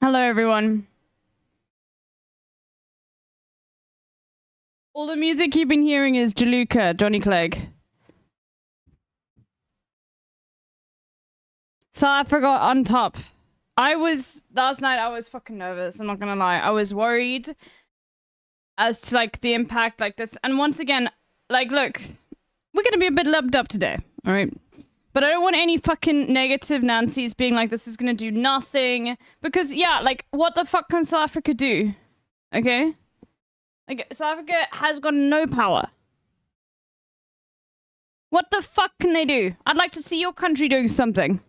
Hello, everyone. All the music you've been hearing is Jaluka, Johnny Clegg. South Africa on top. Last night I was fucking nervous, I'm not gonna lie. I was worried as to, like, the impact like this. And once again, like, look, we're gonna be a bit lubbed up today, alright? But I don't want any fucking negative Nancy's being like, this is gonna do nothing. Because, yeah, like, what the fuck can South Africa do? Okay? Like, South Africa has got no power. What the fuck can they do? I'd like to see your country doing something.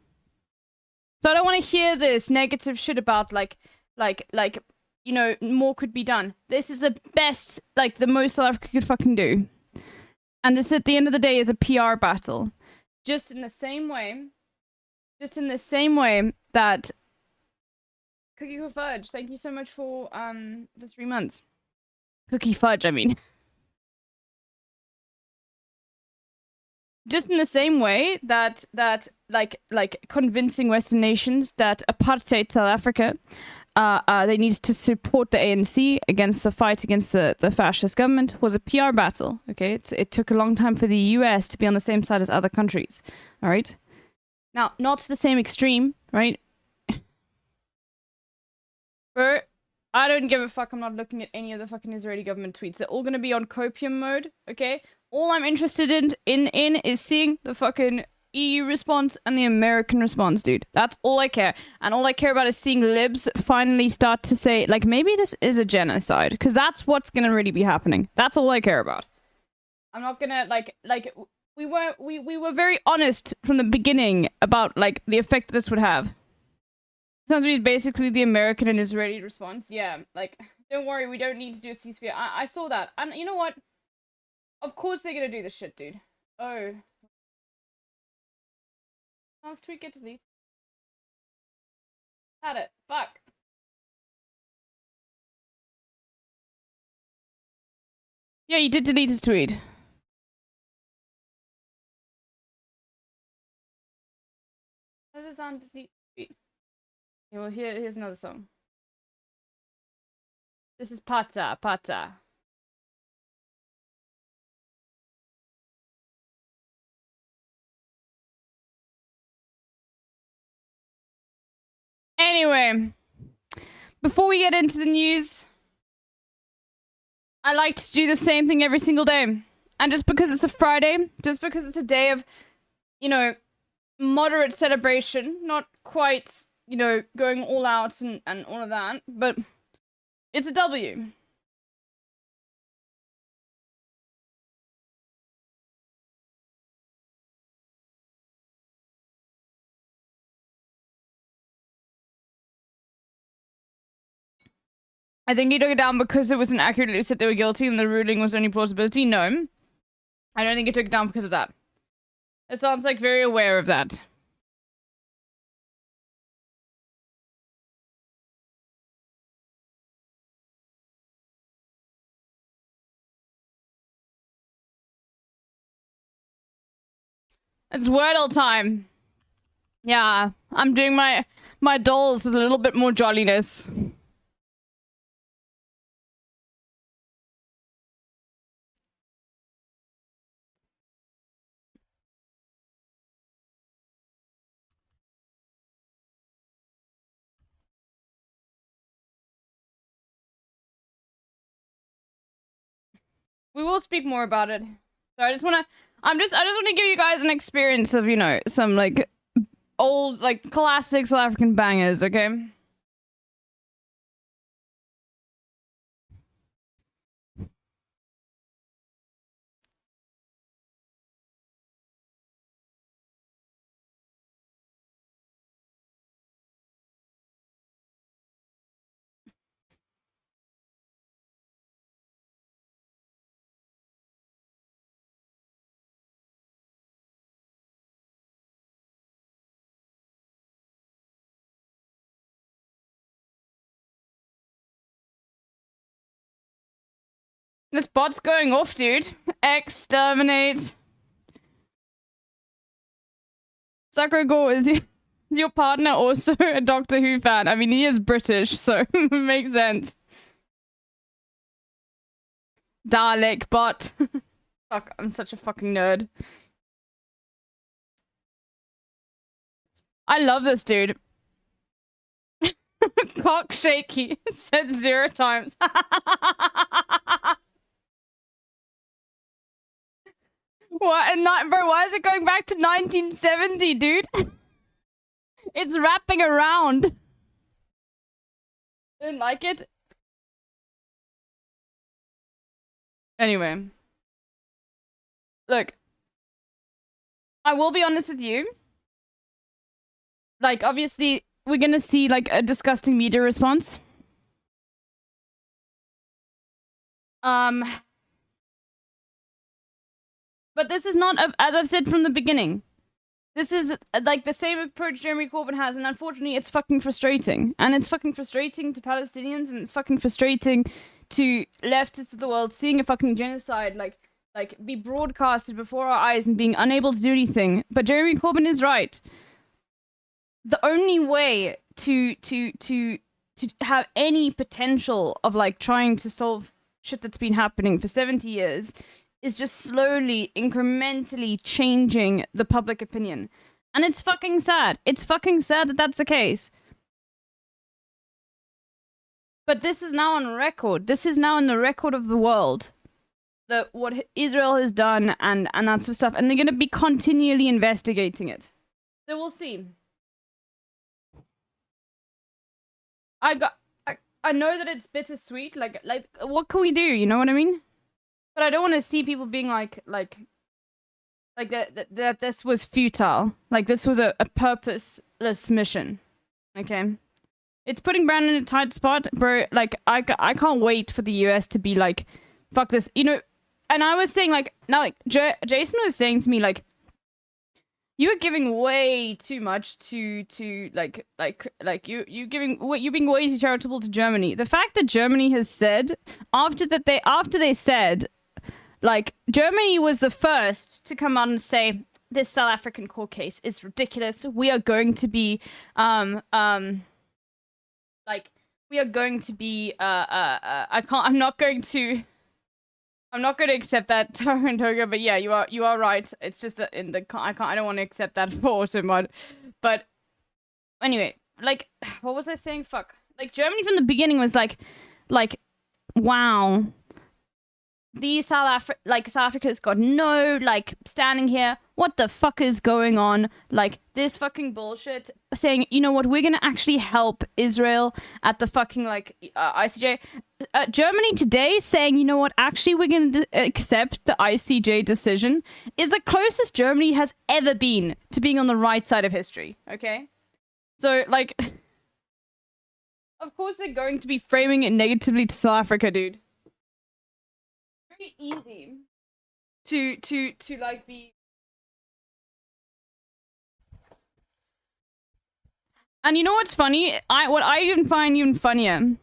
So I don't want to hear this negative shit about, like, you know, more could be done. This is the best, like, the most South Africa could fucking do. And this, at the end of the day, is a PR battle. Just in the same way that Cookie for Fudge, thank you so much for the 3 months. Cookie Fudge, I mean. Just in the same way that like convincing Western nations that apartheid South Africa, they needed to support the ANC against the fight against the fascist government was a PR battle. Okay, it took a long time for the US to be on the same side as other countries. All right, now not to the same extreme, right? But I don't give a fuck. I'm not looking at any of the fucking Israeli government tweets. They're all gonna be on copium mode. Okay. All I'm interested in is seeing the fucking EU response and the American response, dude. That's all I care. And all I care about is seeing libs finally start to say, like, maybe this is a genocide. Because that's what's gonna really be happening. That's all I care about. I'm not gonna, like, we were very honest from the beginning about, like, the effect this would have. Sounds to be basically the American and Israeli response. Yeah, like, don't worry, we don't need to do a ceasefire. I saw that. And you know what? Of course they're gonna do this shit, dude. Oh. Last tweet get deleted. Had it. Fuck. Yeah, you did delete his tweet. How does on delete tweet? Yeah, well, here's another song. This is Pata, Pata. Anyway, before we get into the news, I like to do the same thing every single day. And just because it's a Friday, just because it's a day of, you know, moderate celebration, not quite, you know, going all out and all of that, but it's a W. I think he took it down because it wasn't accurately said they were guilty and the ruling was only plausibility. No. I don't think he took it down because of that. It sounds like very aware of that. It's Wordle time. Yeah, I'm doing my dolls with a little bit more jolliness. We will speak more about it. So I just want to give you guys an experience of, you know, some, like, old, like, classic South African bangers, okay? This bot's going off, dude. Exterminate. Sakura Gore is here. Is your partner also a Doctor Who fan? I mean, he is British, so it makes sense. Dalek bot. Fuck, I'm such a fucking nerd. I love this dude. Cock shaky. Said 0 times. What? And not, bro, why is it going back to 1970, dude? It's wrapping around. Didn't like it? Anyway. Look. I will be honest with you. Like, obviously, we're gonna see, like, a disgusting media response. But this is not, as I've said from the beginning, this is, like, the same approach Jeremy Corbyn has, and unfortunately, it's fucking frustrating. And it's fucking frustrating to Palestinians, and it's fucking frustrating to leftists of the world seeing a fucking genocide, like, be broadcasted before our eyes and being unable to do anything. But Jeremy Corbyn is right. The only way to have any potential of, like, trying to solve shit that's been happening for 70 years is just slowly, incrementally changing the public opinion. And it's fucking sad. It's fucking sad that that's the case. But this is now on record. This is now in the record of the world. That what Israel has done and that sort of stuff. And they're going to be continually investigating it. So we'll see. I know that it's bittersweet. Like, what can we do? You know what I mean? But I don't want to see people being like that this was futile. Like, this was a purposeless mission. Okay? It's putting Brandon in a tight spot, bro. Like, I can't wait for the US to be like, fuck this. You know, and I was saying, like, now, like, Jason was saying to me, like, you're giving way too much to you're being way too charitable to Germany. The fact that Germany has said after they said, like, Germany was the first to come out and say this South African court case is ridiculous. We are going to be I'm not going to accept that, Toga, but yeah, you are right. It's just I don't want to accept that for Automod. But anyway, like, what was I saying? Fuck. Like, Germany from the beginning was like, wow. South Africa's got no, like, standing here. What the fuck is going on? Like, this fucking bullshit. Saying, you know what, we're gonna actually help Israel at the fucking, like, ICJ. Germany today saying, you know what, actually we're gonna accept the ICJ decision is the closest Germany has ever been to being on the right side of history, okay? So, like, of course they're going to be framing it negatively to South Africa, dude. Very easy to like be. And you know what's funny? What I even find even funnier.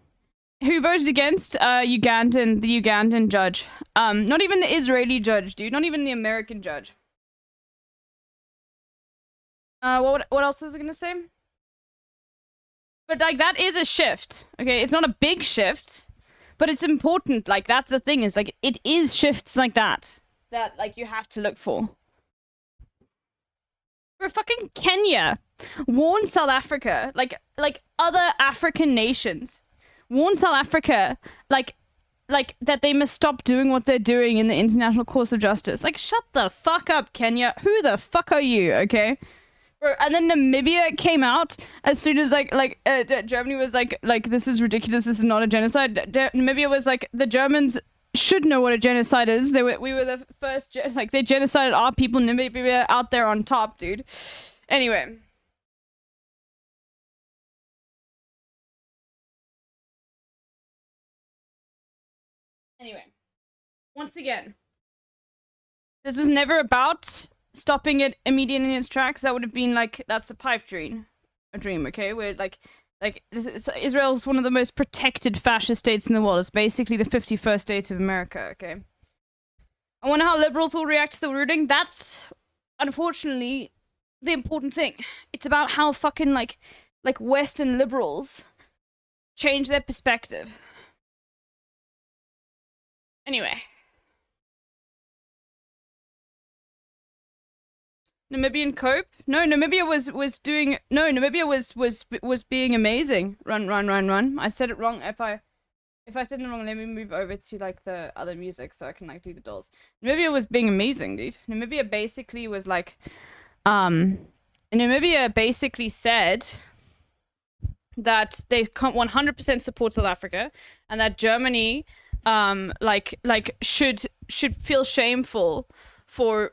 Who voted against the Ugandan judge? Not even the Israeli judge, dude. Not even the American judge. What else was I gonna say? But, like, that is a shift. Okay, it's not a big shift. But it's important, like, that's the thing, is, like, it is shifts like that, like, you have to look for. For fucking Kenya warned South Africa, like, other African nations, warned South Africa, like, that they must stop doing what they're doing in the International Court of Justice. Like, shut the fuck up, Kenya. Who the fuck are you, okay? And then Namibia came out as soon as Germany was like this is ridiculous, this is not a genocide. Namibia was like, the Germans should know what a genocide is. We were the first they genocided our people. Namibia out there on top, dude. Anyway. Once again, this was never about stopping it immediately in its tracks. That would have been like, that's a pipe dream. Okay? Where, like Israel is one of the most protected fascist states in the world. It's basically the 51st state of America, okay? I wonder how liberals will react to the ruling. That's, unfortunately, the important thing. It's about how fucking like Western liberals change their perspective. Anyway. Namibian cope? No, Namibia was being amazing. Run. I said it wrong. If I said it wrong, let me move over to like the other music so I can like do the dolls. Namibia was being amazing, dude. Namibia basically was like Namibia basically said that they 100% support South Africa and that Germany should feel shameful for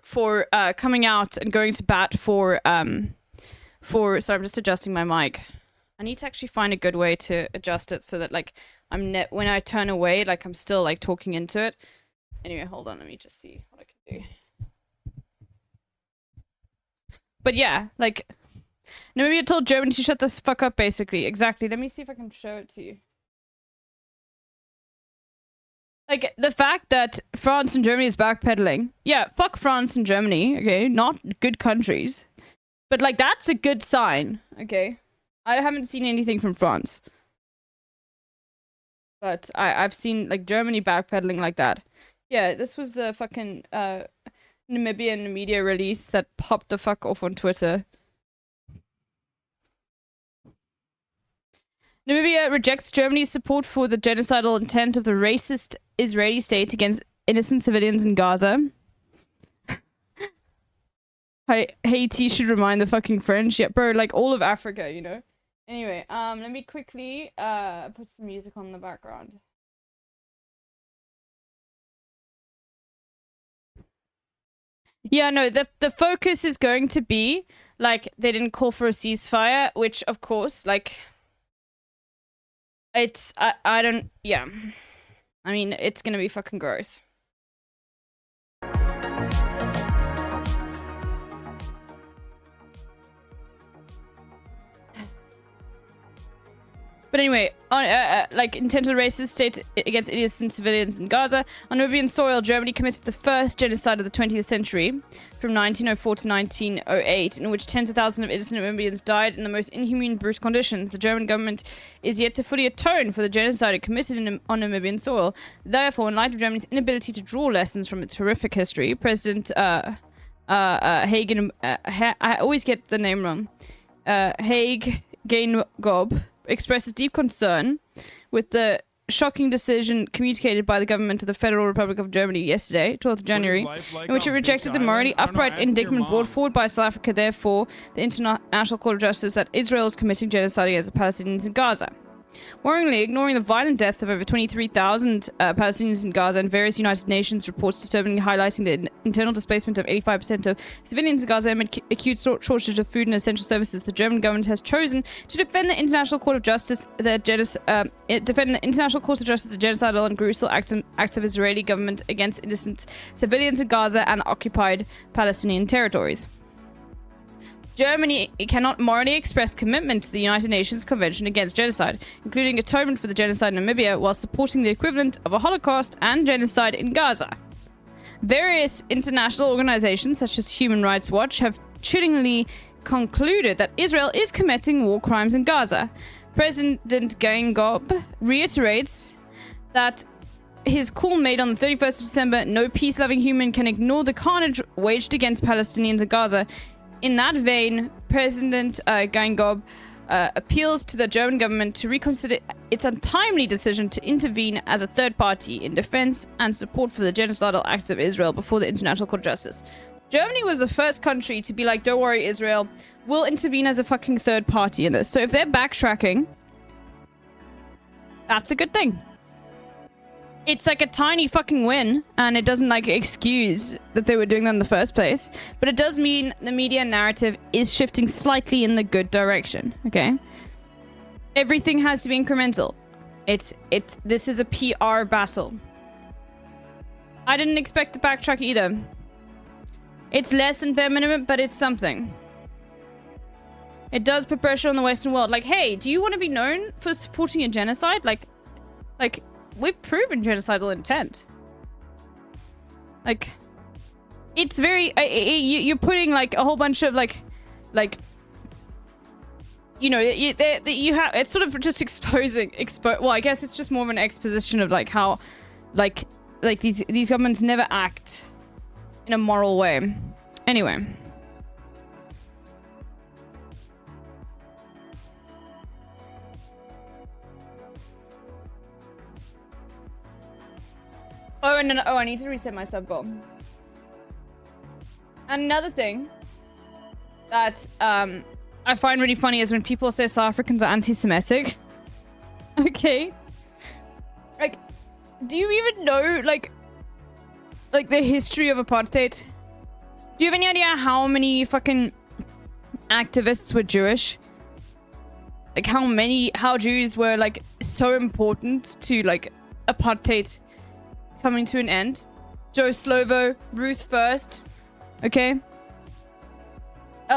coming out and going to bat for sorry, I'm just adjusting my mic. I need to actually find a good way to adjust it so that like when I turn away, like I'm still like talking into it. Anyway, hold on, let me just see what I can do. But yeah, like Namibia told Germany to shut the fuck up, basically. Exactly. Let me see if I can show it to you. Like, the fact that France and Germany is backpedaling. Yeah, fuck France and Germany, okay? Not good countries. But, like, that's a good sign, okay? I haven't seen anything from France. But I've seen, like, Germany backpedaling like that. Yeah, this was the fucking, Namibian media release that popped the fuck off on Twitter. Namibia rejects Germany's support for the genocidal intent of the racist Israeli state against innocent civilians in Gaza. Haiti should remind the fucking French. Yeah, bro, like all of Africa, you know? Anyway, let me quickly put some music on in the background. Yeah, no, the focus is going to be, like, they didn't call for a ceasefire, which, of course, like... It's, I don't, yeah. I mean, it's gonna be fucking gross. But anyway, like, intent of the racist state against innocent civilians in Gaza. On Namibian soil, Germany committed the first genocide of the 20th century, from 1904 to 1908, in which tens of thousands of innocent Namibians died in the most inhumane, brutal conditions. The German government is yet to fully atone for the genocide it committed on Namibian soil. Therefore, in light of Germany's inability to draw lessons from its horrific history, President Hagen, I always get the name wrong, Haig Geingob, expresses deep concern with the shocking decision communicated by the government to the Federal Republic of Germany yesterday, 12th of January, in which it rejected the morally upright indictment brought forward by South Africa, therefore, the International Court of Justice, that Israel is committing genocide against the Palestinians in Gaza. Worryingly, ignoring the violent deaths of over 23,000 Palestinians in Gaza and various United Nations reports disturbingly highlighting the internal displacement of 85% of civilians in Gaza amid acute shortage of food and essential services, the German government has chosen to defend the International Court of Justice, the genocidal and gruesome acts of Israeli government against innocent civilians in Gaza and occupied Palestinian territories. Germany cannot morally express commitment to the United Nations Convention Against Genocide, including atonement for the genocide in Namibia, while supporting the equivalent of a Holocaust and genocide in Gaza. Various international organizations, such as Human Rights Watch, have chillingly concluded that Israel is committing war crimes in Gaza. President Geingob reiterates that his call made on the 31st of December, no peace-loving human can ignore the carnage waged against Palestinians in Gaza. In that vein, President Geingob appeals to the German government to reconsider its untimely decision to intervene as a third party in defense and support for the genocidal acts of Israel before the International Court of Justice. Germany was the first country to be like, don't worry, Israel, we'll intervene as a fucking third party in this. So if they're backtracking, that's a good thing. It's like a tiny fucking win, and it doesn't like excuse that they were doing that in the first place, but it does mean the media narrative is shifting slightly in the good direction, okay? Everything has to be incremental. This is a PR battle. I didn't expect to backtrack either. It's less than bare minimum, but it's something. It does put pressure on the Western world. Like, hey, do you want to be known for supporting a genocide? Like, we've proven genocidal intent. Like, it's very... you're putting, like, a whole bunch of, like, like, you know, you have, it's sort of just well, I guess it's just more of an exposition of like how, like these governments never act in a moral way. Anyway. Oh, no, oh, I need to reset my sub goal. Another thing that I find really funny is when people say South Africans are anti-Semitic. Okay. Like, do you even know, like the history of apartheid? Do you have any idea how many fucking activists were Jewish? Like, how Jews were, like, so important to, like, apartheid coming to an end? Joe Slovo, Ruth First, okay?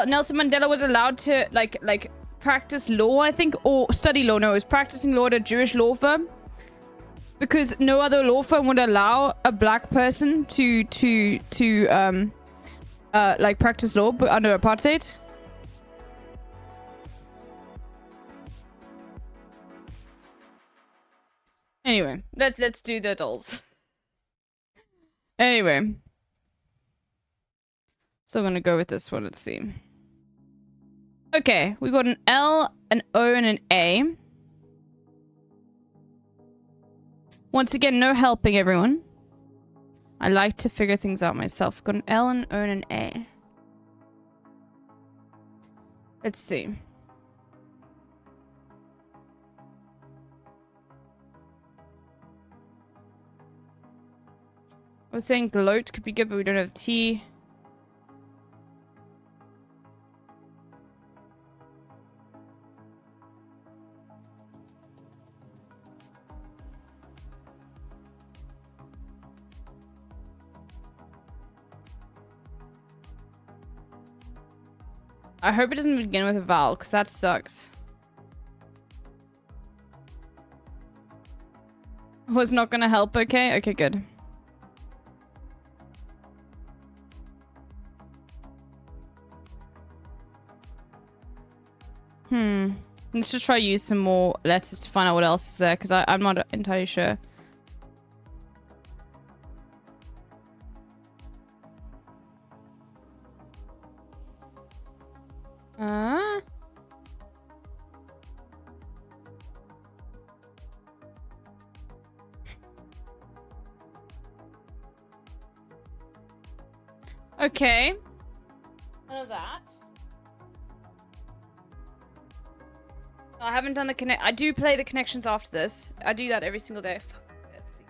Nelson Mandela was allowed to, like, practice law, I think, or study law. No, he was practicing law at a Jewish law firm. Because no other law firm would allow a black person to like, practice law under apartheid. Anyway, let's do the dolls. Anyway. So I'm gonna go with this one, let's see. Okay, we got an L, an O, and an A. Once again, no helping, everyone. I like to figure things out myself. Got an L, an O, and an A. Let's see. I was saying gloat could be good, but we don't have T. I hope it doesn't begin with a vowel, because that sucks. Was not gonna help, okay? Okay, good. Let's just try to use some more letters to find out what else is there, because I'm not entirely sure. Okay. None of that. I haven't done the connect. I do play the connections after this. I do that every single day. Fuck. Let's see.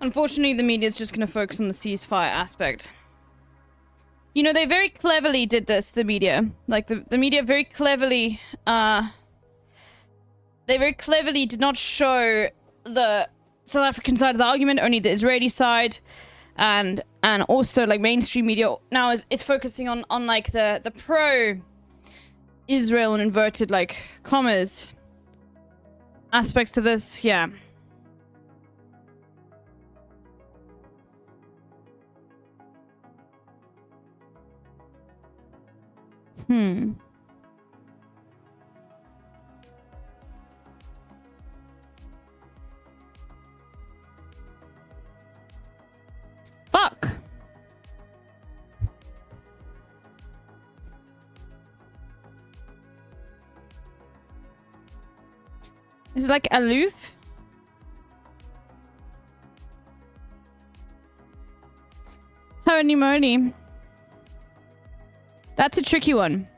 Unfortunately, the media is just going to focus on the ceasefire aspect. You know, they very cleverly did this, the media. Like, the media very cleverly, they very cleverly did not show the South African side of the argument, only the Israeli side. And also, like, mainstream media now is focusing on like, the pro-Israel and inverted, like, commas aspects of this, yeah. Fuck. Is it like aloof? Holy moly. That's a tricky one.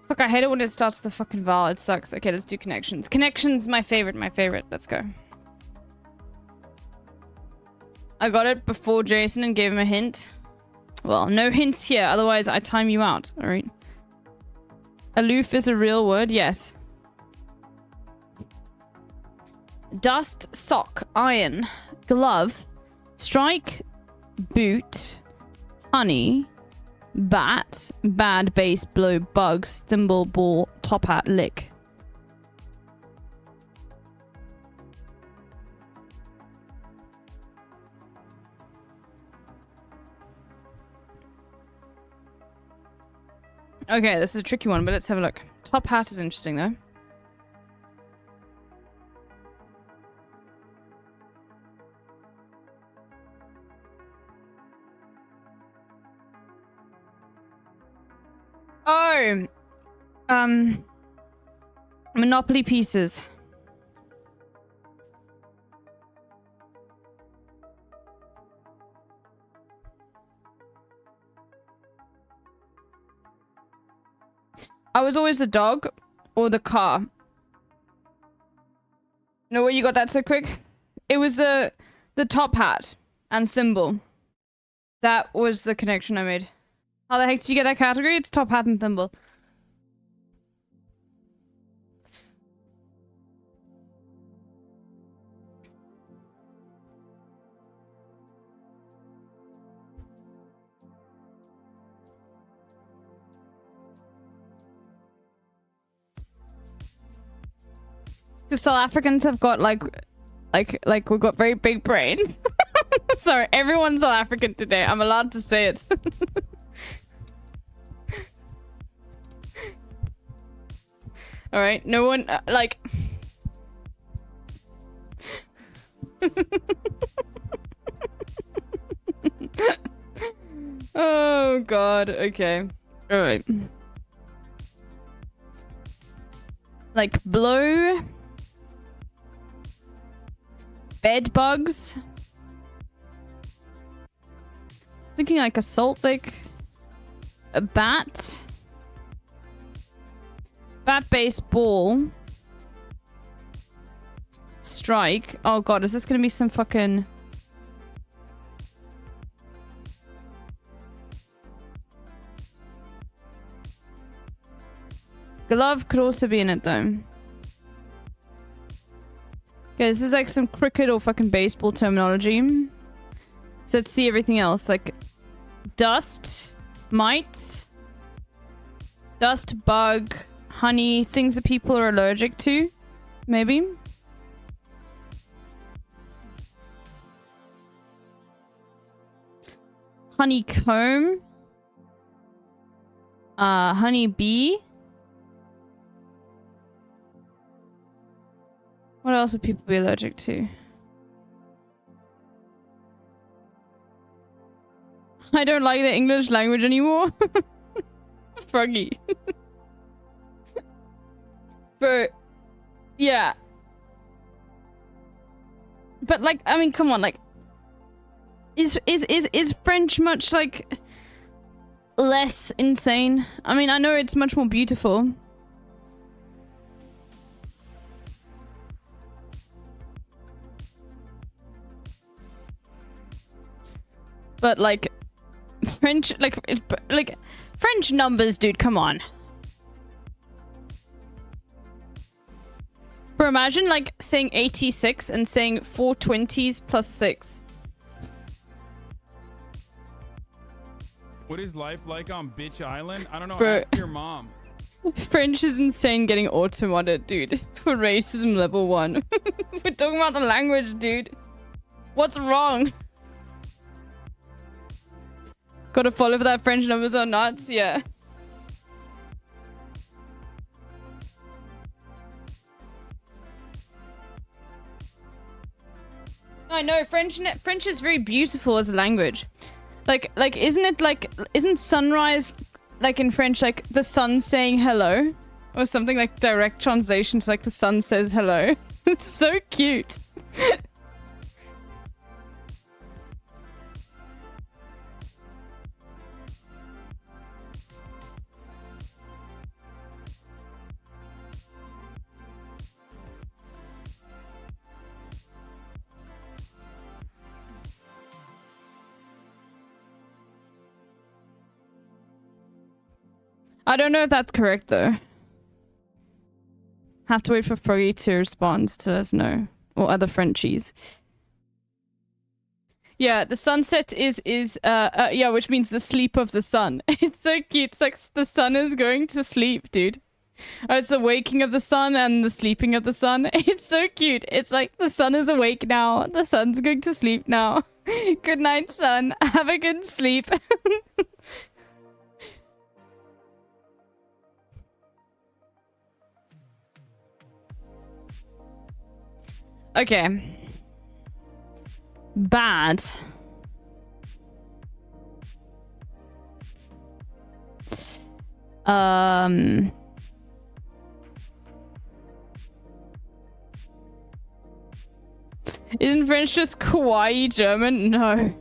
Fuck, I hate it when it starts with a fucking vowel. It sucks. Okay, let's do connections. Connections, my favorite. Let's go. I got it before Jason and gave him a hint. Well, no hints here. Otherwise, I time you out. All right. Aloof is a real word. Yes. Dust, sock, iron, glove, strike, boot, honey, bat, bad, bass, blow, bugs, thimble, ball, top hat, lick. Okay, this is a tricky one, but let's have a look. Top hat is interesting, though. Oh! Monopoly pieces. I was always the dog or the car. Know where you got that so quick? It was the top hat and thimble. That was the connection I made. How the heck did you get that category? It's top hat and thimble. Because South Africans have got like we've got very big brains. Sorry, everyone's South African today. I'm allowed to say it. All right, no one like. Oh God. Okay. All right. Like blow. Bed bugs. Thinking like a salt lick. A bat. Bat baseball. Strike. Oh god, is this gonna be some fucking... Glove could also be in it though. Okay, this is like some cricket or fucking baseball terminology. So let's see everything else. Like dust, mite, dust, bug, honey, things that people are allergic to, maybe. Honeycomb. Honey bee. What else would people be allergic to? I don't like the English language anymore. Froggy. But yeah. But like, I mean, come on, like, is French much like less insane? I mean, I know it's much more beautiful. But like French, like French numbers, dude, come on. Bro, imagine like saying 86 and saying 420s plus 6. What is life like on Bitch Island? I don't know, Bro. ask your mom. French is insane getting auto-modded, dude. For racism level 1. We're talking about the language, dude. What's wrong? Gotta follow for that French numbers are nuts, yeah. I know, French is very beautiful as a language. Like, isn't sunrise, like in French, like the sun saying hello? Or something like direct translation to like the sun says hello. It's so cute. I don't know if that's correct though. Have to wait for Froggy to respond to let us know. Or other Frenchies. Yeah, the sunset is yeah, which means the sleep of the sun. It's so cute. It's like the sun is going to sleep, dude. Oh, it's the waking of the sun and the sleeping of the sun. It's so cute. It's like the sun is awake now. The sun's going to sleep now. Good night, sun. Have a good sleep. Okay. Bad. Isn't French just kawaii German? No.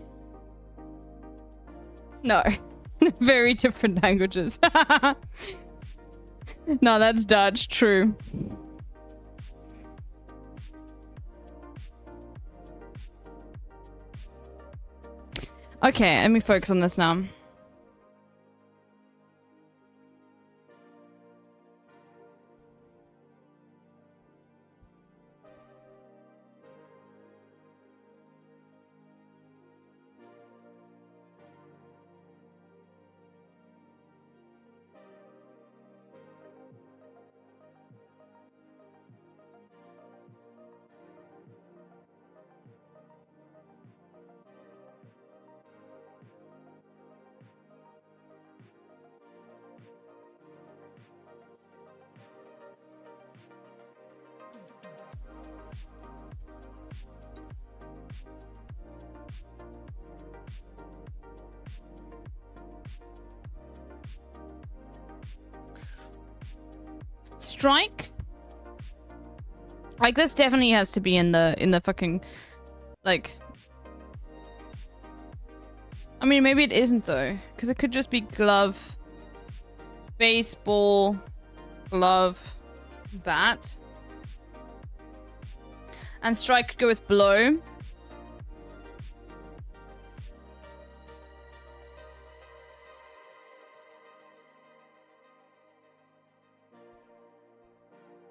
No. Very different languages. No, that's Dutch. True. Okay, let me focus on this now. Strike? Like, this definitely has to be in the fucking, like... I mean, maybe it isn't, though. Because it could just be glove, baseball, glove, bat. And strike could go with blow.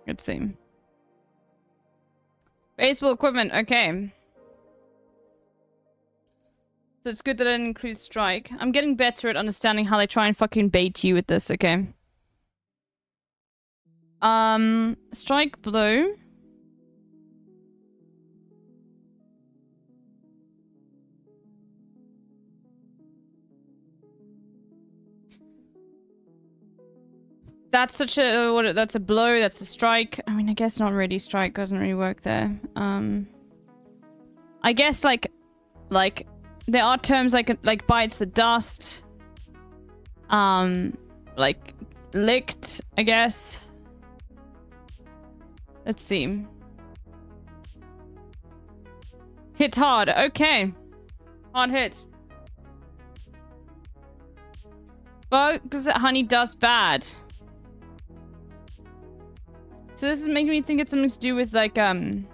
Let's see. Baseball equipment, okay. So it's good that I didn't include strike. I'm getting better at understanding how they try and fucking bait you with this, okay. Strike blow. That's such a that's a blow, that's a strike. I mean, I guess not really. Strike doesn't really work there. I guess like there are terms like bites the dust. Like licked, I guess. Let's see. Hit hard. Okay. Hard hit. Bugs, honey, dust, bad. So this is making me think it's something to do with like something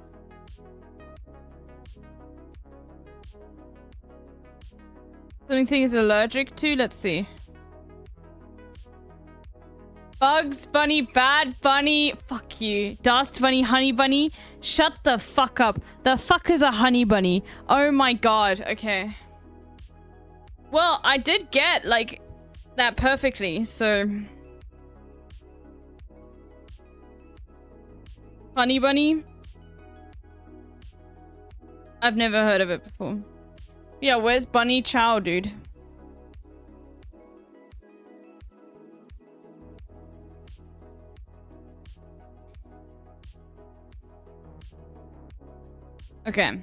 is allergic to. Let's see. Bugs bunny, bad bunny, fuck you. Dust bunny, honey bunny. Shut the fuck up. The fuck is a honey bunny? Oh my god. Okay. Well, I did get like that perfectly, so. Honey bunny? I've never heard of it before. Yeah, where's Bunny Chow, dude? Okay.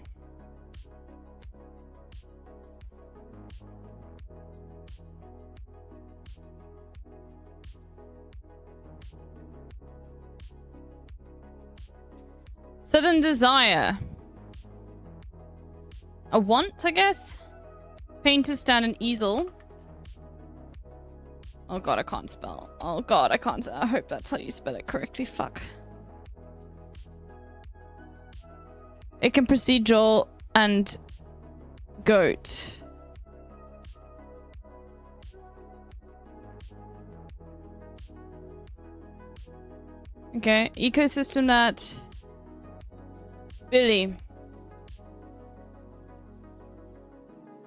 Sudden desire. A want, I guess? Painter stand an easel. Oh god, I can't spell. Oh god, I can't. I hope that's how you spell it correctly. Fuck. It can procedural and goat. Okay, ecosystem that. Billy.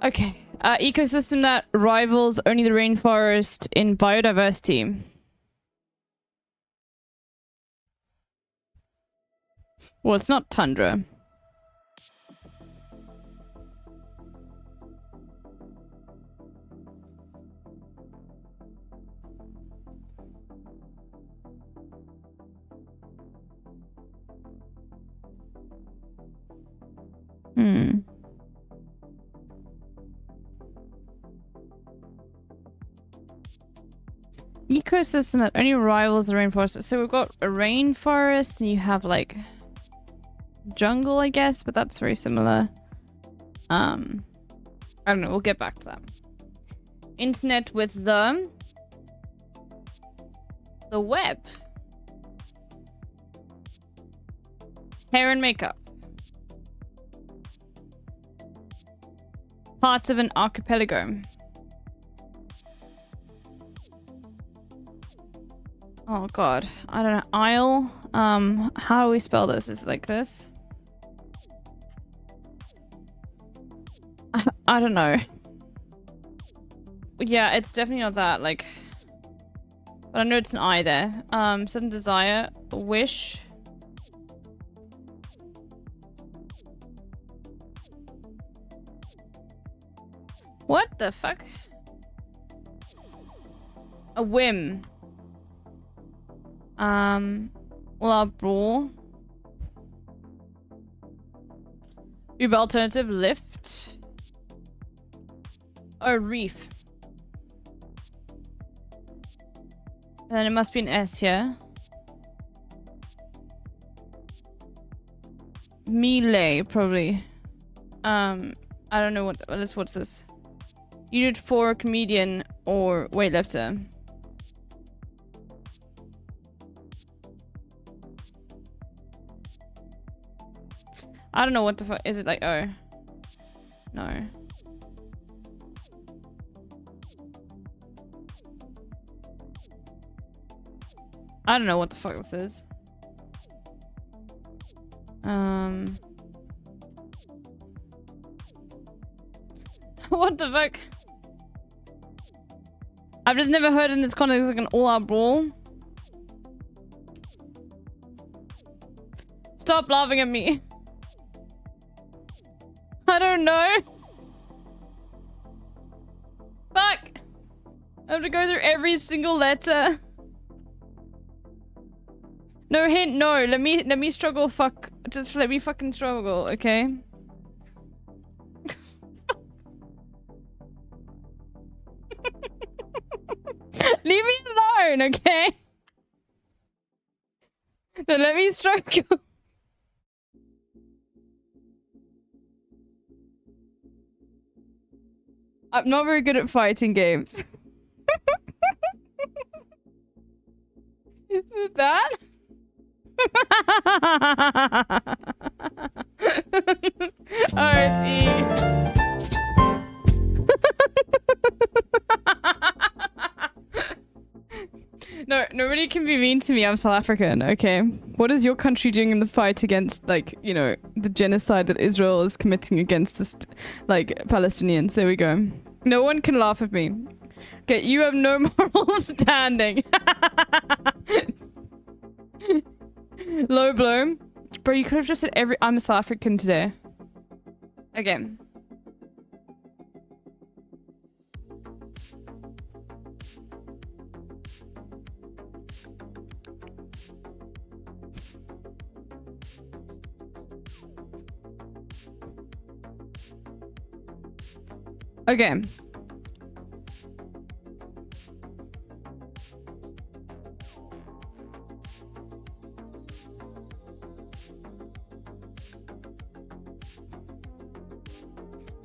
Okay. Ecosystem that rivals only the rainforest in biodiversity. Well, it's not tundra. Ecosystem that only rivals the rainforest. So we've got a rainforest and you have like jungle, I guess, but that's very similar. I don't know, we'll get back to that. Internet with the web. Hair and makeup. Parts of an archipelago. Oh god, I don't know. Isle. How do we spell this? Is it like this? I don't know. Yeah, it's definitely not that. Like, but I know it's an I there. Sudden desire, wish. What the fuck? A whim. Well, our brawl. Uber alternative, lift. Oh, reef. And then it must be an S here. Melee, probably. I don't know what's this? Unit for comedian or weightlifter. I don't know what the fuck. Is it like, oh. No. I don't know what the fuck this is. What the fuck? I've just never heard in this context like an all-out brawl. Stop laughing at me. I don't know. Fuck. I have to go through every single letter. No hint, no. Let me struggle, fuck. Just let me fucking struggle, okay? Leave me alone, okay? No, let me struggle. I'm not very good at fighting games. Is it that? Oh, it's E. No, nobody can be mean to me. I'm South African, okay? What is your country doing in the fight against, like, you know, the genocide that Israel is committing against this, like, Palestinians? There we go. No one can laugh at me. Okay, you have no moral standing. Low blow. Bro, you could have just said I'm a South African today. Okay. Okay.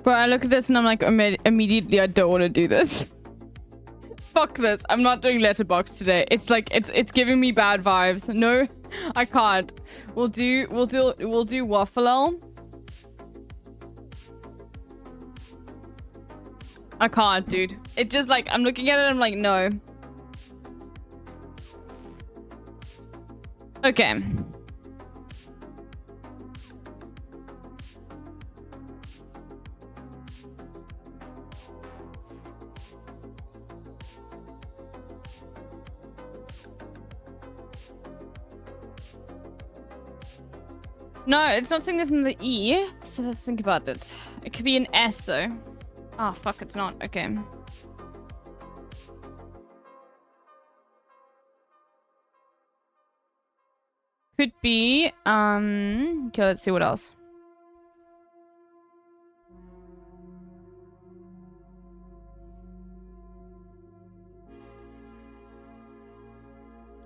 But I look at this and I'm like, immediately, I don't want to do this. Fuck this. I'm not doing letterbox today. It's like, it's giving me bad vibes. No, I can't. We'll do Waffle. I can't, dude. It just like, I'm looking at it, I'm like, no. Okay. No, it's not saying this in the E, so let's think about it. It could be an S though. Ah, fuck, it's not. Okay. Could be, okay, let's see what else.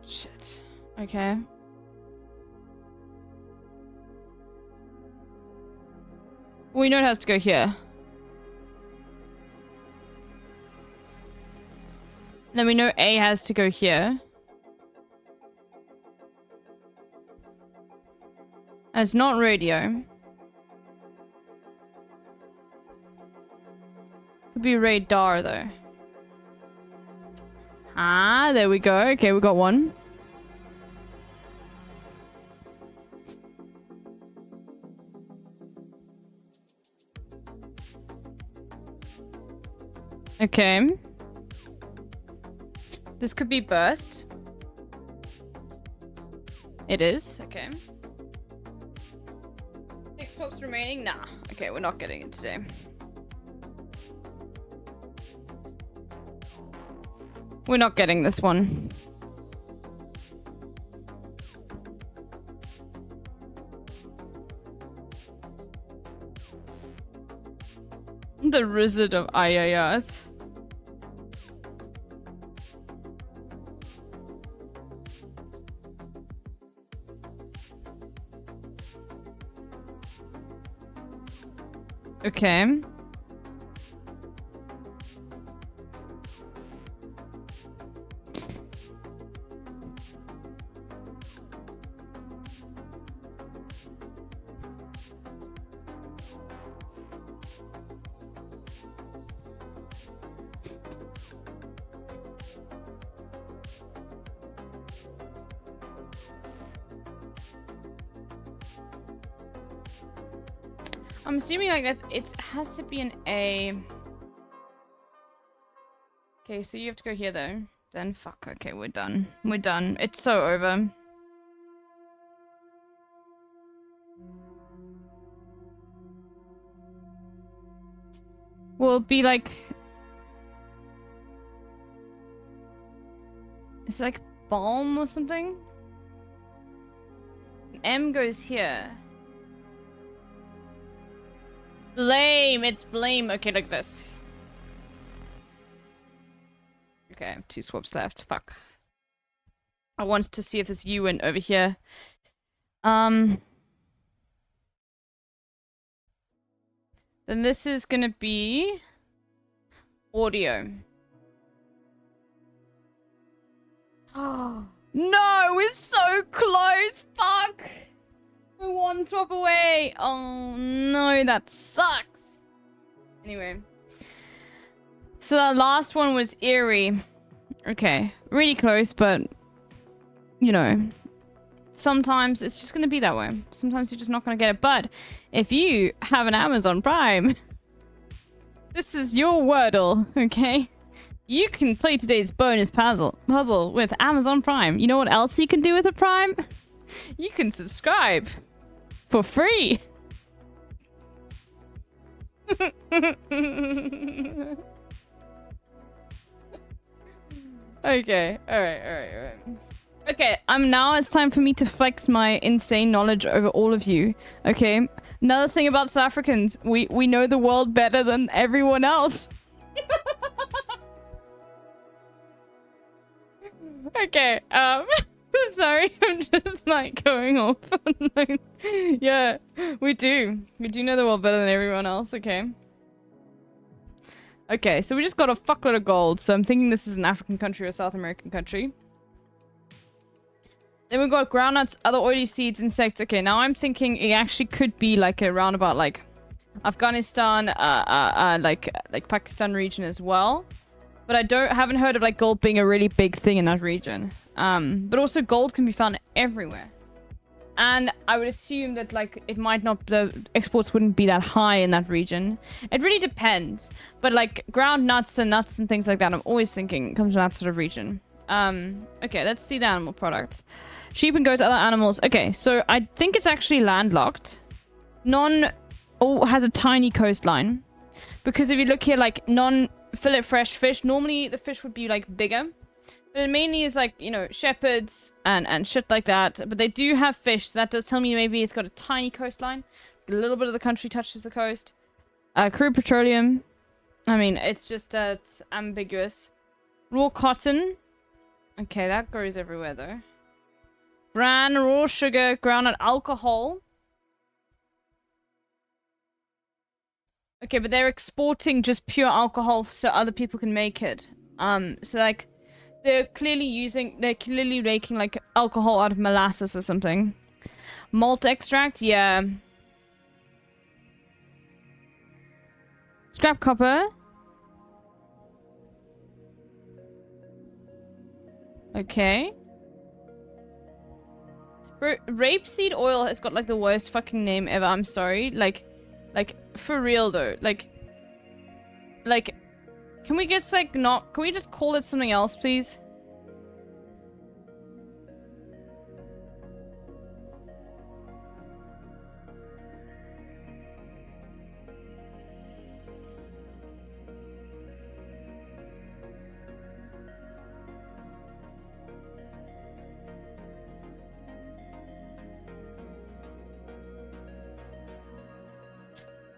Shit. Okay. We know it has to go here. Then we know A has to go here. And it's not radio. Could be radar though. Ah, there we go. Okay, we got one. Okay. This could be burst. It is. Okay. 6 swaps remaining? Nah. Okay, we're not getting it today. We're not getting this one. The Wizard of IAS. Okay. I'm assuming like this, it has to be an A. Okay, so you have to go here though. Then fuck, okay, we're done. We're done. It's so over. Will be like... It's like balm or something? M goes here. Blame! It's blame! Okay, like this. Okay, I have 2 swaps left. Fuck. I wanted to see if this U went over here. Then this is gonna be... audio. Oh, no! We're so close! Fuck! We're 1 swap away! Oh no, that sucks! Anyway. So that last one was Erie. Okay. Really close, but... You know. Sometimes it's just gonna be that way. Sometimes you're just not gonna get it. But if you have an Amazon Prime... this is your Wordle, okay? You can play today's bonus puzzle with Amazon Prime. You know what else you can do with a Prime? You can subscribe. For free. Okay, alright. Okay, now it's time for me to flex my insane knowledge over all of you. Okay? Another thing about South Africans, we know the world better than everyone else. Okay, sorry, I'm just like going off. Yeah, we do. We do know the world better than everyone else, okay? Okay, so we just got a fuckload of gold, so I'm thinking this is an African country or South American country. Then we've got groundnuts, other oily seeds, insects. Okay, now I'm thinking it actually could be like around about like Afghanistan, like Pakistan region as well. But I haven't heard of like gold being a really big thing in that region. But also gold can be found everywhere. And I would assume that like it might not, the exports wouldn't be that high in that region. It really depends. But like ground nuts and things like that, I'm always thinking comes from that sort of region. Okay, let's see the animal products. Sheep and goats, other animals. Okay, so I think it's actually landlocked. Has a tiny coastline. Because if you look here, like, non-fillet fresh fish, normally the fish would be, like, bigger. But it mainly is, like, you know, shepherds and shit like that. But they do have fish, so that does tell me maybe it's got a tiny coastline. A little bit of the country touches the coast. Crude petroleum. I mean, it's just, it's ambiguous. Raw cotton. Okay, that grows everywhere, though. Bran, raw sugar, groundnut alcohol. Okay, but they're exporting just pure alcohol so other people can make it. So like, they're clearly making like alcohol out of molasses or something. Malt extract, yeah. Scrap copper. Okay. Rapeseed oil has got like the worst fucking name ever, I'm sorry. Like, for real though. Like, can we just like not, can we just call it something else, please?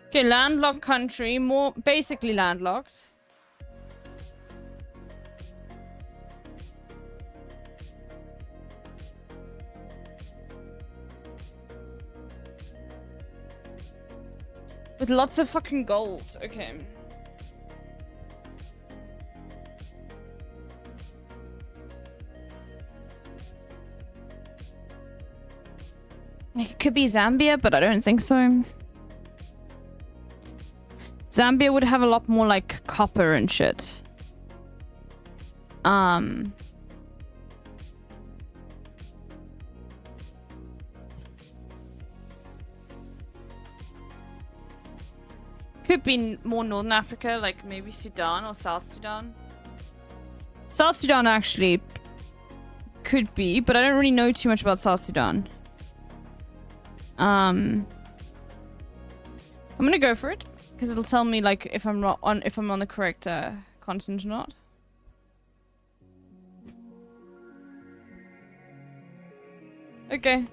Okay, landlocked country, more basically landlocked. With lots of fucking gold. Okay. It could be Zambia, but I don't think so. Zambia would have a lot more, like, copper and shit. Could be more Northern Africa, like maybe Sudan or South Sudan. South Sudan actually could be, but I don't really know too much about South Sudan. I'm gonna go for it. Because it'll tell me like if I'm on the correct continent or not. Okay.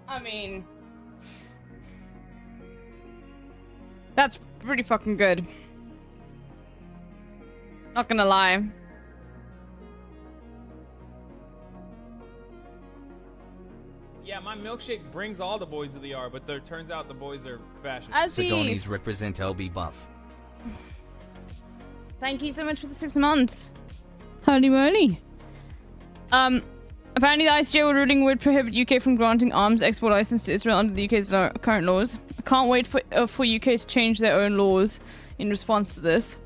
I mean, that's pretty fucking good. Not gonna lie. Yeah, my milkshake brings all the boys to the yard, but there turns out the boys are fashion. Sidonis represent LB buff. Thank you so much for the 6 months. Holy moly. Apparently the ICJ ruling would prohibit UK from granting arms export license to Israel under the UK's current laws. I can't wait for UK to change their own laws in response to this.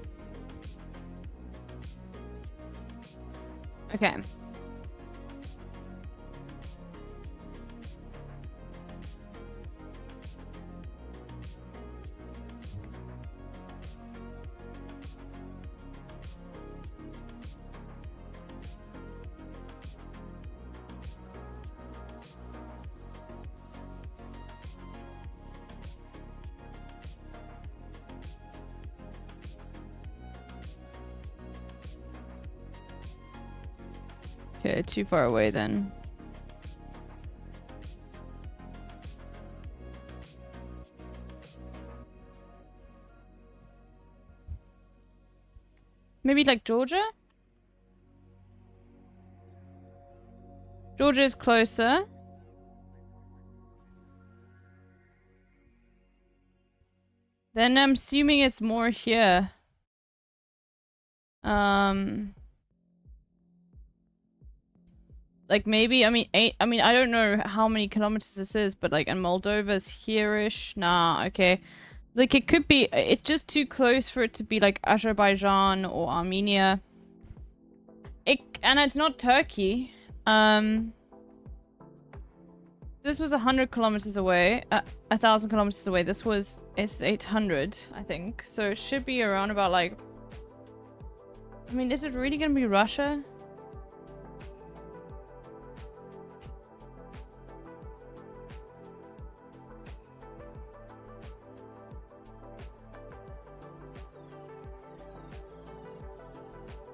Okay. Okay, too far away then. Maybe like Georgia? Georgia is closer. Then I'm assuming it's more here. Like maybe, I mean, I don't know how many kilometers this is, but like, and Moldova's here-ish. Nah, okay. Like, it could be, it's just too close for it to be like Azerbaijan or Armenia. And it's not Turkey. This was 100 kilometers away. 1,000 kilometers away. This was S800, I think. So it should be around about like... I mean, is it really gonna be Russia?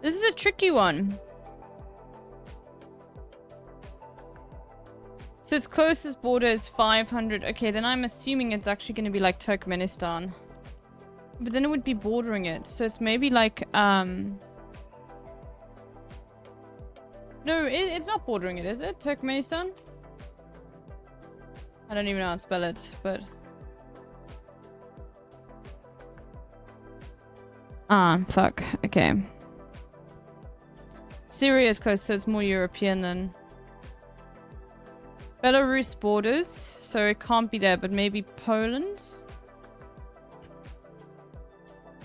This is a tricky one. So its closest border is 500. Okay, then I'm assuming it's actually going to be like Turkmenistan. But then it would be bordering it. So it's maybe like, No, it's not bordering it, is it? Turkmenistan? I don't even know how to spell it, but... Ah, fuck. Okay. Syria is close, so it's more European than... Belarus borders, so it can't be there, but maybe Poland?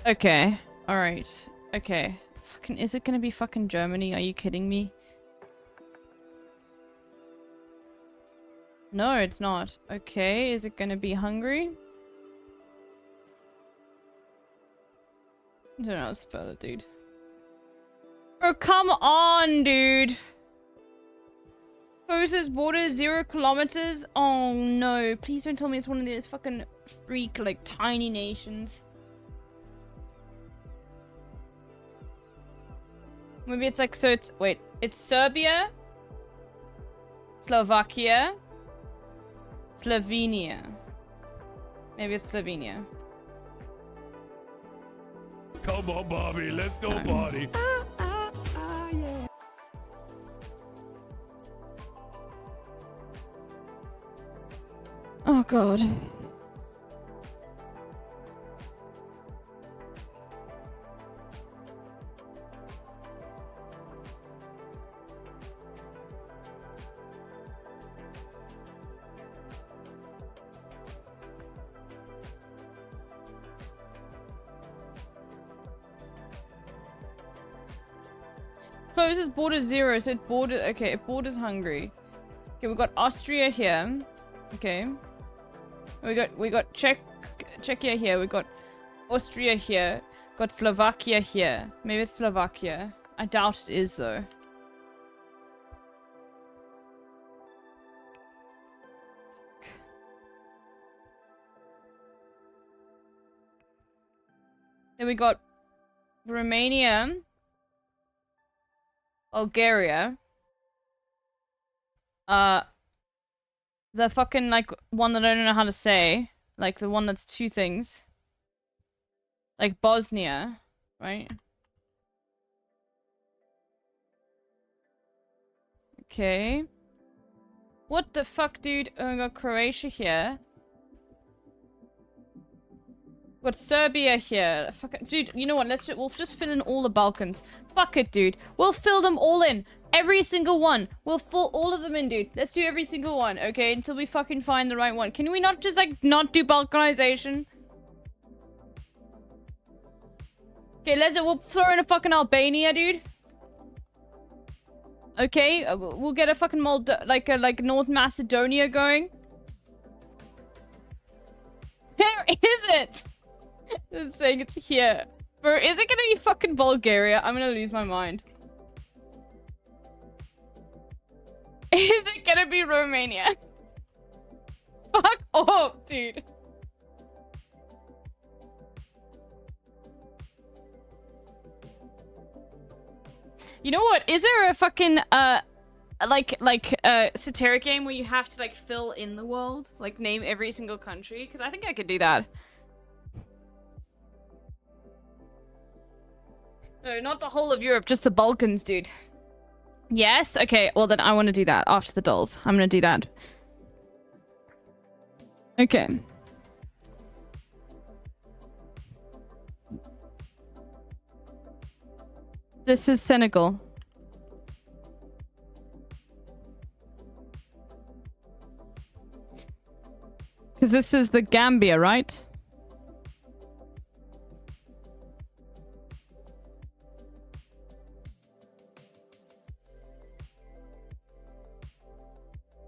Okay. Alright. Okay. Fucking, is it gonna be fucking Germany? Are you kidding me? No, it's not. Okay, is it gonna be Hungary? I don't know how to spell it, dude. Bro, come on, dude! Closest border 0 kilometers? Oh no, please don't tell me it's one of these fucking freak, like, tiny nations. Maybe it's like, so it's, wait, it's Serbia, Slovakia, Slovenia. Maybe it's Slovenia. Come on, Bobby, let's go party. Oh god. Closest border 0, so it borders, okay, it borders Hungary. Okay, we've got Austria here. Okay. We got Czechia here. We got Austria here. Got Slovakia here. Maybe it's Slovakia. I doubt it is though. Then we got Romania, Bulgaria. The fucking, like, one that I don't know how to say. Like, the one that's two things. Like, Bosnia, right? Okay. What the fuck, dude? Oh, we got Croatia here. Got Serbia here. Fuck it. Dude, you know what? We'll just fill in all the Balkans. Fuck it, dude. We'll fill them all in. Every single one. We'll fill all of them in, dude. Let's do every single one, okay? Until we fucking find the right one. Can we not just, like, not do Balkanization? Okay, we'll throw in a fucking Albania, dude. Okay, we'll get a fucking like North Macedonia going. Where is it? It's saying it's here. Bro, is it gonna be fucking Bulgaria? I'm gonna lose my mind. Is it gonna be Romania? Fuck off, dude. You know what? Is there a fucking satiric game where you have to like fill in the world, like name every single country? Because I think I could do that. No, not the whole of Europe, just the Balkans, dude. Yes? Okay, well then I want to do that after the dolls. I'm gonna do that. Okay. This is Senegal. Because this is the Gambia, right?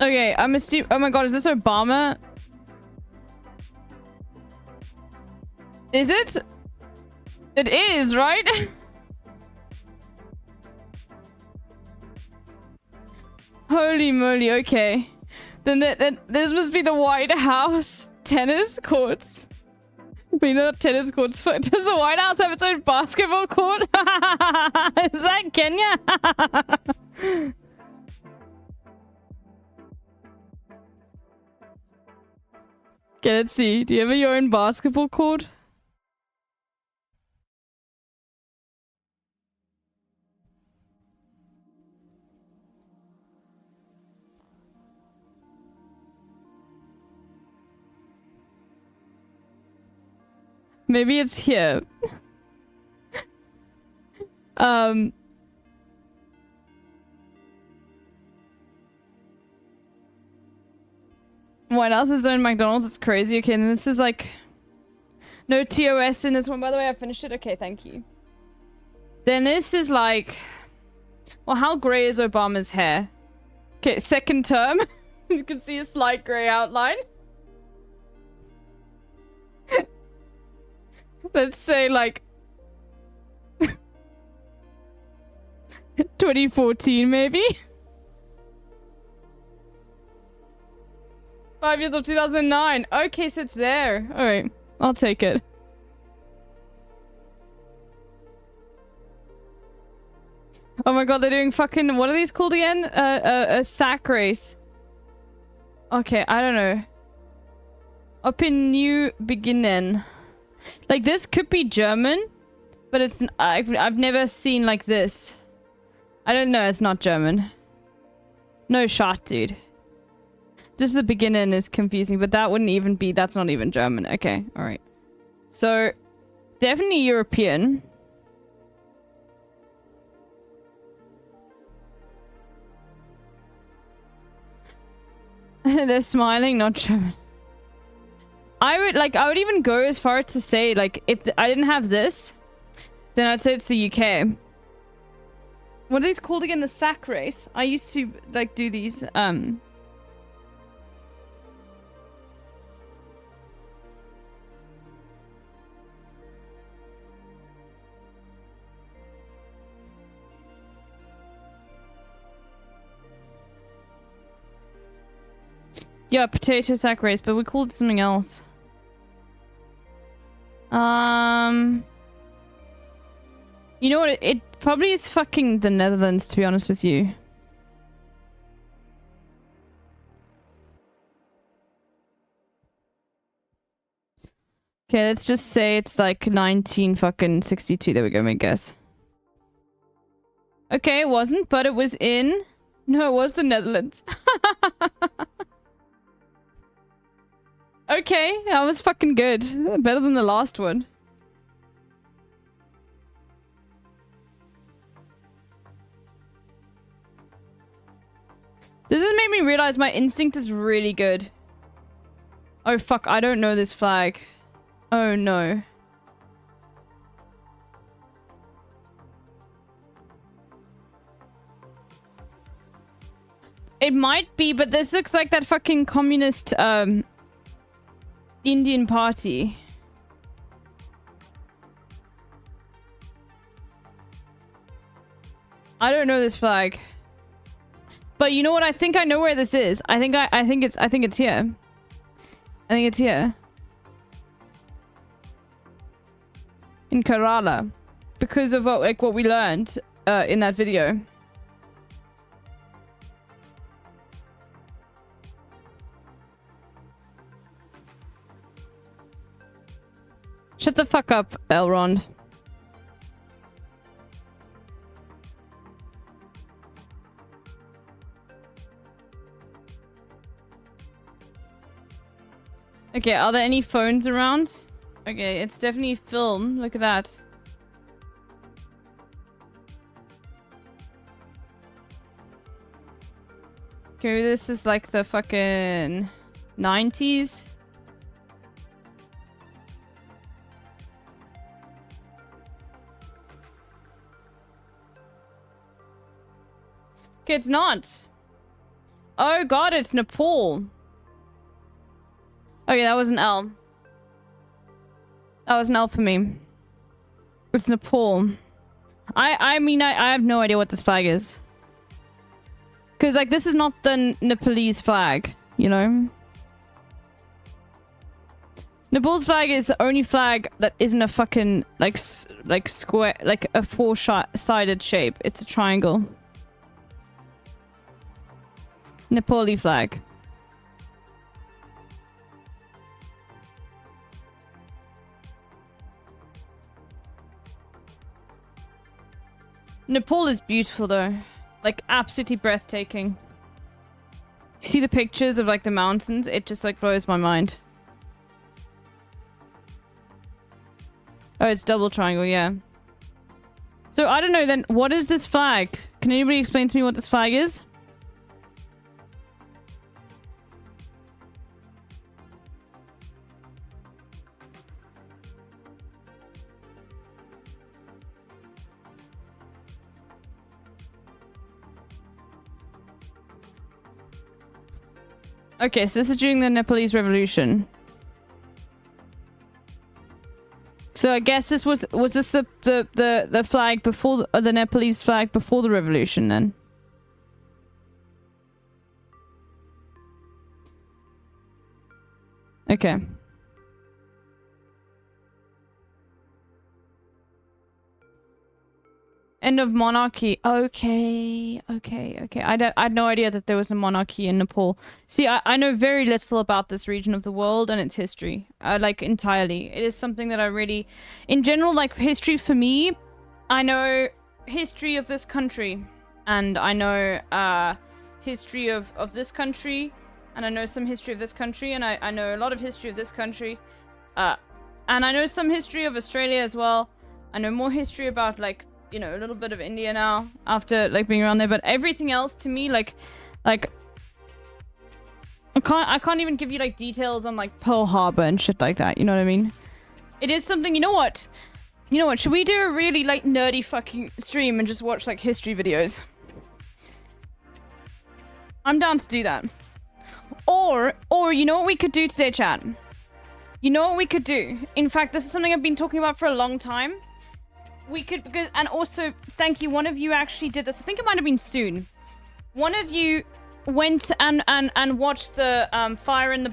Okay, I'm assuming. Oh my god, is this Obama? Is it? It is, right? Holy moly, okay. Then this must be the White House tennis courts. Wait, not tennis courts. Does the White House have its own basketball court? Is that Kenya? Okay, let's see. Do you have your own basketball court? Maybe it's here. White House is own McDonald's. It's crazy. Okay, and this is like no TOS in this one. By the way, I finished it. Okay, thank you. Then this is like, well, how gray is Obama's hair? Okay, second term. You can see a slight gray outline. Let's say like 2014 maybe. 5 years of 2009. Okay, so it's there. All right, I'll take it. Oh my god, they're doing fucking, what are these called again? A sack race. Okay, I don't know. Up in New Beginning. Like, this could be German, but it's... I've never seen like this. I don't know, it's not German. No shot, dude. Just the beginning is confusing, but that wouldn't even be... That's not even German. Okay, alright. So, definitely European. They're smiling, not German. I would even go as far as to say, like, if I didn't have this, then I'd say it's the UK. What are these called again? The sack race? I used to, like, do these, yeah, potato sack race, but we called it something else. You know what? It probably is fucking the Netherlands, to be honest with you. Okay, let's just say it's like 1962. There we go, my guess. Okay, it wasn't, but it was in... No, it was the Netherlands. Okay, that was fucking good. Better than the last one. This has made me realize my instinct is really good. Oh fuck, I don't know this flag. Oh no. It might be, but this looks like that fucking communist, Indian party. I don't know this flag. But you know what? I think I know where this is. I think it's here. I think it's here. In Kerala. Because of what we learned in that video. Shut the fuck up, Elrond. Okay, are there any phones around? Okay, it's definitely film. Look at that. Okay, this is like the fucking 90s. Okay, it's not. Oh god, it's Nepal. Okay, that was an L. That was an L for me. It's Nepal. I mean, I have no idea what this flag is. Because, like, this is not the Nepalese flag, you know? Nepal's flag is the only flag that isn't a fucking, like square, like a four-sided shape. It's a triangle. Nepali flag. Nepal is beautiful though. Like absolutely breathtaking. You see the pictures of like the mountains, it just like blows my mind. Oh, it's double triangle, yeah. So I don't know then, what is this flag? Can anybody explain to me what this flag is? Okay, so this is during the Nepalese Revolution. So I guess this was this the flag before the Nepalese flag before the revolution then? Okay. End of monarchy. Okay. I had no idea that there was a monarchy in Nepal. See, I know very little about this region of the world and its history. Like, entirely. It is something that I really... In general, like, history for me, I know history of this country. And I know history of this country. And I know some history of this country. And I know a lot of history of this country. And I know some history of Australia as well. I know more history about, like... you know, a little bit of India now after like being around there, but everything else to me like I can't even give you like details on like Pearl Harbor and shit like that, you know what I mean? It is something, you know what, should we do a really like nerdy fucking stream and just watch like history videos? I'm down to do that. Or you know what we could do today, chat? You know what we could do? In fact, this is something I've been talking about for a long time. We could, because, and also, thank you, one of you actually did this. I think it might have been soon. One of you went and watched the Fire in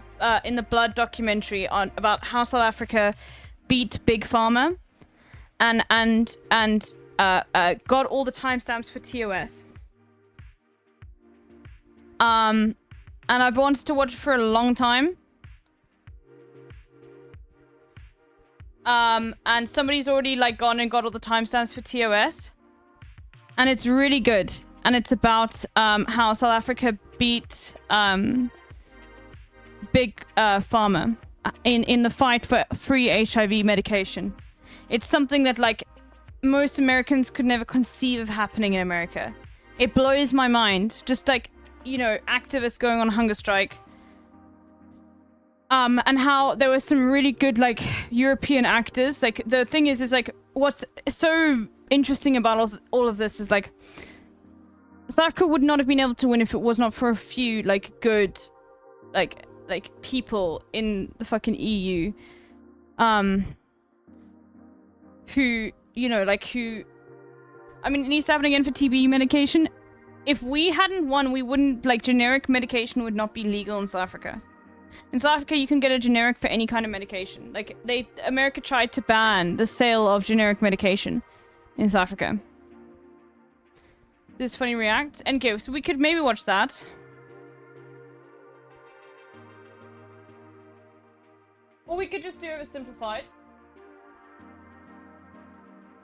the Blood documentary about how South Africa beat Big Pharma, and got all the timestamps for TOS. And I've wanted to watch it for a long time. And somebody's already like gone and got all the timestamps for TOS, and it's really good. And it's about how South Africa beat Big Pharma in the fight for free HIV medication. It's something that like most Americans could never conceive of happening in America. It blows my mind. Just like, you know, activists going on hunger strike. And how there were some really good, like, European actors. Like, the thing is like, what's so interesting about all of this is, like, South Africa would not have been able to win if it was not for a few, like, good, like people in the fucking EU. Who, you know, like, who... I mean, it needs to happen again for TB medication. If we hadn't won, we wouldn't, like, generic medication would not be legal in South Africa. In South Africa, you can get a generic for any kind of medication. Like, America tried to ban the sale of generic medication in South Africa. This funny react. And okay, so we could maybe watch that. Or we could just do it simplified.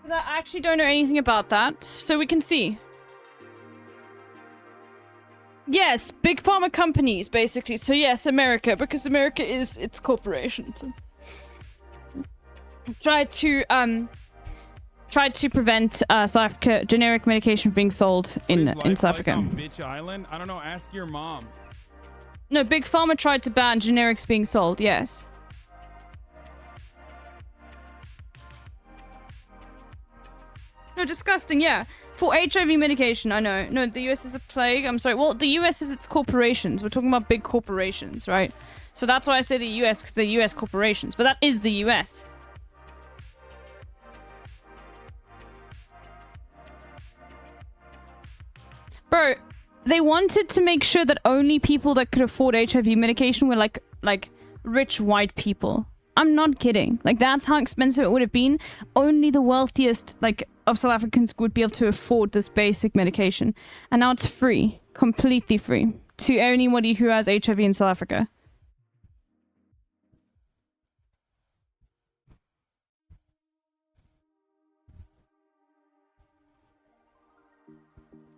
Because I actually don't know anything about that. So we can see. Yes, big pharma companies, basically. So yes, America, because America is its corporations. Tried to prevent South Africa generic medication from being sold in South Africa. Bitch Island? I don't know. Ask your mom. No, big pharma tried to ban generics being sold. Yes. No, disgusting, yeah. For HIV medication, I know. No, the US is a plague. I'm sorry. Well, the US is its corporations. We're talking about big corporations, right? So that's why I say the US, because they're US corporations. But that is the US. Bro, they wanted to make sure that only people that could afford HIV medication were like rich white people. I'm not kidding. Like, that's how expensive it would have been. Only the wealthiest, like, of South Africans would be able to afford this basic medication. And now it's free. Completely free. To anybody who has HIV in South Africa.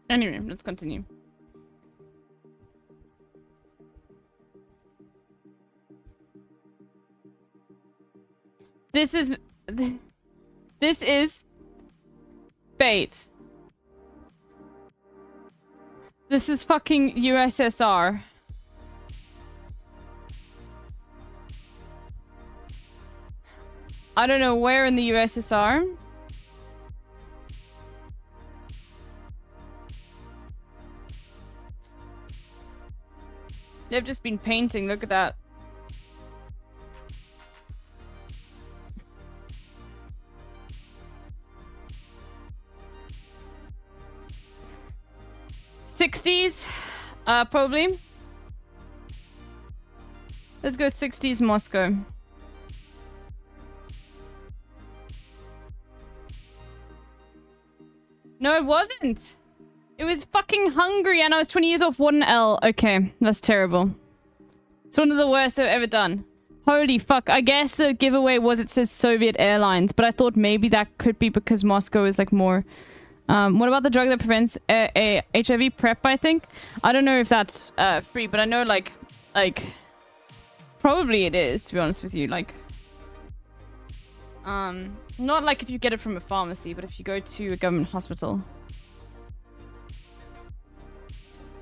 Anyway, let's continue. This is bait. This is fucking USSR. I don't know where in the USSR. They've just been painting, look at that. '60s, probably. Let's go 60s Moscow. No, it wasn't. It was fucking Hungary and I was 20 years off. What an L. Okay, that's terrible. It's one of the worst I've ever done. Holy fuck. I guess the giveaway was it says Soviet Airlines, but I thought maybe that could be because Moscow is like more... what about the drug that prevents HIV? PrEP, I think? I don't know if that's free, but I know like... Probably it is, to be honest with you. Like... Not like if you get it from a pharmacy, but if you go to a government hospital.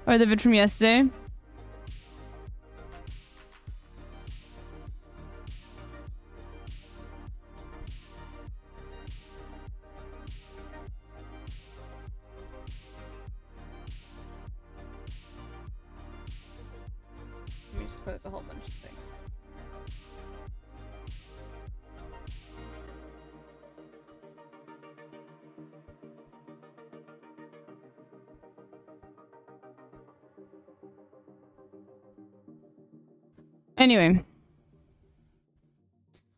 Or the vid from yesterday. Let me just close a whole bunch of things. Anyway.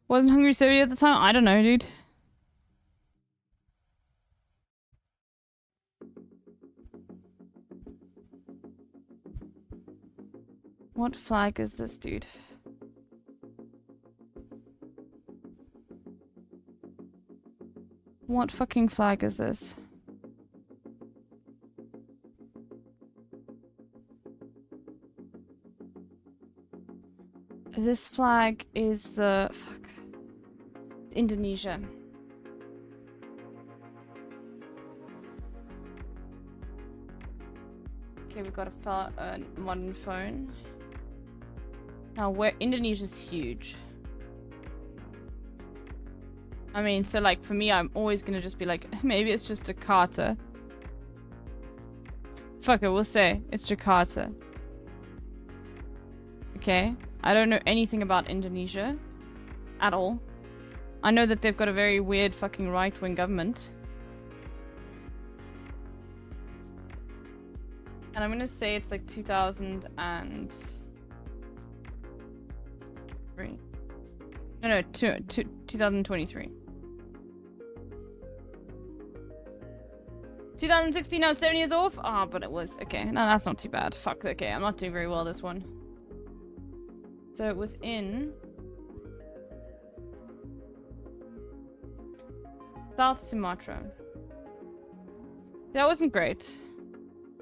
Wasn't Hungary Soviet at the time? I don't know, dude. What flag is this, dude? What fucking flag is this? This flag is the... Fuck. It's Indonesia. Okay, we've got a modern phone. Now, Indonesia's huge. I mean, so like, for me, I'm always gonna just be like, maybe it's just Jakarta. Fuck it, we'll say it's Jakarta. Okay. I don't know anything about Indonesia at all. I know that they've got a very weird fucking right-wing government. And I'm gonna say it's like 2003. No, 2023. 2016, I was 7 years off? Ah, but it was... Okay, no, that's not too bad. Fuck, okay, I'm not doing very well this one. So it was in... South Sumatra. That wasn't great.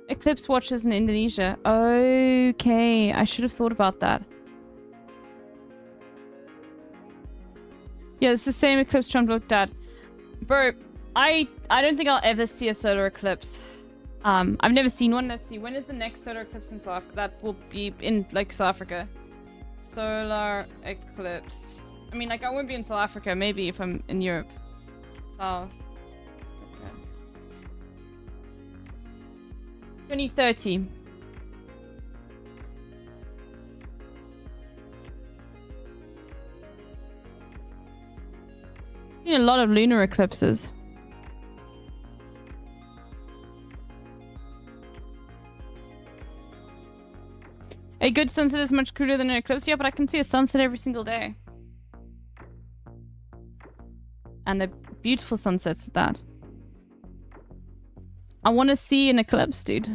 Eclipse watches in Indonesia. Okay, I should have thought about that. Yeah, it's the same eclipse Trump looked at. Bro, I don't think I'll ever see a solar eclipse. I've never seen one. Let's see, when is the next solar eclipse in South Africa? That will be in, like, South Africa. Solar eclipse. I mean, like, I won't be in South Africa. Maybe if I'm in Europe. Oh. Okay. 2030. Seen a lot of lunar eclipses. A good sunset is much cooler than an eclipse. Yeah, but I can see a sunset every single day. And they're beautiful sunsets at that. I want to see an eclipse, dude.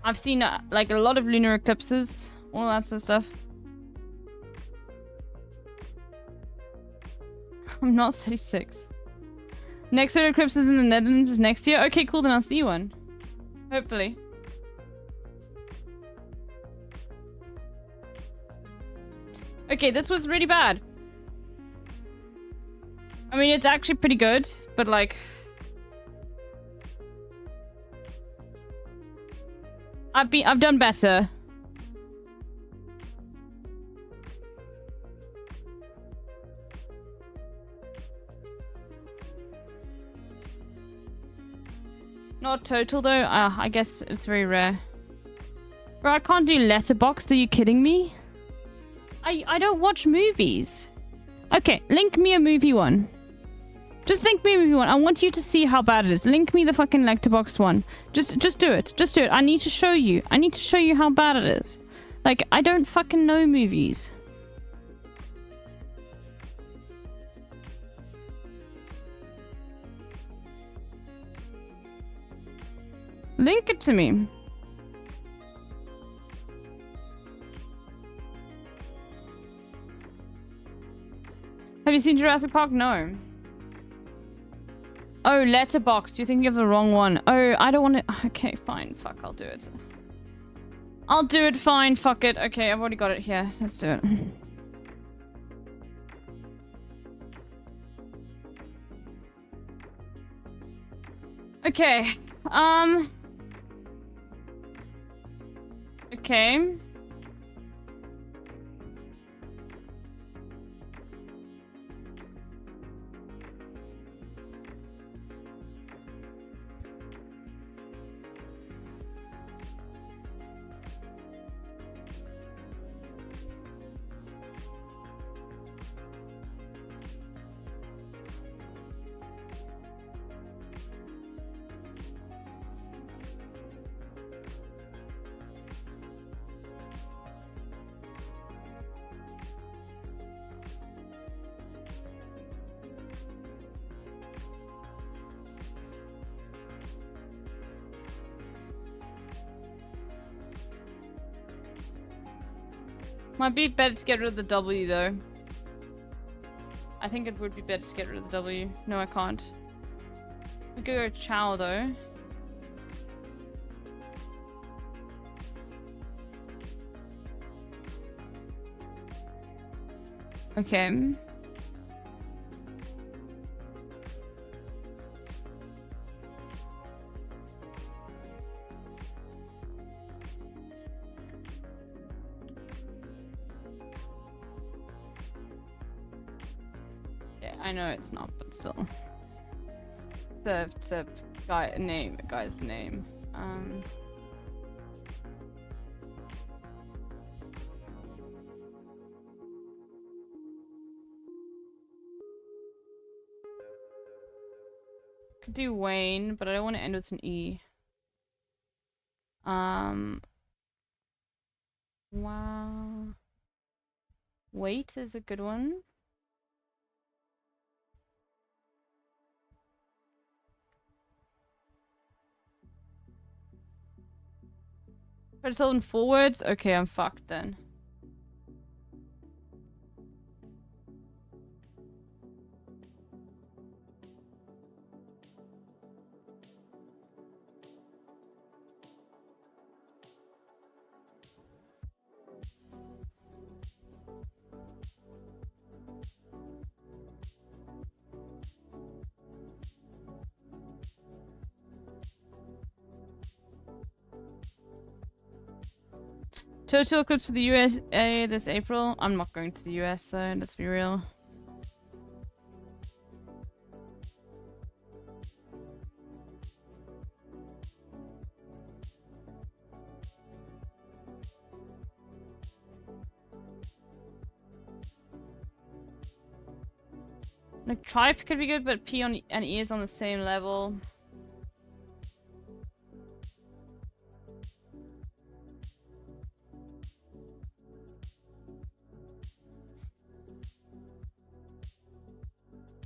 I've seen like a lot of lunar eclipses, all that sort of stuff. I'm not 36. Next solar eclipse is in the Netherlands is next year. Okay, cool, then I'll see one. Hopefully. Okay, this was really bad. I mean, it's actually pretty good, but like... I've done better. Not total though. I guess it's very rare. Bro, I can't do Letterboxd. Are you kidding me? I don't watch movies. Okay, link me a movie one. Just link me a movie one. I want you to see how bad it is. Link me the fucking Letterboxd one. Just do it. Just do it. I need to show you. I need to show you how bad it is. Like, I don't fucking know movies. Link it to me. Have you seen Jurassic Park? No. Oh, Letterboxd. You're thinking of the wrong one. Oh, I don't want to... Okay, fine. Fuck, I'll do it. I'll do it, fine. Fuck it. Okay, I've already got it here. Let's do it. Okay. Okay. Might be better to get rid of the W, though. I think it would be better to get rid of the W. No, I can't. We could go chow, though. Okay. I know it's not, but still. It's a guy's name. Could do Wayne, but I don't want to end with an E. Wow. Wait is a good one. Try to solve in 4 words? Okay, I'm fucked then. Total eclipse for the USA this April. I'm not going to the US though, let's be real. Like tripe could be good, but P on and E is on the same level.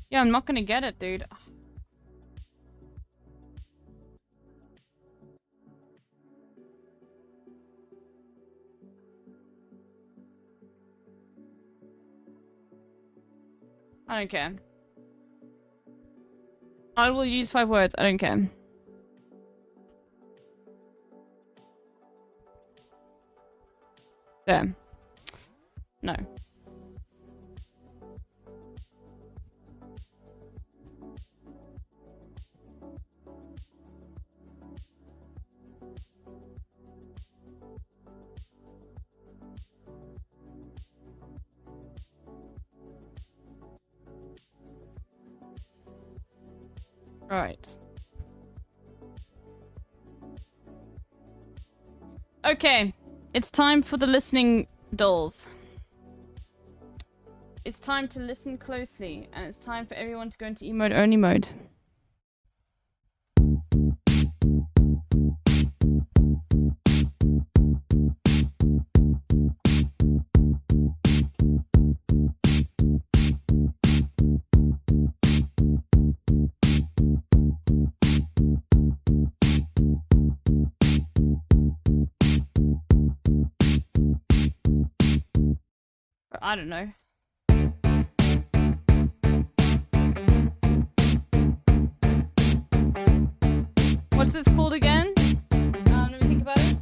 Yeah, I'm not gonna get it, dude. I don't care. I will use 5 words. I don't care. There. No. Alright. Okay. It's time for the listening dolls. It's time to listen closely, and it's time for everyone to go into emote only mode. I don't know. What's this called again? Let me think about it.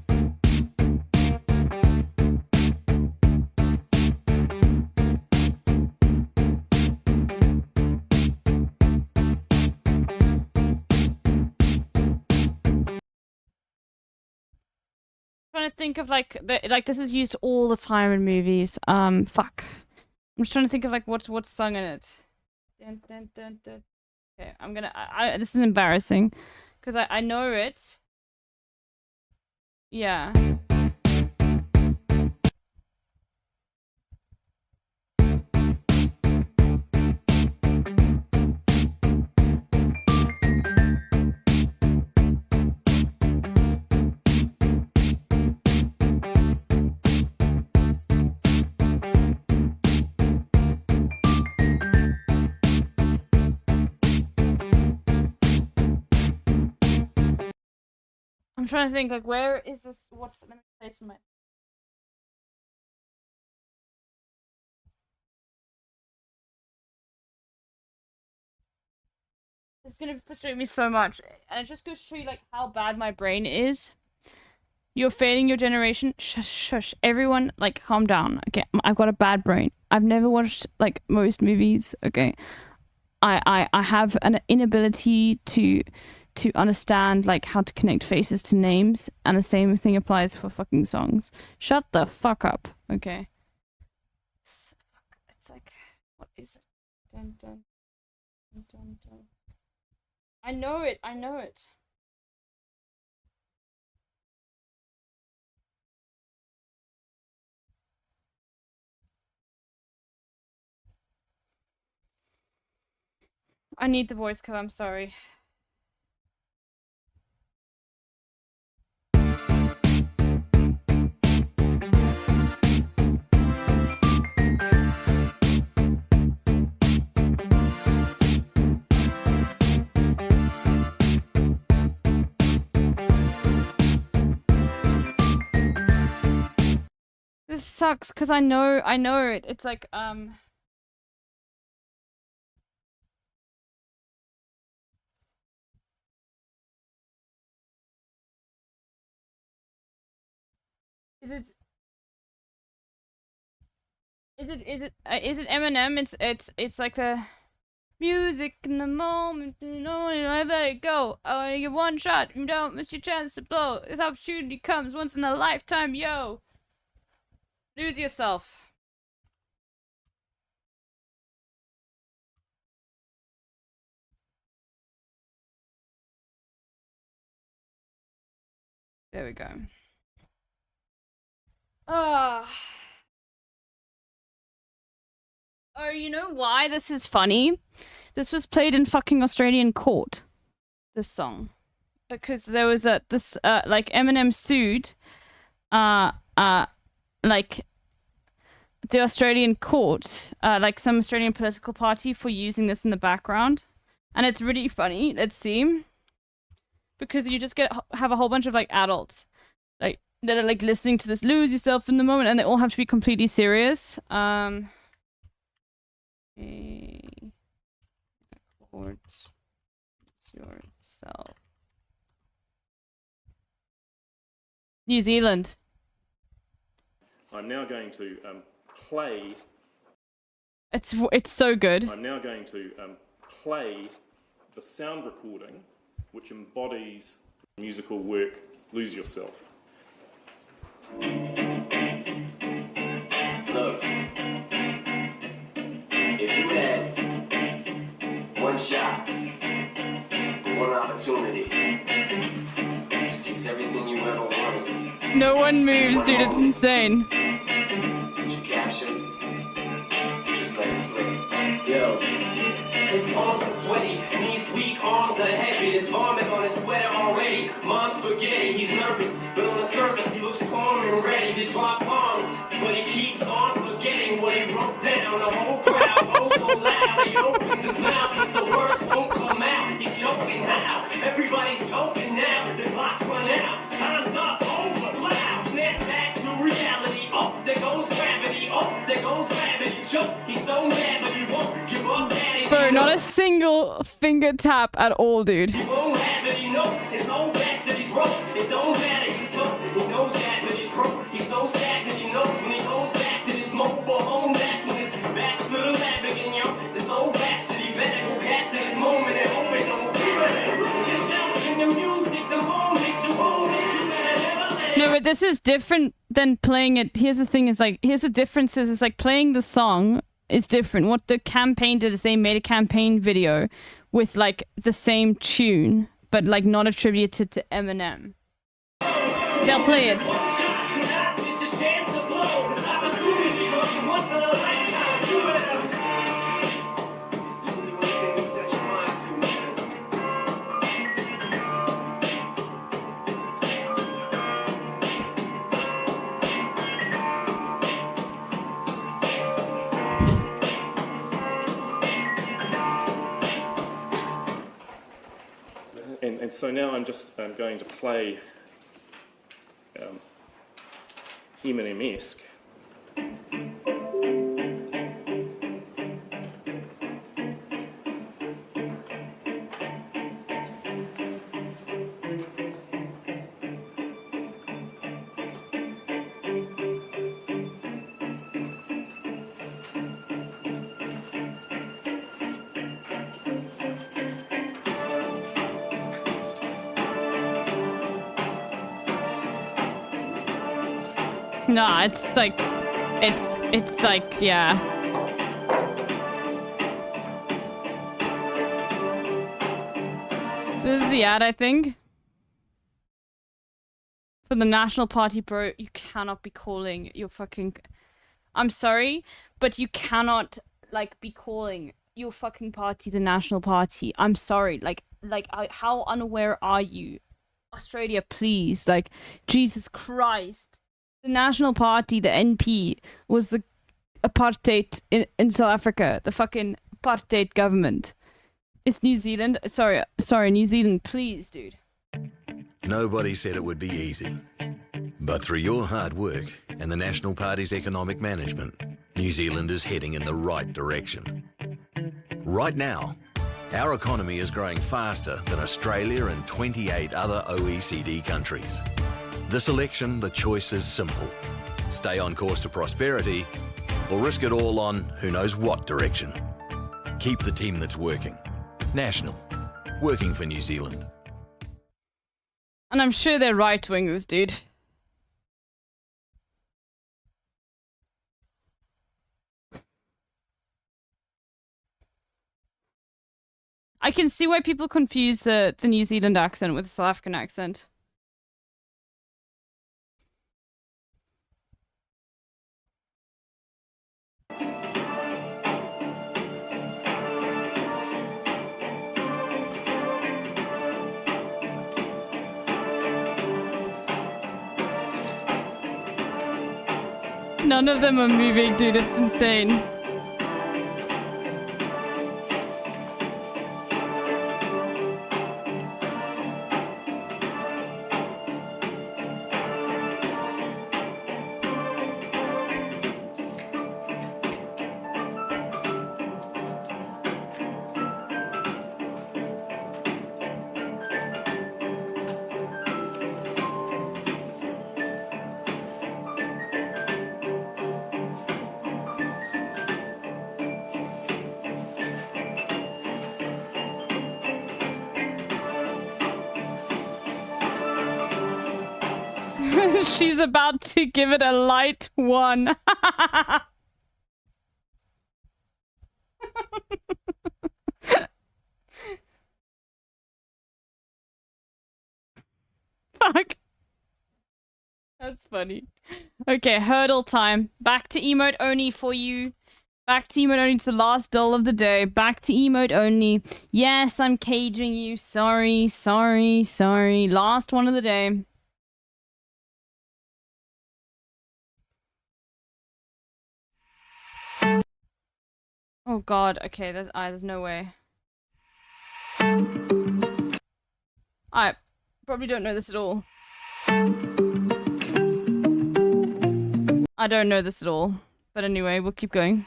Trying to think of like this is used all the time in movies. Fuck. I'm just trying to think of like what's sung in it. Dun, dun, dun, dun. Okay, I'm gonna. This is embarrassing, because I know it. Yeah. I'm trying to think, like, where is this? What's the place in my... This is gonna frustrate me so much. And it just goes to show you, like, how bad my brain is. You're failing your generation. Shush, shush. Everyone, like, calm down. Okay, I've got a bad brain. I've never watched, like, most movies, okay? I have an inability to understand like how to connect faces to names, and the same thing applies for fucking songs. Shut the fuck up, okay? It's like, what is it? Dun, dun, dun, dun, dun. I know it. I know it. I need the voice cover. I'm sorry. This sucks because I know it. It's like is it is it Eminem? It's like the music in the moment, you know, I let it go. Oh, you get one shot, you don't miss your chance to blow. This opportunity comes once in a lifetime, yo. Lose yourself. There we go. Ah. Oh, you know why this is funny? This was played in fucking Australian court. This song, because there was like Eminem sued, like the Australian court, like some Australian political party for using this in the background, and it's really funny. Let's see, because you just have a whole bunch of like adults, like that are like listening to this, lose yourself in the moment, and they all have to be completely serious. Court yourself. New Zealand. I'm now going to play. It's so good. I'm now going to play the sound recording, which embodies the musical work "Lose Yourself." Look, if you had one shot, one opportunity to seize everything you ever wanted, No one moves, dude. It's insane. would you capture it? Just let it slip. Yo. His palms are sweaty, knees weak, arms are heavy. There's vomit on his sweater already. Mom's spaghetti, he's nervous, but on the surface he looks calm and ready to drop bombs. But he keeps on forgetting what he wrote down. The whole crowd goes so loud, he opens his mouth, but the words won't come out. He's choking how? Everybody's choking now. The clock's run out, time's up, over, loud. Snap back to reality. Oh, there goes gravity. Oh, there goes gravity. Choke, he's so mad, but he won't give up. Bro, not a single finger tap at all, dude. He won't have it, he knows his whole back to these ropes. It don't matter, he's tough. He knows that, but he's broke. He's so stagnant, he knows when he goes back to this mobile home. That's when it's back to the lab again, yo. This old rhapsody better go capture this moment and hope it don't be better. Just out in the music, the moment you own it, you better never let it. No, but this is different than playing it. Here's the thing: is like, here's the differences. It's like playing the song is different. What the campaign did is they made a campaign video with like the same tune, but like not attributed to Eminem. They'll play it. And so now I'm just going to play Eminem-esque. Nah, it's like, it's like, yeah. This is the ad, I think. For the National Party, bro, you cannot be calling your fucking... I'm sorry, but you cannot, like, be calling your fucking party the National Party. I'm sorry, like, how unaware are you? Australia, please, like, Jesus Christ. The National Party, the NP, was the apartheid in South Africa. The fucking apartheid government. It's New Zealand. Sorry, New Zealand, please, dude. Nobody said it would be easy. But through your hard work and the National Party's economic management, New Zealand is heading in the right direction. Right now, our economy is growing faster than Australia and 28 other OECD countries. This election, the choice is simple. Stay on course to prosperity, or risk it all on who knows what direction. Keep the team that's working. National. Working for New Zealand. And I'm sure they're right-wingers, dude. I can see why people confuse the New Zealand accent with the South African accent. None of them are moving, dude. It's insane. She's about to give it a light 1. Fuck. That's funny. Okay, hurdle time. Back to emote only for you. Back to emote only. It's the last doll of the day. Back to emote only. Yes, I'm caging you. Sorry, sorry, sorry. Last one of the day. Oh god, okay, there's no way. I probably don't know this at all. I don't know this at all. But anyway, we'll keep going.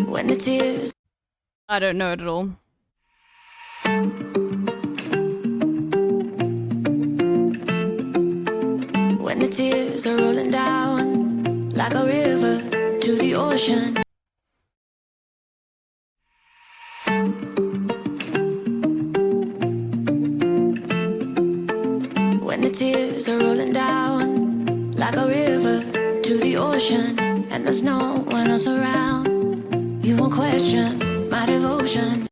When the tears I don't know it at all. When the tears are rolling down like a river to the ocean. When the tears are rolling down like a river to the ocean, and there's no one else around, you won't question my devotion.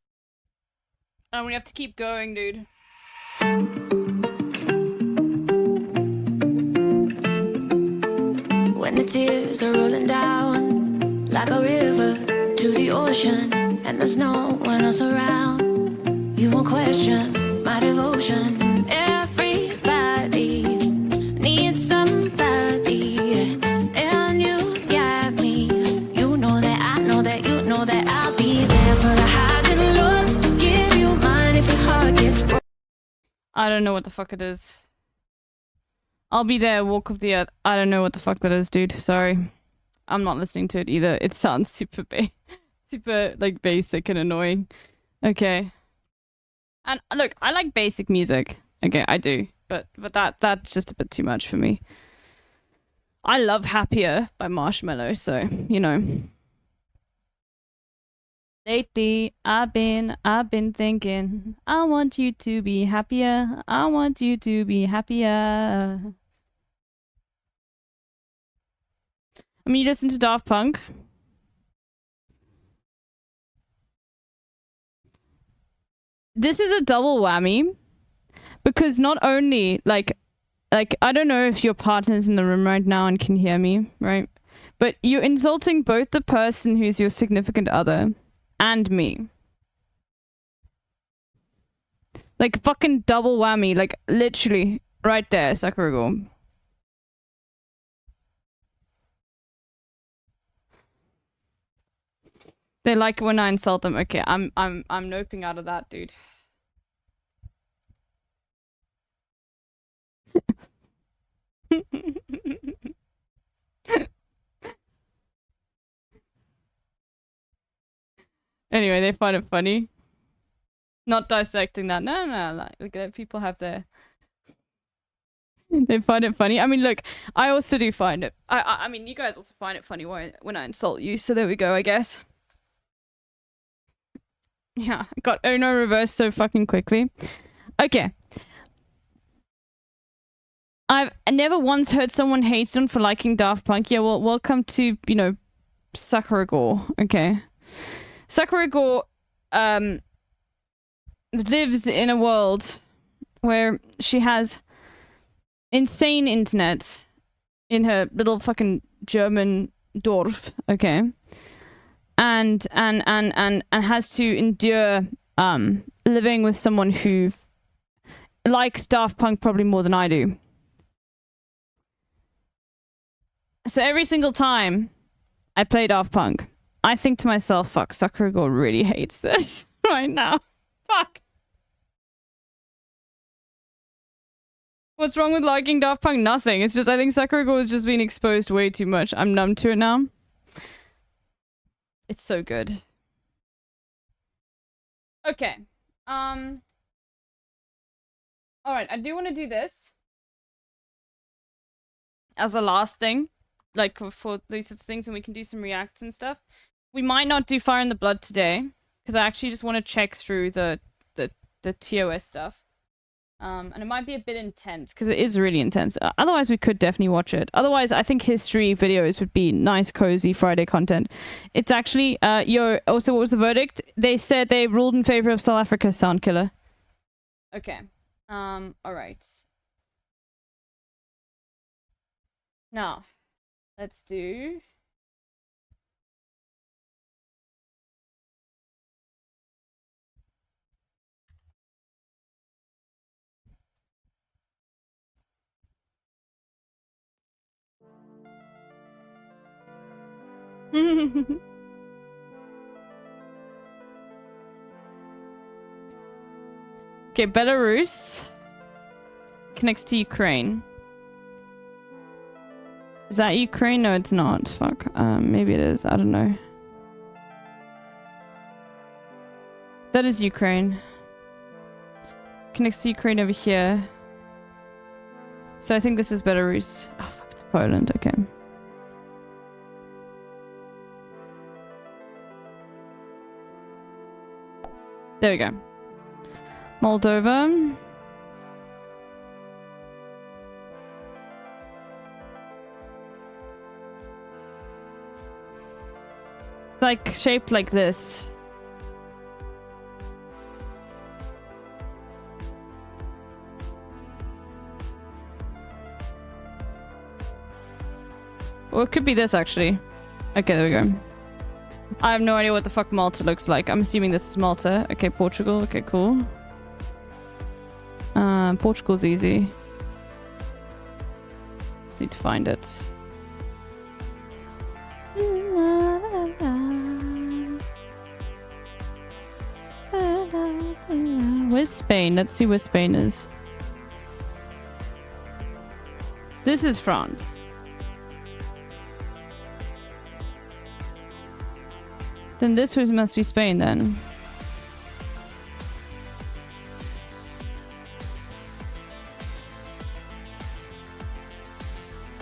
And we have to keep going, dude. When the tears are rolling down like a river to the ocean, and there's no one else around, you won't question my devotion. Everybody needs somebody, and you got me. You know that I know that you know that I'll be there for the highs and lows. Give you mine if your heart gets broken. I don't know what the fuck it is. I'll be there, walk of the earth. I don't know what the fuck that is, dude. Sorry. I'm not listening to it either. It sounds super super, like, basic and annoying. Okay. And, look, I like basic music. Okay, I do. But that's just a bit too much for me. I love Happier by Marshmello, so, you know. Lately, I've been thinking, I want you to be happier. I want you to be happier. I mean, you listen to Daft Punk. This is a double whammy. Because not only, like, I don't know if your partner's in the room right now and can hear me, right? But you're insulting both the person who's your significant other and me. Like, fucking double whammy. Like, literally, right there, Sakuragor. They like when I insult them. Okay, I'm noping out of that, dude. Anyway, they find it funny. Not dissecting that. No. Like, people have their... They find it funny. I mean, look, I also do find it... I mean, you guys also find it funny when I insult you, so there we go, I guess. Yeah, I got Ono reversed so fucking quickly. Okay. I've never once heard someone hate on for liking Daft Punk. Yeah, well, welcome to, you know, Sakuragor. Okay. Sakuragor, lives in a world where she has insane internet in her little fucking German Dorf, okay? And has to endure living with someone who likes Daft Punk probably more than I do. So every single time I play Daft Punk, I think to myself, fuck, Sakuragor really hates this right now. Fuck. What's wrong with liking Daft Punk? Nothing. It's just I think Sakuragor has just been exposed way too much. I'm numb to it now. It's so good. Okay. Alright, I do want to do this as a last thing. Like, for these sorts of things, and we can do some reacts and stuff. We might not do Fire in the Blood today, because I actually just want to check through the TOS stuff. And it might be a bit intense, because it is really intense. Otherwise, we could definitely watch it. Otherwise, I think history videos would be nice, cozy Friday content. It's actually, also, what was the verdict? They said they ruled in favor of South Africa's Sound Killer. Okay. Alright. Now, let's do... Okay, Belarus connects to Ukraine. Is that Ukraine? No, it's not. Fuck. Maybe it is. I don't know. That is Ukraine. Connects to Ukraine over here. So I think this is Belarus. Oh, fuck. It's Poland. Okay. There we go. Moldova. It's like shaped like this. Or it could be this actually. Okay, there we go. I have no idea what the fuck Malta looks like. I'm assuming this is Malta. Okay, Portugal. Okay, cool. Portugal's easy. Just need to find it. Where's Spain? Let's see where Spain is. This is France. Then this must be Spain then.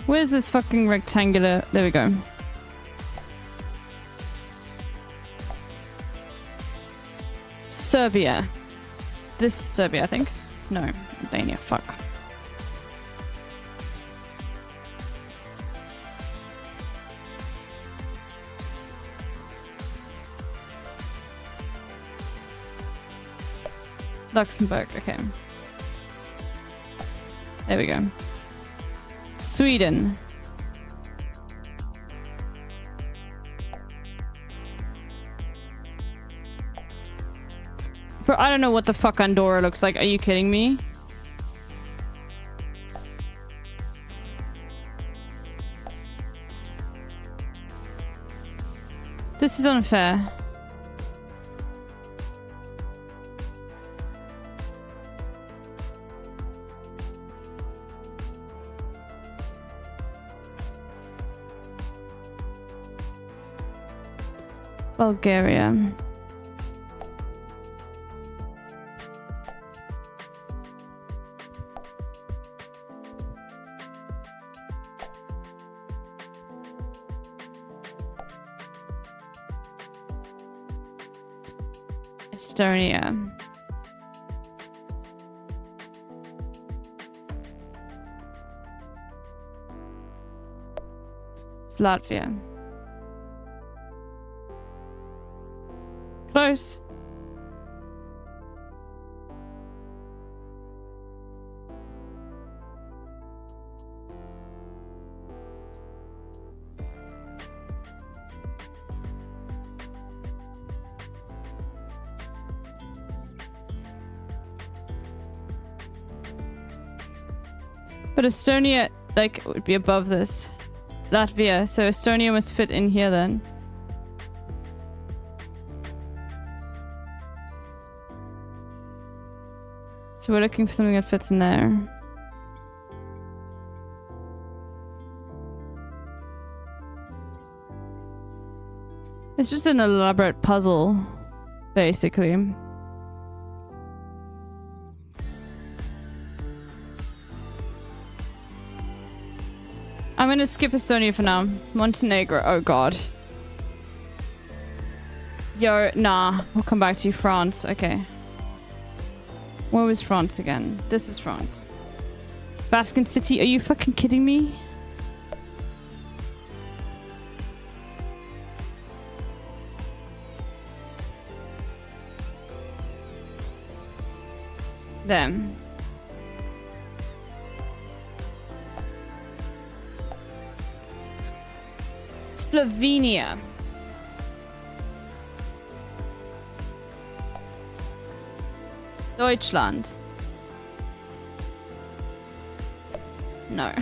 Where's this fucking rectangular? There we go. Serbia. This is Serbia, I think. No, Albania. Fuck. Luxembourg, okay. There we go. Sweden. Bro, I don't know what the fuck Andorra looks like. Are you kidding me? This is unfair. Bulgaria. Estonia. It's Latvia. Close. But Estonia, like, would be above this. Latvia. So Estonia must fit in here then. So we're looking for something that fits in there. It's just an elaborate puzzle, basically. I'm gonna skip Estonia for now. Montenegro, oh god. Yo, nah, we'll come back to you. France, okay. Where was France again? This is France. Vatican City, are you fucking kidding me? Them. Slovenia. Deutschland. No.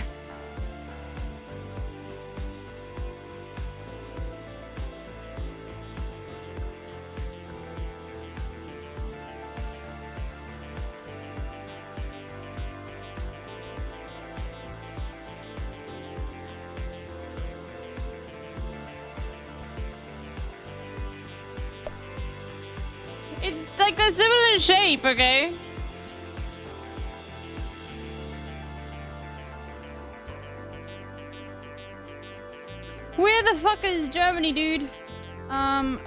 It's like a similar shape, okay? Where the fuck is Germany, dude?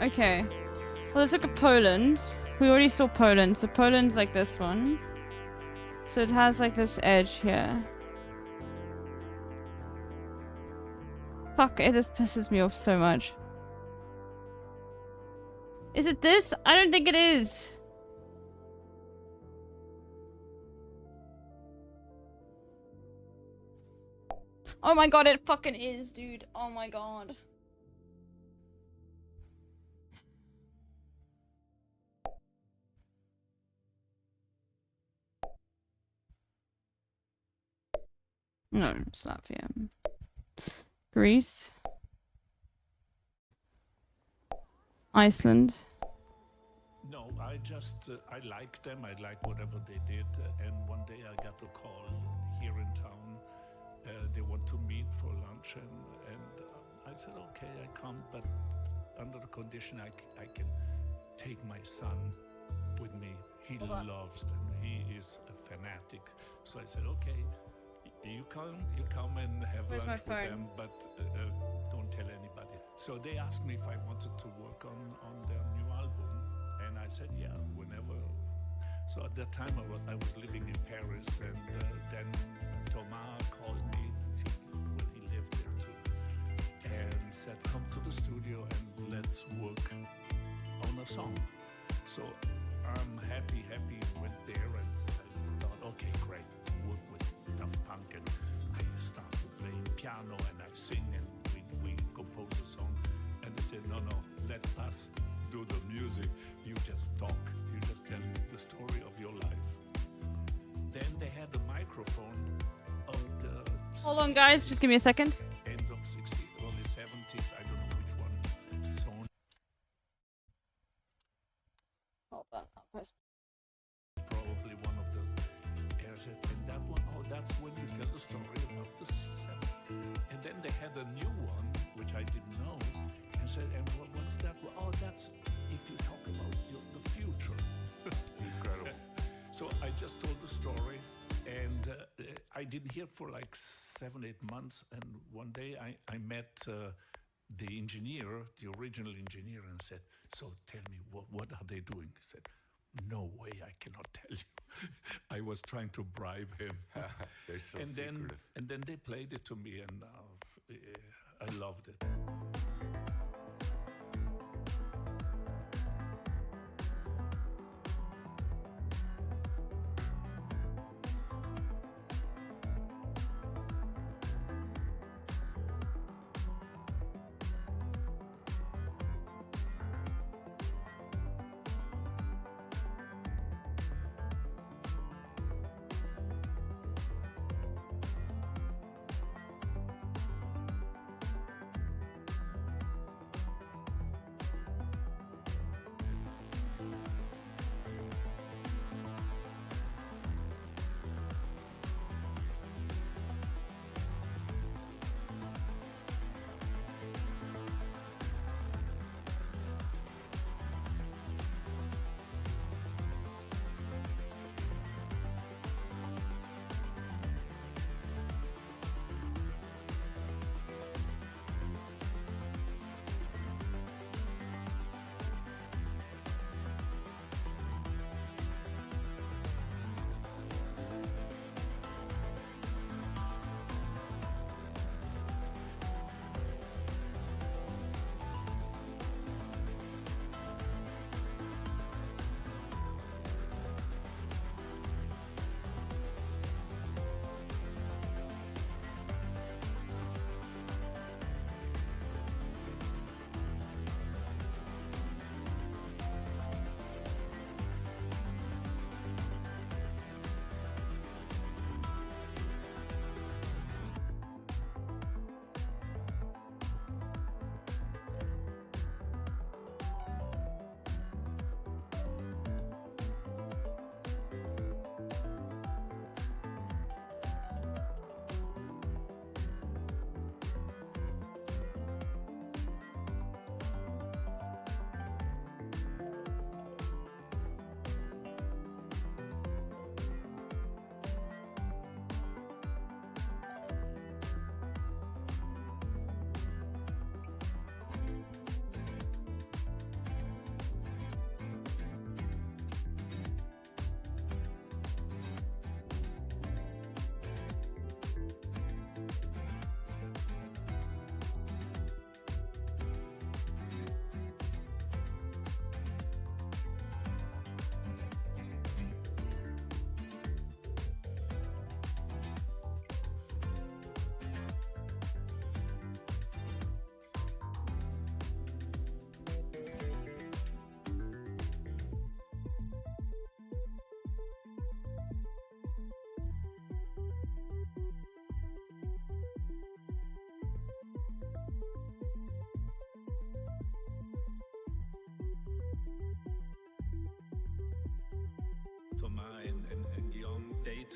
Okay. Well, let's look at Poland. We already saw Poland, so Poland's like this one. So it has like this edge here. Fuck, it just pisses me off so much. Is it this? I don't think it is. Oh my god, it fucking is, dude. Oh my god. No, it's Latvia. Greece. Iceland. No, I just, I like them. I like whatever they did. And one day I got a call here in town. They want to meet for lunch. And I said, okay, I come, but under the condition I can take my son with me. He loves them. He is a fanatic. So I said, okay, you come and have Where's lunch my with phone? them, but don't tell anybody. So they asked me if I wanted to work on their new album, and I said, yeah, whenever. So at that time I was living in Paris, and then Thomas called me. He lived there too, and said, come to the studio and let's work on a song. So I'm happy went there and I thought, okay, great, work with Daft Punk, and I start to play piano and I sing and we compose a song, and they said, no, let us do the music. You just talk, you just tell the story of your life. Then they had a microphone of the Hold on, guys. Just give me a second. end of 60s, early 70s, I don't know which one. Sony. Hold on. I'll press. Probably one of those airs, and that one, oh, that's when you tell the story about the 70s. And then they had a new one, which I didn't know, and said, and what's that? Well, oh, that's if you talk about the future. Incredible. So I just told the story, and I didn't hear for like 7-8 months, and one day I met the engineer, the original engineer, and said, so tell me, what are they doing? He said, no way, I cannot tell you. I was trying to bribe him. They're so and secretive. then they played it to me, and I loved it.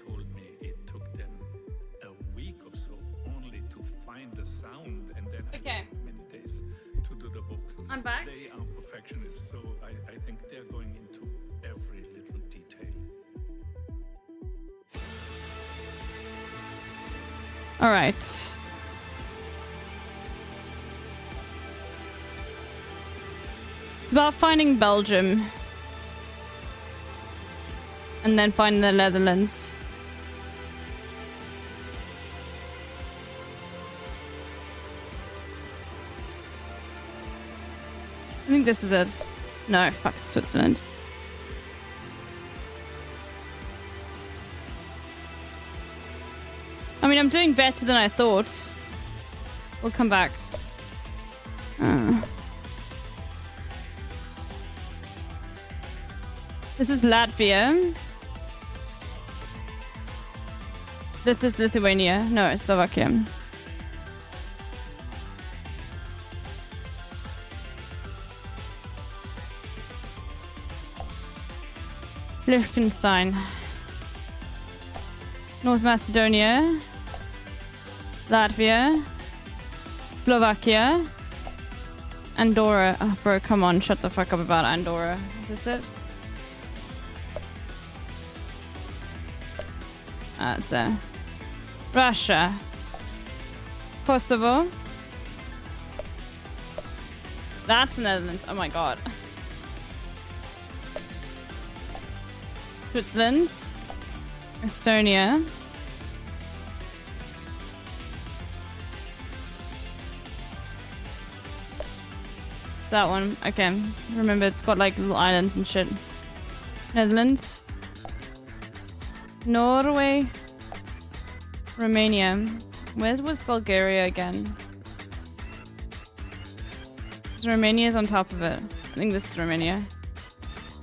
told me it took them a week or so only to find the sound, and then I Okay. took many days to do the vocals. I'm back. They are perfectionists, so I think they're going into every little detail. All right. It's about finding Belgium. And then finding the Netherlands. I think this is it. No, fuck Switzerland. I mean, I'm doing better than I thought. We'll come back. This is Latvia. This is Lithuania. No, it's Slovakia. Liechtenstein. North Macedonia. Latvia. Slovakia. Andorra. Oh, bro, come on. Shut the fuck up about Andorra. Is this it? Ah, it's there. Russia. Kosovo. That's the Netherlands. Oh my god. Switzerland. Estonia. It's that one. Okay. Remember, it's got like little islands and shit. Netherlands. Norway. Romania. Where was Bulgaria again? So Romania's on top of it. I think this is Romania.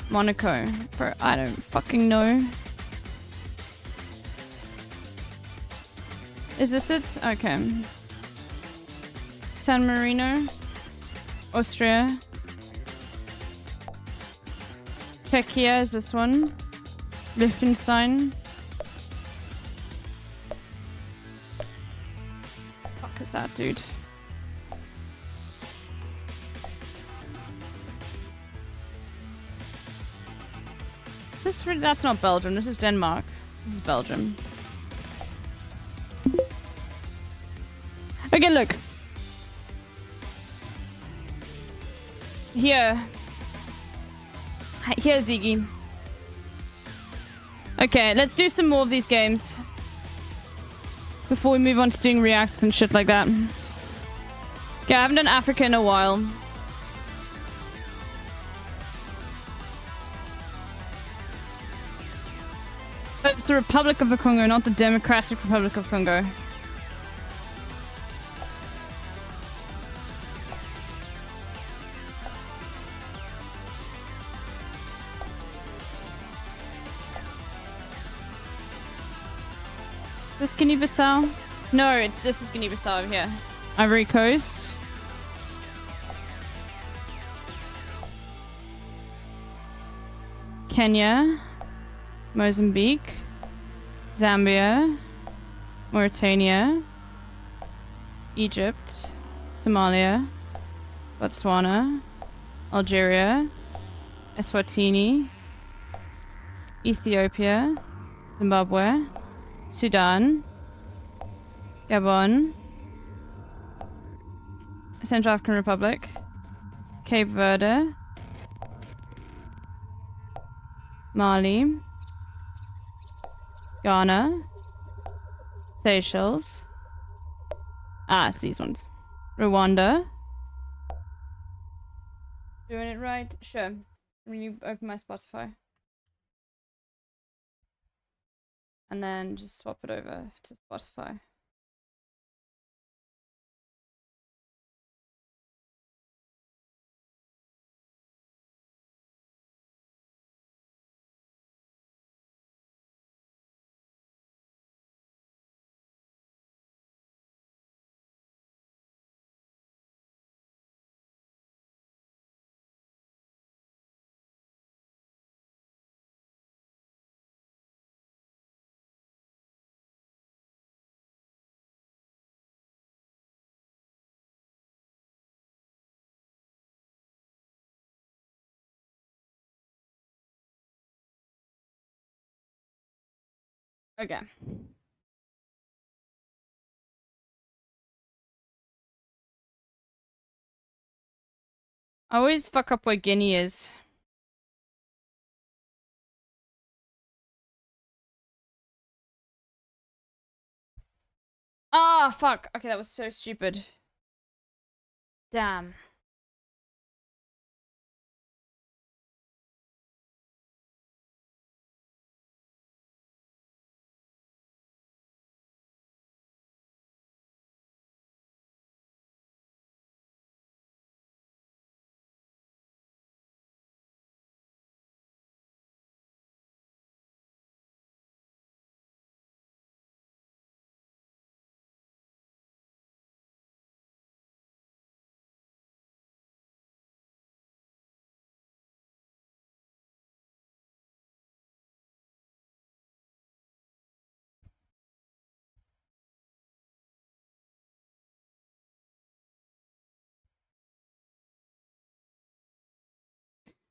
Monaco. Bro, I don't fucking know. Is this it? Okay. San Marino. Austria. Czechia is this one. Liechtenstein. Fuck is that, dude? Is this really? That's not Belgium. This is Denmark. This is Belgium. Okay, look. Here. Here's Ziggy. Okay, let's do some more of these games. Before we move on to doing reacts and shit like that. Okay, I haven't done Africa in a while. But it's the Republic of the Congo, not the Democratic Republic of Congo. Is this Guinea-Bissau? No, this is Guinea-Bissau over here. Ivory Coast. Kenya. Mozambique. Zambia. Mauritania. Egypt. Somalia. Botswana. Algeria. Eswatini. Ethiopia. Zimbabwe. Sudan, Gabon, Central African Republic, Cape Verde, Mali, Ghana, Seychelles. Ah, it's these ones. Rwanda. Doing it right? Sure. Let me open my Spotify. And then just swap it over to Spotify. Okay. I always fuck up where Guinea is. Ah, fuck. Okay, that was so stupid. Damn.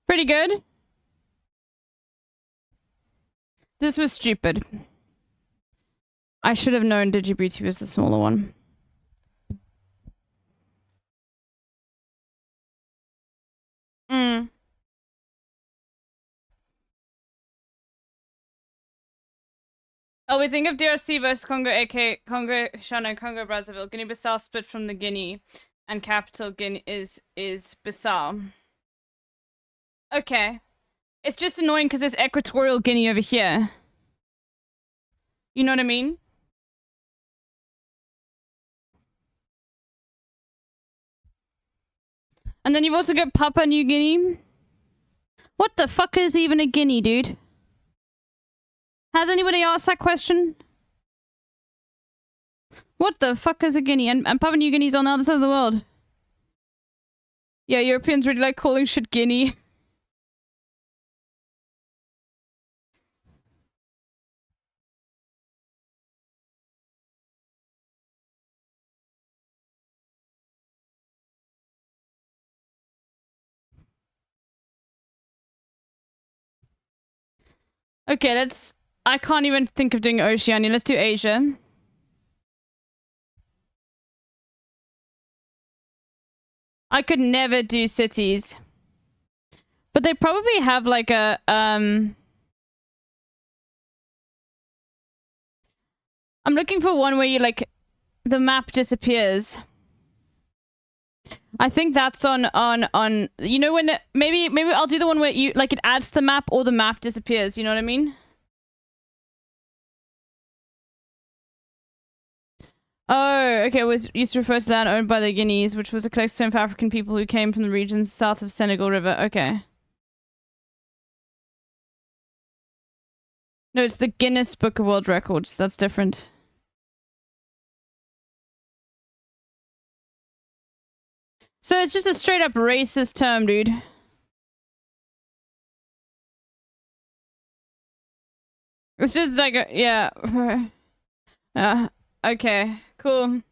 Pretty good. This was stupid. I should have known Djibouti was the smaller one. Mm. Oh, we think of DRC versus Congo, aka Congo, Shana, Congo, Brazzaville. Guinea-Bissau split from the Guinea, and capital Guinea is Bissau. Okay. It's just annoying because there's Equatorial Guinea over here. You know what I mean? And then you've also got Papua New Guinea. What the fuck is even a Guinea, dude? Has anybody asked that question? What the fuck is a Guinea? And Papua New Guinea's on the other side of the world. Yeah, Europeans really like calling shit Guinea. Okay, let's... I can't even think of doing Oceania. Let's do Asia. I could never do cities. But they probably have like a, I'm looking for one where you like, the map disappears. I think that's on, you know when, maybe I'll do the one where you, like it adds to the map or the map disappears, you know what I mean? Oh, okay, it was used to refer to land owned by the Guineas, which was a collective term for African people who came from the regions south of Senegal River. Okay. No, it's the Guinness Book of World Records. That's different. So it's just a straight up racist term, dude. It's just like a, yeah. Okay, cool.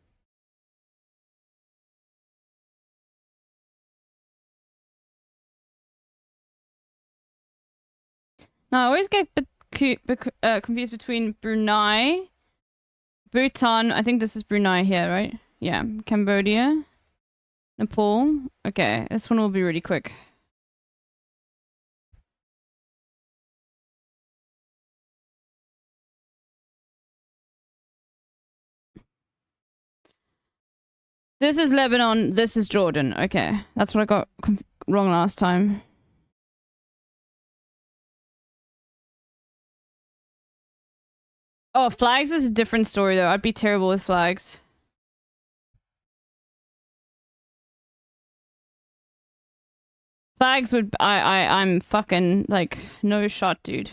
Now, I always get confused between Brunei, Bhutan. I think this is Brunei here, right? Yeah. Cambodia, Nepal. Okay, this one will be really quick. This is Lebanon. This is Jordan. Okay, that's what I got wrong last time. Oh, flags is a different story though. I'd be terrible with flags. Flags would I'm fucking like no shot, dude.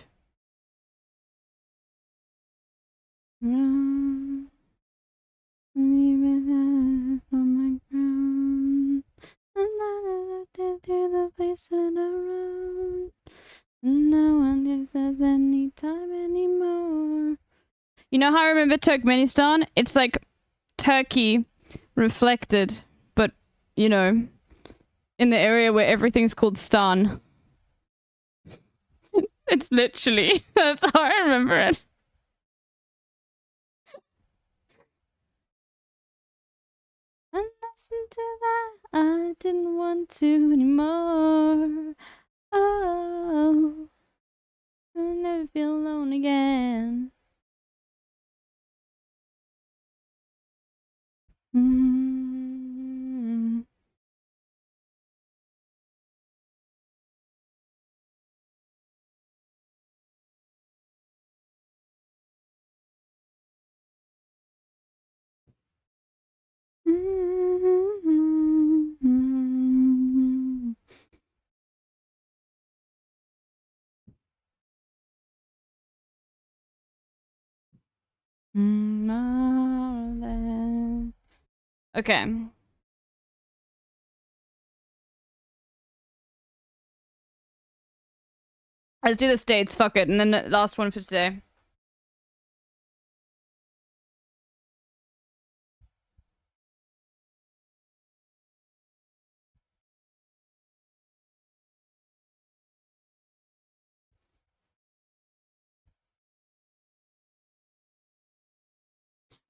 No one gives us any time anymore. You know how I remember Turkmenistan? It's like Turkey reflected, but you know, in the area where everything's called Stan. It's literally, that's how I remember it. to that. I didn't want to anymore. Oh, I'll never feel alone again. Mm. Mm. Marley. Okay. Let's do the states, fuck it, and then the last one for today.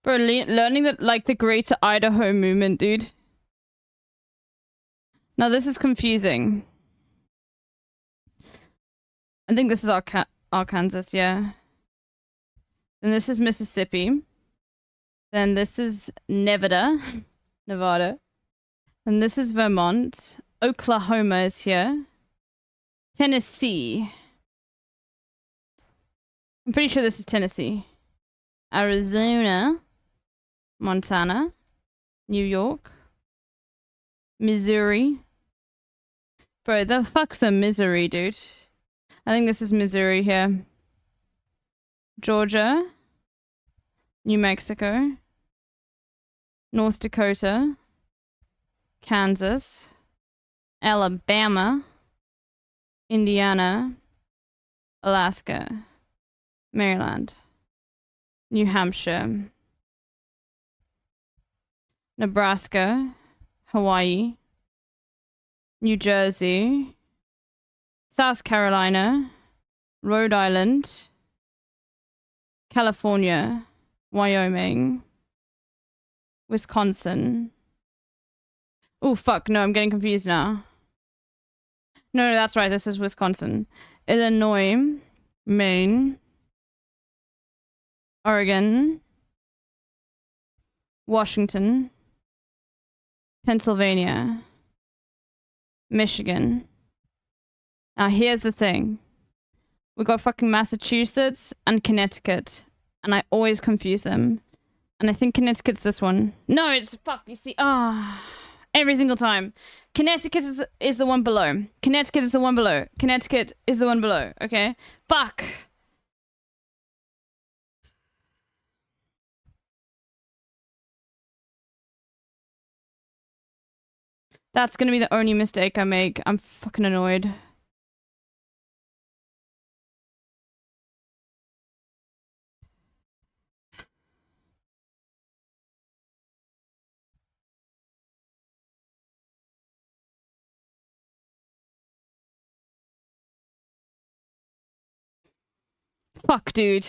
Bro, learning that, like, the Greater Idaho movement, dude. Now, this is confusing. I think this is Arkansas, yeah. Then this is Mississippi. Then this is Nevada. Nevada. And this is Vermont. Oklahoma is here. Tennessee. I'm pretty sure this is Tennessee. Arizona. Montana. New York. Missouri. Bro, the fuck's a Missouri, dude? I think this is Missouri here. Georgia. New Mexico. North Dakota. Kansas. Alabama. Indiana. Alaska. Maryland. New Hampshire. Nebraska. Hawaii. New Jersey. South Carolina. Rhode Island. California. Wyoming. Wisconsin. Oh, fuck. No, I'm getting confused now. No, that's right. This is Wisconsin. Illinois. Maine. Oregon. Washington. Pennsylvania. Michigan. Now, here's the thing. We got fucking Massachusetts and Connecticut. And I always confuse them. And I think Connecticut's this one. No, it's fuck. You see, every single time. Connecticut is the one below. Connecticut is the one below. Connecticut is the one below. Okay? Fuck. That's gonna be the only mistake I make. I'm fucking annoyed. Fuck, dude.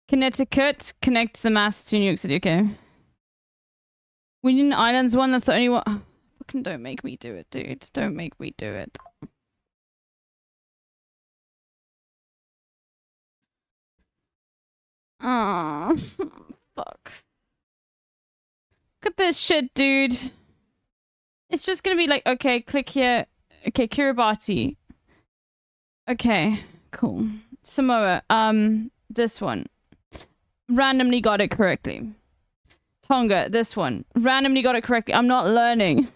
Connecticut connects the Mass to New York City. Okay. Union Islands one. That's the only one. Fucking don't make me do it, dude. Don't make me do it. Oh, fuck. Look at this shit, dude. It's just gonna be like, okay, click here. Okay, Kiribati. Okay, cool. Samoa. This one. Randomly got it correctly. Tonga, this one. Randomly got it correctly. I'm not learning.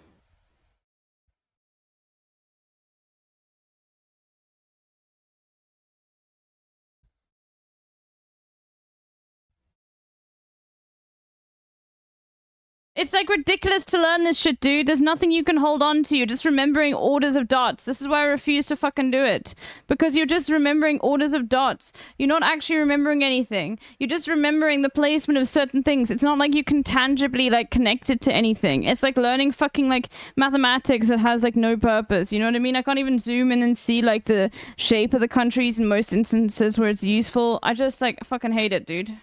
It's like ridiculous to learn this shit, dude. There's nothing you can hold on to. You're just remembering orders of dots. This is why I refuse to fucking do it. Because you're just remembering orders of dots. You're not actually remembering anything. You're just remembering the placement of certain things. It's not like you can tangibly, like, connect it to anything. It's like learning fucking, like, mathematics that has, like, no purpose. You know what I mean? I can't even zoom in and see, like, the shape of the countries in most instances where it's useful. I just, like, fucking hate it, dude.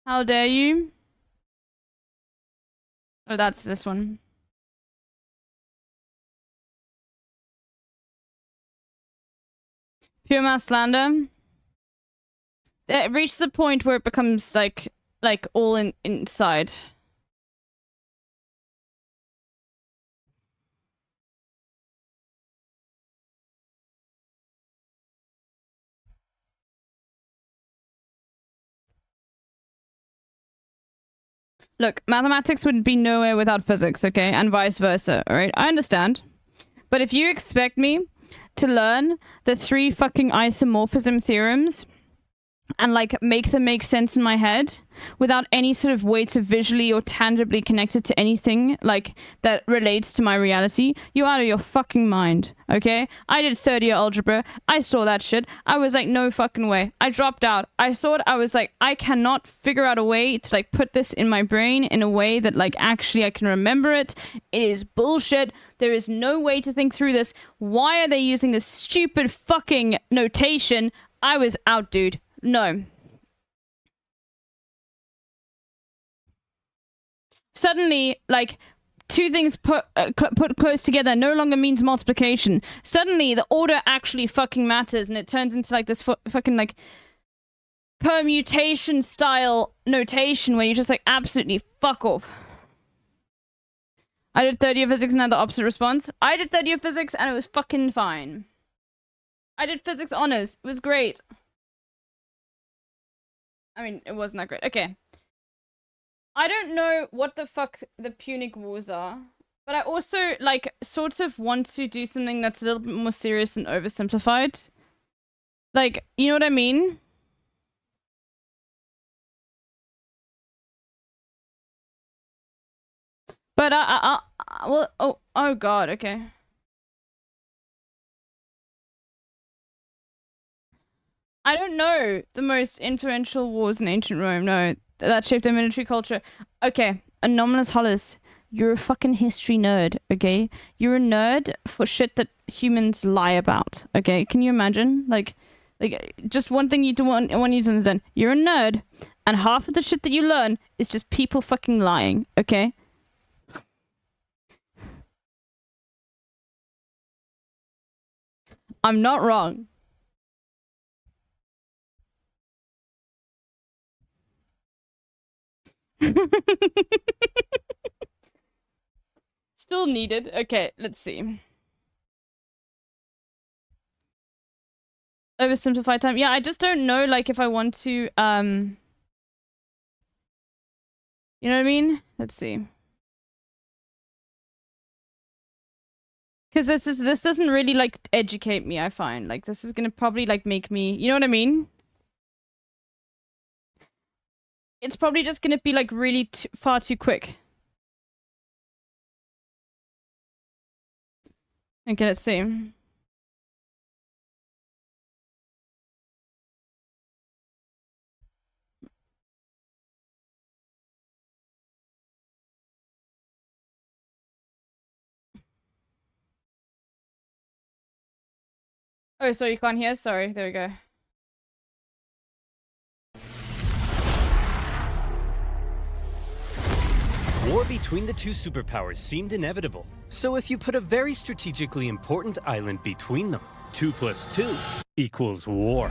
How dare you? Oh, that's this one. Pure mass slander. It reaches the point where it becomes like all inside. Look, mathematics would be nowhere without physics, okay? And vice versa, alright? I understand. But if you expect me to learn the 3 fucking isomorphism theorems and, like, make them make sense in my head without any sort of way to visually or tangibly connect it to anything, like, that relates to my reality, you're out of your fucking mind, okay? I did third-year algebra. I saw that shit. I was like, no fucking way. I dropped out. I saw it. I was like, I cannot figure out a way to, like, put this in my brain in a way that, like, actually I can remember it. It is bullshit. There is no way to think through this. Why are they using this stupid fucking notation? I was out, dude. No. Suddenly, like, 2 things put close together no longer means multiplication. Suddenly, the order actually fucking matters, and it turns into, like, this fucking, like, permutation-style notation where you just, like, absolutely fuck off. I did 3rd year physics and had the opposite response. I did 3rd year physics, and it was fucking fine. I did physics honors. It was great. I mean, it wasn't that great. Okay. I don't know what the fuck the Punic Wars are, but I also, like, sort of want to do something that's a little bit more serious than oversimplified. Like, you know what I mean? But, well, oh god, okay. I don't know the most influential wars in ancient Rome, no. That shaped their military culture. Okay, Anomalous Hollis. You're a fucking history nerd, okay? You're a nerd for shit that humans lie about, okay? Can you imagine? Like just one thing I want you to understand. You're a nerd, and half of the shit that you learn is just people fucking lying, okay? I'm not wrong. Still needed. Okay, let's see. Oversimplified time. Yeah, I just don't know, like, if I want to, you know what I mean? Let's see. Because this doesn't really, like, educate me, I find. Like, this is gonna probably, like, make me, you know what I mean? It's probably just gonna be, like, really far too quick. Okay, let's see. Oh, sorry, you can't hear? Sorry, there we go. War between the 2 superpowers seemed inevitable. So if you put a very strategically important island between them, 2 + 2 equals war.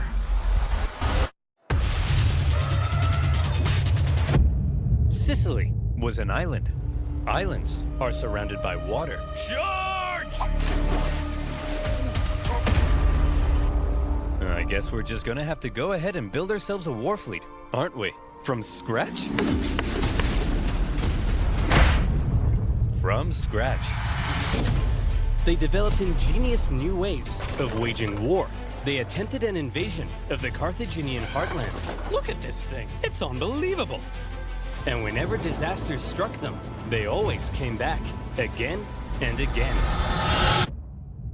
Sicily was an island. Islands are surrounded by water. Charge! I guess we're just gonna have to go ahead and build ourselves a war fleet, aren't we? From scratch? From scratch. They developed ingenious new ways of waging war they attempted an invasion of the Carthaginian heartland. Look at this thing. It's unbelievable. And whenever disasters struck them, they always came back, again and again.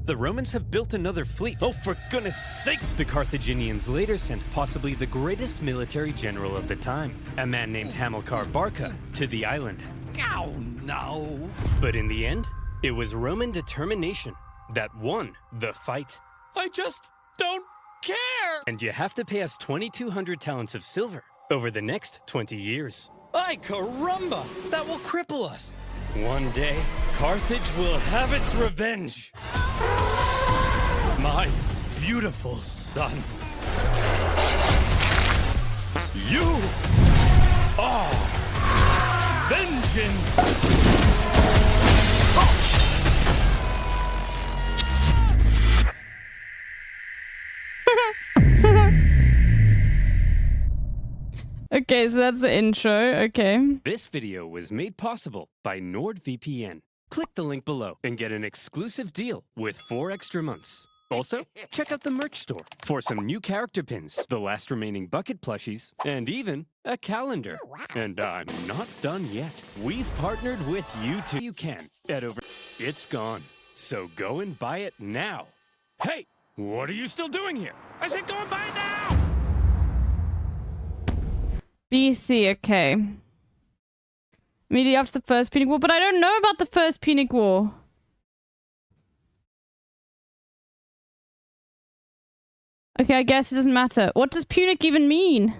The Romans have built another fleet. Oh, for goodness sake! The Carthaginians later sent possibly the greatest military general of the time, a man named Hamilcar Barca, to the island. Oh, no. But in the end, it was Roman determination that won the fight. I just don't care! And you have to pay us 2,200 talents of silver over the next 20 years. Ay, caramba! That will cripple us. One day, Carthage will have its revenge. My beautiful son. You are vengeance! Okay, so that's the intro. Okay. This video was made possible by NordVPN. Click the link below and get an exclusive deal with 4 extra months. Also, check out the merch store for some new character pins, the last remaining bucket plushies, and even a calendar. And I'm not done yet. We've partnered with YouTube. You can at over. It's gone. So go and buy it now. Hey, what are you still doing here? I said go and buy it now! BC, okay. Immediately after the First Punic War, but I don't know about the First Punic War. Okay, I guess it doesn't matter. What does Punic even mean?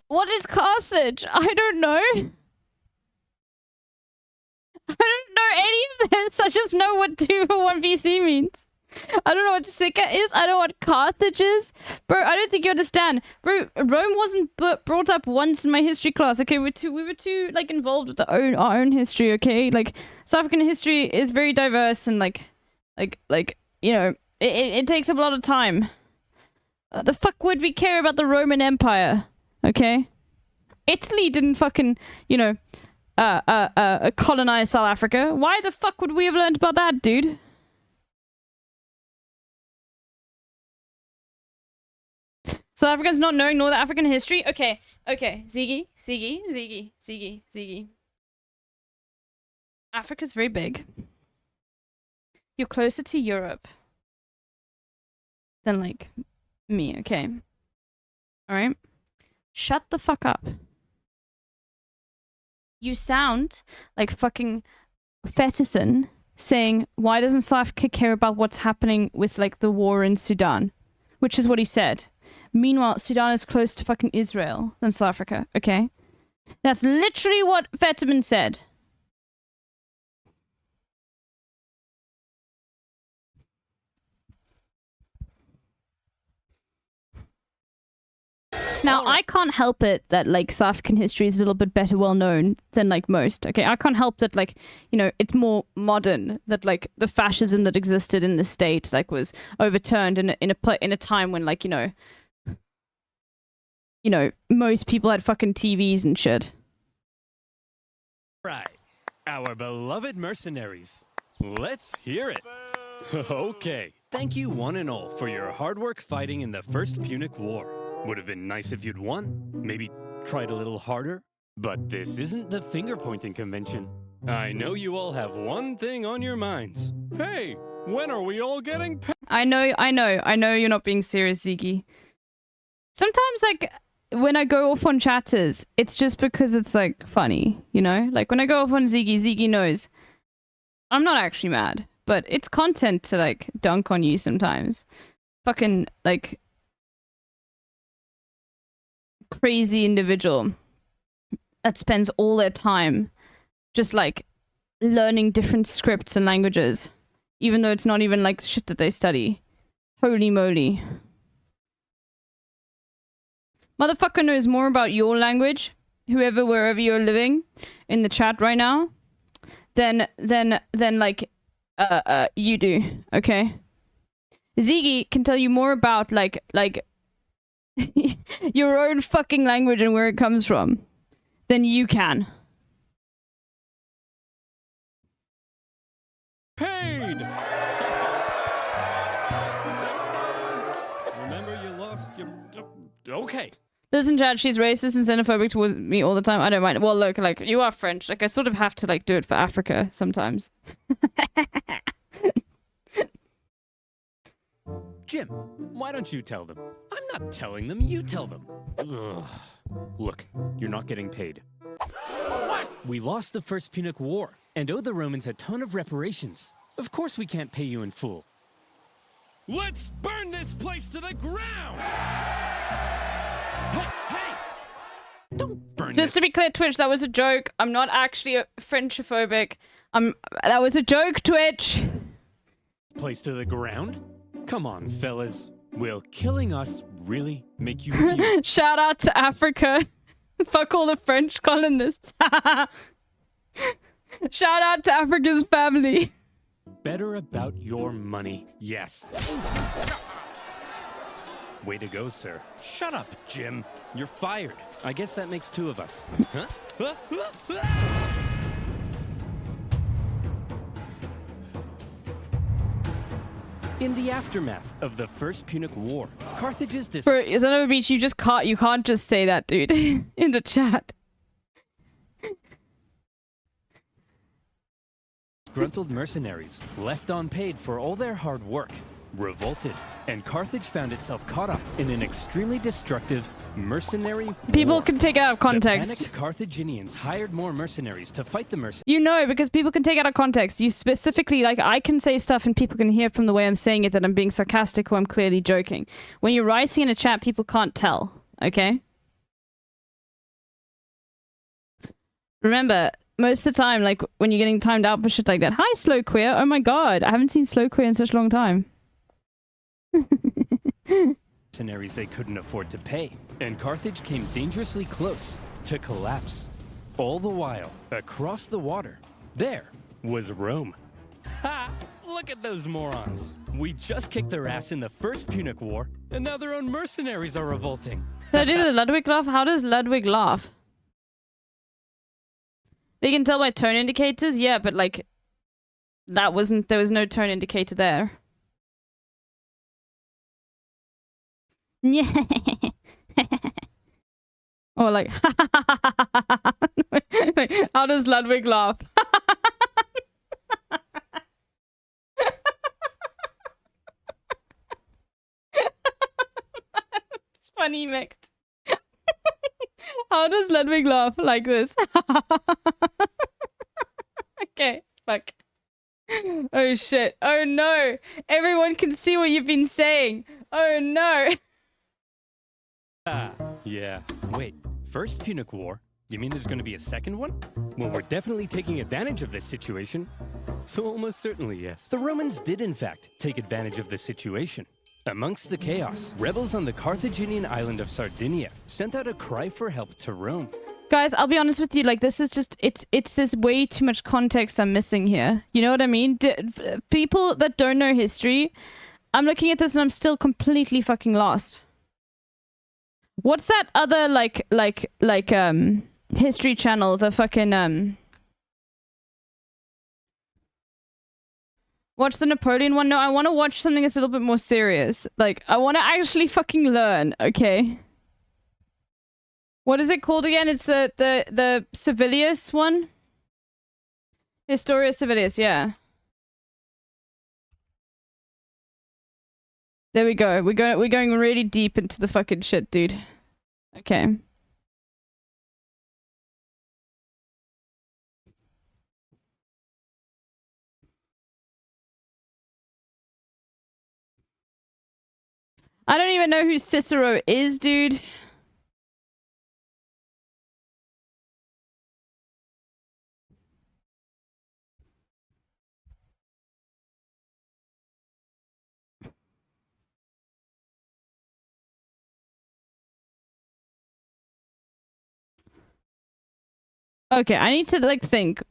What is Carthage? I don't know. I don't know any of this. I just know what 201 BC means. I don't know what Sicca is. I don't know what Carthage is. Bro, I don't think you understand. Bro, Rome wasn't brought up once in my history class. Okay, we were too like involved with our own history, okay? Like South African history is very diverse and like you know, it takes up a lot of time. The fuck would we care about the Roman Empire? Okay? Italy didn't fucking, you know, colonize South Africa. Why the fuck would we have learned about that, dude? South Africans not knowing North African history? Okay, okay. Ziggy. Africa's very big. You're closer to Europe than, like, me, okay? Alright? Shut the fuck up. You sound like fucking Fettison saying, why doesn't South Africa care about what's happening with, like, the war in Sudan? Which is what he said. Meanwhile, Sudan is closer to fucking Israel than South Africa, okay? That's literally what Fetterman said. Now, I can't help it that, like, South African history is a little bit better well known than, like, most, okay? I can't help that, like, you know, it's more modern, that, like, the fascism that existed in the state, like, was overturned in a time when, like, you know, most people had fucking TVs and shit. Right. Our beloved mercenaries. Let's hear it. Okay. Thank you one and all for your hard work fighting in the First Punic War. Would have been nice if you'd won. Maybe tried a little harder. But this isn't the finger-pointing convention. I know you all have one thing on your minds. Hey, when are we all getting paid? I know you're not being serious, Ziggy. Sometimes, like, when I go off on chatters, it's just because it's, like, funny, you know? Like, when I go off on Ziggy, Ziggy knows. I'm not actually mad, but it's content to, like, dunk on you sometimes. Fucking, like, crazy individual that spends all their time just, like, learning different scripts and languages, even though it's not even, like, shit that they study. Holy moly. Motherfucker knows more about your language, wherever you're living in the chat right now, than like you do, okay? Ziggy can tell you more about like your own fucking language and where it comes from then you can. Paid! Remember you lost your... Okay. Listen, Chad, she's racist and xenophobic towards me all the time. I don't mind. Well, look, like, you are French. Like, I sort of have to, like, do it for Africa sometimes. Jim, why don't you tell them? I'm not telling them, you tell them. Ugh. Look, you're not getting paid. What? We lost the First Punic War and owe the Romans a ton of reparations. Of course we can't pay you in full. Let's burn this place to the ground! Hey! Don't burn Just to be clear, Twitch, that was a joke. I'm not actually a Frenchophobic. That was a joke, Twitch. place to the ground? Come on, fellas. Will killing us really make you feel... Shout out to Africa. Fuck all the French colonists. Shout out to Africa's family. better about your money? Yes. Way to go, sir. Shut up, Jim. You're fired. I guess that makes two of us. Huh? In the aftermath of the First Punic War, Carthage's For Xenova Beach, you can't just say that, dude, in the chat. disgruntled mercenaries, left unpaid for all their hard work, revolted, and Carthage found itself caught up in an extremely destructive mercenary People war. can take it out of context. The panicked Carthaginians hired more mercenaries to fight the mercenaries. You know, because people can take it out of context. You specifically, like, I can say stuff and people can hear from the way I'm saying it that I'm being sarcastic or I'm clearly joking. When you're writing in a chat, people can't tell, okay? Remember, most of the time, like, when you're getting timed out for shit like that, hi, Slow Queer. Oh my god, I haven't seen Slow Queer in such a long time. Mercenaries they couldn't afford to pay, and Carthage came dangerously close to collapse. All the while, across the water, there was Rome. Ha! Look at those morons. We just kicked their ass in the First Punic War, and now their own mercenaries are revolting. Did I do the Ludwig laugh? How does Ludwig laugh? They can tell by tone indicators? Yeah, but like, there was no tone indicator there. Yeah. Or like, how does Ludwig laugh? It's funny, mixed. How does Ludwig laugh like this? Okay, fuck. Oh shit. Oh no. Everyone can see what you've been saying. Oh no. Yeah. Wait, First Punic War? You mean there's gonna be a second one? Well, we're definitely taking advantage of this situation. So almost certainly, yes. The Romans did, in fact, take advantage of the situation. Amongst the chaos, rebels on the Carthaginian island of Sardinia sent out a cry for help to Rome. Guys, I'll be honest with you, like, this is just, it's this way too much context I'm missing here. You know what I mean? People that don't know history, I'm looking at this and I'm still completely fucking lost. What's that other, history channel, the fucking, watch the Napoleon one? No, I want to watch something that's a little bit more serious. Like, I want to actually fucking learn, okay? What is it called again? It's the Civilius one? Historia Civilius, yeah. There we go. We're going really deep into the fucking shit, dude. Okay. I don't even know who Cicero is, dude. Okay, I need to, like, think.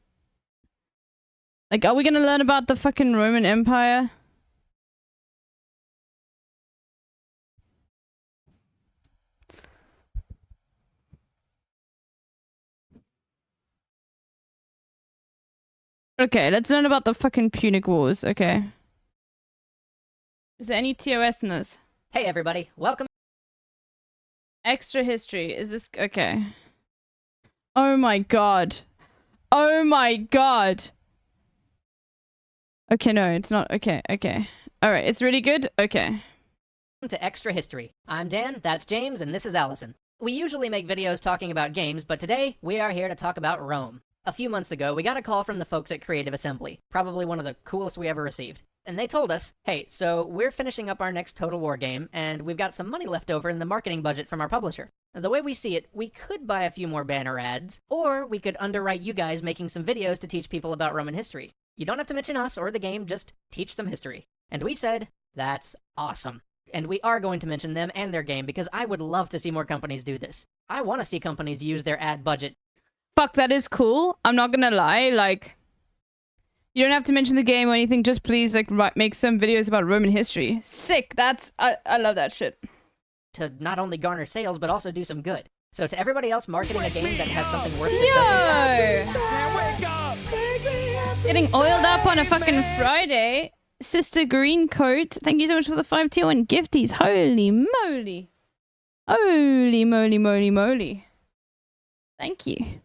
Like, are we gonna learn about the fucking Roman Empire? Okay, let's learn about the fucking Punic Wars. Okay. Is there any TOS in this? Hey everybody, welcome. Extra history. Is this okay? Oh my god. Oh my god. Okay, no, it's not. Okay, okay. Alright, it's really good? Okay. To Extra History. I'm Dan, that's James, and this is Allison. We usually make videos talking about games, but today we are here to talk about Rome. A few months ago, we got a call from the folks at Creative Assembly, probably one of the coolest we ever received. And they told us, hey, so we're finishing up our next Total War game, and we've got some money left over in the marketing budget from our publisher. The way we see it, we could buy a few more banner ads, or we could underwrite you guys making some videos to teach people about Roman history. You don't have to mention us or the game, just teach some history. And we said, that's awesome. And we are going to mention them and their game because I would love to see more companies do this. I want to see companies use their ad budget. Fuck, that is cool. I'm not gonna lie, like... You don't have to mention the game or anything, just please, like, make some videos about Roman history. Sick! That's... I love that shit. To not only garner sales, but also do some good. So to everybody else marketing a game that has something worth discussing... Getting oiled up on a fucking Friday. Sister Greencoat, thank you so much for the 5 tier 1 gifties. Holy moly. Holy moly moly moly. Thank you.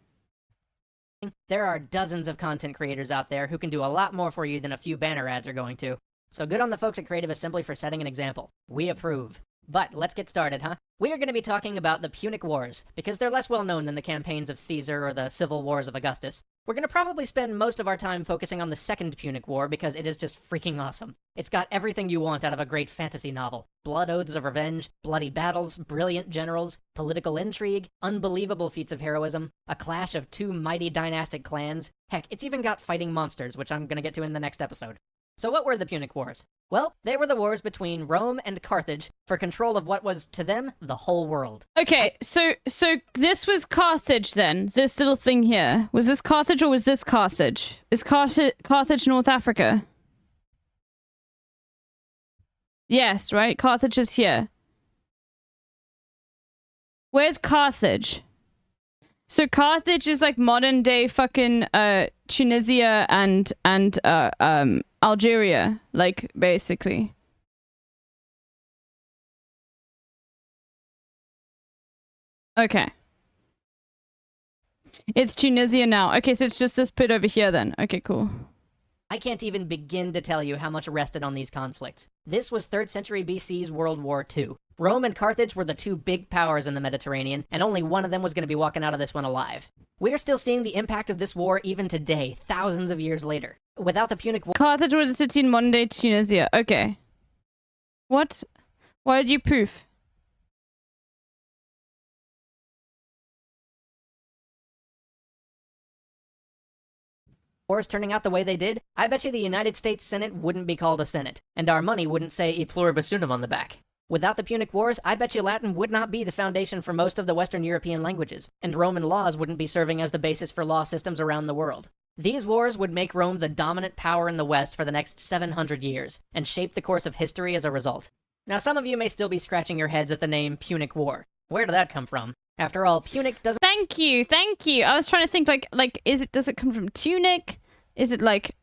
There are dozens of content creators out there who can do a lot more for you than a few banner ads are going to. So good on the folks at Creative Assembly for setting an example. We approve. But let's get started, huh? We are going to be talking about the Punic Wars, because they're less well known than the campaigns of Caesar or the civil wars of Augustus. We're going to probably spend most of our time focusing on the Second Punic War because it is just freaking awesome. It's got everything you want out of a great fantasy novel. Blood oaths of revenge, bloody battles, brilliant generals, political intrigue, unbelievable feats of heroism, a clash of two mighty dynastic clans. Heck, it's even got fighting monsters, which I'm going to get to in the next episode. So what were the Punic Wars? Well, they were the wars between Rome and Carthage for control of what was, to them, the whole world. Okay, so this was Carthage then? This little thing here. Was this Carthage or was this Carthage? Is Carthage North Africa? Yes, right? Carthage is here. Where's Carthage? So Carthage is like modern day fucking Tunisia and Algeria, like basically. Okay. It's Tunisia now. Okay, so it's just this bit over here then. Okay, cool. I can't even begin to tell you how much rested on these conflicts. This was 3rd century BC's World War II. Rome and Carthage were the two big powers in the Mediterranean, and only one of them was going to be walking out of this one alive. We're still seeing the impact of this war even today, thousands of years later. Without the Punic War... Carthage was a city in modern-day Tunisia. Okay. What? Why did you poof? Wars turning out the way they did, I bet you the United States Senate wouldn't be called a Senate, and our money wouldn't say E pluribus unum on the back. Without the Punic Wars, I bet you Latin would not be the foundation for most of the Western European languages, and Roman laws wouldn't be serving as the basis for law systems around the world. These wars would make Rome the dominant power in the West for the next 700 years, and shape the course of history as a result. Now some of you may still be scratching your heads at the name Punic War. Where did that come from? After all, Punic doesn't— Thank you. I was trying to think does it come from tunic? Is it like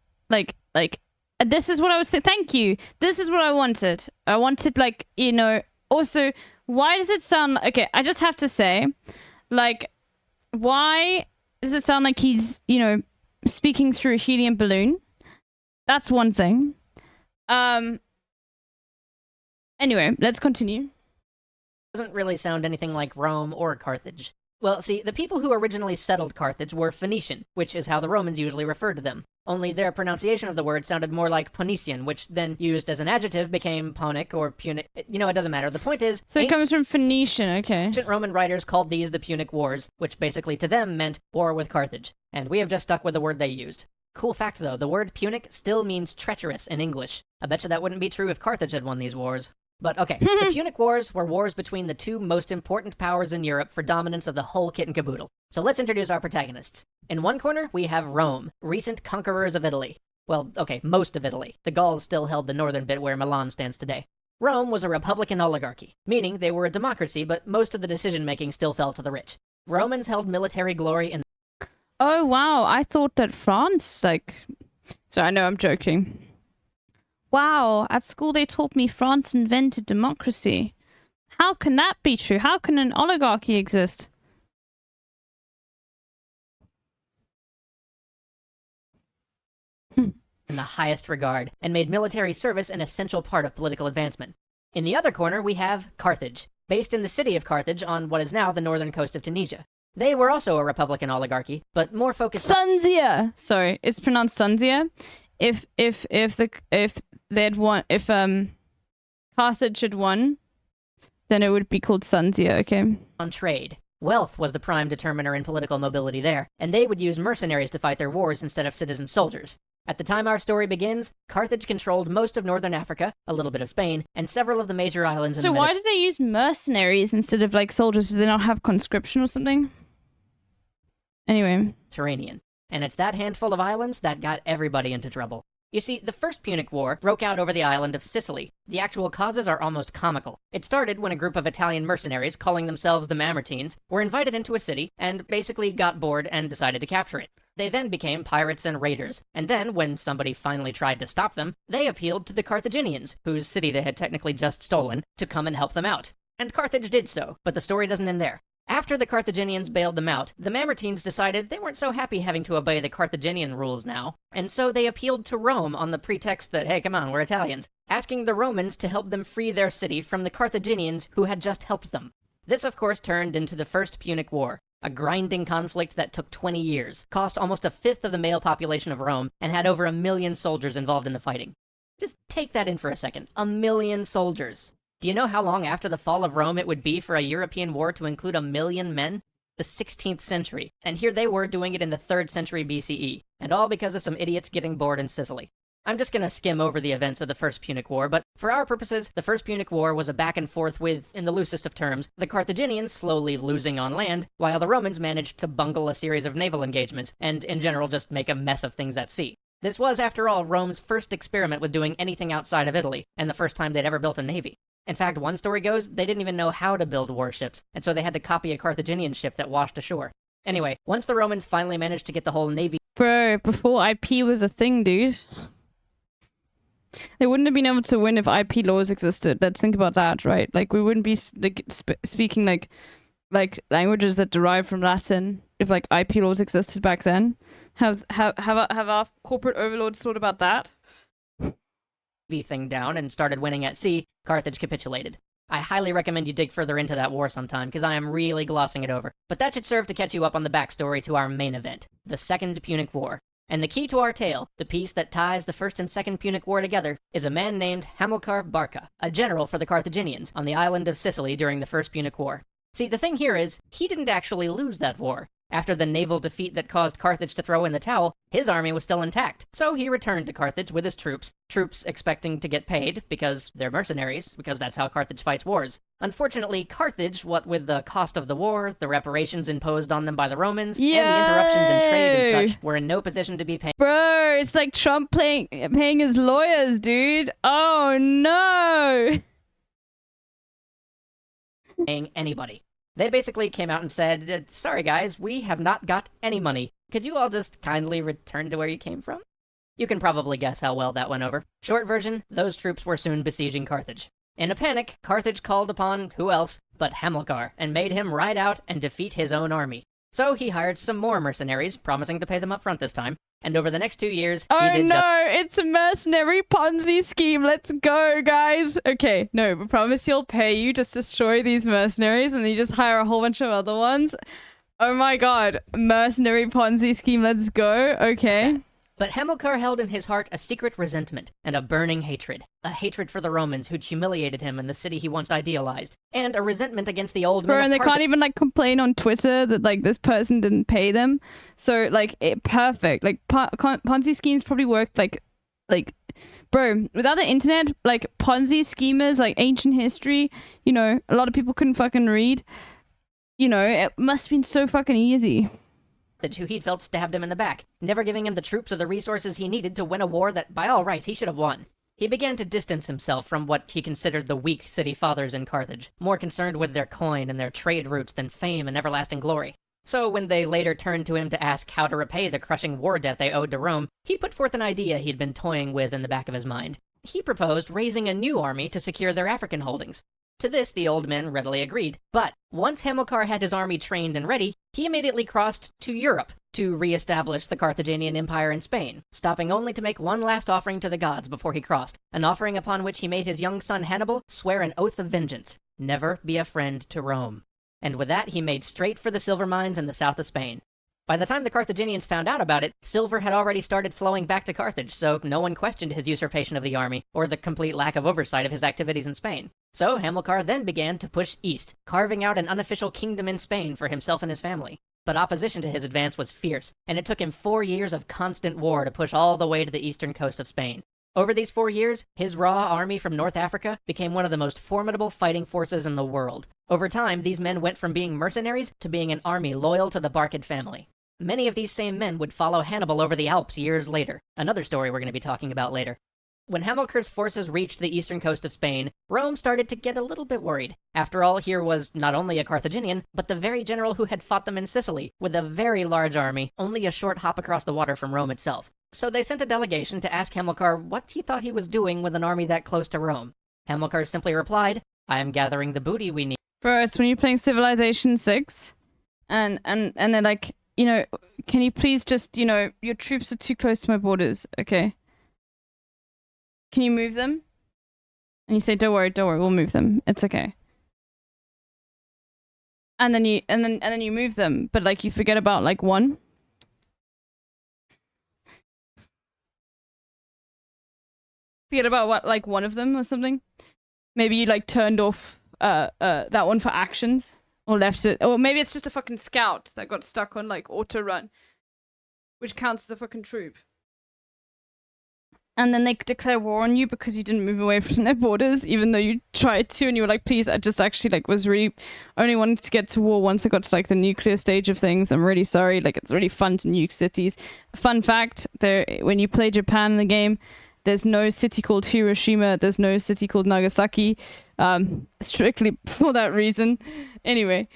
this is what I was thinking. Thank you. This is what I wanted. I wanted, like, you know, also, why does it sound, okay, I just have to say, like, why does it sound like he's, you know, speaking through a helium balloon? That's one thing. Anyway, let's continue. Doesn't really sound anything like Rome or Carthage. Well, see, the people who originally settled Carthage were Phoenician, which is how the Romans usually referred to them. Only their pronunciation of the word sounded more like Ponician, which then, used as an adjective, became Punic or Punic. You know, it doesn't matter. The point is... So it comes from Phoenician, okay. Ancient Roman writers called these the Punic Wars, which basically to them meant war with Carthage. And we have just stuck with the word they used. Cool fact, though, the word Punic still means treacherous in English. I bet you that wouldn't be true if Carthage had won these wars. But okay, the Punic Wars were wars between the two most important powers in Europe for dominance of the whole kit and caboodle. So let's introduce our protagonists. In one corner, we have Rome, recent conquerors of Italy. Well, okay, most of Italy. The Gauls still held the northern bit where Milan stands today. Rome was a republican oligarchy, meaning they were a democracy, but most of the decision-making still fell to the rich. Romans held military glory in... Oh, wow, I thought that France, like, So I know I'm joking. Wow, at school they taught me France invented democracy. How can that be true? How can an oligarchy exist? In the highest regard, and made military service an essential part of political advancement. In the other corner, we have Carthage, based in the city of Carthage on what is now the northern coast of Tunisia. They were also a republican oligarchy, but more focused Sunzia! Sorry, it's pronounced Sunzia. If Carthage had won, then it would be called Sunzia, okay? on trade. Wealth was the prime determiner in political mobility there, and they would use mercenaries to fight their wars instead of citizen soldiers. At the time our story begins, Carthage controlled most of northern Africa, a little bit of Spain, and several of the major islands in So the why did they use mercenaries instead of, like, soldiers? Do they not have conscription or something? Anyway. Mediterranean. And it's that handful of islands that got everybody into trouble. You see, the First Punic War broke out over the island of Sicily. The actual causes are almost comical. It started when a group of Italian mercenaries, calling themselves the Mamertines, were invited into a city and basically got bored and decided to capture it. They then became pirates and raiders, and then, when somebody finally tried to stop them, they appealed to the Carthaginians, whose city they had technically just stolen, to come and help them out. And Carthage did so, but the story doesn't end there. After the Carthaginians bailed them out, the Mamertines decided they weren't so happy having to obey the Carthaginian rules now, and so they appealed to Rome on the pretext that, hey, come on, we're Italians, asking the Romans to help them free their city from the Carthaginians who had just helped them. This, of course, turned into the First Punic War, a grinding conflict that took 20 years, cost almost a fifth of the male population of Rome, and had over 1 million soldiers involved in the fighting. Just take that in for a second. 1 million soldiers. Do you know how long after the fall of Rome it would be for a European war to include 1 million men? The 16th century. And here they were doing it in the 3rd century BCE. And all because of some idiots getting bored in Sicily. I'm just gonna skim over the events of the First Punic War, but for our purposes, the First Punic War was a back and forth with, in the loosest of terms, the Carthaginians slowly losing on land, while the Romans managed to bungle a series of naval engagements, and in general just make a mess of things at sea. This was, after all, Rome's first experiment with doing anything outside of Italy, and the first time they'd ever built a navy. In fact, one story goes, they didn't even know how to build warships, and so they had to copy a Carthaginian ship that washed ashore. Anyway, once the Romans finally managed to get the whole navy... Bro, before IP was a thing, dude. They wouldn't have been able to win if IP laws existed. Let's think about that, right? Like, we wouldn't be speaking like languages that derive from Latin if like IP laws existed back then. Have our corporate overlords thought about that? thing down and started winning at sea, Carthage capitulated. I highly recommend you dig further into that war sometime, because I am really glossing it over. But that should serve to catch you up on the backstory to our main event, the Second Punic War. And the key to our tale, the piece that ties the First and Second Punic War together, is a man named Hamilcar Barca, a general for the Carthaginians on the island of Sicily during the First Punic War. See, the thing here is, he didn't actually lose that war. After the naval defeat that caused Carthage to throw in the towel, his army was still intact, so he returned to Carthage with his troops expecting to get paid, because they're mercenaries, because that's how Carthage fights wars. Unfortunately, Carthage, what with the cost of the war, the reparations imposed on them by the Romans, and the interruptions in trade and such, were in no position to be paying. Bro, it's like Trump paying his lawyers, dude. Oh no! Paying anybody. They basically came out and said, sorry guys, we have not got any money. Could you all just kindly return to where you came from? You can probably guess how well that went over. Short version, those troops were soon besieging Carthage. In a panic, Carthage called upon, who else, but Hamilcar, and made him ride out and defeat his own army. So he hired some more mercenaries, promising to pay them up front this time, and over the next 2 years, oh he did no, it's a mercenary Ponzi scheme. Let's go, guys. Okay, no, but promise you'll pay. You just destroy these mercenaries and then you just hire a whole bunch of other ones. Oh my god, mercenary Ponzi scheme. Let's go. Okay. But Hamilcar held in his heart a secret resentment and a burning hatred. A hatred for the Romans who'd humiliated him in the city he once idealized. And a resentment against the old men Bro, of and they can't even like complain on Twitter that like this person didn't pay them. So like, perfect. Like Ponzi schemes probably worked like, bro, without the internet, like Ponzi schemers, like ancient history, you know, a lot of people couldn't fucking read. You know, it must have been so fucking easy. Who he'd felt stabbed him in the back, never giving him the troops or the resources he needed to win a war that, by all rights, he should have won. He began to distance himself from what he considered the weak city fathers in Carthage, more concerned with their coin and their trade routes than fame and everlasting glory. So when they later turned to him to ask how to repay the crushing war debt they owed to Rome, he put forth an idea he'd been toying with in the back of his mind. He proposed raising a new army to secure their African holdings. To this, the old men readily agreed. But once Hamilcar had his army trained and ready, he immediately crossed to Europe to re-establish the Carthaginian Empire in Spain, stopping only to make one last offering to the gods before he crossed, an offering upon which he made his young son Hannibal swear an oath of vengeance, never be a friend to Rome. And with that, he made straight for the silver mines in the south of Spain. By the time the Carthaginians found out about it, silver had already started flowing back to Carthage, so no one questioned his usurpation of the army, or the complete lack of oversight of his activities in Spain. So Hamilcar then began to push east, carving out an unofficial kingdom in Spain for himself and his family. But opposition to his advance was fierce, and it took him 4 years of constant war to push all the way to the eastern coast of Spain. Over these 4 years, his raw army from North Africa became one of the most formidable fighting forces in the world. Over time, these men went from being mercenaries to being an army loyal to the Barcid family. Many of these same men would follow Hannibal over the Alps years later, another story we're going to be talking about later. When Hamilcar's forces reached the eastern coast of Spain, Rome started to get a little bit worried. After all, here was not only a Carthaginian, but the very general who had fought them in Sicily, with a very large army, only a short hop across the water from Rome itself. So they sent a delegation to ask Hamilcar what he thought he was doing with an army that close to Rome. Hamilcar simply replied, "I am gathering the booty we need." Bro, it's when you're playing Civilization 6, and they're like, you know, can you please just, you know, your troops are too close to my borders, okay? Can you move them? And you say, don't worry, we'll move them. It's okay. And then you move them, but like you forget about like one. Forget about what, like one of them or something. Maybe you like turned off that one for actions. Or left it, or maybe it's just a fucking scout that got stuck on like auto run, which counts as a fucking troop. And then they declare war on you because you didn't move away from their borders, even though you tried to, and you were like, please, I just actually like was really only wanted to get to war once I got to like the nuclear stage of things. I'm really sorry. Like it's really fun to nuke cities. Fun fact: when you play Japan in the game, there's no city called Hiroshima. There's no city called Nagasaki. Strictly for that reason. Anyway.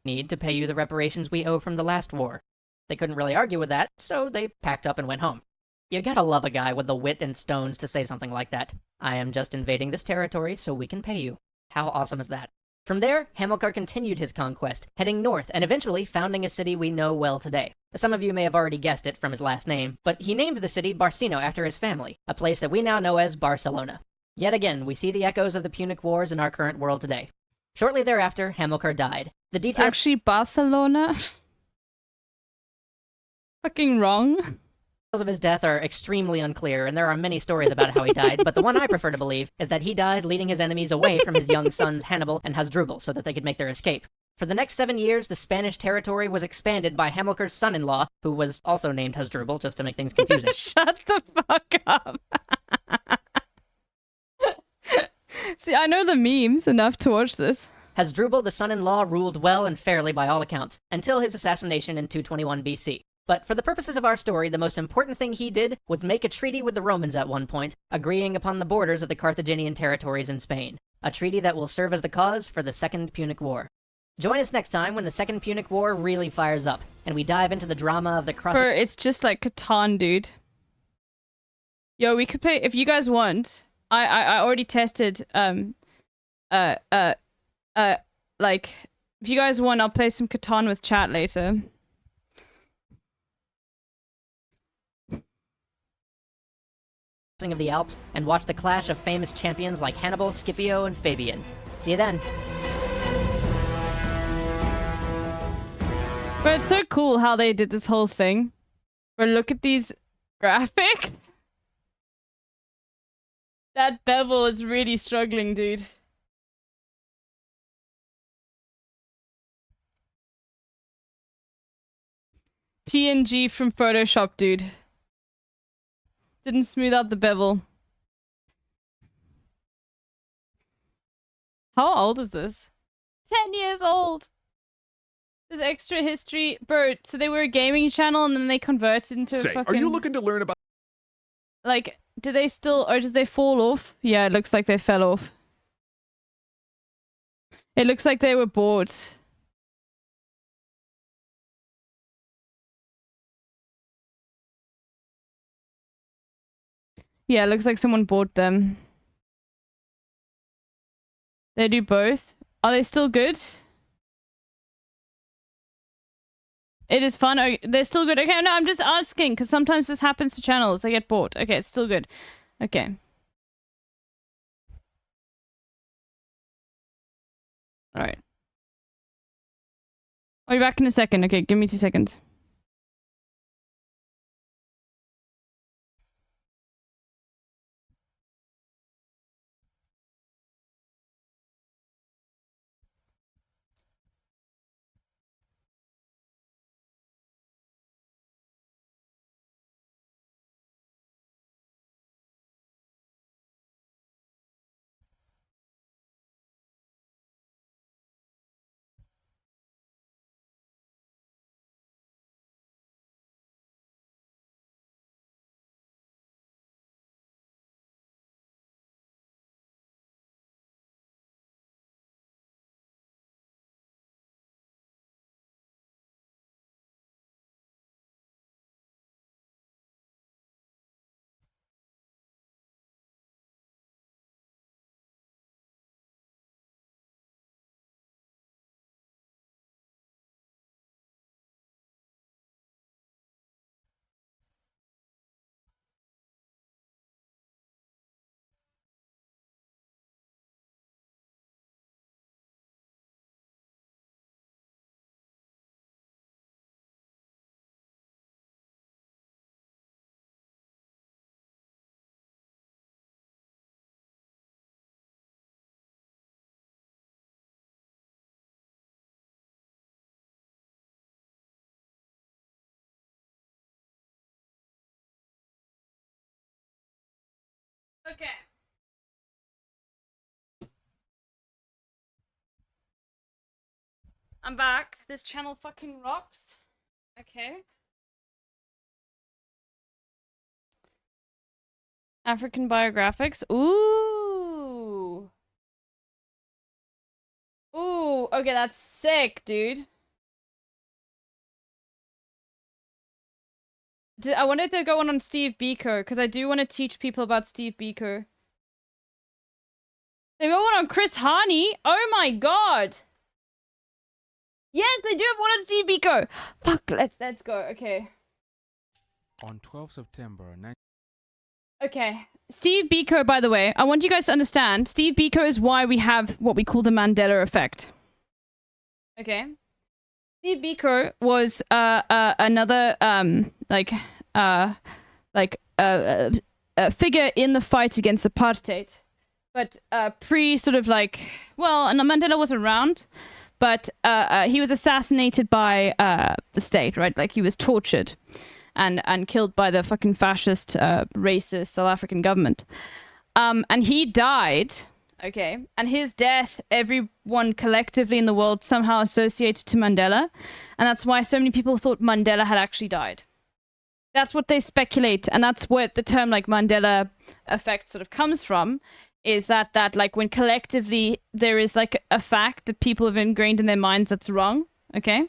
Need to pay you the reparations we owe from the last war. They couldn't really argue with that, so they packed up and went home. You gotta love a guy with the wit and stones to say something like that. I am just invading this territory so we can pay you. How awesome is that? From there, Hamilcar continued his conquest, heading north and eventually founding a city we know well today. Some of you may have already guessed it from his last name, but he named the city Barcino after his family, a place that we now know as Barcelona. Yet again, we see the echoes of the Punic Wars in our current world today. Shortly thereafter, Hamilcar died. The details Actually, Barcelona. Fucking wrong. of his death are extremely unclear, and there are many stories about how he died, but the one I prefer to believe is that he died leading his enemies away from his young sons Hannibal and Hasdrubal so that they could make their escape. For the next 7 years, the Spanish territory was expanded by Hamilcar's son-in-law, who was also named Hasdrubal, just to make things confusing. Shut the fuck up. See, I know the memes enough to watch this. Hasdrubal, the son-in-law, ruled well and fairly by all accounts, until his assassination in 221 BC. But for the purposes of our story, the most important thing he did was make a treaty with the Romans at one point, agreeing upon the borders of the Carthaginian territories in Spain. A treaty that will serve as the cause for the Second Punic War. Join us next time when the Second Punic War really fires up, and we dive into the drama of the cross- Bro, it's just like Catan, dude. Yo, we could play, if you guys want, I already tested, like, if you guys want, I'll play some Catan with chat later. of the Alps, and watch the clash of famous champions like Hannibal, Scipio, and Fabian. See you then. But it's so cool how they did this whole thing. But look at these graphics. That bevel is really struggling, dude. PNG from Photoshop, dude. Didn't smooth out the bevel. How old is this? 10 years old! There's extra history. Bro, so they were a gaming channel and then they converted into a fucking... Are you looking to learn about... Like, do they still... Or did they fall off? Yeah, it looks like they fell off. It looks like they were bored. Yeah, it looks like someone bought them. They do both. Are they still good? It is fun. Oh, they're still good. Okay, no, I'm just asking because sometimes this happens to channels. They get bought. Okay, it's still good. Okay. All right. I'll be back in a second. Okay, give me 2 seconds. Okay. I'm back. This channel fucking rocks. Okay. African biographics. Ooh. Ooh. Okay, that's sick, dude. I wonder if they'll go on Steve Biko, because I do want to teach people about Steve Biko. They go on Chris Hani. Oh my god. Yes, they do have one on Steve Biko. Fuck, let's go. Okay. On 12 September, Okay. Steve Biko, by the way, I want you guys to understand, Steve Biko is why we have what we call the Mandela effect. Okay? Steve Biko was another figure in the fight against apartheid, but pre sort of like, well, and Mandela was around, but he was assassinated by the state, right? Like he was tortured and killed by the fucking fascist, racist South African government. And he died. Okay, and his death, everyone collectively in the world somehow associated to Mandela, and that's why so many people thought Mandela had actually died. That's what they speculate, and that's what the term like Mandela effect sort of comes from, is that like when collectively there is like a fact that people have ingrained in their minds that's wrong. Okay,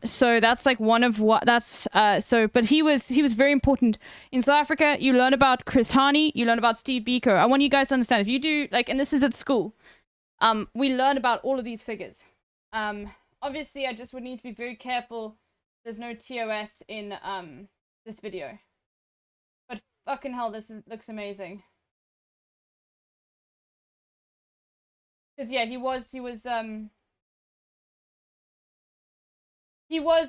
so that's like one of what that's but he was very important in South Africa. You learn about Chris Hani, you learn about Steve Biko. I want you guys to understand, if you do like, and this is at school, we learn about all of these figures. Obviously I just would need to be very careful there's no TOS in this video, but fucking hell, looks amazing. Because yeah, he was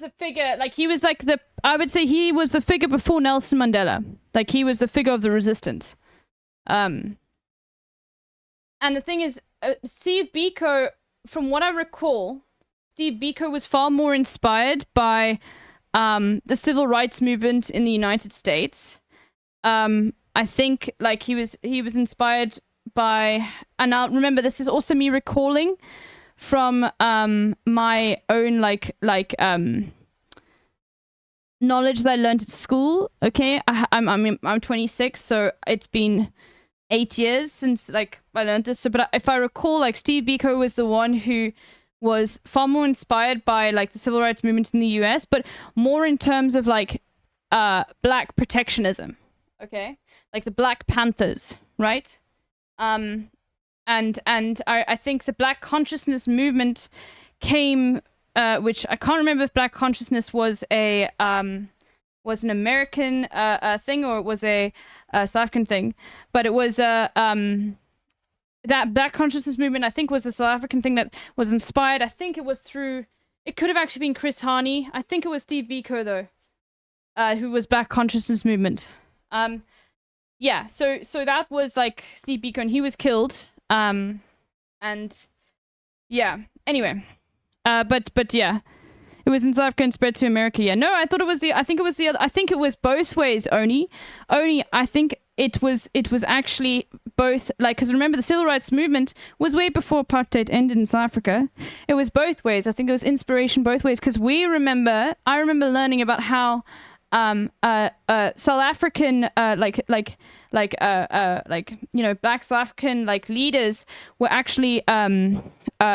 a figure, like he was like I would say he was the figure before Nelson Mandela. Like he was the figure of the resistance. And the thing is, Steve Biko, from what I recall, Steve Biko was far more inspired by the civil rights movement in the United States. I think like he was inspired by, and now remember, this is also me recalling from my own knowledge that I learned at school. Okay, I'm 26, so it's been 8 years since like I learned this. So, but if I recall, like Steve Biko was the one who was far more inspired by like the civil rights movement in the US, but more in terms of like black protectionism. okay? Like the Black Panthers, right? And I think the Black Consciousness movement came, which I can't remember if Black Consciousness was an American thing or it was a South African thing, but it was that Black Consciousness movement, I think, was a South African thing that was inspired. I think it was through. It could have actually been Chris Hani. I think it was Steve Biko though, who was Black Consciousness movement. Yeah. So that was like Steve Biko, and he was killed. And yeah. Anyway, but yeah. It was in South Africa and spread to America. Yeah, no, I thought it was the. I think it was the other. I think it was both ways. Only. I think it was actually both. Like, because remember, the civil rights movement was way before apartheid ended in South Africa. It was both ways. I think it was inspiration both ways. Because I remember learning about how South African Black South African leaders were actually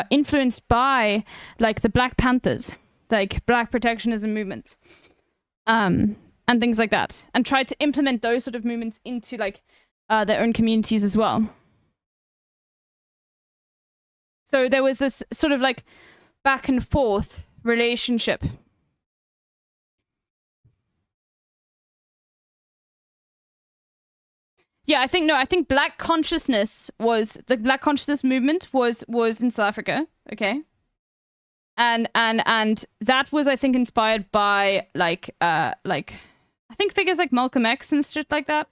influenced by like the Black Panthers, like Black protectionism movement, and things like that, and tried to implement those sort of movements into like their own communities as well. So there was this sort of like back and forth relationship. Yeah, I think Black Consciousness was the Black Consciousness movement was in South Africa, okay? And that was, I think, inspired by I think figures like Malcolm X and shit like that.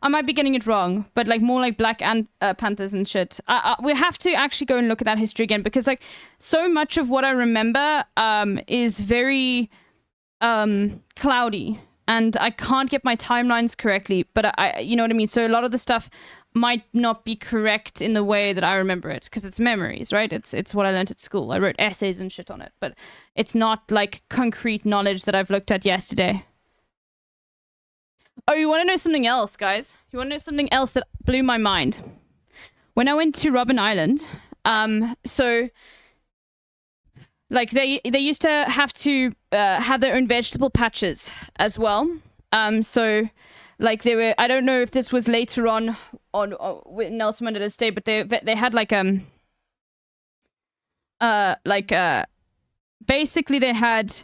I might be getting it wrong, but like more like Black Panthers and shit. We have to actually go and look at that history again, because like so much of what I remember is very cloudy, and I can't get my timelines correctly. But I you know what I mean. So a lot of the stuff might not be correct in the way that I remember it, because it's memories, right? It's what I learned at school. I wrote essays and shit on it, but it's not like concrete knowledge that I've looked at yesterday. Oh, you want to know something else, guys? You want to know something else that blew my mind? When I went to Robben Island, so like they used to have to have their own vegetable patches as well. So like they were, I don't know if this was later on with Nelson Mandela's day, but they had basically they had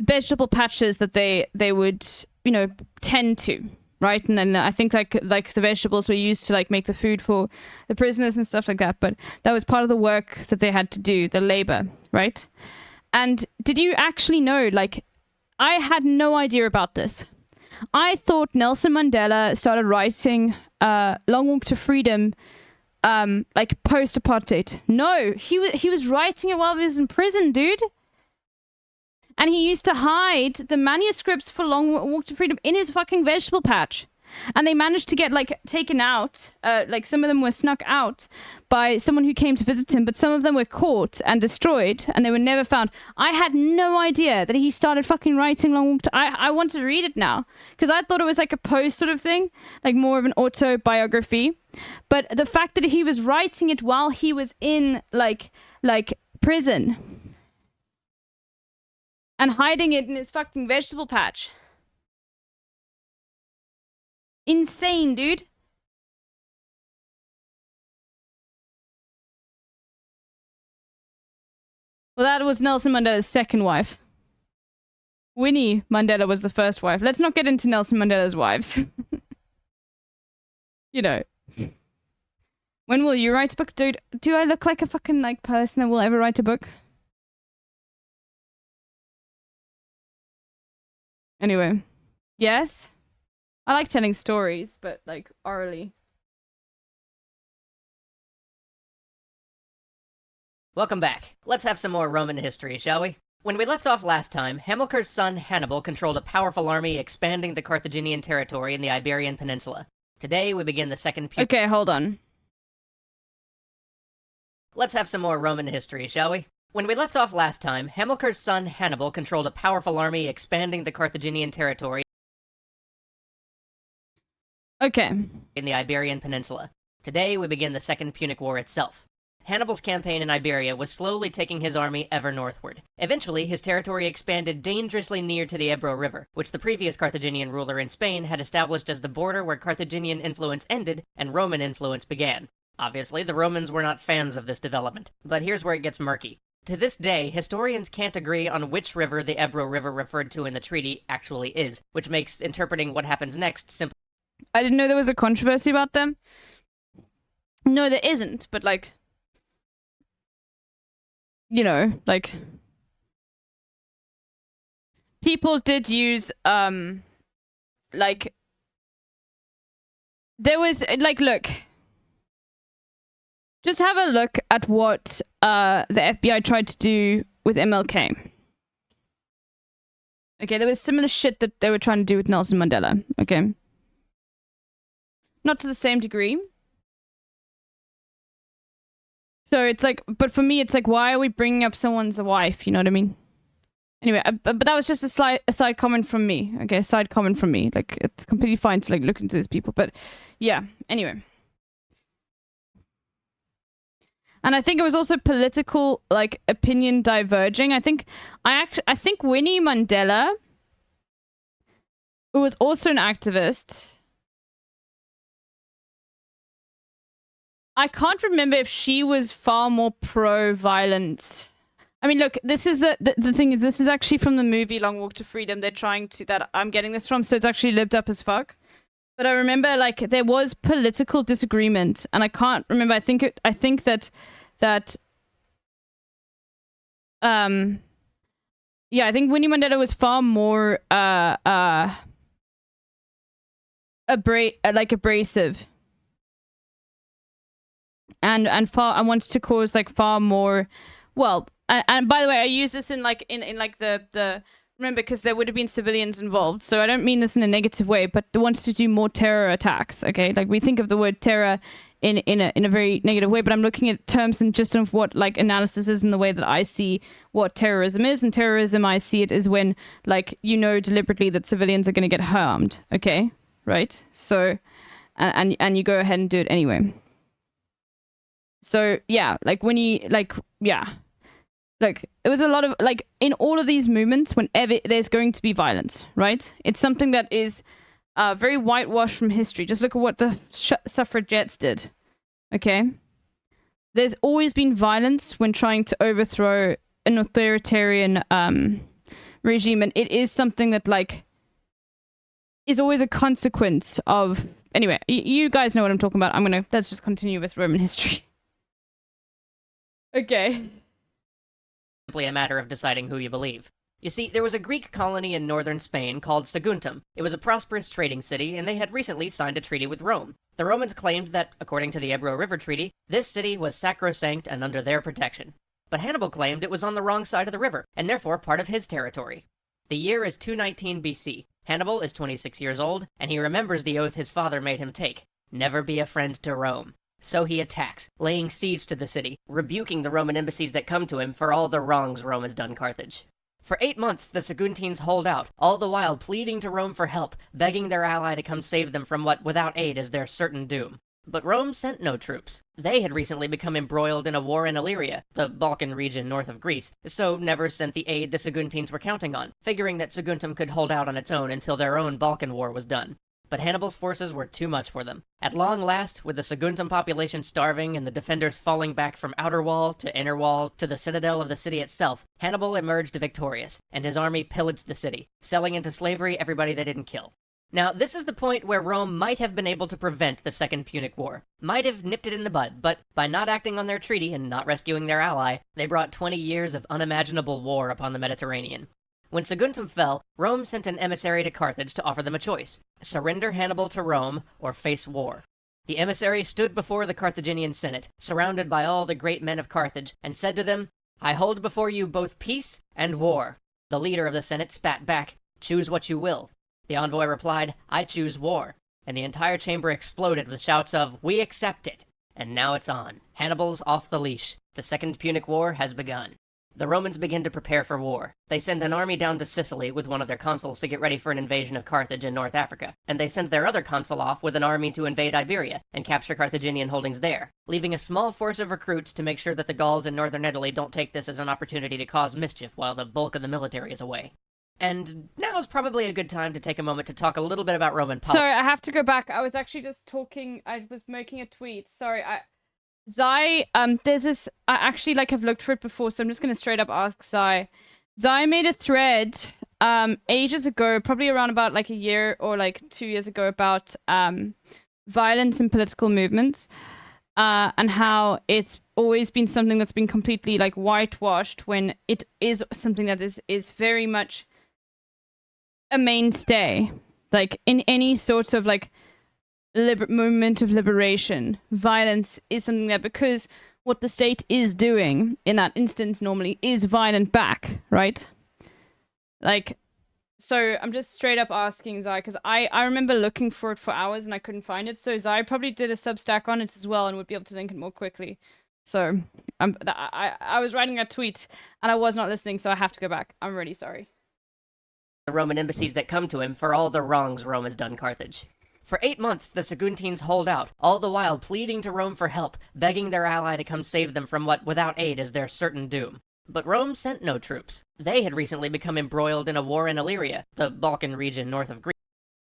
vegetable patches that they would, you know, tend to, right? And then I think like the vegetables were used to like make the food for the prisoners and stuff like that. But that was part of the work that they had to do, the labor, right? And did you actually know, like, I had no idea about this. I thought Nelson Mandela started writing Long Walk to Freedom like post-apartheid. No, he was writing it while he was in prison, dude. And he used to hide the manuscripts for Long Walk to Freedom in his fucking vegetable patch. And they managed to get, like, taken out. Like, some of them were snuck out by someone who came to visit him, but some of them were caught and destroyed, and they were never found. I had no idea that he started fucking writing Long Walk to... I want to read it now, because I thought it was, like, a post sort of thing, like, more of an autobiography. But the fact that he was writing it while he was in, like prison... and hiding it in his fucking vegetable patch. Insane, dude. Well, that was Nelson Mandela's second wife. Winnie Mandela was the first wife. Let's not get into Nelson Mandela's wives. You know. When will you write a book? Dude, do I look like a fucking, like, person that will ever write a book? Anyway, yes, I like telling stories, but like orally. Welcome back. Let's have some more Roman history, shall we? When we left off last time, Hamilcar's son Hannibal controlled a powerful army expanding the Carthaginian territory in the Iberian Peninsula. Today we begin the second Okay, hold on. Let's have some more Roman history, shall we? When we left off last time, Hamilcar's son Hannibal controlled a powerful army expanding the Carthaginian territory in the Iberian Peninsula. Today we begin the Second Punic War itself. Hannibal's campaign in Iberia was slowly taking his army ever northward. Eventually, his territory expanded dangerously near to the Ebro River, which the previous Carthaginian ruler in Spain had established as the border where Carthaginian influence ended and Roman influence began. Obviously, the Romans were not fans of this development, but here's where it gets murky. To this day, historians can't agree on which river the Ebro River referred to in the treaty actually is, which makes interpreting what happens next simple. I didn't know there was a controversy about them. No, there isn't, but like, you know, like, people did use, like, there was, like, look, just have a look at what the FBI tried to do with MLK. Okay, there was similar shit that they were trying to do with Nelson Mandela, okay? Not to the same degree. So it's like, but for me, it's like, why are we bringing up someone's wife? You know what I mean? Anyway, but that was just a side comment from me. Okay, a side comment from me. Like, it's completely fine to like look into these people, but yeah. Anyway, and I think it was also political, like, opinion diverging. I think Winnie Mandela, who was also an activist. I can't remember if she was far more pro-violence. I mean, look, this is the thing is, this is actually from the movie Long Walk to Freedom. They're trying to, that I'm getting this from, so it's actually lived up as fuck. But I remember, like, there was political disagreement, and I can't remember. I think that yeah, I think Winnie Mandela was far more abrasive. And wants to cause like far more, well, and by the way, I use this in like the remember, because there would have been civilians involved, so I don't mean this in a negative way, but they wants to do more terror attacks. Okay, like we think of the word terror in a very negative way, but I'm looking at terms and just of what like analysis is in the way that I see what terrorism is. And terrorism, I see it as when, like, you know deliberately that civilians are going to get harmed. Okay, right? So and you go ahead and do it anyway. So yeah, like when you yeah, like it was a lot of like in all of these movements, whenever there's going to be violence, right? It's something that is very whitewashed from history. Just look at what the suffragettes did. Okay, there's always been violence when trying to overthrow an authoritarian regime, and it is something that like is always a consequence of. Anyway, you guys know what I'm talking about. Let's just continue with Roman history. Okay. Simply a matter of deciding who you believe. You see, there was a Greek colony in northern Spain called Saguntum. It was a prosperous trading city, and they had recently signed a treaty with Rome. The Romans claimed that, according to the Ebro River Treaty, this city was sacrosanct and under their protection. But Hannibal claimed it was on the wrong side of the river, and therefore part of his territory. The year is 219 BC. Hannibal is 26 years old, and he remembers the oath his father made him take: never be a friend to Rome. So he attacks, laying siege to the city, rebuking the Roman embassies that come to him for all the wrongs Rome has done Carthage. For 8 months, the Saguntines hold out, all the while pleading to Rome for help, begging their ally to come save them from what, without aid, is their certain doom. But Rome sent no troops. They had recently become embroiled in a war in Illyria, the Balkan region north of Greece, so never sent the aid the Saguntines were counting on, figuring that Saguntum could hold out on its own until their own Balkan war was done. But Hannibal's forces were too much for them. At long last, with the Saguntum population starving and the defenders falling back from outer wall to inner wall to the citadel of the city itself, Hannibal emerged victorious, and his army pillaged the city, selling into slavery everybody they didn't kill. Now, this is the point where Rome might have been able to prevent the Second Punic War, might have nipped it in the bud, but by not acting on their treaty and not rescuing their ally, they brought 20 years of unimaginable war upon the Mediterranean. When Saguntum fell, Rome sent an emissary to Carthage to offer them a choice: surrender Hannibal to Rome or face war. The emissary stood before the Carthaginian Senate, surrounded by all the great men of Carthage, and said to them, "I hold before you both peace and war." The leader of the Senate spat back, "Choose what you will." The envoy replied, "I choose war." And the entire chamber exploded with shouts of, "We accept it." And now it's on. Hannibal's off the leash. The Second Punic War has begun. The Romans begin to prepare for war. They send an army down to Sicily with one of their consuls to get ready for an invasion of Carthage in North Africa, and they send their other consul off with an army to invade Iberia and capture Carthaginian holdings there, leaving a small force of recruits to make sure that the Gauls in northern Italy don't take this as an opportunity to cause mischief while the bulk of the military is away. And now is probably a good time to take a moment to talk a little bit about Roman politics. Sorry, I have to go back. I was actually just talking. I was making a tweet. Sorry, Zai, there's this, I actually, like, I've looked for it before, so I'm just gonna straight up ask Zai. Zai made a thread, ages ago, probably around about, like, a year or, like, 2 years ago about, violence in political movements, and how it's always been something that's been completely, like, whitewashed when it is something that is very much a mainstay. Like, in any sort of, like, movement of liberation, violence is something that, because what the state is doing in that instance normally is violent back, right? Like, so I'm just straight up asking Zai, because I remember looking for it for hours and I couldn't find it, so Zai probably did a Substack on it as well and would be able to link it more quickly. So I was writing a tweet and I was not listening, so I have to go back. I'm really sorry. The Roman embassies that come to him for all the wrongs Rome has done Carthage. For 8 months, the Saguntines hold out, all the while pleading to Rome for help, begging their ally to come save them from what, without aid, is their certain doom. But Rome sent no troops. They had recently become embroiled in a war in Illyria, the Balkan region north of Greece.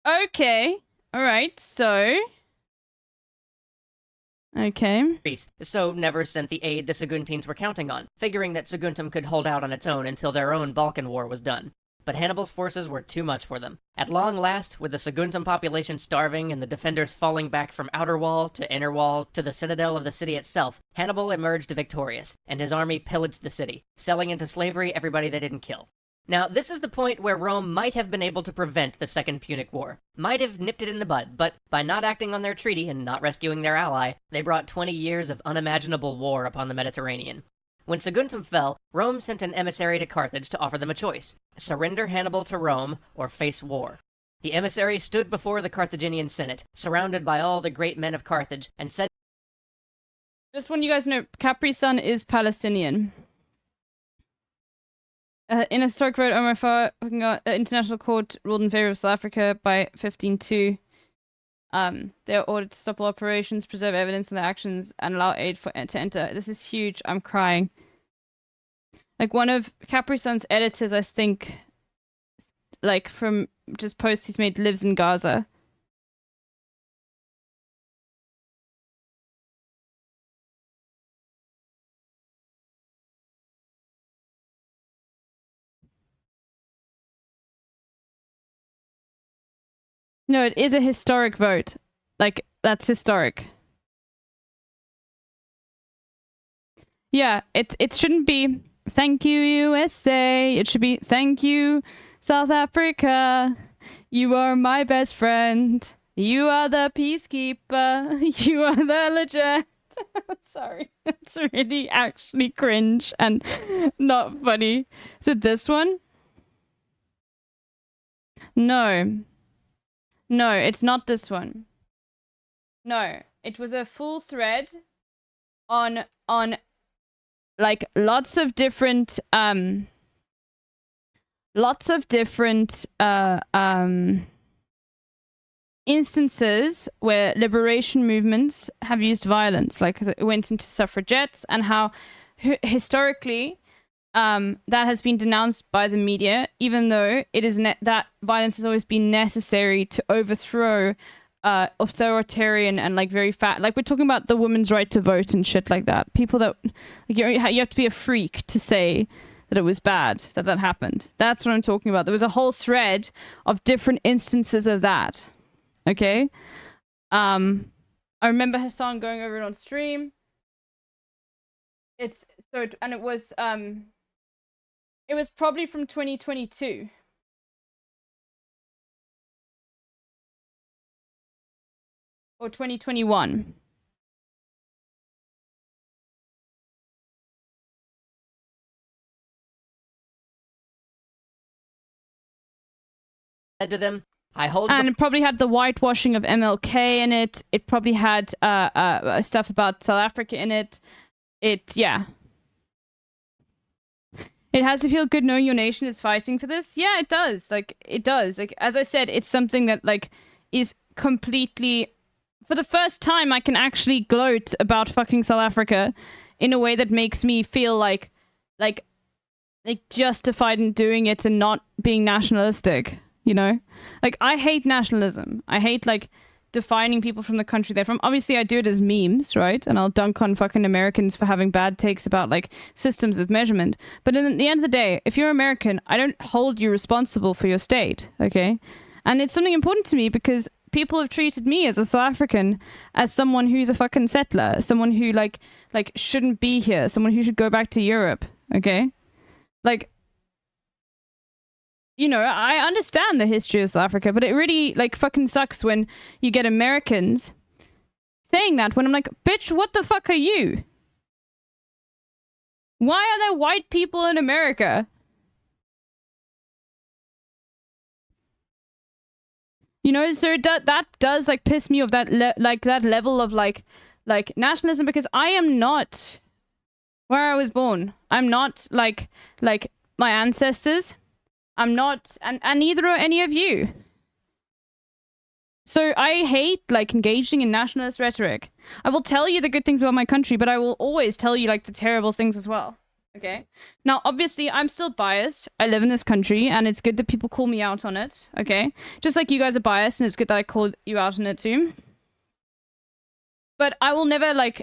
Okay, alright, so... Okay. So never sent the aid the Saguntines were counting on, figuring that Saguntum could hold out on its own until their own Balkan war was done. But Hannibal's forces were too much for them. At long last, with the Saguntum population starving and the defenders falling back from outer wall to inner wall to the citadel of the city itself, Hannibal emerged victorious, and his army pillaged the city, selling into slavery everybody they didn't kill. Now, this is the point where Rome might have been able to prevent the Second Punic War, might have nipped it in the bud, but by not acting on their treaty and not rescuing their ally, they brought 20 years of unimaginable war upon the Mediterranean. When Saguntum fell, Rome sent an emissary to Carthage to offer them a choice: surrender Hannibal to Rome or face war. The emissary stood before the Carthaginian Senate, surrounded by all the great men of Carthage, and said, just want you guys to know, Capri-Sun is Palestinian. In a historic vote, Omar Farr, International Court ruled in favor of South Africa by 15-2. They are ordered to stop all operations, preserve evidence in their actions, and allow aid to enter. This is huge. I'm crying. Like, one of Capri-Sun's editors, I think, like, from just posts he's made, lives in Gaza. No, it is a historic vote. Like, that's historic. Yeah, it shouldn't be thank you USA. It should be thank you South Africa. You are my best friend. You are the peacekeeper. You are the legend. Sorry. It's really actually cringe and not funny. Is it this one? No. No, it's not this one. No, it was a full thread on like lots of different instances where liberation movements have used violence, like it went into suffragettes, and how historically that has been denounced by the media, even though it is that violence has always been necessary to overthrow authoritarian and like very like we're talking about the women's right to vote and shit like that. People that like, you have to be a freak to say that it was bad that happened. That's what I'm talking about. There was a whole thread of different instances of that. Okay, I remember Hassan going over it on stream. It's so, and it was probably from 2022. Or 2021. said to them, I hold... And it probably had the whitewashing of MLK in it. It probably had stuff about South Africa in it. Yeah. It has to feel good knowing your nation is fighting for this. Yeah, it does. Like, it does. Like, as I said, it's something that, like, is completely... For the first time, I can actually gloat about fucking South Africa in a way that makes me feel like justified in doing it and not being nationalistic, you know? Like, I hate nationalism. I hate, like, defining people from the country they're from. Obviously, I do it as memes, right? And I'll dunk on fucking Americans for having bad takes about, like, systems of measurement. But in the end of the day, if you're American, I don't hold you responsible for your state, okay? And it's something important to me because people have treated me as a South African as someone who's a fucking settler, someone who, like shouldn't be here, someone who should go back to Europe, okay? Like, you know, I understand the history of South Africa, but it really, like, fucking sucks when you get Americans saying that when I'm like, bitch, what the fuck are you? Why are there white people in America? You know, so that does, like, piss me off, that that level of, like nationalism, because I am not where I was born. I'm not, like my ancestors. I'm not, and neither are any of you. So I hate, like, engaging in nationalist rhetoric. I will tell you the good things about my country, but I will always tell you, like, the terrible things as well. Okay? Now, obviously, I'm still biased. I live in this country, and it's good that people call me out on it. Okay? Just like you guys are biased, and it's good that I called you out on it too. But I will never, like,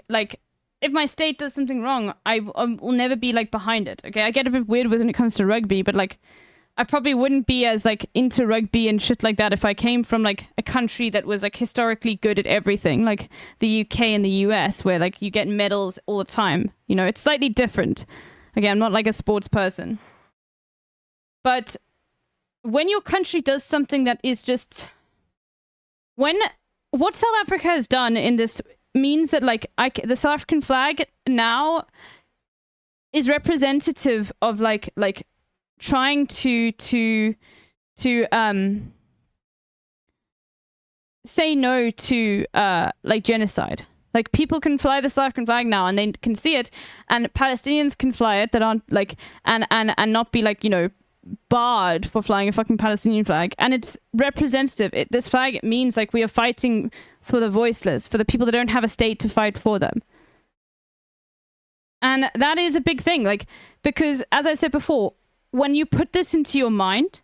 if my state does something wrong, I will never be, like, behind it. Okay? I get a bit weird when it comes to rugby, but, like, I probably wouldn't be as, like, into rugby and shit like that if I came from, like, a country that was, like, historically good at everything, like the UK and the US, where, like, you get medals all the time. You know, it's slightly different. Again, I'm not, like, a sports person. But when your country does something that is just... What South Africa has done in this means that, like, the South African flag now is representative of, like trying to say no to like, genocide. Like, people can fly the South African flag now and they can see it, and Palestinians can fly it that aren't, like, and not be, like, you know, barred for flying a fucking Palestinian flag. And it's representative. This flag, it means, like, we are fighting for the voiceless, for the people that don't have a state to fight for them. And that is a big thing, like, because, as I said before, when you put this into your mind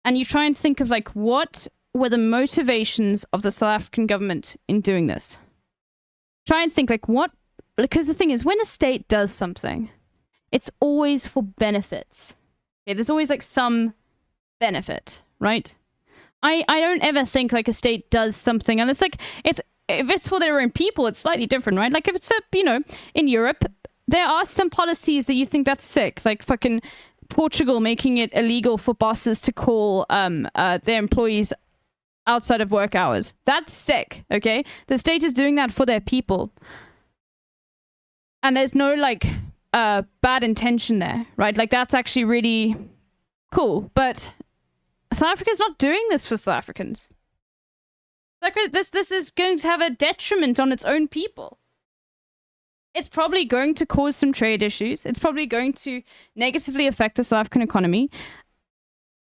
and you try and think of, like, what were the motivations of the South African government in doing this? Try and think, like, what... Because the thing is, when a state does something, it's always for benefits. Okay, there's always, like, some benefit, right? I don't ever think, like, a state does something, and it's, like, if it's for their own people, it's slightly different, right? Like, if it's you know, in Europe, there are some policies that you think that's sick, like fucking Portugal making it illegal for bosses to call their employees outside of work hours. That's sick, okay? The state is doing that for their people. And there's no, like, bad intention there, right? Like, that's actually really cool. But South Africa's not doing this for South Africans. This is going to have a detriment on its own people. It's probably going to cause some trade issues. It's probably going to negatively affect the South African economy.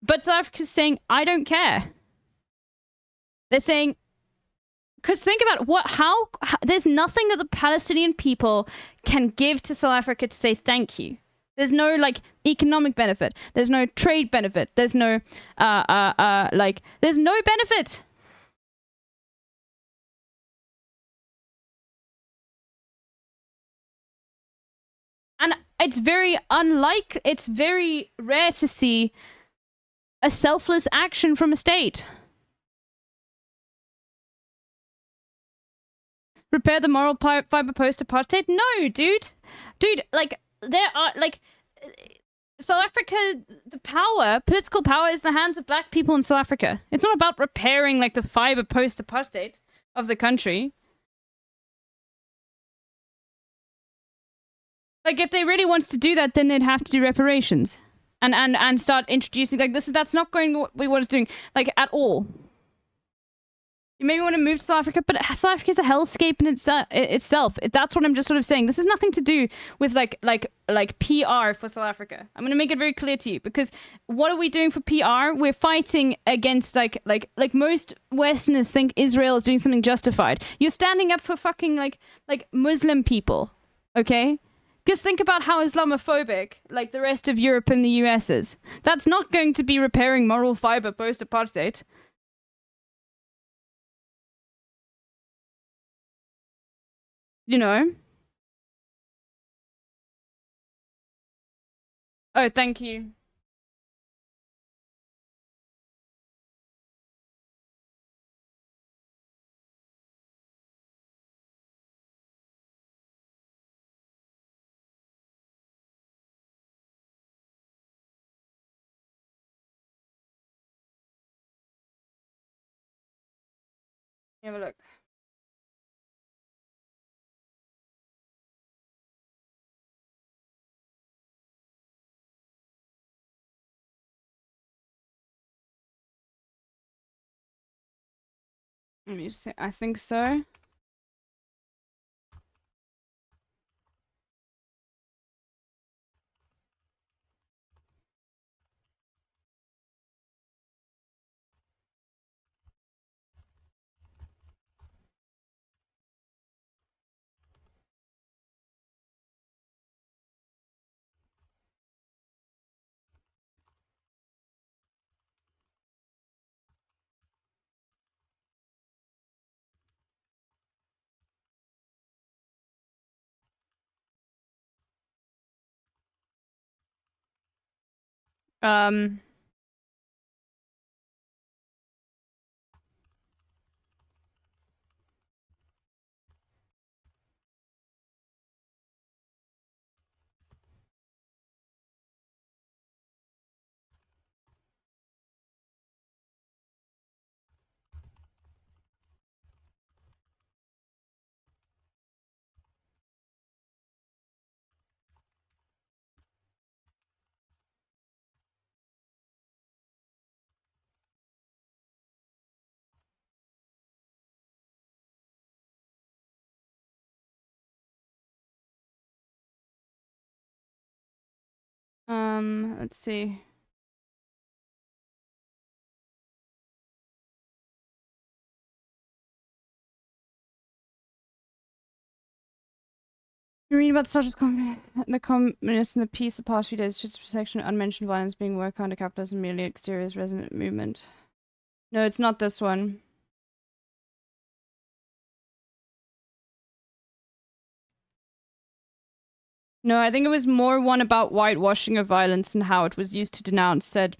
But South Africa's saying, I don't care. They're saying, because think about how there's nothing that the Palestinian people can give to South Africa to say thank you. There's no, like, economic benefit. There's no trade benefit. There's no, there's no benefit. And it's very rare to see a selfless action from a state. Repair the moral fiber post-apartheid? No, dude. Dude, like, there are, like, South Africa, the political power is in the hands of black people in South Africa. It's not about repairing, like, the fiber post-apartheid of the country. Like, if they really wants to do that, then they'd have to do reparations. And start introducing, like, that's not going what we want us doing, like, at all. You maybe want to move to South Africa, but South Africa is a hellscape in itself. That's what I'm just sort of saying. This has nothing to do with like PR for South Africa. I'm gonna make it very clear to you, because what are we doing for PR? We're fighting against like most Westerners think Israel is doing something justified. You're standing up for fucking like Muslim people, okay? Just think about how Islamophobic like the rest of Europe and the US is. That's not going to be repairing moral fiber post-apartheid. You know? Oh, thank you. Have a look. Let me just say, I think so. Um, let's see. You read about the communists and the peace the past few days, shit's protection, unmentioned violence being worked under capitalism, merely exterior resonant movement. No, it's not this one. No, I think it was more one about whitewashing of violence and how it was used to denounce said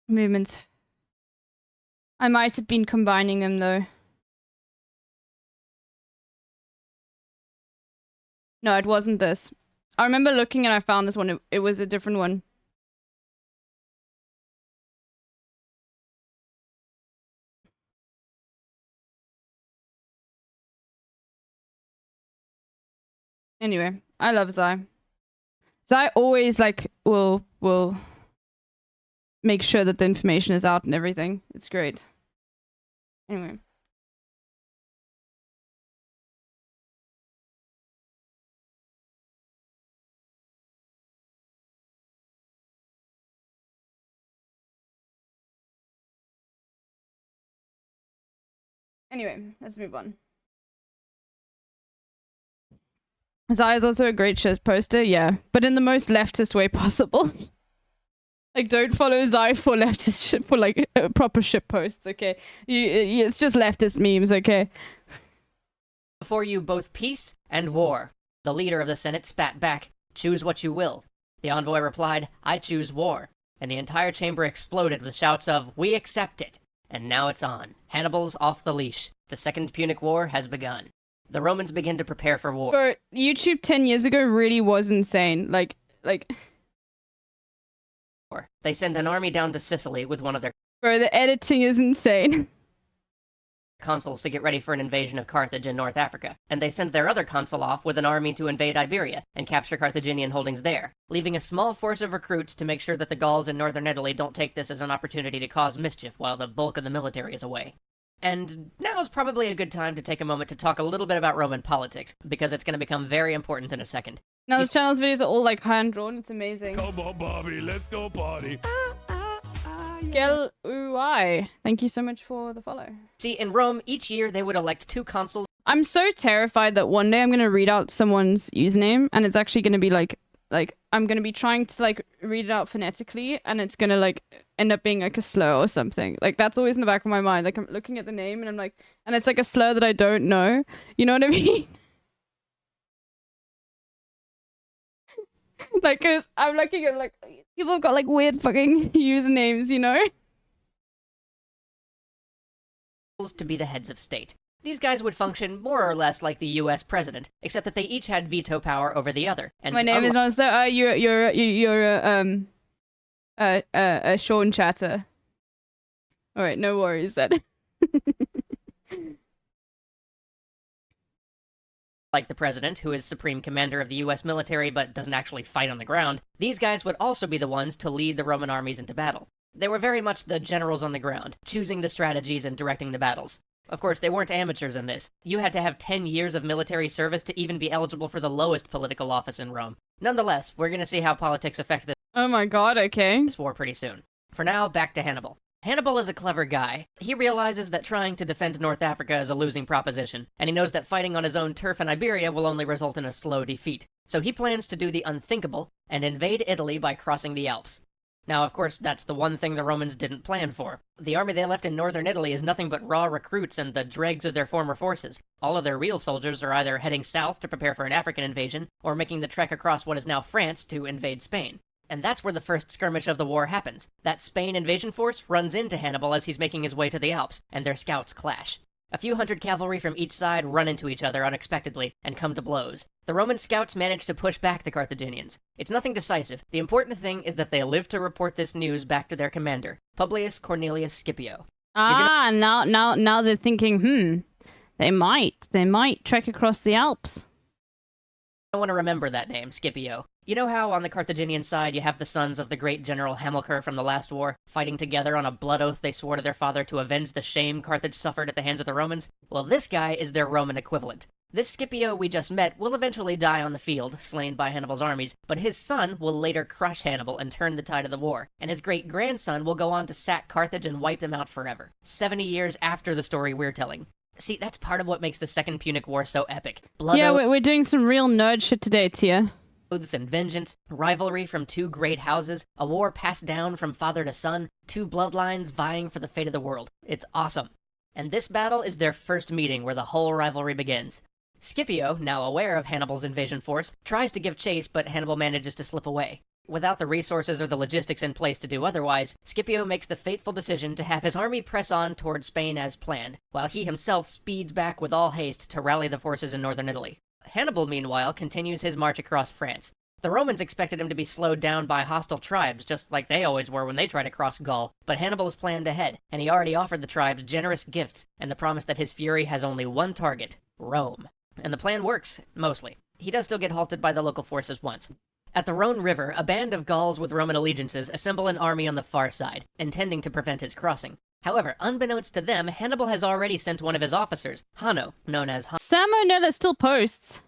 movement. I might have been combining them though. No, it wasn't this. I remember looking and I found this one. It was a different one. Anyway, I love Zai. Zai always like will make sure that the information is out and everything. It's great. Anyway. Anyway, let's move on. Zai is also a great shit poster, yeah, but in the most leftist way possible. Like, don't follow Zai for leftist shit, for like proper shit posts, okay? It's just leftist memes, okay? Before you both peace and war. The leader of the Senate spat back, "Choose what you will." The envoy replied, "I choose war." And the entire chamber exploded with shouts of, "We accept it." And now it's on. Hannibal's off the leash. The Second Punic War has begun. The Romans begin to prepare for war. Bro, YouTube 10 years ago really was insane. Like... They send an army down to Sicily with one of their... Bro, the editing is insane. ...consuls to get ready for an invasion of Carthage in North Africa, and they send their other consul off with an army to invade Iberia and capture Carthaginian holdings there, leaving a small force of recruits to make sure that the Gauls in northern Italy don't take this as an opportunity to cause mischief while the bulk of the military is away. And now is probably a good time to take a moment to talk a little bit about Roman politics, because it's going to become very important in a second. Now this channel's videos are all like hand-drawn, it's amazing. Come on, Bobby, let's go party. Skel UI, thank you so much for the follow. See, in Rome, each year they would elect 2 consuls. I'm so terrified that one day I'm gonna read out someone's username and it's actually gonna be like I'm gonna be trying to like read it out phonetically and it's gonna like end up being like a slur or something. Like that's always in the back of my mind. Like I'm looking at the name and I'm like, and it's like a slur that I don't know. You know what I mean? Like, cause I'm looking at like people have got like weird fucking usernames, you know? To be the heads of state. These guys would function more or less like the U.S. president, except that they each had veto power over the other. And my name is not so. You're Sean Chatter. All right, no worries then. Like the president, who is supreme commander of the U.S. military but doesn't actually fight on the ground, these guys would also be the ones to lead the Roman armies into battle. They were very much the generals on the ground, choosing the strategies and directing the battles. Of course, they weren't amateurs in this. You had to have 10 years of military service to even be eligible for the lowest political office in Rome. Nonetheless, we're gonna see how politics affect this. Oh my god, okay. This war pretty soon. For now, back to Hannibal. Hannibal is a clever guy. He realizes that trying to defend North Africa is a losing proposition, and he knows that fighting on his own turf in Iberia will only result in a slow defeat. So he plans to do the unthinkable and invade Italy by crossing the Alps. Now, of course, that's the one thing the Romans didn't plan for. The army they left in northern Italy is nothing but raw recruits and the dregs of their former forces. All of their real soldiers are either heading south to prepare for an African invasion, or making the trek across what is now France to invade Spain. And that's where the first skirmish of the war happens. That Spain invasion force runs into Hannibal as he's making his way to the Alps, and their scouts clash. A few hundred cavalry from each side run into each other unexpectedly and come to blows. The Roman scouts manage to push back the Carthaginians. It's nothing decisive. The important thing is that they live to report this news back to their commander, Publius Cornelius Scipio. Now they're thinking, they might trek across the Alps. I want to remember that name, Scipio. You know how on the Carthaginian side you have the sons of the great general Hamilcar from the last war, fighting together on a blood oath they swore to their father to avenge the shame Carthage suffered at the hands of the Romans? Well, this guy is their Roman equivalent. This Scipio we just met will eventually die on the field, slain by Hannibal's armies, but his son will later crush Hannibal and turn the tide of the war, and his great-grandson will go on to sack Carthage and wipe them out forever, 70 years after the story we're telling. See, that's part of what makes the Second Punic War so epic. We're doing some real nerd shit today, Tia. Oaths and vengeance, rivalry from 2 great houses, a war passed down from father to son, 2 bloodlines vying for the fate of the world. It's awesome. And this battle is their first meeting where the whole rivalry begins. Scipio, now aware of Hannibal's invasion force, tries to give chase, but Hannibal manages to slip away. Without the resources or the logistics in place to do otherwise, Scipio makes the fateful decision to have his army press on toward Spain as planned, while he himself speeds back with all haste to rally the forces in northern Italy. Hannibal, meanwhile, continues his march across France. The Romans expected him to be slowed down by hostile tribes, just like they always were when they tried to cross Gaul, but Hannibal has planned ahead, and he already offered the tribes generous gifts and the promise that his fury has only one target, Rome. And the plan works, mostly. He does still get halted by the local forces once. At the Rhone River, a band of Gauls with Roman allegiances assemble an army on the far side, intending to prevent his crossing. However, unbeknownst to them, Hannibal has already sent one of his officers, Hanno, known as Sam O'Nella still posts.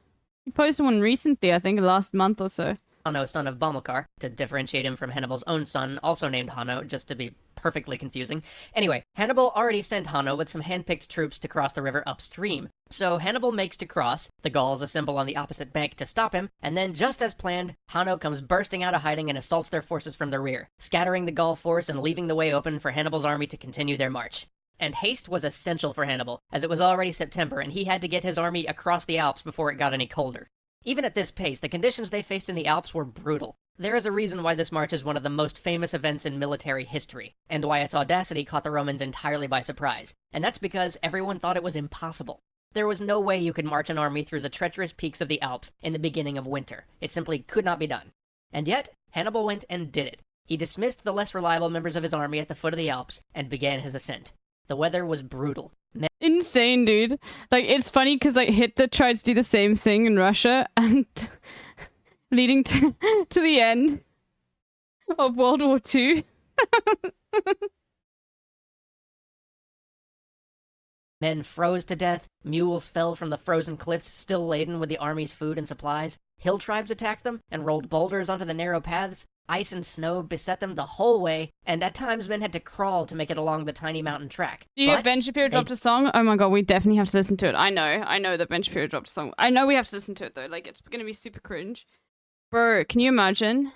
He posted one recently, I think, last month or so. Hanno, son of Bomilcar, to differentiate him from Hannibal's own son, also named Hanno, just to be perfectly confusing. Anyway, Hannibal already sent Hanno with some handpicked troops to cross the river upstream. So Hannibal makes to cross, the Gauls assemble on the opposite bank to stop him, and then, just as planned, Hanno comes bursting out of hiding and assaults their forces from the rear, scattering the Gaul force and leaving the way open for Hannibal's army to continue their march. And haste was essential for Hannibal, as it was already September and he had to get his army across the Alps before it got any colder. Even at this pace, the conditions they faced in the Alps were brutal. There is a reason why this march is one of the most famous events in military history, and why its audacity caught the Romans entirely by surprise. And that's because everyone thought it was impossible. There was no way you could march an army through the treacherous peaks of the Alps in the beginning of winter. It simply could not be done. And yet, Hannibal went and did it. He dismissed the less reliable members of his army at the foot of the Alps and began his ascent. The weather was brutal. Insane, dude. Like, it's funny because, like, Hitler tried to do the same thing in Russia and leading to the end of World War II. Men froze to death, mules fell from the frozen cliffs still laden with the army's food and supplies, hill tribes attacked them and rolled boulders onto the narrow paths, ice and snow beset them the whole way, and at times men had to crawl to make it along the tiny mountain track. Do you get Ben Shapiro dropped a song? Oh my god, we definitely have to listen to it. I know that Ben Shapiro dropped a song. I know we have to listen to it though, like it's gonna be super cringe. Bro, can you imagine?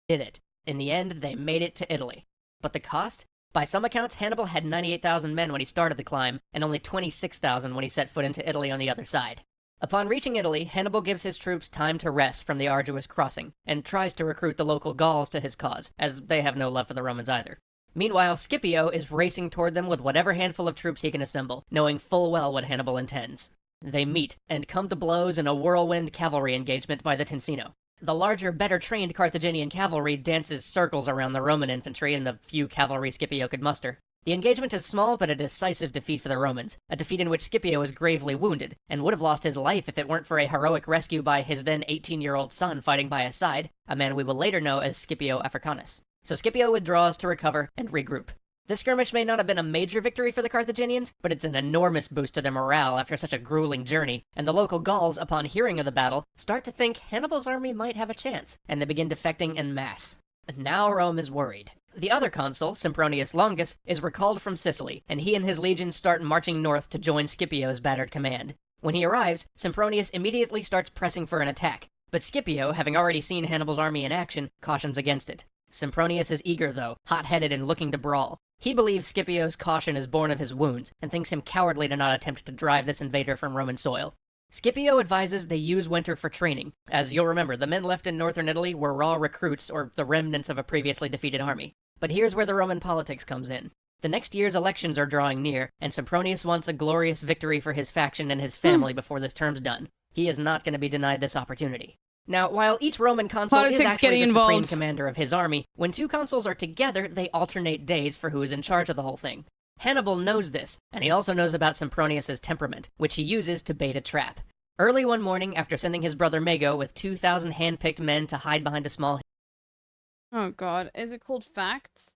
Did it. In the end, they made it to Italy. But the cost? By some accounts, Hannibal had 98,000 men when he started the climb, and only 26,000 when he set foot into Italy on the other side. Upon reaching Italy, Hannibal gives his troops time to rest from the arduous crossing, and tries to recruit the local Gauls to his cause, as they have no love for the Romans either. Meanwhile, Scipio is racing toward them with whatever handful of troops he can assemble, knowing full well what Hannibal intends. They meet, and come to blows in a whirlwind cavalry engagement by the Tincino. The larger, better-trained Carthaginian cavalry dances circles around the Roman infantry and the few cavalry Scipio could muster. The engagement is small, but a decisive defeat for the Romans, a defeat in which Scipio is gravely wounded, and would have lost his life if it weren't for a heroic rescue by his then 18-year-old son fighting by his side, a man we will later know as Scipio Africanus. So Scipio withdraws to recover and regroup. This skirmish may not have been a major victory for the Carthaginians, but it's an enormous boost to their morale after such a grueling journey, and the local Gauls, upon hearing of the battle, start to think Hannibal's army might have a chance, and they begin defecting en masse. Now Rome is worried. The other consul, Sempronius Longus, is recalled from Sicily, and he and his legions start marching north to join Scipio's battered command. When he arrives, Sempronius immediately starts pressing for an attack, but Scipio, having already seen Hannibal's army in action, cautions against it. Sempronius is eager, though, hot-headed and looking to brawl. He believes Scipio's caution is born of his wounds, and thinks him cowardly to not attempt to drive this invader from Roman soil. Scipio advises they use winter for training. As you'll remember, the men left in northern Italy were raw recruits, or the remnants of a previously defeated army. But here's where the Roman politics comes in. The next year's elections are drawing near, and Sempronius wants a glorious victory for his faction and his family before this term's done. He is not going to be denied this opportunity. Now, while each Roman consul is actually the supreme commander of his army, when two consuls are together, they alternate days for who is in charge of the whole thing. Hannibal knows this, and he also knows about Sempronius' temperament, which he uses to bait a trap. Early one morning, after sending his brother Mago with 2,000 hand-picked men to hide behind a small... Oh god, is it called Facts?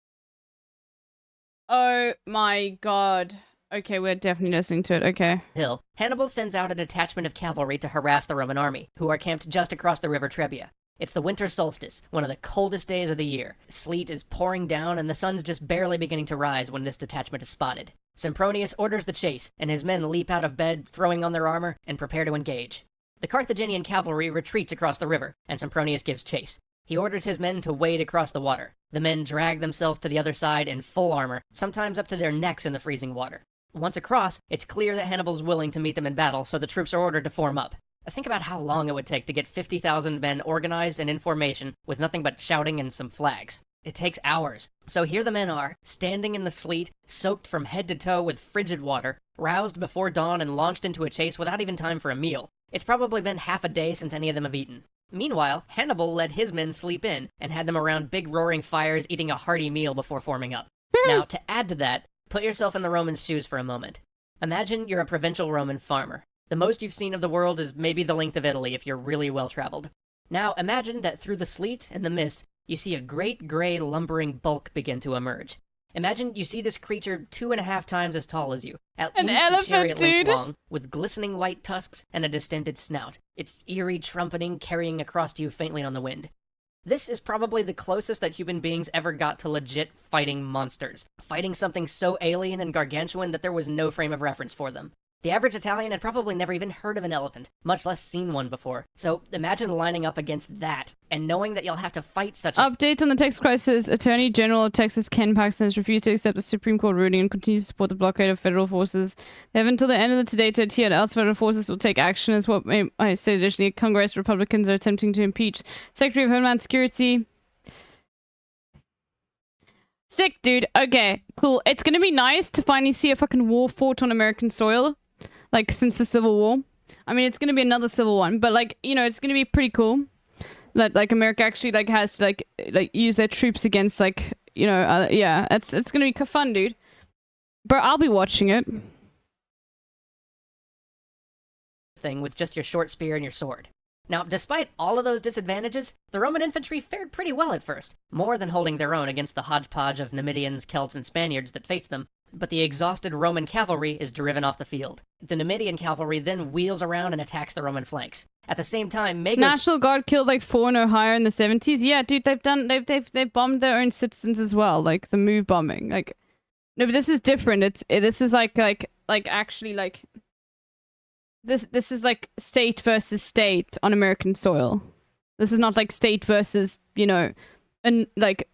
Oh my god. Okay, we're definitely listening to it, okay. Hill, Hannibal sends out a detachment of cavalry to harass the Roman army, who are camped just across the river Trebia. It's the winter solstice, one of the coldest days of the year. Sleet is pouring down, and the sun's just barely beginning to rise when this detachment is spotted. Sempronius orders the chase, and his men leap out of bed, throwing on their armor, and prepare to engage. The Carthaginian cavalry retreats across the river, and Sempronius gives chase. He orders his men to wade across the water. The men drag themselves to the other side in full armor, sometimes up to their necks in the freezing water. Once across, it's clear that Hannibal's willing to meet them in battle, so the troops are ordered to form up. Think about how long it would take to get 50,000 men organized and in formation, with nothing but shouting and some flags. It takes hours. So here the men are, standing in the sleet, soaked from head to toe with frigid water, roused before dawn and launched into a chase without even time for a meal. It's probably been half a day since any of them have eaten. Meanwhile, Hannibal let his men sleep in, and had them around big roaring fires eating a hearty meal before forming up. Now, to add to that, put yourself in the Romans' shoes for a moment. Imagine you're a provincial Roman farmer. The most you've seen of the world is maybe the length of Italy if you're really well-traveled. Now, imagine that through the sleet and the mist, you see a great gray lumbering bulk begin to emerge. Imagine you see this creature 2.5 times as tall as you, at least a chariot length long, with glistening white tusks and a distended snout, its eerie trumpeting carrying across to you faintly on the wind. This is probably the closest that human beings ever got to legit fighting monsters, fighting something so alien and gargantuan that there was no frame of reference for them. The average Italian had probably never even heard of an elephant, much less seen one before. So imagine lining up against that, and knowing that you'll have to fight such a... Update on the Texas crisis. Attorney General of Texas Ken Paxton has refused to accept the Supreme Court ruling and continues to support the blockade of federal forces. They have until the end of the today to adhere, else federal forces will take action, as what I said additionally. Congress Republicans are attempting to impeach Secretary of Homeland Security. Sick, dude. Okay, cool. It's gonna be nice to finally see a fucking war fought on American soil. Like, since the Civil War. I mean, it's gonna be another civil one, but, like, you know, it's gonna be pretty cool. That, like, America actually, like, has to, like, use their troops against, like, you know, yeah. It's gonna be fun, dude. Bro, I'll be watching it. Thing with just your short spear and your sword. Now, despite all of those disadvantages, the Roman infantry fared pretty well at first, more than holding their own against the hodgepodge of Numidians, Celts, and Spaniards that faced them. but the exhausted Roman cavalry is driven off the field. The Numidian cavalry then wheels around and attacks the Roman flanks. At the same time, Magos... National Guard killed like 4 in Ohio in the 70s. Yeah, dude, they've bombed their own citizens as well, like the move bombing. Like, no, but this is different. This is like actually like this is like state versus state on American soil. This is not like state versus, you know, and like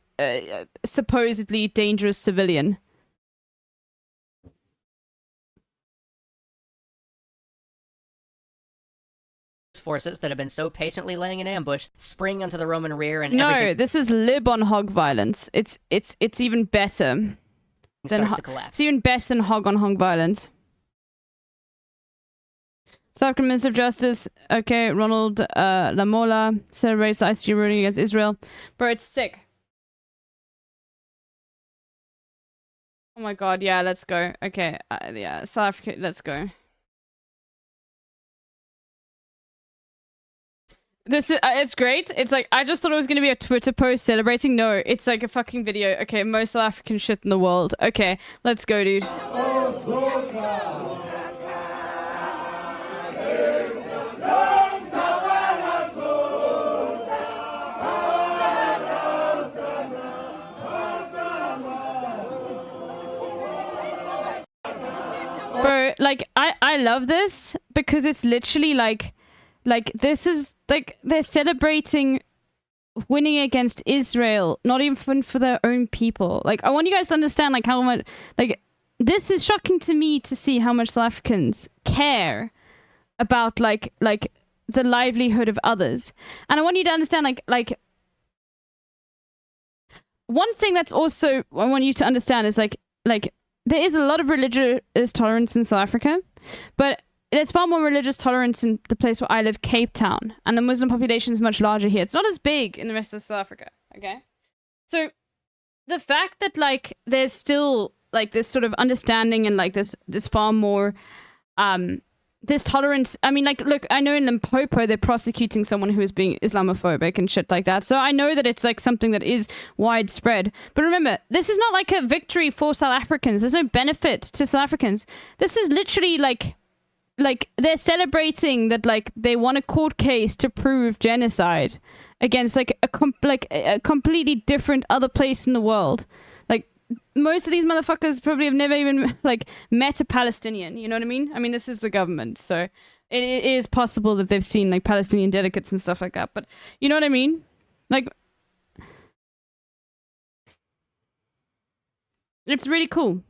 supposedly dangerous civilian. forces that have been so patiently laying in ambush spring onto the Roman rear and no, everything this is lib on hog violence. It's even better than starts to collapse. It's even better than hog on hog violence. South African Minister of Justice, okay, Ronald Lamola celebrates the ICC ruling against Israel. Bro, it's sick. Oh my god, yeah, let's go. Okay, yeah, South Africa, let's go. This is, it's great. It's like, I just thought it was gonna be a Twitter post celebrating. No, it's like a fucking video. Okay, most South African shit in the world. Okay, let's go, dude. Bro, like, I love this because it's literally like this is like they're celebrating winning against Israel, not even for their own people. Like, I want you guys to understand like how much, like, this is shocking to me to see how much South Africans care about like the livelihood of others. And I want you to understand like one thing that's also I want you to understand is like there is a lot of religious tolerance in South Africa, but there's far more religious tolerance in the place where I live, Cape Town, and the Muslim population is much larger here. It's not as big in the rest of South Africa, okay? So the fact that like there's still like this sort of understanding and like this far more this tolerance. I mean, like, look, I know in Limpopo they're prosecuting someone who is being Islamophobic and shit like that. So I know that it's like something that is widespread. But remember, this is not like a victory for South Africans. There's no benefit to South Africans. This is literally like they're celebrating that like they won a court case to prove genocide against like a completely different other place in the world. Like, most of these motherfuckers probably have never even like met a Palestinian, you know what I mean? I mean, this is the government, so it is possible that they've seen like Palestinian delegates and stuff like that, but you know what I mean? Like, it's really cool.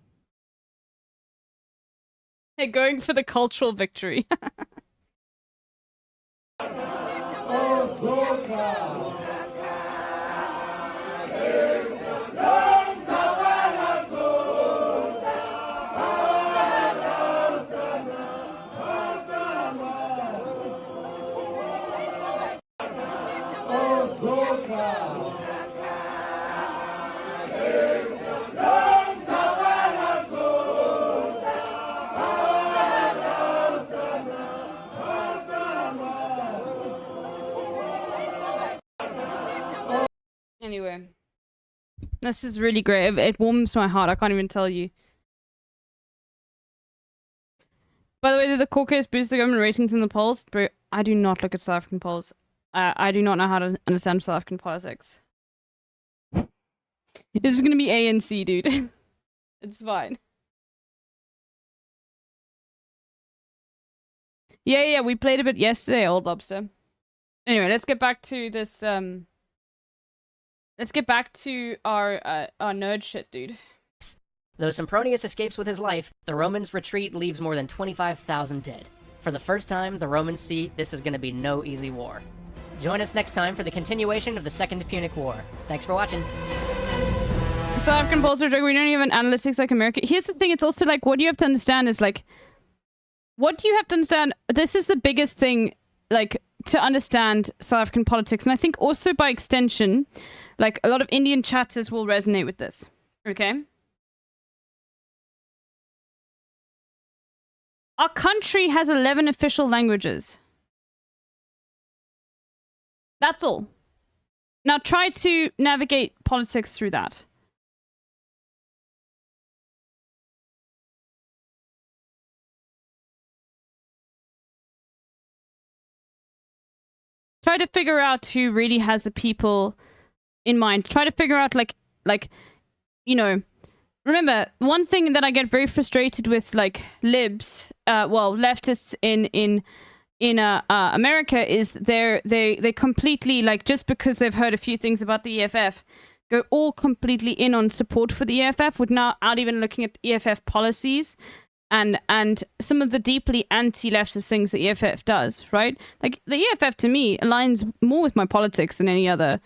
They're going for the cultural victory. Anyway, this is really great. It warms my heart. I can't even tell you. By the way, did the court case boost the government ratings in the polls? Bro, I do not look at South African polls. I do not know how to understand South African politics. This is gonna be ANC, dude. It's fine. Yeah, we played a bit yesterday, Old Lobster. Anyway, let's get back to this, let's get back to our nerd shit, dude. Though Sempronius escapes with his life, the Romans' retreat leaves more than 25,000 dead. For the first time, the Romans see this is going to be no easy war. Join us next time for the continuation of the Second Punic War. Thanks for watching. South African polls are joking. We don't even have analytics like America. Here's the thing, it's also like, what you have to understand is like, what you have to understand, this is the biggest thing, like, to understand South African politics. And I think also by extension, like, a lot of Indian chatters will resonate with this. Okay? Our country has 11 official languages. That's all. Now try to navigate politics through that. try to figure out who really has the people in mind. Try to figure out like you know, remember one thing that I get very frustrated with like libs, leftists in America is they completely like, just because they've heard a few things about the EFF, go all completely in on support for the EFF without even looking at EFF policies and some of the deeply anti-leftist things the EFF does, right? Like the EFF to me aligns more with my politics than any other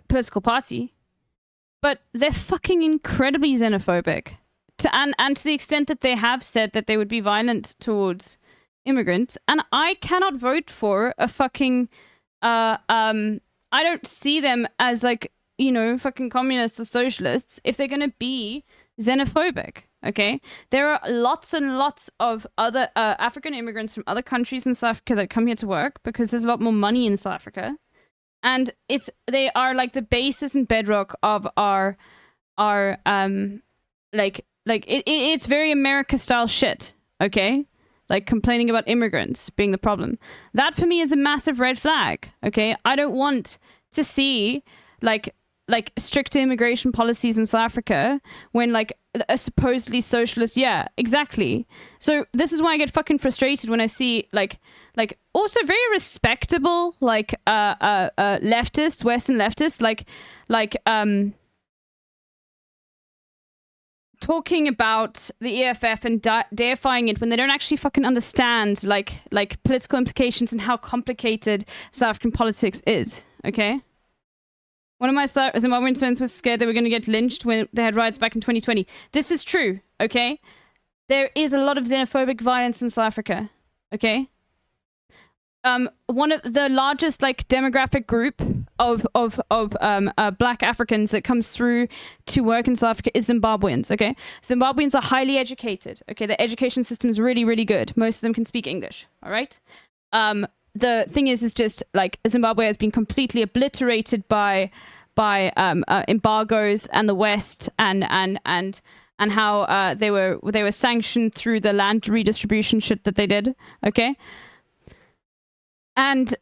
political party, but they're fucking incredibly xenophobic. And to the extent that they have said that they would be violent towards immigrants, and I cannot vote for a fucking I don't see them as like, you know, fucking communists or socialists if they're gonna be xenophobic. Okay, there are lots and lots of other African immigrants from other countries in South Africa that come here to work because there's a lot more money in South Africa, and they are like the basis and bedrock of our it's very America style shit. Okay, like complaining about immigrants being the problem. That for me is a massive red flag. Okay, I don't want to see like strict immigration policies in South Africa when like a supposedly socialist, yeah, exactly. So this is why I get fucking frustrated when I see like also very respectable leftists, Western leftists, talking about the EFF and deifying it when they don't actually fucking understand like political implications and how complicated South African politics is. Okay. One of my Zimbabwean friends was scared they were going to get lynched when they had riots back in 2020. This is true, okay? There is a lot of xenophobic violence in South Africa, okay? One of the largest like demographic group of black Africans that comes through to work in South Africa is Zimbabweans, okay? Zimbabweans are highly educated, okay? Their education system is really, really good. Most of them can speak English, all right? The thing is just like Zimbabwe has been completely obliterated by embargoes and the West and how they were sanctioned through the land redistribution shit that they did. Okay, and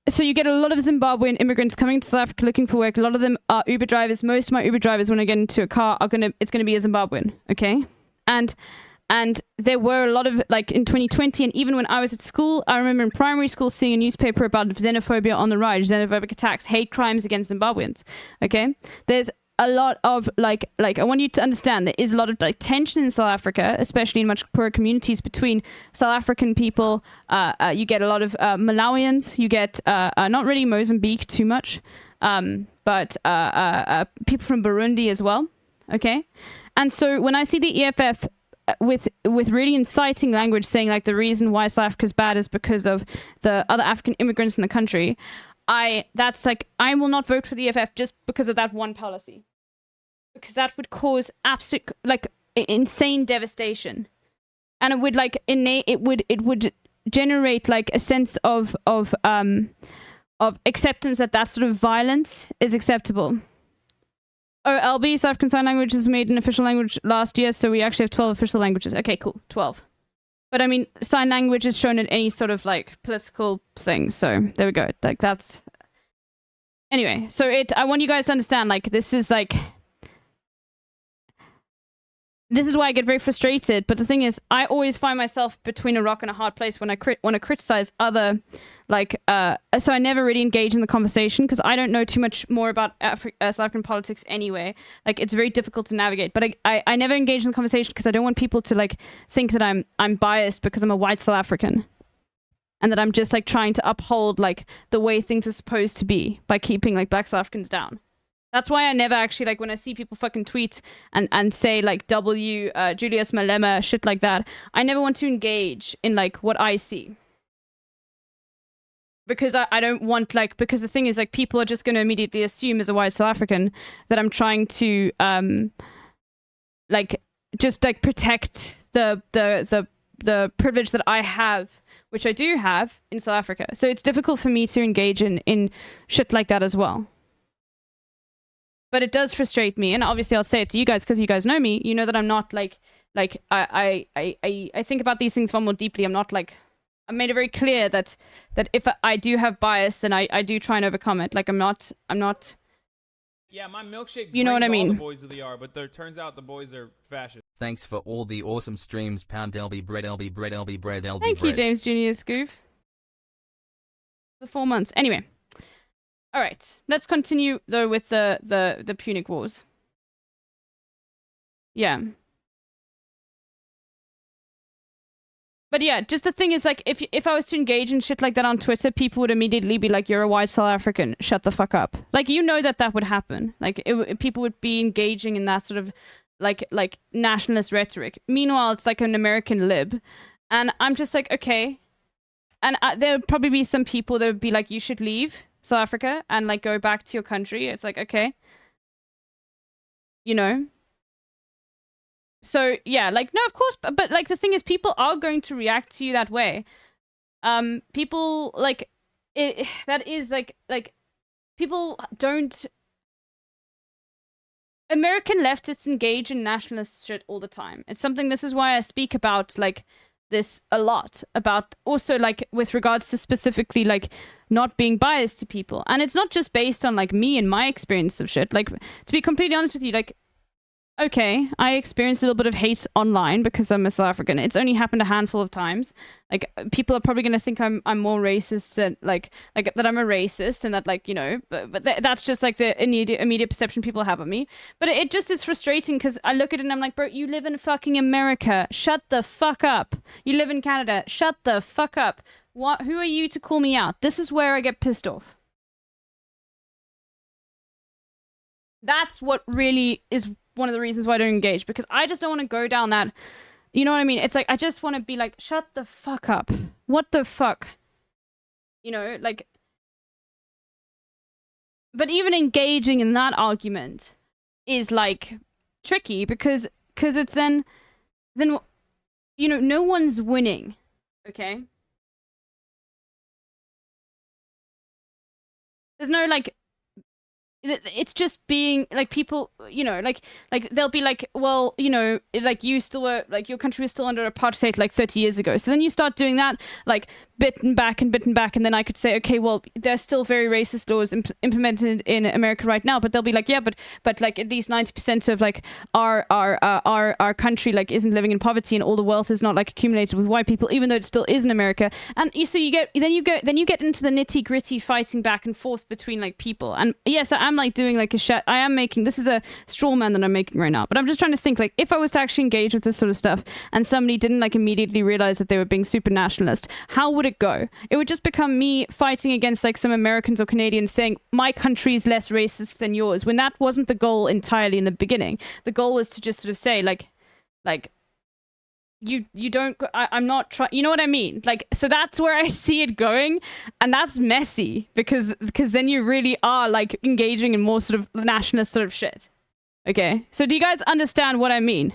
so you get a lot of Zimbabwean immigrants coming to South Africa looking for work. A lot of them are Uber drivers. Most of my Uber drivers, when I get into a car, it's gonna be a Zimbabwean. Okay, and there were a lot of, like, in 2020, and even when I was at school, I remember in primary school seeing a newspaper about xenophobia on the rise, xenophobic attacks, hate crimes against Zimbabweans, okay? There's a lot of, like I want you to understand, there is a lot of, like, tension in South Africa, especially in much poorer communities between South African people. You get a lot of Malawians, you get, not really Mozambique too much, but people from Burundi as well, okay? And so when I see the EFF with really inciting language saying like the reason why South Africa's bad is because of the other African immigrants in the country, I will not vote for the EFF just because of that one policy, because that would cause absolute like insane devastation, and it would like it would generate like a sense of acceptance that sort of violence is acceptable. Oh, LB, South African Sign Language, is made an official language last year, so we actually have 12 official languages. Okay, cool, 12. But I mean, sign language is shown in any sort of like political thing, so there we go. Like that's... Anyway, so I want you guys to understand, like, this is why I get very frustrated, but the thing is, I always find myself between a rock and a hard place when I want to criticize other, like, so I never really engage in the conversation, because I don't know too much more about South African politics anyway. Like, it's very difficult to navigate, but I never engage in the conversation because I don't want people to, like, think that I'm biased because I'm a white South African, and that I'm just, like, trying to uphold, like, the way things are supposed to be by keeping, like, black South Africans down. That's why I never actually, like, when I see people fucking tweet and say, like, Julius Malema, shit like that, I never want to engage in, like, what I see. Because I don't want, like, because the thing is, like, people are just going to immediately assume as a white South African that I'm trying to, like, just, like, protect the privilege that I have, which I do have in South Africa. So it's difficult for me to engage in shit like that as well. But it does frustrate me, and obviously I'll say it to you guys because you guys know me. You know that I'm not like like I think about these things far more deeply. I'm not like, I made it very clear that if I do have bias, then I do try and overcome it. Like I'm not. Yeah, my milkshake. You know what I brings all mean? the boys to the yard, but there turns out the boys are fascist. Thanks for all the awesome streams. Pound LB bread, LB bread, LB bread, LB Thank bread. you, James Jr. Scoof. The 4 months. Anyway. All right. Let's continue though with the Punic Wars. Yeah. But yeah, just the thing is, like, if I was to engage in shit like that on Twitter, people would immediately be like, "You're a white South African. Shut the fuck up." Like, you know that would happen. Like, people would be engaging in that sort of like nationalist rhetoric. Meanwhile, it's like an American lib, and I'm just like, okay. And there would probably be some people that would be like, "You should leave South Africa and like go back to your country." It's like, okay, you know. So yeah, like, no, of course, but like the thing is, people are going to react to you that way. People like it. That is like people don't. American leftists engage in nationalist shit all the time. It's something. This is why I speak about like this a lot. About also like with regards to specifically like not being biased to people, and it's not just based on like me and my experience of shit. Like, to be completely honest with you, like, okay, I experienced a little bit of hate online because I'm a South African. It's only happened a handful of times. Like, people are probably going to think I'm more racist and like that I'm a racist and that, like, you know, but that's just like the immediate perception people have of me. But it just is frustrating because I look at it and I'm like, bro, you live in fucking America. Shut the fuck up. You live in Canada. Shut the fuck up. What? Who are you to call me out? This is where I get pissed off. That's what really is one of the reasons why I don't engage, because I just don't want to go down that, you know what I mean? It's like, I just want to be like, shut the fuck up. What the fuck? You know, like, but even engaging in that argument is like tricky because it's then, you know, no one's winning. Okay? There's no like, it's just being like, people, you know, like they'll be like, well, you know, like you still were, like your country was still under apartheid like 30 years ago. So then you start doing that, like bitten back, and then I could say, okay, well, there's still very racist laws implemented in America right now, but they'll be like, yeah, but like at least 90% of like our country like isn't living in poverty, and all the wealth is not like accumulated with white people, even though it still is in America. And you get into the nitty gritty fighting back and forth between like people. And yes, I'm like doing like I am making, this is a straw man that I'm making right now, but I'm just trying to think, like, if I was to actually engage with this sort of stuff and somebody didn't like immediately realize that they were being super nationalist, how would it go? It would just become me fighting against like some Americans or Canadians saying my country is less racist than yours, when that wasn't the goal entirely in the beginning. The goal was to just sort of say like you don't, I'm not trying, you know what I mean? Like, so that's where I see it going, and that's messy because then you really are like engaging in more sort of nationalist sort of shit. Okay, so do you guys understand what I mean?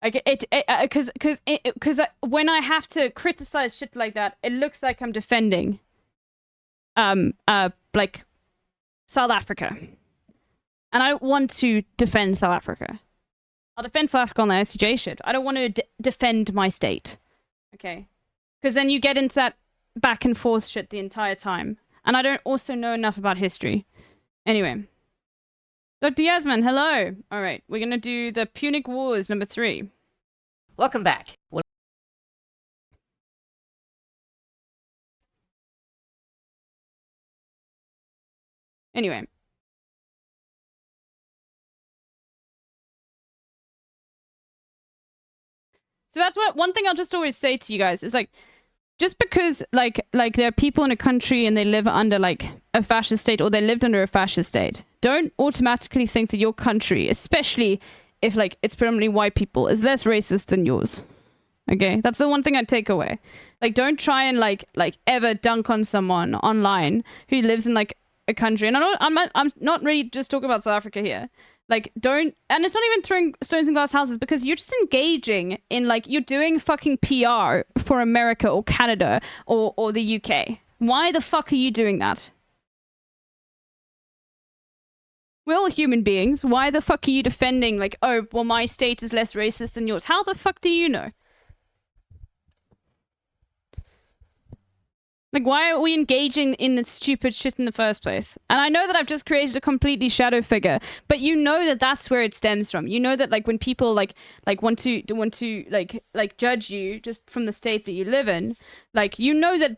Like because when I have to criticize shit like that, it looks like I'm defending like South Africa, and I don't want to defend South Africa. I'll defend South Africa on the ICJ shit. I don't want to defend my state. Okay? Because then you get into that back and forth shit the entire time. And I don't also know enough about history. Anyway. Dr. Yasmin, hello. Alright, we're gonna do the Punic Wars number 3. Welcome back. Anyway. So that's what, one thing I'll just always say to you guys is like, just because like there are people in a country and they live under like a fascist state, or they lived under a fascist state, don't automatically think that your country, especially if like it's predominantly white people, is less racist than yours. Okay, that's the one thing I'd take away. Like, don't try and like ever dunk on someone online who lives in like a country, and I'm not really just talking about South Africa here. Like, don't, and it's not even throwing stones in glass houses, because you're just engaging in, like, you're doing fucking PR for America or Canada or the UK. Why the fuck are you doing that? We're all human beings. Why the fuck are you defending, like, oh, well, my state is less racist than yours? How the fuck do you know? Like, why are we engaging in this stupid shit in the first place? And I know that I've just created a completely shadow figure, but you know that that's where it stems from. You know that, like, when people like want to judge you just from the state that you live in, like, you know that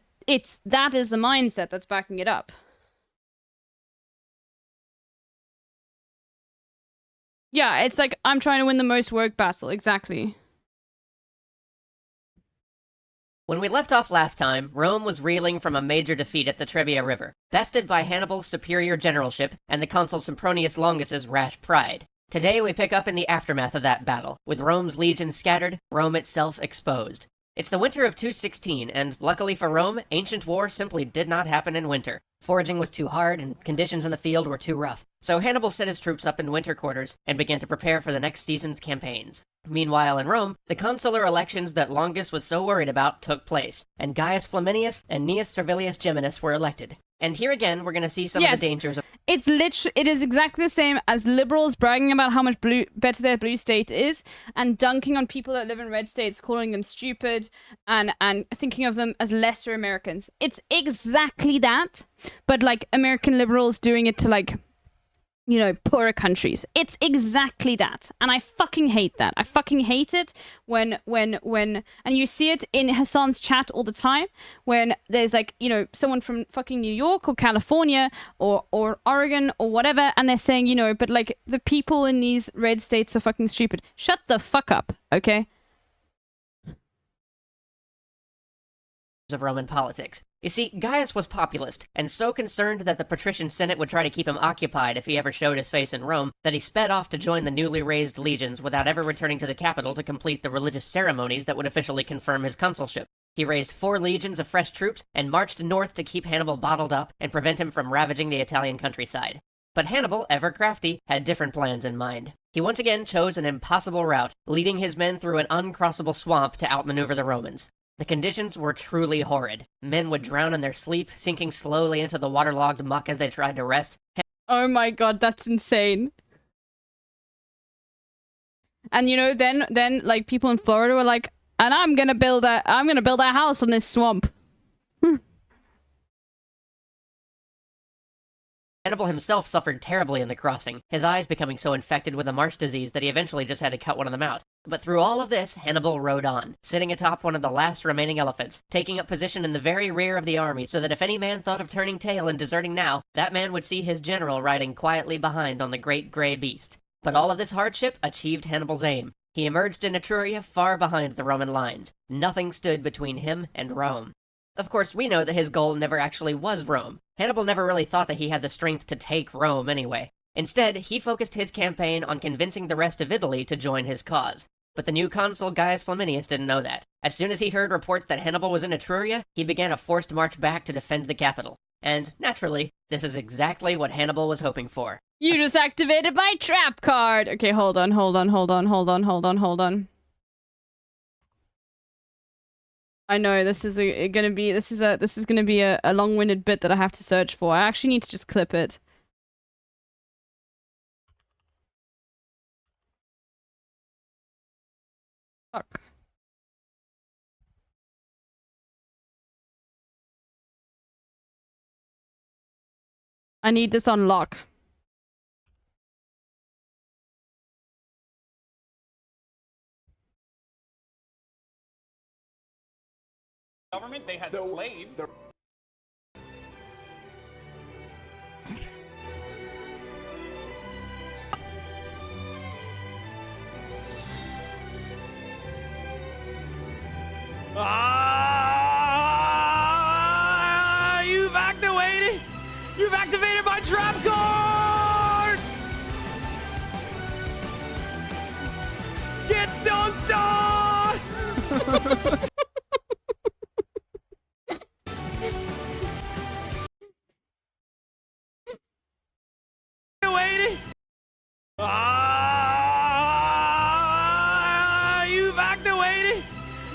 that is the mindset that's backing it up. Yeah, it's like I'm trying to win the most woke battle. Exactly. When we left off last time, Rome was reeling from a major defeat at the Trebia River, bested by Hannibal's superior generalship and the consul Sempronius Longus's rash pride. Today we pick up in the aftermath of that battle, with Rome's legions scattered, Rome itself exposed. It's the winter of 216, and luckily for Rome, ancient war simply did not happen in winter. Foraging was too hard, and conditions in the field were too rough, so Hannibal set his troops up in winter quarters and began to prepare for the next season's campaigns. Meanwhile in Rome, the consular elections that Longus was so worried about took place, and Gaius Flaminius and Gnaeus Servilius Geminus were elected. And here again, we're going to see some of the dangers of... It is exactly the same as liberals bragging about how much better their blue state is, and dunking on people that live in red states, calling them stupid, and thinking of them as lesser Americans. It's exactly that, but, like, American liberals doing it to, like, you know, poorer countries. It's exactly that. And I fucking hate that. I fucking hate it when, and you see it in Hassan's chat all the time, when there's, like, you know, someone from fucking New York or California or Oregon or whatever, and they're saying, you know, but, like, the people in these red states are fucking stupid. Shut the fuck up, okay? of Roman politics. You see, Gaius was populist, and so concerned that the patrician senate would try to keep him occupied if he ever showed his face in Rome, that he sped off to join the newly raised legions without ever returning to the capital to complete the religious ceremonies that would officially confirm his consulship. He raised 4 legions of fresh troops and marched north to keep Hannibal bottled up and prevent him from ravaging the Italian countryside. But Hannibal, ever crafty, had different plans in mind. He once again chose an impossible route, leading his men through an uncrossable swamp to outmaneuver the Romans. The conditions were truly horrid. Men would drown in their sleep, sinking slowly into the waterlogged muck as they tried to rest. Oh my god, that's insane. And you know, then like people in Florida were like, and I'm gonna build a house on this swamp. Hannibal himself suffered terribly in the crossing, his eyes becoming so infected with a marsh disease that he eventually just had to cut one of them out. But through all of this, Hannibal rode on, sitting atop one of the last remaining elephants, taking up position in the very rear of the army so that if any man thought of turning tail and deserting now, that man would see his general riding quietly behind on the great gray beast. But all of this hardship achieved Hannibal's aim. He emerged in Etruria far behind the Roman lines. Nothing stood between him and Rome. Of course, we know that his goal never actually was Rome. Hannibal never really thought that he had the strength to take Rome anyway. Instead, he focused his campaign on convincing the rest of Italy to join his cause. But the new consul Gaius Flaminius didn't know that. As soon as he heard reports that Hannibal was in Etruria, he began a forced march back to defend the capital. And, naturally, this is exactly what Hannibal was hoping for. You just activated my trap card! Okay, hold on. I know this is gonna be a long-winded bit that I have to search for. I actually need to just clip it. Fuck. I need this on lock. Government, they had slaves. You've activated! You've activated my trap card! Get dunked on! Waiting!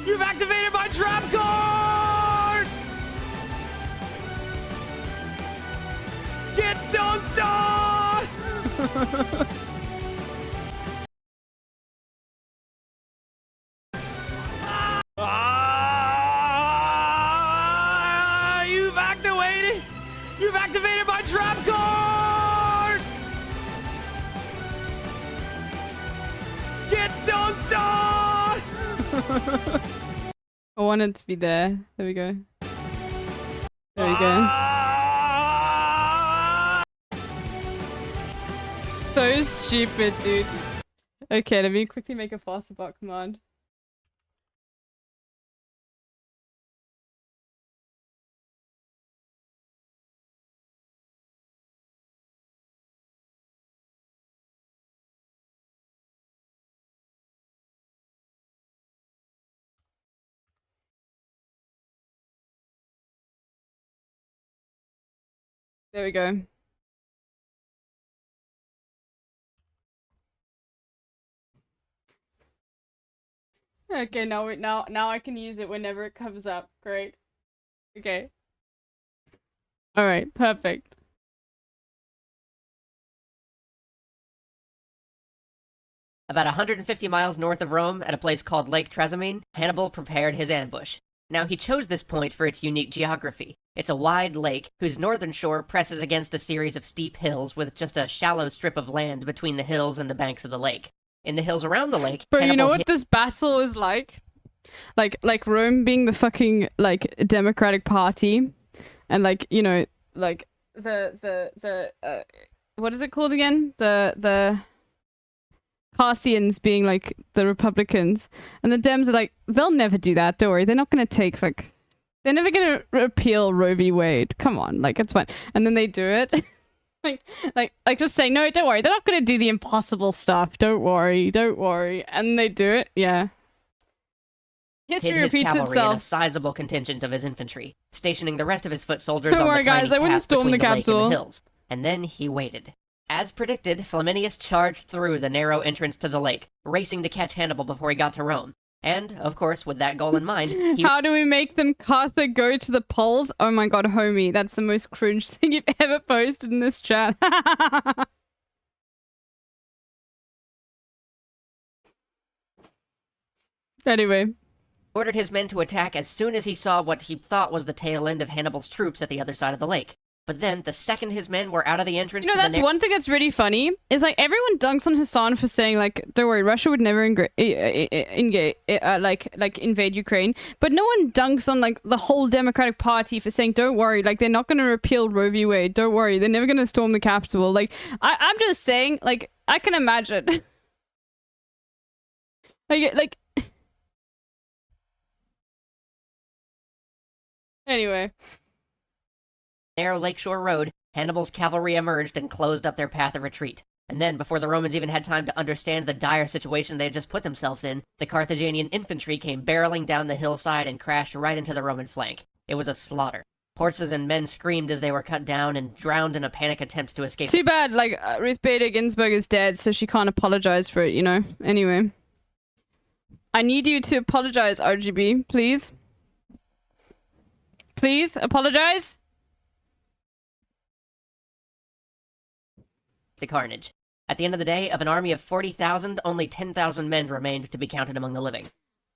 You've activated my trap card! Get dunked on! You've activated! You've activated my trap card! Get dunked on! I want it to be there. There we go. There we go. So stupid, dude. Okay, let me quickly make a faster bot command. There we go. Okay, now I can use it whenever it comes up. Great. Okay. All right, perfect. About 150 miles north of Rome, at a place called Lake Trasimene, Hannibal prepared his ambush. Now, he chose this point for its unique geography. It's a wide lake, whose northern shore presses against a series of steep hills with just a shallow strip of land between the hills and the banks of the lake. In the hills around the lake, Bro, you know Hannibal what this battle is like? Like Rome being the fucking, like, Democratic Party, and, like, you know, like, what is it called again? The Parthians being, like, the Republicans, and the Dems are like, they'll never do that, don't worry, they're not gonna take, like, they're never gonna repeal Roe v. Wade, come on, like, it's fine. And then they do it. like just say, no, don't worry, they're not gonna do the impossible stuff, don't worry, and they do it, yeah. History hid his repeats cavalry in a itself. sizable contingent of his infantry, stationing the rest of his foot soldiers Don't on worry, the tiny guys, they wouldn't path storm between the the lake and capital. the hills. And then he waited. As predicted, Flaminius charged through the narrow entrance to the lake, racing to catch Hannibal before he got to Rome. And, of course, with that goal in mind, he... How do we make them Cartha go to the polls? Oh my god, homie, that's the most cringe thing you've ever posted in this chat. Anyway. ordered his men to attack as soon as he saw what he thought was the tail end of Hannibal's troops at the other side of the lake. But then, the second his men were out of the entrance You know, to that's one thing that's really funny, is like everyone dunks on Hassan for saying like, don't worry, Russia would never invade Ukraine. But no one dunks on like the whole Democratic Party for saying, don't worry, like they're not going to repeal Roe v. Wade. Don't worry, they're never going to storm the Capitol. Like, I'm just saying, like, I can imagine. like. Anyway. narrow lakeshore road, Hannibal's cavalry emerged and closed up their path of retreat. And then, before the Romans even had time to understand the dire situation they had just put themselves in, the Carthaginian infantry came barreling down the hillside and crashed right into the Roman flank. It was a slaughter. Horses and men screamed as they were cut down and drowned in a panic attempt to escape. Too bad, like, Ruth Bader Ginsburg is dead, so she can't apologize for it, you know? Anyway. I need you to apologize, RGB, please. Please, apologize. The carnage. At the end of the day, of an army of 40,000, only 10,000 men remained to be counted among the living.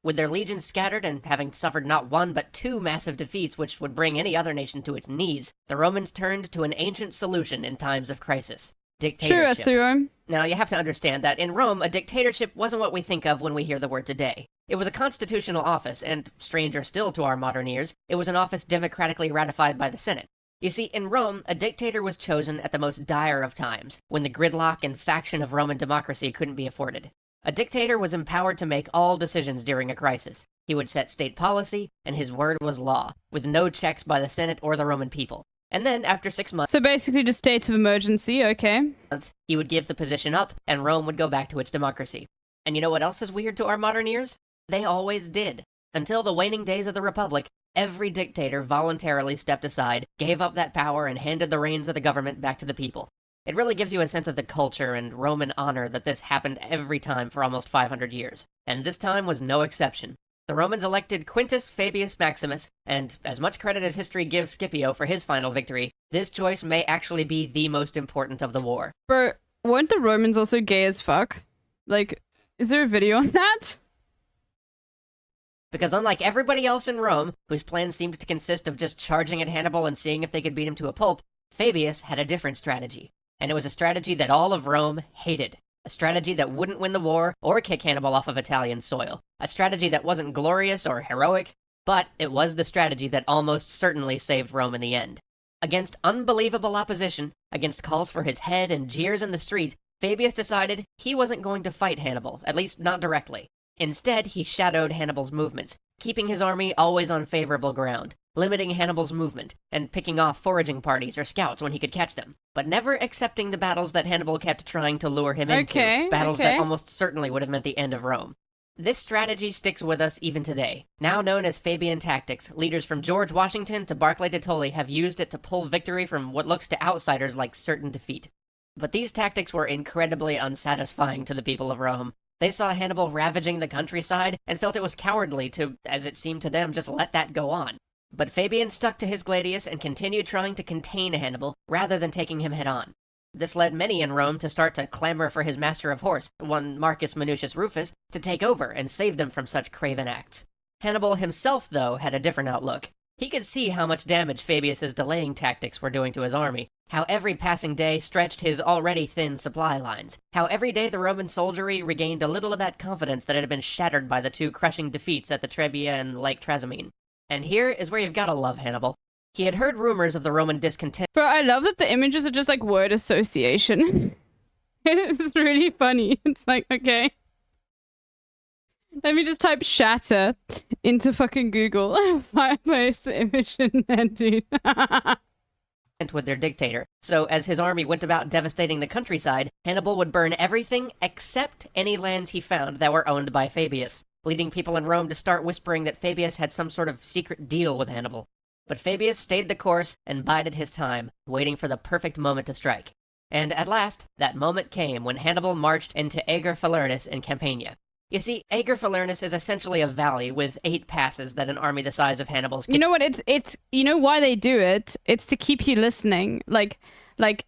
With their legions scattered and having suffered not one but two massive defeats which would bring any other nation to its knees, the Romans turned to an ancient solution in times of crisis. Dictatorship. Sure, Asuro. Now, you have to understand that in Rome, a dictatorship wasn't what we think of when we hear the word today. It was a constitutional office, and, stranger still to our modern ears, it was an office democratically ratified by the Senate. You see, in Rome, a dictator was chosen at the most dire of times, when the gridlock and faction of Roman democracy couldn't be afforded. A dictator was empowered to make all decisions during a crisis. He would set state policy, and his word was law, with no checks by the Senate or the Roman people. And then, after 6 months... So basically just state of emergency, okay. He would give the position up, and Rome would go back to its democracy. And you know what else is weird to our modern ears? They always did. Until the waning days of the Republic, every dictator voluntarily stepped aside, gave up that power, and handed the reins of the government back to the people. It really gives you a sense of the culture and Roman honor that this happened every time for almost 500 years. And this time was no exception. The Romans elected Quintus Fabius Maximus, and as much credit as history gives Scipio for his final victory, this choice may actually be the most important of the war. Bro, weren't the Romans also gay as fuck? Like, is there a video on that? Because unlike everybody else in Rome, whose plan seemed to consist of just charging at Hannibal and seeing if they could beat him to a pulp, Fabius had a different strategy. And it was a strategy that all of Rome hated. A strategy that wouldn't win the war or kick Hannibal off of Italian soil. A strategy that wasn't glorious or heroic, but it was the strategy that almost certainly saved Rome in the end. Against unbelievable opposition, against calls for his head and jeers in the street, Fabius decided he wasn't going to fight Hannibal, at least not directly. Instead, he shadowed Hannibal's movements, keeping his army always on favorable ground, limiting Hannibal's movement, and picking off foraging parties or scouts when he could catch them, but never accepting the battles that Hannibal kept trying to lure him into, battles that almost certainly would have meant the end of Rome. This strategy sticks with us even today. Now known as Fabian tactics, leaders from George Washington to Barclay de Tolly have used it to pull victory from what looks to outsiders like certain defeat. But these tactics were incredibly unsatisfying to the people of Rome. They saw Hannibal ravaging the countryside and felt it was cowardly to, as it seemed to them, just let that go on. But Fabian stuck to his gladius and continued trying to contain Hannibal rather than taking him head on. This led many in Rome to start to clamor for his master of horse, one Marcus Minucius Rufus, to take over and save them from such craven acts. Hannibal himself, though, had a different outlook. He could see how much damage Fabius's delaying tactics were doing to his army, how every passing day stretched his already thin supply lines, how every day the Roman soldiery regained a little of that confidence that had been shattered by the two crushing defeats at the Trebia and Lake Trasimene. And here is where you've gotta love Hannibal. He had heard rumors of the Roman discontent. Bro, I love that the images are just like word association. It's really funny. It's like, okay. Let me just type shatter into fucking Google and post the image in there, dude. With their dictator. So as his army went about devastating the countryside, Hannibal would burn everything except any lands he found that were owned by Fabius, leading people in Rome to start whispering that Fabius had some sort of secret deal with Hannibal. But Fabius stayed the course and bided his time, waiting for the perfect moment to strike. And at last, that moment came when Hannibal marched into Ager Falernus in Campania. You see, Ager Falernus is essentially a valley with 8 passes that an army the size of Hannibal's... You know what, it's you know why they do it? It's to keep you listening. Like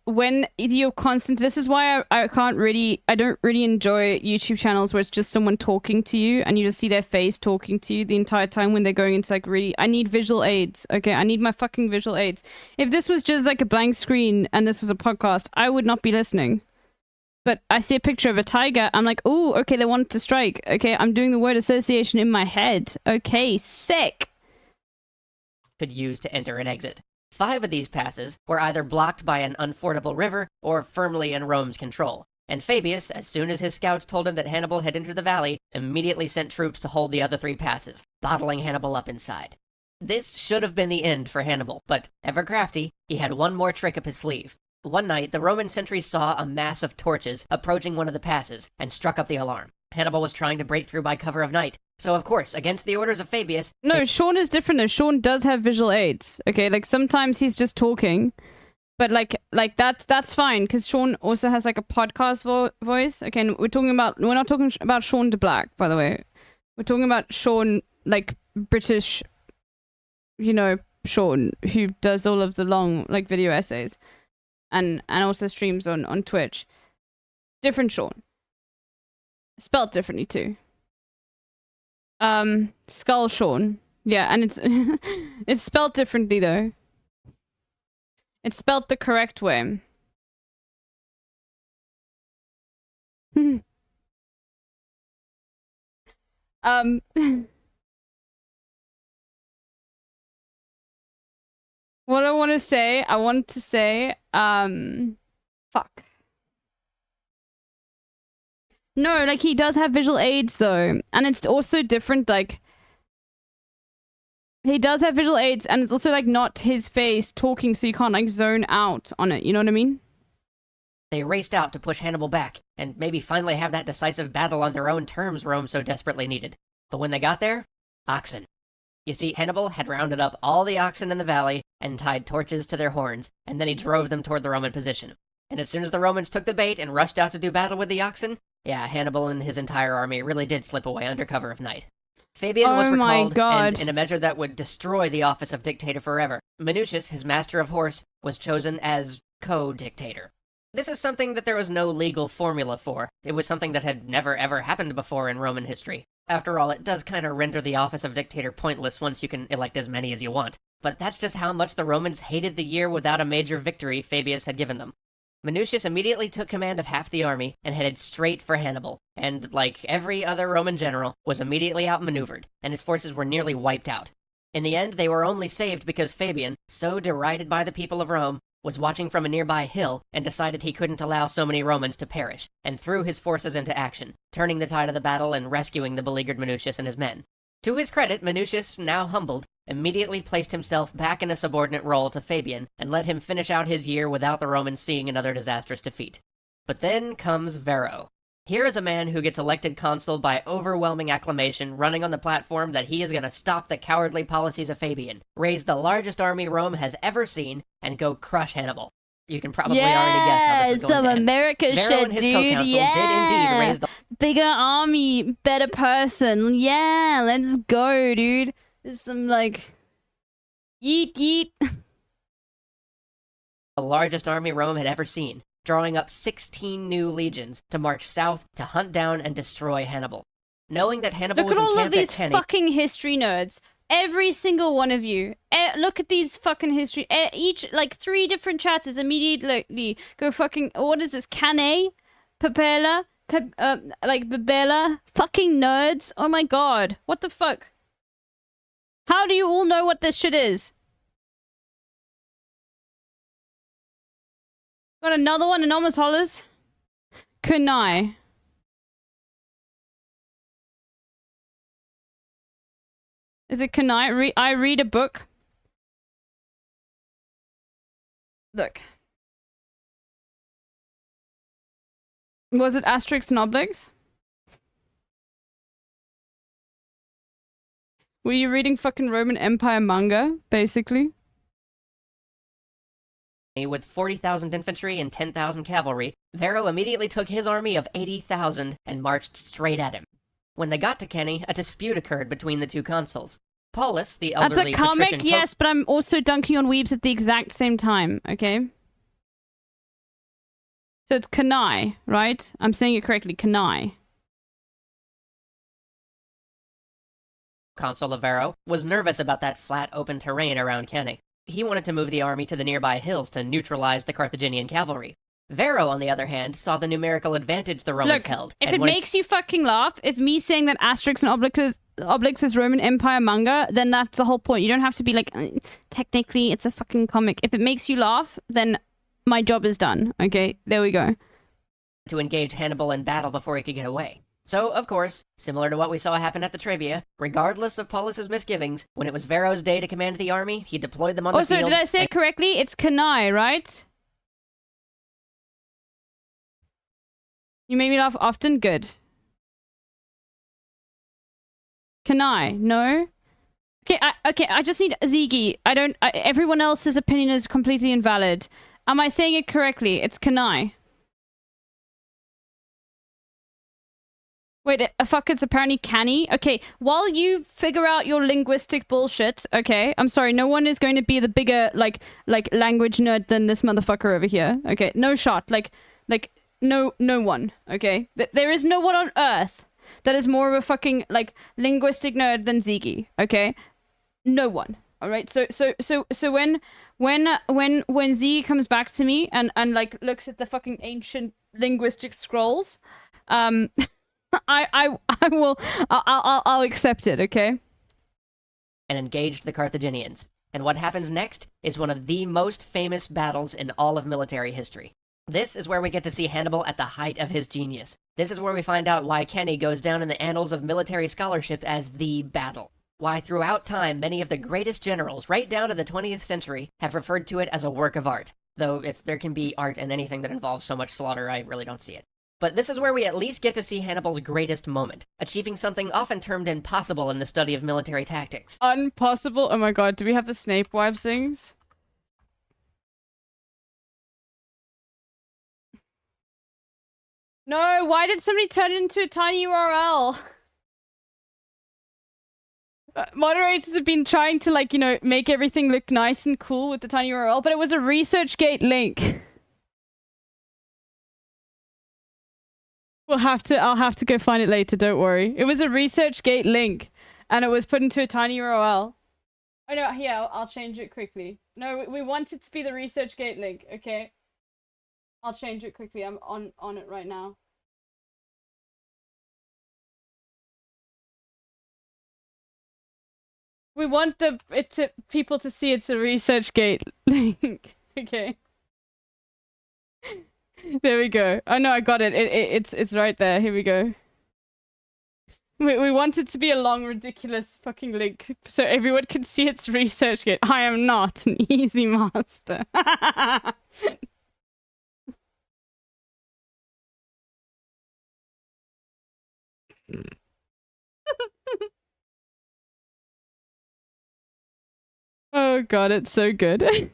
when you're constant, this is why I don't really enjoy YouTube channels where it's just someone talking to you and you just see their face talking to you the entire time when they're going into like really, I need visual aids. Okay, I need my fucking visual aids. If this was just like a blank screen and this was a podcast, I would not be listening. But I see a picture of a tiger, I'm like, oh, okay, they wanted to strike. Okay, I'm doing the word association in my head. Okay, sick. Could use to enter and exit. 5 of these passes were either blocked by an unfordable river or firmly in Rome's control, and Fabius, as soon as his scouts told him that Hannibal had entered the valley, immediately sent troops to hold the other 3 passes, bottling Hannibal up inside. This should have been the end for Hannibal, but ever crafty, he had one more trick up his sleeve. One night, the Roman sentries saw a mass of torches approaching one of the passes and struck up the alarm. Hannibal was trying to break through by cover of night, so of course, against the orders of Fabius... No, Sean is different though. Sean does have visual aids, okay? Like, sometimes he's just talking, but like that's fine, because Sean also has like a podcast voice, okay? And we're not talking about Sean DeBlack, by the way. We're talking about Sean, like, British, you know, Sean, who does all of the long, like, video essays, and also streams on Twitch. Different Sean. Spelled differently too. Skull Sean. Yeah, and it's it's spelled differently though. It's spelled the correct way. What I want to say, fuck. No, like, he does have visual aids, though. And it's also different, like... He does have visual aids, and it's also, like, not his face talking, so you can't, like, zone out on it. You know what I mean? They raced out to push Hannibal back, and maybe finally have that decisive battle on their own terms Rome so desperately needed. But when they got there, oxen. You see, Hannibal had rounded up all the oxen in the valley and tied torches to their horns, and then he drove them toward the Roman position. And as soon as the Romans took the bait and rushed out to do battle with the oxen, yeah, Hannibal and his entire army really did slip away under cover of night. Fabian was recalled, and in a measure that would destroy the office of dictator forever, Minucius, his master of horse, was chosen as co-dictator. This is something that there was no legal formula for. It was something that had never ever happened before in Roman history. After all, it does kind of render the office of dictator pointless once you can elect as many as you want. But that's just how much the Romans hated the year without a major victory Fabius had given them. Minucius immediately took command of half the army and headed straight for Hannibal, and, like every other Roman general, was immediately outmaneuvered, and his forces were nearly wiped out. In the end, they were only saved because Fabian, so derided by the people of Rome, was watching from a nearby hill and decided he couldn't allow so many Romans to perish, and threw his forces into action, turning the tide of the battle and rescuing the beleaguered Minucius and his men. To his credit, Minucius, now humbled, immediately placed himself back in a subordinate role to Fabian and let him finish out his year without the Romans seeing another disastrous defeat. But then comes Varro. Here is a man who gets elected consul by overwhelming acclamation, running on the platform that he is going to stop the cowardly policies of Fabian, raise the largest army Rome has ever seen, and go crush Hannibal. You can probably already guess how this is going some to end. America Varro shit, and his dude. co-counsel did indeed raise the bigger army, better person. Yeah, let's go, dude. There's some like yeet yeet. the largest army Rome had ever seen, drawing up 16 new legions to march south to hunt down and destroy Hannibal. Knowing that Hannibal Look was at all of encamped these at Cannae, fucking history nerds. Every single one of you. Look at these fucking history. Each, like, 3 different chats is immediately go fucking, what is this? Cannae? Papella? Like, Babella? Fucking nerds? Oh my god. What the fuck? How do you all know what this shit is? Got another one, Anonymous Hollers. Kunai. Is it Kunai? I read a book. Look. Was it Asterix and Obelix? Were you reading fucking Roman Empire manga, basically? with 40,000 infantry and 10,000 cavalry, Varro immediately took his army of 80,000 and marched straight at him. When they got to Cannae, a dispute occurred between the two consuls. Paulus, the elderly That's a comic, patrician yes, but I'm also dunking on weebs at the exact same time, okay? So it's Cannae, right? I'm saying it correctly, Cannae. Consul of Varro was nervous about that flat, open terrain around Cannae. He wanted to move the army to the nearby hills to neutralize the Carthaginian cavalry. Varro, on the other hand, saw the numerical advantage the Romans held. If it makes you fucking laugh, if me saying that Asterix and Obelix is Roman Empire manga, then that's the whole point. You don't have to be like, technically, it's a fucking comic. If it makes you laugh, then my job is done. Okay, there we go. To engage Hannibal in battle before he could get away. So, of course, similar to what we saw happen at the Trivia, regardless of Paulus's misgivings, when it was Varro's day to command the army, he deployed them on the field. Also, did I say it correctly? It's Cannae, right? You made me laugh often? Good. Cannae, no? Okay, I just need Ziggy. Everyone else's opinion is completely invalid. Am I saying it correctly? It's Cannae. Wait, fuck, it's apparently canny. Okay, while you figure out your linguistic bullshit, okay, I'm sorry, no one is going to be the bigger, like language nerd than this motherfucker over here. Okay, no shot. No one, okay? There is no one on Earth that is more of a fucking, linguistic nerd than Ziggy, okay? No one, alright? So when Ziggy comes back to me and looks at the fucking ancient linguistic scrolls, I'll accept it, okay? And engaged the Carthaginians. And what happens next is one of the most famous battles in all of military history. This is where we get to see Hannibal at the height of his genius. This is where we find out why Cannae goes down in the annals of military scholarship as the battle. Why throughout time, many of the greatest generals, right down to the 20th century, have referred to it as a work of art. Though if there can be art in anything that involves so much slaughter, I really don't see it. But this is where we at least get to see Hannibal's greatest moment, achieving something often termed impossible in the study of military tactics. Impossible? Oh my god, do we have the Snape wives things? No, why did somebody turn it into a tiny URL? Moderators have been trying to, make everything look nice and cool with the tiny URL, but it was a ResearchGate link. I'll have to go find it later, don't worry. It was a ResearchGate link, and it was put into a tiny URL. Oh no, here, I'll change it quickly. No, we want it to be the ResearchGate link, okay? I'll change it quickly, I'm on it right now. We want people to see it's a ResearchGate link, okay? There we go. Oh no, I got it. It's right there. Here we go. We want it to be a long, ridiculous fucking link so everyone can see it's ResearchGate. I am not an easy master. Oh god, it's so good.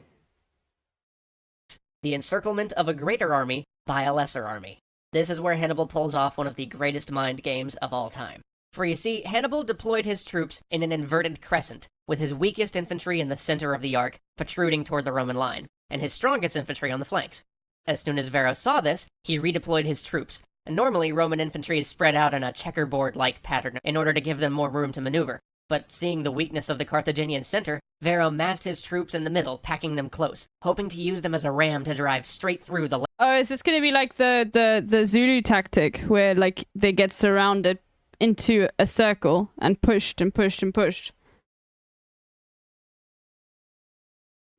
The encirclement of a greater army by a lesser army. This is where Hannibal pulls off one of the greatest mind games of all time. For you see, Hannibal deployed his troops in an inverted crescent, with his weakest infantry in the center of the arc, protruding toward the Roman line, and his strongest infantry on the flanks. As soon as Varro saw this, he redeployed his troops, and normally Roman infantry is spread out in a checkerboard-like pattern in order to give them more room to maneuver. But seeing the weakness of the Carthaginian center, Varro massed his troops in the middle, packing them close, hoping to use them as a ram to drive straight through the... Oh, is this gonna be like the Zulu tactic, where, like, they get surrounded into a circle and pushed and pushed and pushed?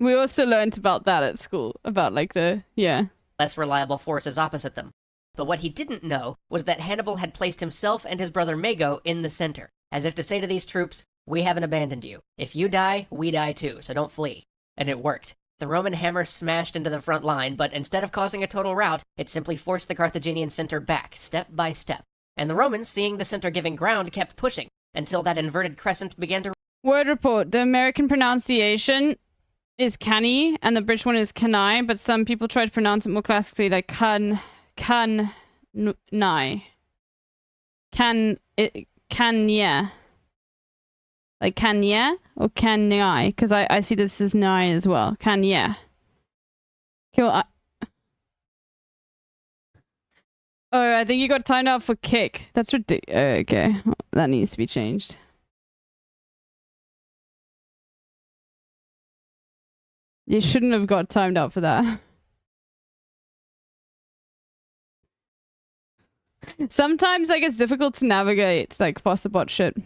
We also learned about that at school, about, like, less reliable forces opposite them. But what he didn't know was that Hannibal had placed himself and his brother Mago in the center, as if to say to these troops, we haven't abandoned you. If you die, we die too, so don't flee. And it worked. The Roman hammer smashed into the front line, but instead of causing a total rout, it simply forced the Carthaginian center back, step by step. And the Romans, seeing the center giving ground, kept pushing, until that inverted crescent began to... Word report, the American pronunciation is canny, and the British one is canai, but some people try to pronounce it more classically, like nai. Yeah. Like Kanye or Kanye? Because I see this as Nye as well. Kanye. Cool. Oh, I think you got timed out for kick. That's ridiculous. Okay, that needs to be changed. You shouldn't have got timed out for that. Sometimes, like, it's difficult to navigate, like, foster bot shit.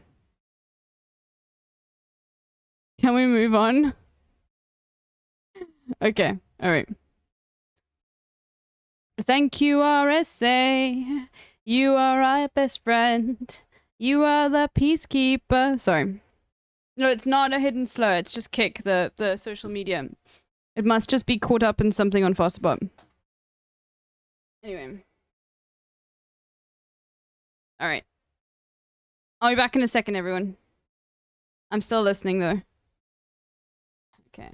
Can we move on? Okay, alright. Thank you, RSA. You are our best friend. You are the peacekeeper. Sorry. No, it's not a hidden slur. It's just kick, the social media. It must just be caught up in something on Fosterbot. Anyway. Alright. I'll be back in a second, everyone. I'm still listening, though. Okay.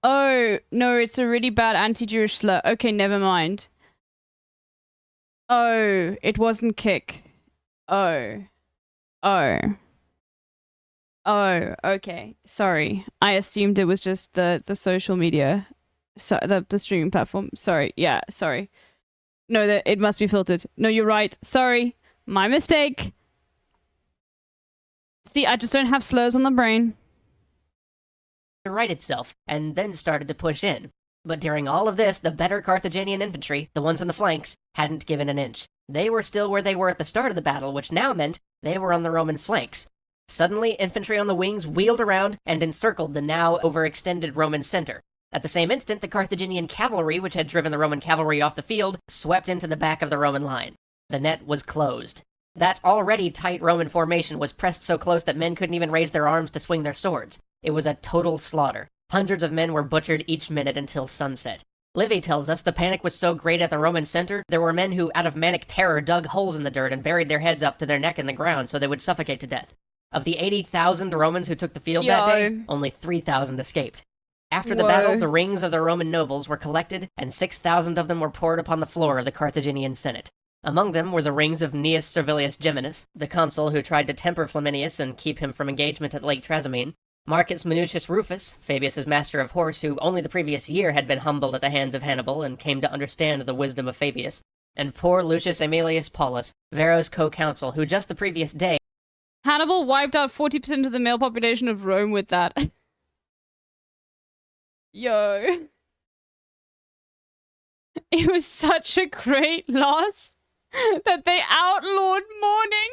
Oh, no, it's a really bad anti-Jewish slur. Okay, never mind. Oh, it wasn't kick. Oh. Oh. Oh, okay. Sorry. I assumed it was just the social media. So, the streaming platform. Sorry. Yeah, sorry. No, it must be filtered. No, you're right. Sorry. My mistake. See, I just don't have slurs on the brain. To right itself, and then started to push in. But during all of this, the better Carthaginian infantry, the ones on the flanks, hadn't given an inch. They were still where they were at the start of the battle, which now meant they were on the Roman flanks. Suddenly, infantry on the wings wheeled around and encircled the now overextended Roman center. At the same instant, the Carthaginian cavalry, which had driven the Roman cavalry off the field, swept into the back of the Roman line. The net was closed. That already tight Roman formation was pressed so close that men couldn't even raise their arms to swing their swords. It was a total slaughter. Hundreds of men were butchered each minute until sunset. Livy tells us the panic was so great at the Roman center, there were men who, out of manic terror, dug holes in the dirt and buried their heads up to their neck in the ground so they would suffocate to death. Of the 80,000 Romans who took the field that day, only 3,000 escaped. After the battle, the rings of the Roman nobles were collected, and 6,000 of them were poured upon the floor of the Carthaginian Senate. Among them were the rings of Gnaeus Servilius Geminus, the consul who tried to temper Flaminius and keep him from engagement at Lake Trasimene, Marcus Minucius Rufus, Fabius's master of horse, who only the previous year had been humbled at the hands of Hannibal and came to understand the wisdom of Fabius, and poor Lucius Aemilius Paulus, Vero's co-consul, who just the previous day Hannibal wiped out 40% of the male population of Rome with that. Yo. It was such a great loss that they outlawed mourning.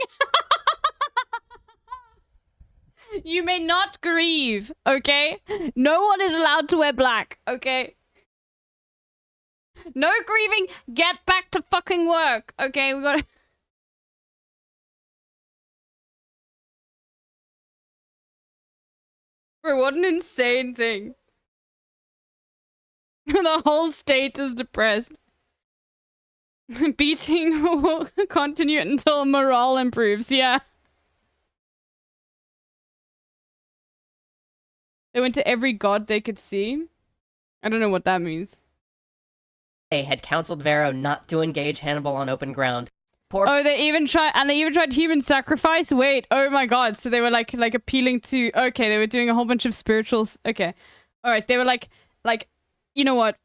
You may not grieve, okay? No one is allowed to wear black, okay? No grieving, get back to fucking work, okay? We gotta... Bro, what an insane thing. The whole state is depressed. Beating will continue until morale improves, yeah. They went to every god they could see. I don't know what that means. they had counseled Vero not to engage Hannibal on open ground. Oh, they even tried human sacrifice? Wait, oh my god. So they were like appealing to, okay, they were doing a whole bunch of spirituals. Okay. Alright, they were like, you know what?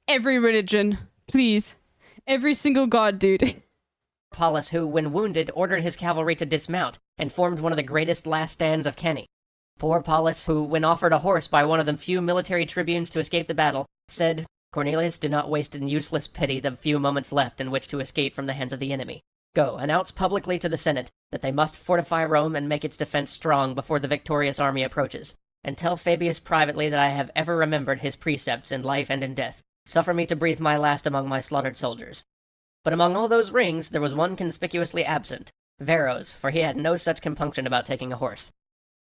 Every religion, please. Every single god, dude. Paulus, who, when wounded, ordered his cavalry to dismount and formed one of the greatest last stands of Kenny. Poor Paulus, who, when offered a horse by one of the few military tribunes to escape the battle, said, "Cornelius, do not waste in useless pity the few moments left in which to escape from the hands of the enemy. Go, announce publicly to the Senate that they must fortify Rome and make its defense strong before the victorious army approaches. And tell Fabius privately that I have ever remembered his precepts in life and in death. Suffer me to breathe my last among my slaughtered soldiers." But among all those rings, there was one conspicuously absent, Vero's, for he had no such compunction about taking a horse.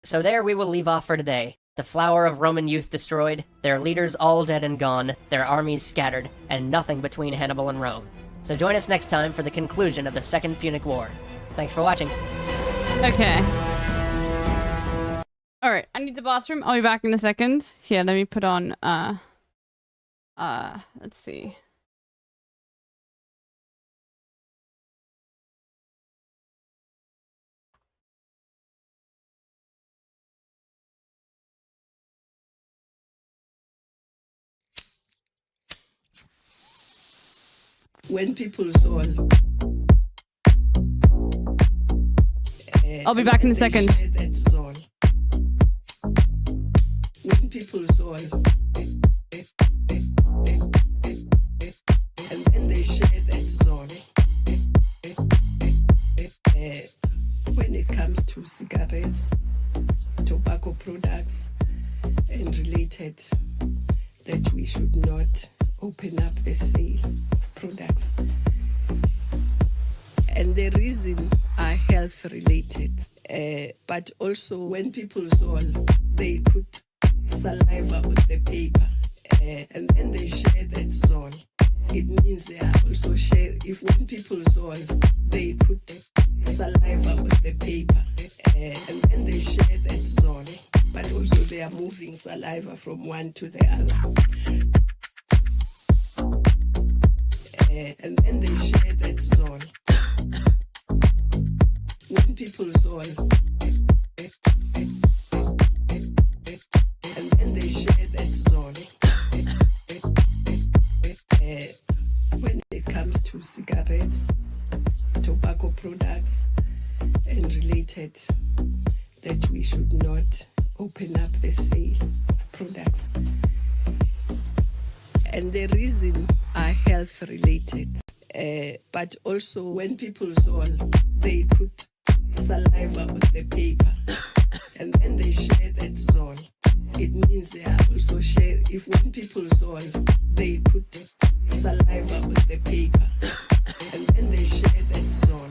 So there we will leave off for today. The flower of Roman youth destroyed, their leaders all dead and gone, their armies scattered, and nothing between Hannibal and Rome. So join us next time for the conclusion of the Second Punic War. Thanks for watching. Okay. Alright, I need the bathroom. I'll be back in a second. Here, let me put on, let's see. When people saw, I'll be back in a second. That soul. When people saw, and then they share that soul. When it comes to cigarettes, tobacco products, and related, that we should not open up the sale of products. And the reason are health related. But also when people saw, they put saliva on the paper and then they share that soul. It means they are also share. If when people saw, they put saliva on the paper and then they share that soul. But also they are moving saliva from one to the other. And then they share that soul. When people saw, and then they share that soul. When it comes to cigarettes, tobacco products, and related, that we should not open up the sale of products. And the reason are health related. But also when people saw, they put saliva on the paper and then they share that soul. It means they are also share. If when people saw, they put saliva on the paper and then they share that soul.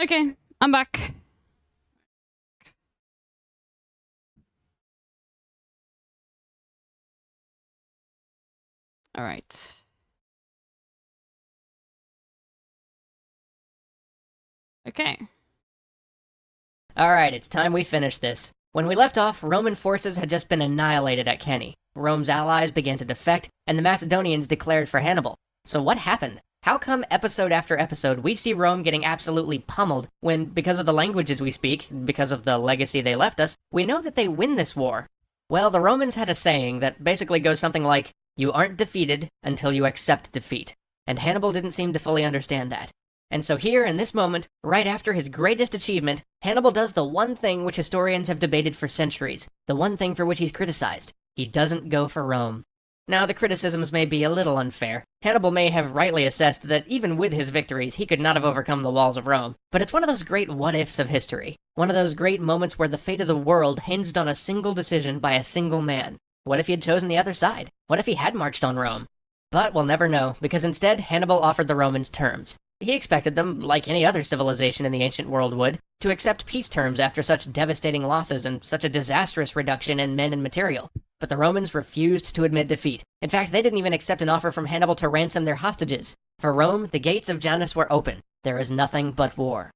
Okay, I'm back. All right. Okay. Alright, it's time we finish this. When we left off, Roman forces had just been annihilated at Kenny. Rome's allies began to defect, and the Macedonians declared for Hannibal. So what happened? How come episode after episode we see Rome getting absolutely pummeled when, because of the languages we speak, because of the legacy they left us, we know that they win this war? Well, the Romans had a saying that basically goes something like, "You aren't defeated until you accept defeat." And Hannibal didn't seem to fully understand that. And so here, in this moment, right after his greatest achievement, Hannibal does the one thing which historians have debated for centuries, the one thing for which he's criticized. He doesn't go for Rome. Now, the criticisms may be a little unfair. Hannibal may have rightly assessed that even with his victories, he could not have overcome the walls of Rome. But it's one of those great what-ifs of history. One of those great moments where the fate of the world hinged on a single decision by a single man. What if he had chosen the other side? What if he had marched on Rome? But we'll never know, because instead, Hannibal offered the Romans terms. He expected them, like any other civilization in the ancient world would, to accept peace terms after such devastating losses and such a disastrous reduction in men and material. But the Romans refused to admit defeat. In fact, they didn't even accept an offer from Hannibal to ransom their hostages. For Rome, the gates of Janus were open. There is nothing but war.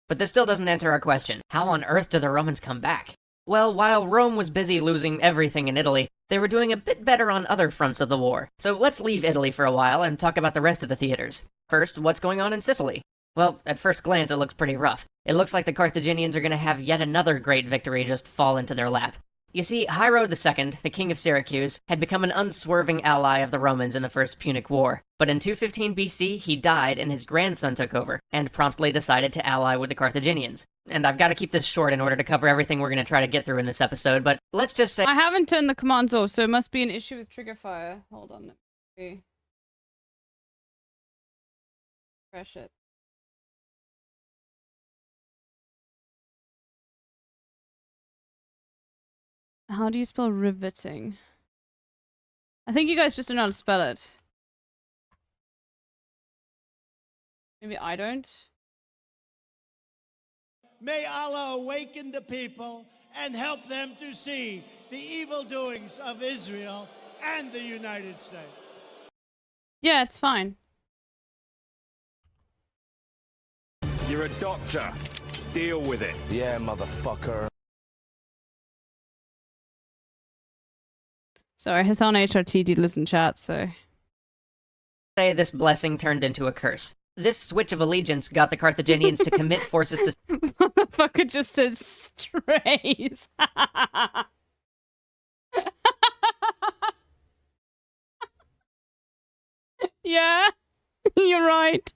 But this still doesn't answer our question. How on earth do the Romans come back? Well, while Rome was busy losing everything in Italy, they were doing a bit better on other fronts of the war. So let's leave Italy for a while and talk about the rest of the theaters. First, what's going on in Sicily? Well, at first glance, it looks pretty rough. It looks like the Carthaginians are going to have yet another great victory just fall into their lap. You see, Hiero II, the king of Syracuse, had become an unswerving ally of the Romans in the First Punic War, but in 215 BC he died and his grandson took over, and promptly decided to ally with the Carthaginians. And I've got to keep this short in order to cover everything we're going to try to get through in this episode, but let's just say— I haven't turned the commands off, so it must be an issue with trigger fire. Hold on. Let me see. Refresh it. How do you spell riveting? I think you guys just don't know how to spell it. Maybe I don't. May Allah awaken the people and help them to see the evil doings of Israel and the United States. Yeah, it's fine. You're a doctor. Deal with it. Yeah, motherfucker. Sorry, his on HRT did listen chat, so... Say this blessing turned into a curse. This switch of allegiance got the Carthaginians to commit forces to— Motherfucker just says strays. Yeah, you're right.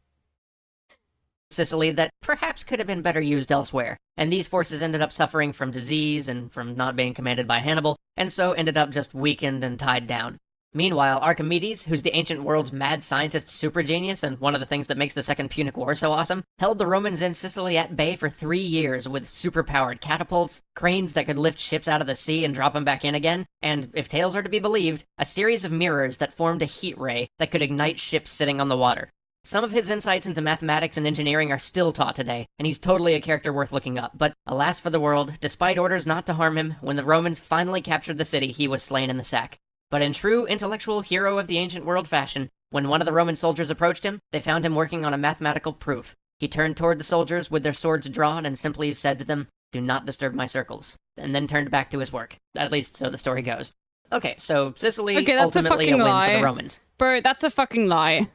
Sicily that perhaps could have been better used elsewhere, and these forces ended up suffering from disease and from not being commanded by Hannibal, and so ended up just weakened and tied down. Meanwhile, Archimedes, who's the ancient world's mad scientist super genius and one of the things that makes the Second Punic War so awesome, held the Romans in Sicily at bay for 3 years with superpowered catapults, cranes that could lift ships out of the sea and drop them back in again, and, if tales are to be believed, a series of mirrors that formed a heat ray that could ignite ships sitting on the water. Some of his insights into mathematics and engineering are still taught today, and he's totally a character worth looking up, but alas for the world, despite orders not to harm him, when the Romans finally captured the city, he was slain in the sack. But in true intellectual hero of the ancient world fashion, when one of the Roman soldiers approached him, they found him working on a mathematical proof. He turned toward the soldiers with their swords drawn and simply said to them, "Do not disturb my circles," and then turned back to his work. At least, so the story goes. Okay, so Sicily, Okay, that's ultimately a a win lie. for the Romans. Bro, that's a fucking lie.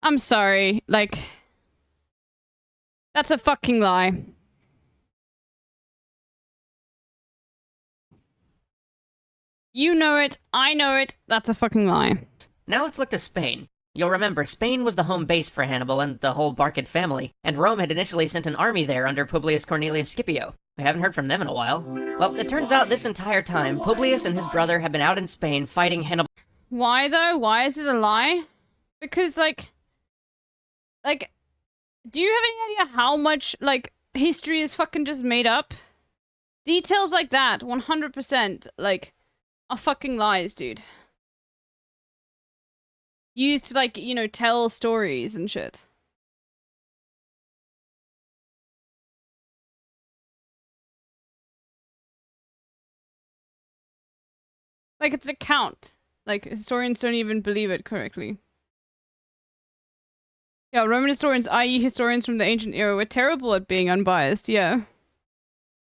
I'm sorry, like... That's a fucking lie. You know it, I know it, that's a fucking lie. Now let's look to Spain. You'll remember, Spain was the home base for Hannibal and the whole Barcid family, and Rome had initially sent an army there under Publius Cornelius Scipio. We haven't heard from them in a while. Well, it turns out this entire time, Publius and his brother have been out in Spain fighting Hannibal. Why though? Why is it a lie? Because, like, do you have any idea how much, like, history is fucking just made up? Details like that, 100%, like, are fucking lies, dude. Used to, like, you know, tell stories and shit. Like, it's an account. Like, historians don't even believe it correctly. Yeah, Roman historians, i.e. historians from the ancient era, were terrible at being unbiased, yeah.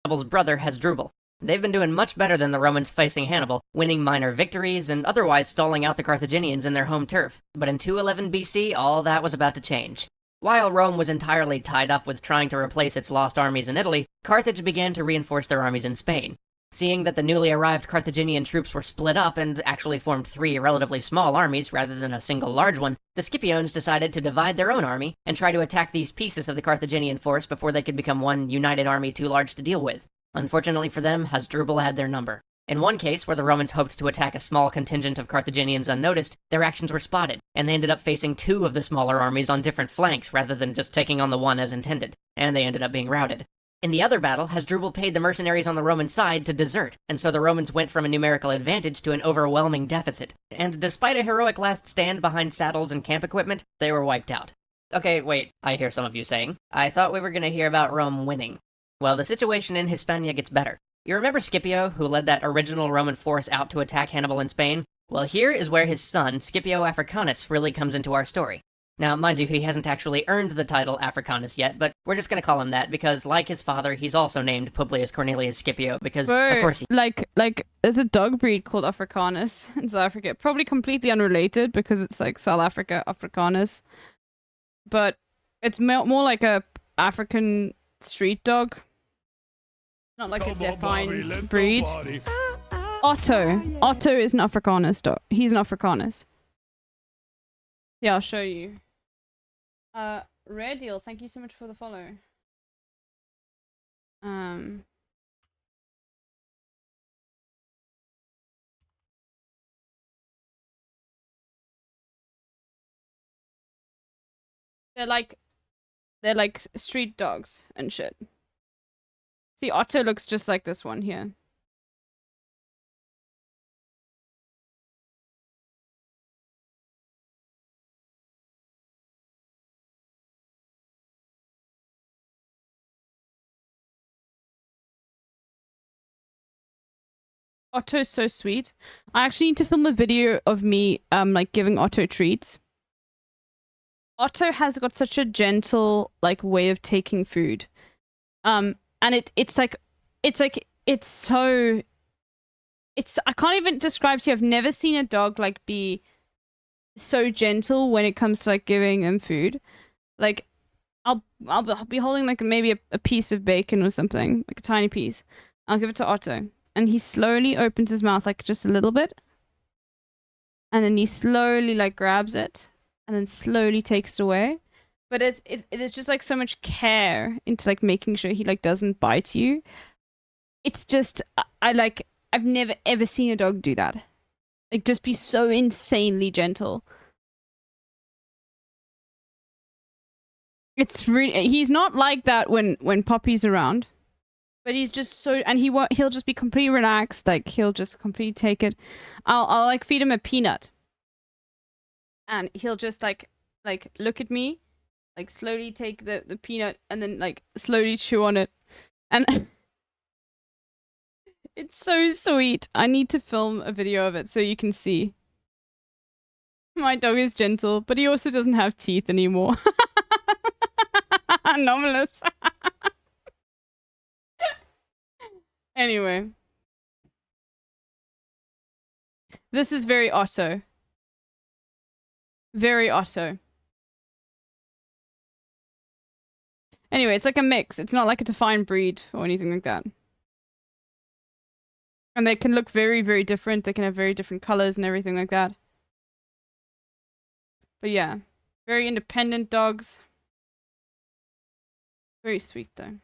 Hannibal's brother Hasdrubal. They've been doing much better than the Romans facing Hannibal, winning minor victories and otherwise stalling out the Carthaginians in their home turf. But in 211 BC, all that was about to change. While Rome was entirely tied up with trying to replace its lost armies in Italy, Carthage began to reinforce their armies in Spain. Seeing that the newly arrived Carthaginian troops were split up and actually formed 3 relatively small armies rather than a single large one, the Scipiones decided to divide their own army and try to attack these pieces of the Carthaginian force before they could become one united army too large to deal with. Unfortunately for them, Hasdrubal had their number. In one case, where the Romans hoped to attack a small contingent of Carthaginians unnoticed, their actions were spotted, and they ended up facing 2 of the smaller armies on different flanks rather than just taking on the one as intended, and they ended up being routed. In the other battle, Hasdrubal paid the mercenaries on the Roman side to desert, and so the Romans went from a numerical advantage to an overwhelming deficit. And despite a heroic last stand behind saddles and camp equipment, they were wiped out. Okay, wait, I hear some of you saying. I thought we were gonna hear about Rome winning. Well, the situation in Hispania gets better. You remember Scipio, who led that original Roman force out to attack Hannibal in Spain? Well, here is where his son, Scipio Africanus, really comes into our story. Now, mind you, he hasn't actually earned the title Africanus yet, but we're just gonna call him that because, like his father, he's also named Publius Cornelius Scipio because, of course, he... Like, there's a dog breed called Africanus in South Africa. Probably completely unrelated because it's like South Africa, Africanus. But it's more like a African street dog. Not like a defined breed. Otto. Otto is an Africanus dog. He's an Africanus. Yeah, I'll show you. Rare Deal, thank you so much for the follow. They're like street dogs and shit. See, Otto looks just like this one here. Otto's so sweet. I actually need to film a video of me like giving Otto treats. Otto has got such a gentle like way of taking food. And it's I can't even describe to you. I've never seen a dog like be so gentle when it comes to like giving him food. Like I'll be holding like maybe a piece of bacon or something, like a tiny piece. I'll give it to Otto. And he slowly opens his mouth like just a little bit. And then he slowly like grabs it. And then slowly takes it away. But it is just like so much care into like making sure he like doesn't bite you. It's just, I've never ever seen a dog do that. Like just be so insanely gentle. It's really, he's not like that when Poppy's around. But he's just so, and he'll just be completely relaxed. Like he'll just completely take it. I'll like feed him a peanut, and he'll just like look at me, like slowly take the peanut, and then like slowly chew on it, and it's so sweet. I need to film a video of it so you can see. My dog is gentle, but he also doesn't have teeth anymore. Anomalous. Anyway. This is very Otto. Very Otto. Anyway, it's like a mix. It's not like a defined breed or anything like that. And they can look very, very different. They can have very different colors and everything like that. But yeah. Very independent dogs. Very sweet though.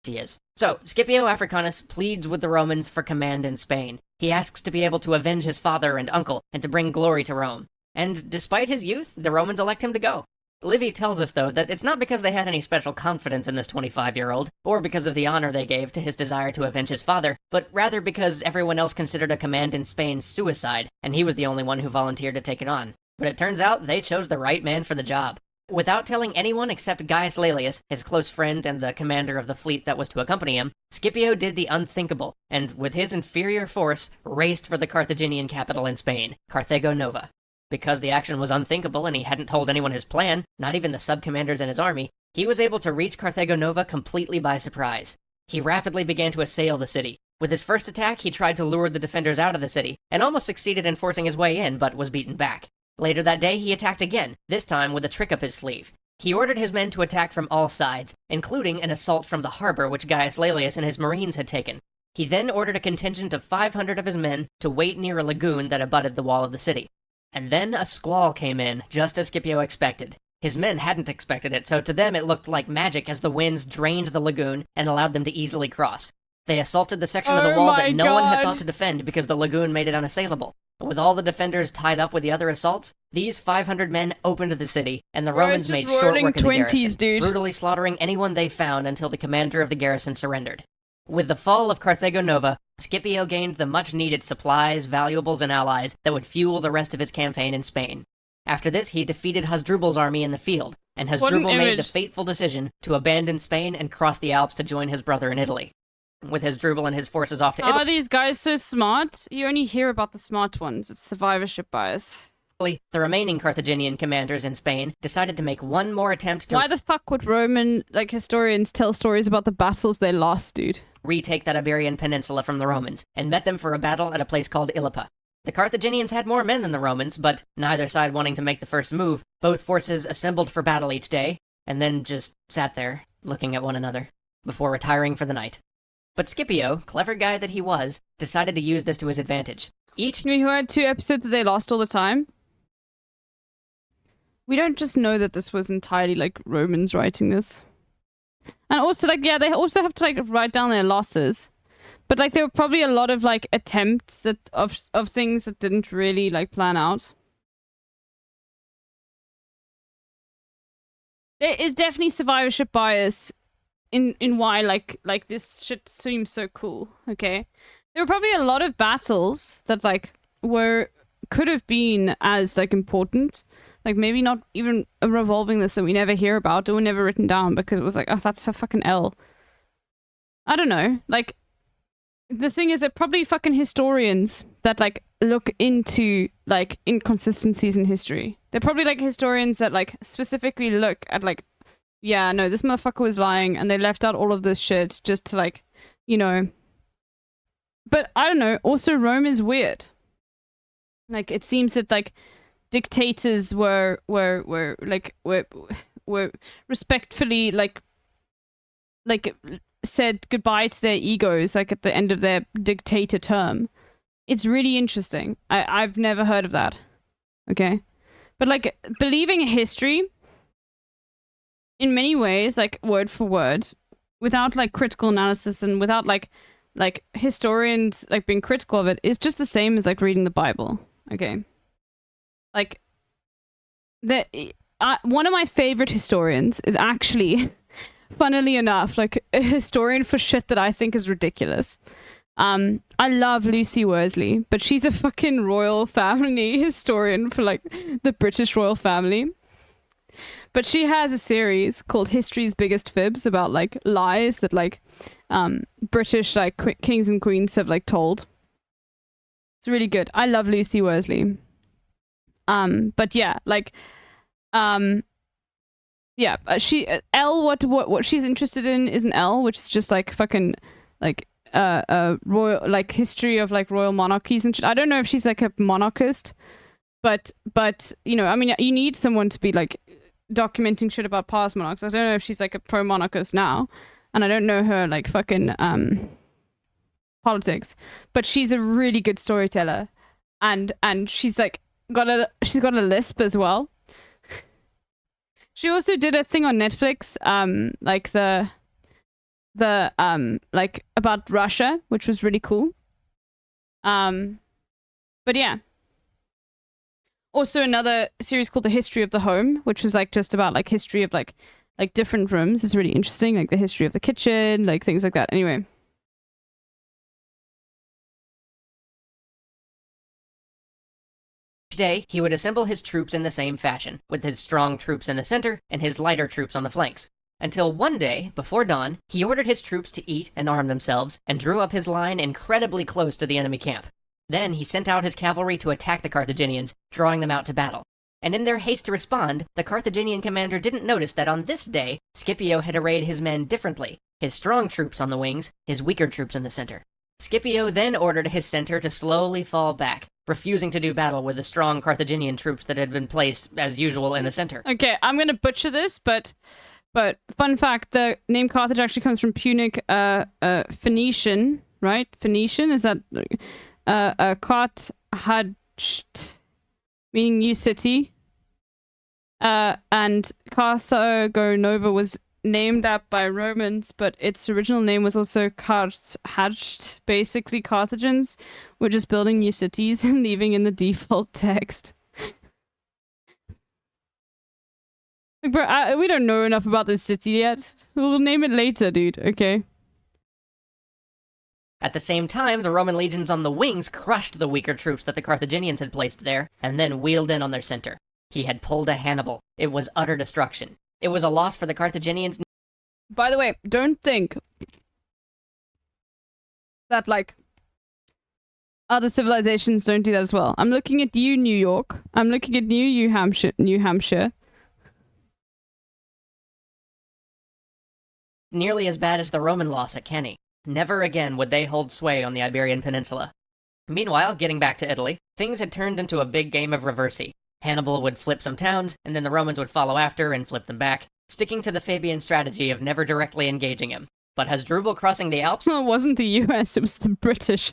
He is. So, Scipio Africanus pleads with the Romans for command in Spain. He asks to be able to avenge his father and uncle, and to bring glory to Rome. And despite his youth, the Romans elect him to go. Livy tells us, though, that it's not because they had any special confidence in this 25-year-old, or because of the honor they gave to his desire to avenge his father, but rather because everyone else considered a command in Spain suicide, and he was the only one who volunteered to take it on. But it turns out they chose the right man for the job. Without telling anyone except Gaius Laelius, his close friend and the commander of the fleet that was to accompany him, Scipio did the unthinkable, and with his inferior force, raced for the Carthaginian capital in Spain, Carthago Nova. Because the action was unthinkable and he hadn't told anyone his plan, not even the sub-commanders in his army, he was able to reach Carthago Nova completely by surprise. He rapidly began to assail the city. With his first attack, he tried to lure the defenders out of the city, and almost succeeded in forcing his way in, but was beaten back. Later that day, he attacked again, this time with a trick up his sleeve. He ordered his men to attack from all sides, including an assault from the harbor which Gaius Laelius and his marines had taken. He then ordered a contingent of 500 of his men to wait near a lagoon that abutted the wall of the city. And then a squall came in, just as Scipio expected. His men hadn't expected it, so to them it looked like magic as the winds drained the lagoon and allowed them to easily cross. They assaulted the section of the wall that no one had thought to defend because the lagoon made it unassailable. With all the defenders tied up with the other assaults, these 500 men opened the city, and the Romans made short work of the garrison, brutally slaughtering anyone they found until the commander of the garrison surrendered. With the fall of Carthago Nova, Scipio gained the much-needed supplies, valuables, and allies that would fuel the rest of his campaign in Spain. After this, he defeated Hasdrubal's army in the field, and Hasdrubal made the fateful decision to abandon Spain and cross the Alps to join his brother in Italy. With Hasdrubal and his forces off to Italy... Are these guys so smart? You only hear about the smart ones. It's survivorship bias. The remaining Carthaginian commanders in Spain decided to make one more attempt to... Why the fuck would Roman, historians tell stories about the battles they lost, dude? ...retake that Iberian peninsula from the Romans, and met them for a battle at a place called Ilipa. The Carthaginians had more men than the Romans, but neither side wanting to make the first move, both forces assembled for battle each day, and then just sat there, looking at one another, before retiring for the night. But Scipio, clever guy that he was, decided to use this to his advantage. You heard 2 episodes that they lost all the time? We don't just know that this was entirely, Romans writing this. And also, they also have to, write down their losses. But, there were probably a lot of, attempts of things that didn't really, plan out. There is definitely survivorship bias in why, this shit seems so cool, okay? There were probably a lot of battles that, could have been as, important. Maybe not even revolving this that we never hear about or were never written down because it was oh, that's a fucking L. I don't know. The thing is that probably fucking historians that, look into, inconsistencies in history. They're probably, historians that, specifically look at, yeah, no, this motherfucker was lying and they left out all of this shit just to, you know. But, I don't know, also Rome is weird. It seems that, dictators were respectfully said goodbye to their egos at the end of their dictator term. It's really interesting. I've never heard of that. Okay? But believing history in many ways, word for word, without critical analysis and without historians being critical of it, is just the same as reading the Bible. Okay? One of my favorite historians is actually, funnily enough, a historian for shit that I think is ridiculous. I love Lucy Worsley, but she's a fucking royal family historian for the British royal family. But she has a series called History's Biggest Fibs about lies that British kings and queens have told. It's really good. I love Lucy Worsley. But yeah, yeah, L, what she's interested in is an L, which is just fucking royal, history of royal monarchies and shit. I don't know if she's a monarchist, but you know, I mean, you need someone to be documenting shit about past monarchs. I don't know if she's a pro-monarchist now, and I don't know her fucking politics, but she's a really good storyteller, and she's got a lisp as well. She also did a thing on Netflix, about Russia, which was really cool. But yeah. Also another series called The History of the Home, which was just about history of different rooms. It's really interesting, the history of the kitchen, things like that. Anyway. day, he would assemble his troops in the same fashion, with his strong troops in the center and his lighter troops on the flanks. Until one day, before dawn, he ordered his troops to eat and arm themselves, and drew up his line incredibly close to the enemy camp. Then he sent out his cavalry to attack the Carthaginians, drawing them out to battle. And in their haste to respond, the Carthaginian commander didn't notice that on this day, Scipio had arrayed his men differently, his strong troops on the wings, his weaker troops in the center. Scipio then ordered his center to slowly fall back, refusing to do battle with the strong Carthaginian troops that had been placed, as usual, in the center. Okay, I'm gonna butcher this, but fun fact, the name Carthage actually comes from Punic Phoenician, right? Phoenician, is that Carthage, meaning new city. And Carthago Nova was named that by Romans, but its original name was also Carthage. Basically, Carthagins were just building new cities and leaving in the default text. Like, bro, we don't know enough about this city yet. We'll name it later, dude, okay? At the same time, the Roman legions on the wings crushed the weaker troops that the Carthaginians had placed there, and then wheeled in on their center. He had pulled a Hannibal. It was utter destruction. It was a loss for the Carthaginians. By the way, don't think that, like, other civilizations don't do that as well. I'm looking at you, New York. I'm looking at you, New Hampshire. Nearly as bad as the Roman loss at Cannae. Never again would they hold sway on the Iberian Peninsula. Meanwhile, getting back to Italy, things had turned into a big game of reversey. Hannibal would flip some towns, and then the Romans would follow after and flip them back, sticking to the Fabian strategy of never directly engaging him. But Hasdrubal crossing the Alps... No, it wasn't the US, it was the British.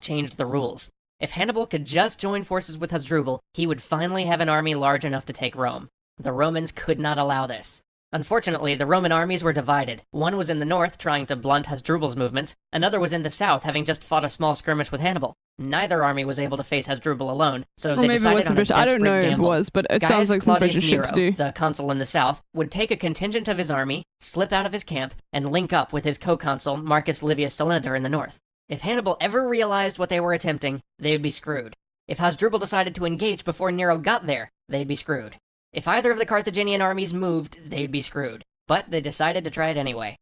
changed the rules. If Hannibal could just join forces with Hasdrubal, he would finally have an army large enough to take Rome. The Romans could not allow this. Unfortunately, the Roman armies were divided. One was in the north, trying to blunt Hasdrubal's movements. Another was in the south, having just fought a small skirmish with Hannibal. Neither army was able to face Hasdrubal alone, so they decided on a desperate I don't know gamble. if it was, but it Gaius sounds like some Claudius British shit to do. the consul in the south, would take a contingent of his army, slip out of his camp, and link up with his co-consul Marcus Livius Salinator in the north. If Hannibal ever realized what they were attempting, they'd be screwed. If Hasdrubal decided to engage before Nero got there, they'd be screwed. If either of the Carthaginian armies moved, they'd be screwed. But they decided to try it anyway.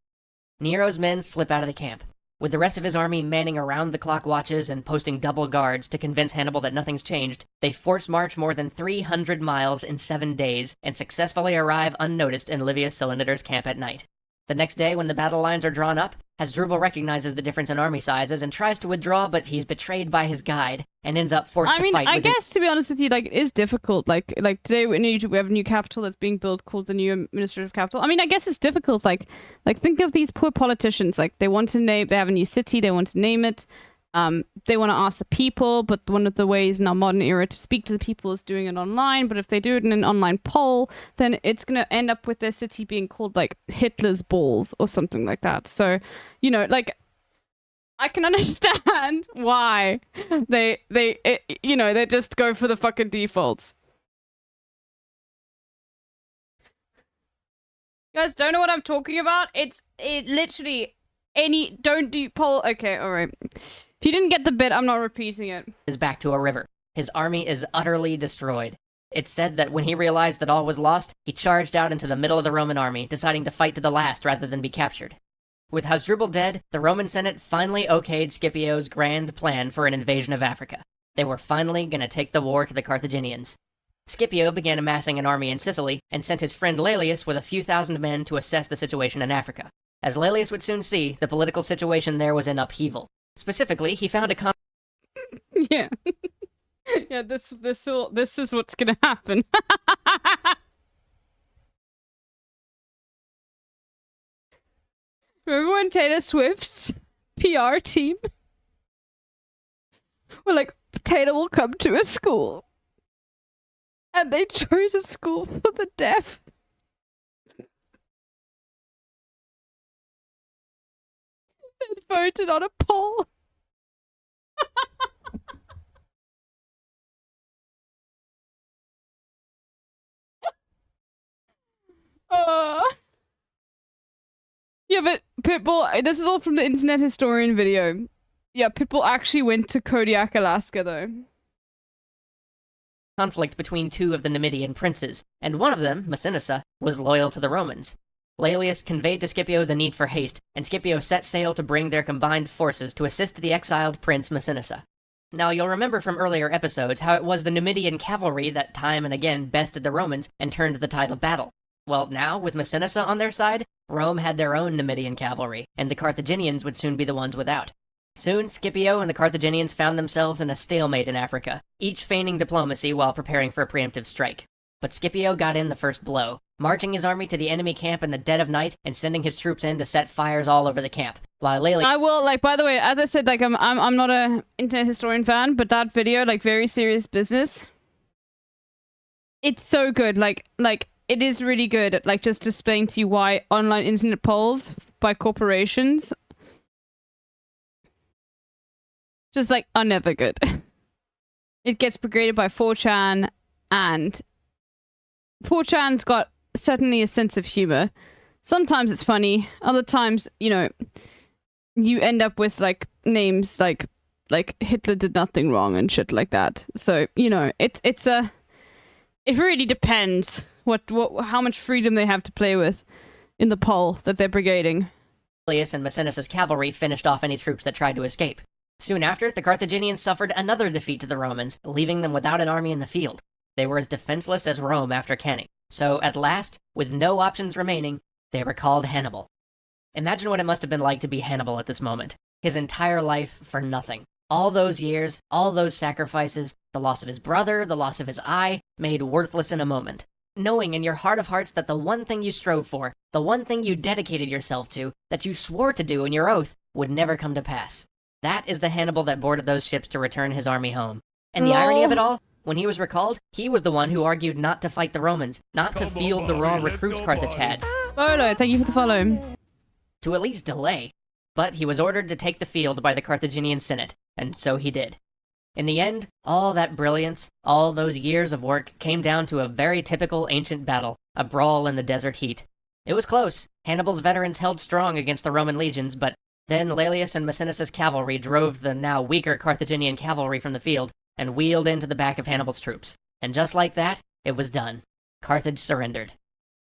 Nero's men slip out of the camp, with the rest of his army manning around-the-clock watches and posting double guards to convince Hannibal that nothing's changed. They force march more than 300 miles in 7 days and successfully arrive unnoticed in Livius Salinator's camp at night. The next day, when the battle lines are drawn up, Hasdrubal recognizes the difference in army sizes and tries to withdraw, but he's betrayed by his guide and ends up forced to fight with I guess, to be honest with you, like, it is difficult. Like today in Egypt, we have a new capital that's being built called the new administrative capital. I mean, I guess it's difficult. Like think of these poor politicians. Like, they have a new city, they want to name it. They want to ask the people, but one of the ways in our modern era to speak to the people is doing it online. But if they do it in an online poll, then it's going to end up with their city being called, like, Hitler's Balls or something like that. So, you know, like, I can understand why they just go for the fucking defaults. You guys don't know what I'm talking about? It literally don't do poll. Okay, all right. If you didn't get the bit, I'm not repeating it. Is back to a river. His army is utterly destroyed. It's said that when he realized that all was lost, he charged out into the middle of the Roman army, deciding to fight to the last rather than be captured. With Hasdrubal dead, the Roman Senate finally okayed Scipio's grand plan for an invasion of Africa. They were finally going to take the war to the Carthaginians. Scipio began amassing an army in Sicily and sent his friend Laelius with a few thousand men to assess the situation in Africa. As Laelius would soon see, the political situation there was in upheaval. Specifically, he found a Yeah. Yeah, this is what's gonna happen. Remember when Taylor Swift's PR team were like, Taylor will come to a school, and they chose a school for the deaf? And voted on a poll. Yeah, but Pitbull, this is all from the Internet Historian video. Yeah, people actually went to Kodiak, Alaska, though. Conflict between two of the Numidian princes, and one of them, Massinissa, was loyal to the Romans. Laelius conveyed to Scipio the need for haste, and Scipio set sail to bring their combined forces to assist the exiled prince Massinissa. Now, you'll remember from earlier episodes how it was the Numidian cavalry that time and again bested the Romans and turned the tide of battle. Well, now, with Massinissa on their side, Rome had their own Numidian cavalry, and the Carthaginians would soon be the ones without. Soon, Scipio and the Carthaginians found themselves in a stalemate in Africa, each feigning diplomacy while preparing for a preemptive strike. But Scipio got in the first blow, marching his army to the enemy camp in the dead of night and sending his troops in to set fires all over the camp, while Laelius... I will, like, by the way, as I said, like, I'm not a internet historian fan, but that video, like, very serious business. It's so good, like, it is really good at, like, just displaying to you why online internet polls by corporations just, like, are never good. It gets graded by 4chan, and 4chan's got certainly a sense of humor. Sometimes it's funny, other times, you know, you end up with, like, names like Hitler did nothing wrong and shit like that. So, you know, it really depends how much freedom they have to play with in the poll that they're brigading. Laelius and Massinissa's cavalry finished off any troops that tried to escape. Soon after, the Carthaginians suffered another defeat to the Romans, leaving them without an army in the field. They were as defenseless as Rome after Cannae. So, at last, with no options remaining, they recalled Hannibal. Imagine what it must have been like to be Hannibal at this moment. His entire life for nothing. All those years, all those sacrifices, the loss of his brother, the loss of his eye, made worthless in a moment. Knowing in your heart of hearts that the one thing you strove for, the one thing you dedicated yourself to, that you swore to do in your oath, would never come to pass. That is the Hannibal that boarded those ships to return his army home. And the irony of it all, when he was recalled, he was the one who argued not to fight the Romans, not to field the raw recruits Carthage had. Bolo, thank you for the follow. To at least delay. But he was ordered to take the field by the Carthaginian Senate, and so he did. In the end, all that brilliance, all those years of work came down to a very typical ancient battle, a brawl in the desert heat. It was close. Hannibal's veterans held strong against the Roman legions, but then Laelius and Massinissa's cavalry drove the now weaker Carthaginian cavalry from the field and wheeled into the back of Hannibal's troops. And just like that, it was done. Carthage surrendered.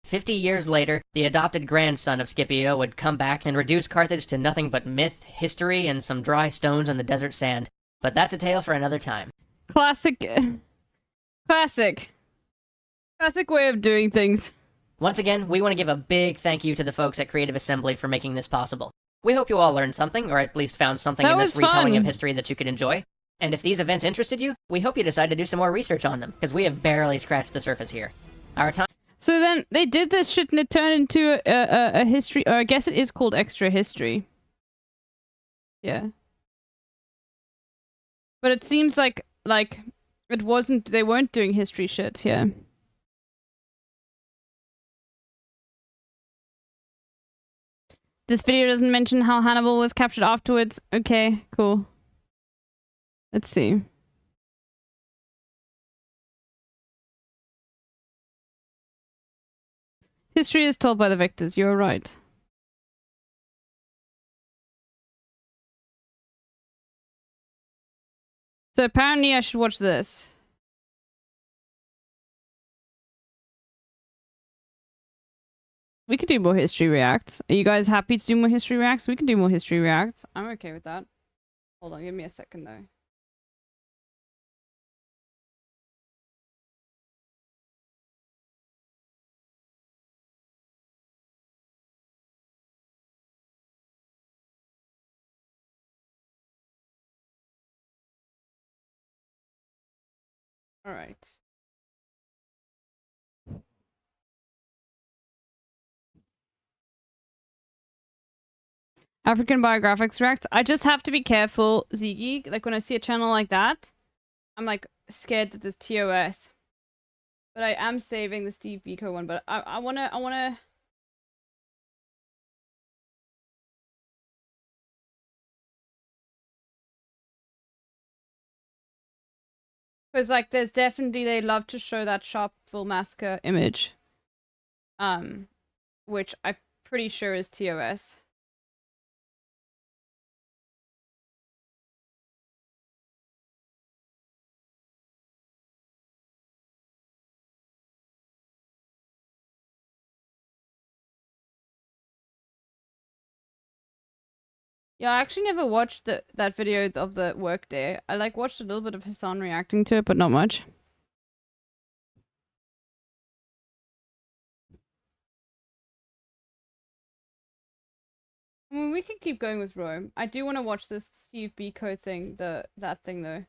50 years later, the adopted grandson of Scipio would come back and reduce Carthage to nothing but myth, history, and some dry stones in the desert sand. But that's a tale for another time. Classic way of doing things. Once again, we want to give a big thank you to the folks at Creative Assembly for making this possible. We hope you all learned something, or at least found something in this retelling of history that you could enjoy. And if these events interested you, we hope you decide to do some more research on them, because we have barely scratched the surface here. Our time... So then, they did this shit and it turned into a history, or I guess it is called extra history. Yeah. But it seems like it wasn't, they weren't doing history shit, yeah. This video doesn't mention how Hannibal was captured afterwards. Okay, cool. Let's see. History is told by the victors, you're right. So apparently I should watch this. We could do more history reacts. Are you guys happy to do more history reacts? We can do more history reacts. I'm okay with that. Hold on, give me a second though. All right. African biographics reacts. I just have to be careful, Ziggy. Like when I see a channel like that, I'm like scared that there's TOS. But I am saving the Steve Biko one. But I wanna. Because like there's definitely they love to show that Sharpeville massacre image. Which I'm pretty sure is TOS. Yeah, I actually never watched that video of the work day. I like watched a little bit of Hassan reacting to it, but not much. I mean, we can keep going with Rome. I do want to watch this Steve Biko thing, that thing though.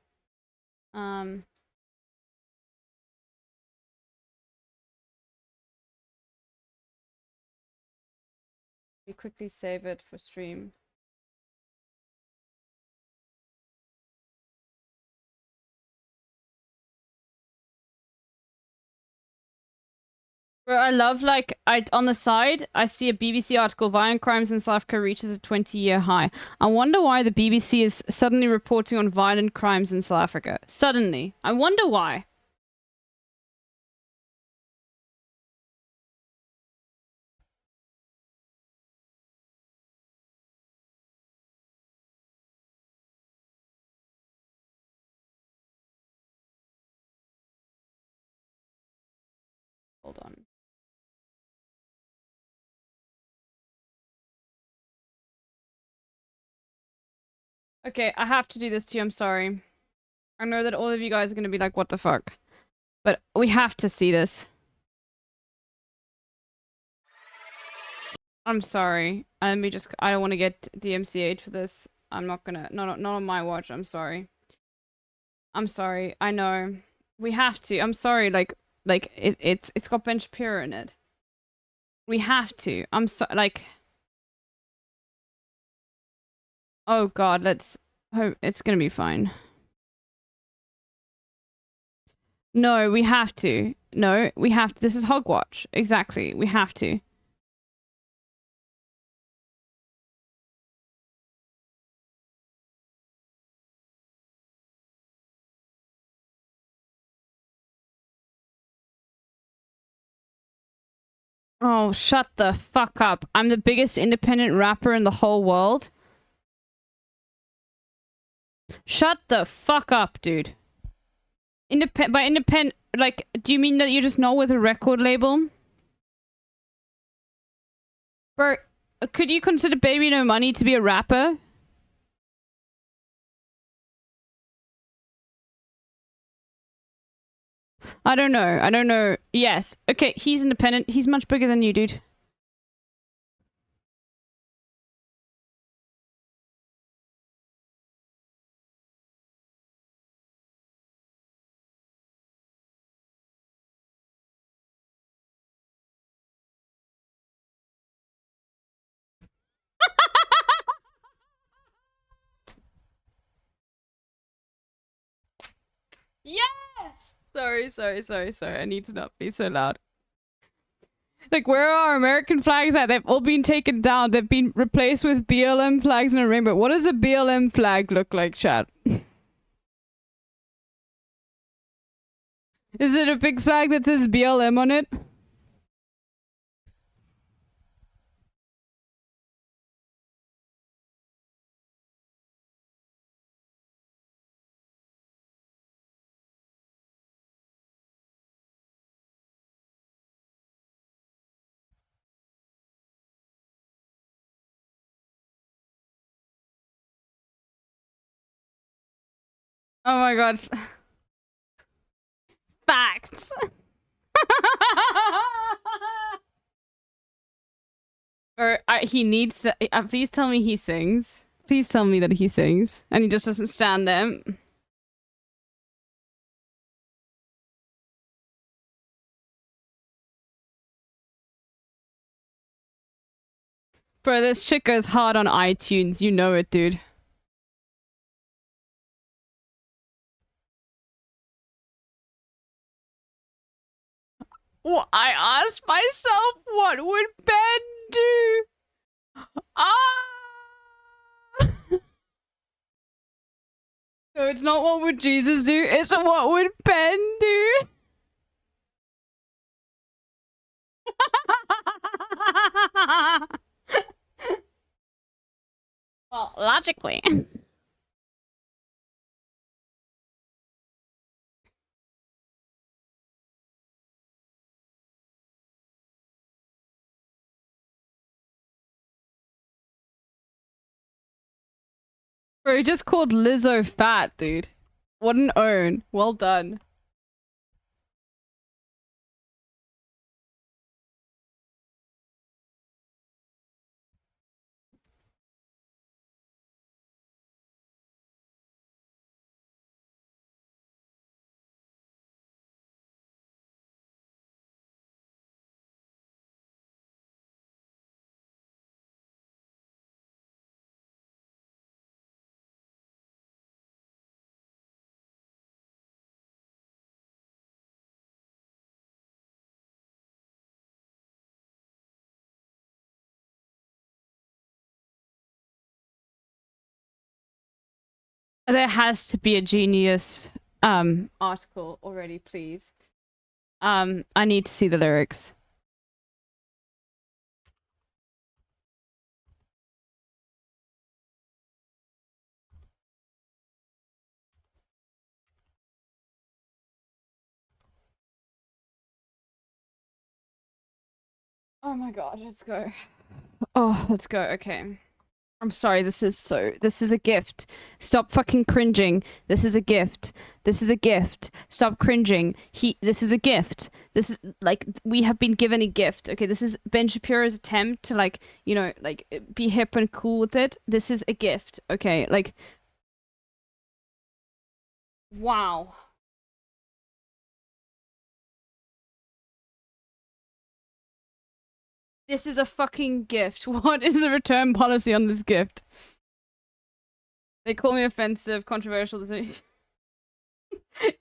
We quickly save it for stream. Bro, I love, like, on the side, I see a BBC article, violent crimes in South Africa reaches a 20-year high. I wonder why the BBC is suddenly reporting on violent crimes in South Africa. Suddenly. I wonder why. Hold on. Okay, I have to do this to you, I'm sorry. I know that all of you guys are gonna be like, what the fuck? But we have to see this. I'm sorry. I don't want to get DMCA'd for this. I'm not gonna, not on my watch, I'm sorry. I'm sorry, I know. We have to, I'm sorry, like it's got Ben Shapiro in it. We have to, I'm so, like... Oh god, let's hope it's gonna be fine. No, we have to. No, we have to. This is Hogwatch. Exactly, we have to. Oh, shut the fuck up. I'm the biggest independent rapper in the whole world. Shut the fuck up, dude. By independent, like, do you mean that you're just not with a record label? Bro, could you consider Baby No Money to be a rapper? I don't know. I don't know. Yes. Okay, he's independent. He's much bigger than you, dude. Yes! Sorry. I need to not be so loud. Like, where are our American flags at? They've all been taken down. They've been replaced with BLM flags and a rainbow. What does a BLM flag look like, chat? Is it a big flag that says BLM on it? Oh my god. Facts. Or he needs to. Please tell me he sings. Please tell me that he sings. And he just doesn't stand there. Bro, this shit goes hard on iTunes. You know it, dude. Well, I asked myself, what would Ben do? No, it's not what would Jesus do, it's what would Ben do? Well, logically. Bro, he just called Lizzo fat, dude. What an own. Well done. There has to be a genius article already, please. I need to see the lyrics. Oh my god, let's go. Oh, let's go. Okay. I'm sorry, this is a gift. Stop fucking cringing. This is a gift. This is a gift. Stop cringing. This is a gift. This is, like, we have been given a gift. Okay, this is Ben Shapiro's attempt to, like, you know, like, be hip and cool with it. This is a gift. Okay, like... Wow. This is a fucking gift. What is the return policy on this gift? They call me offensive, controversial.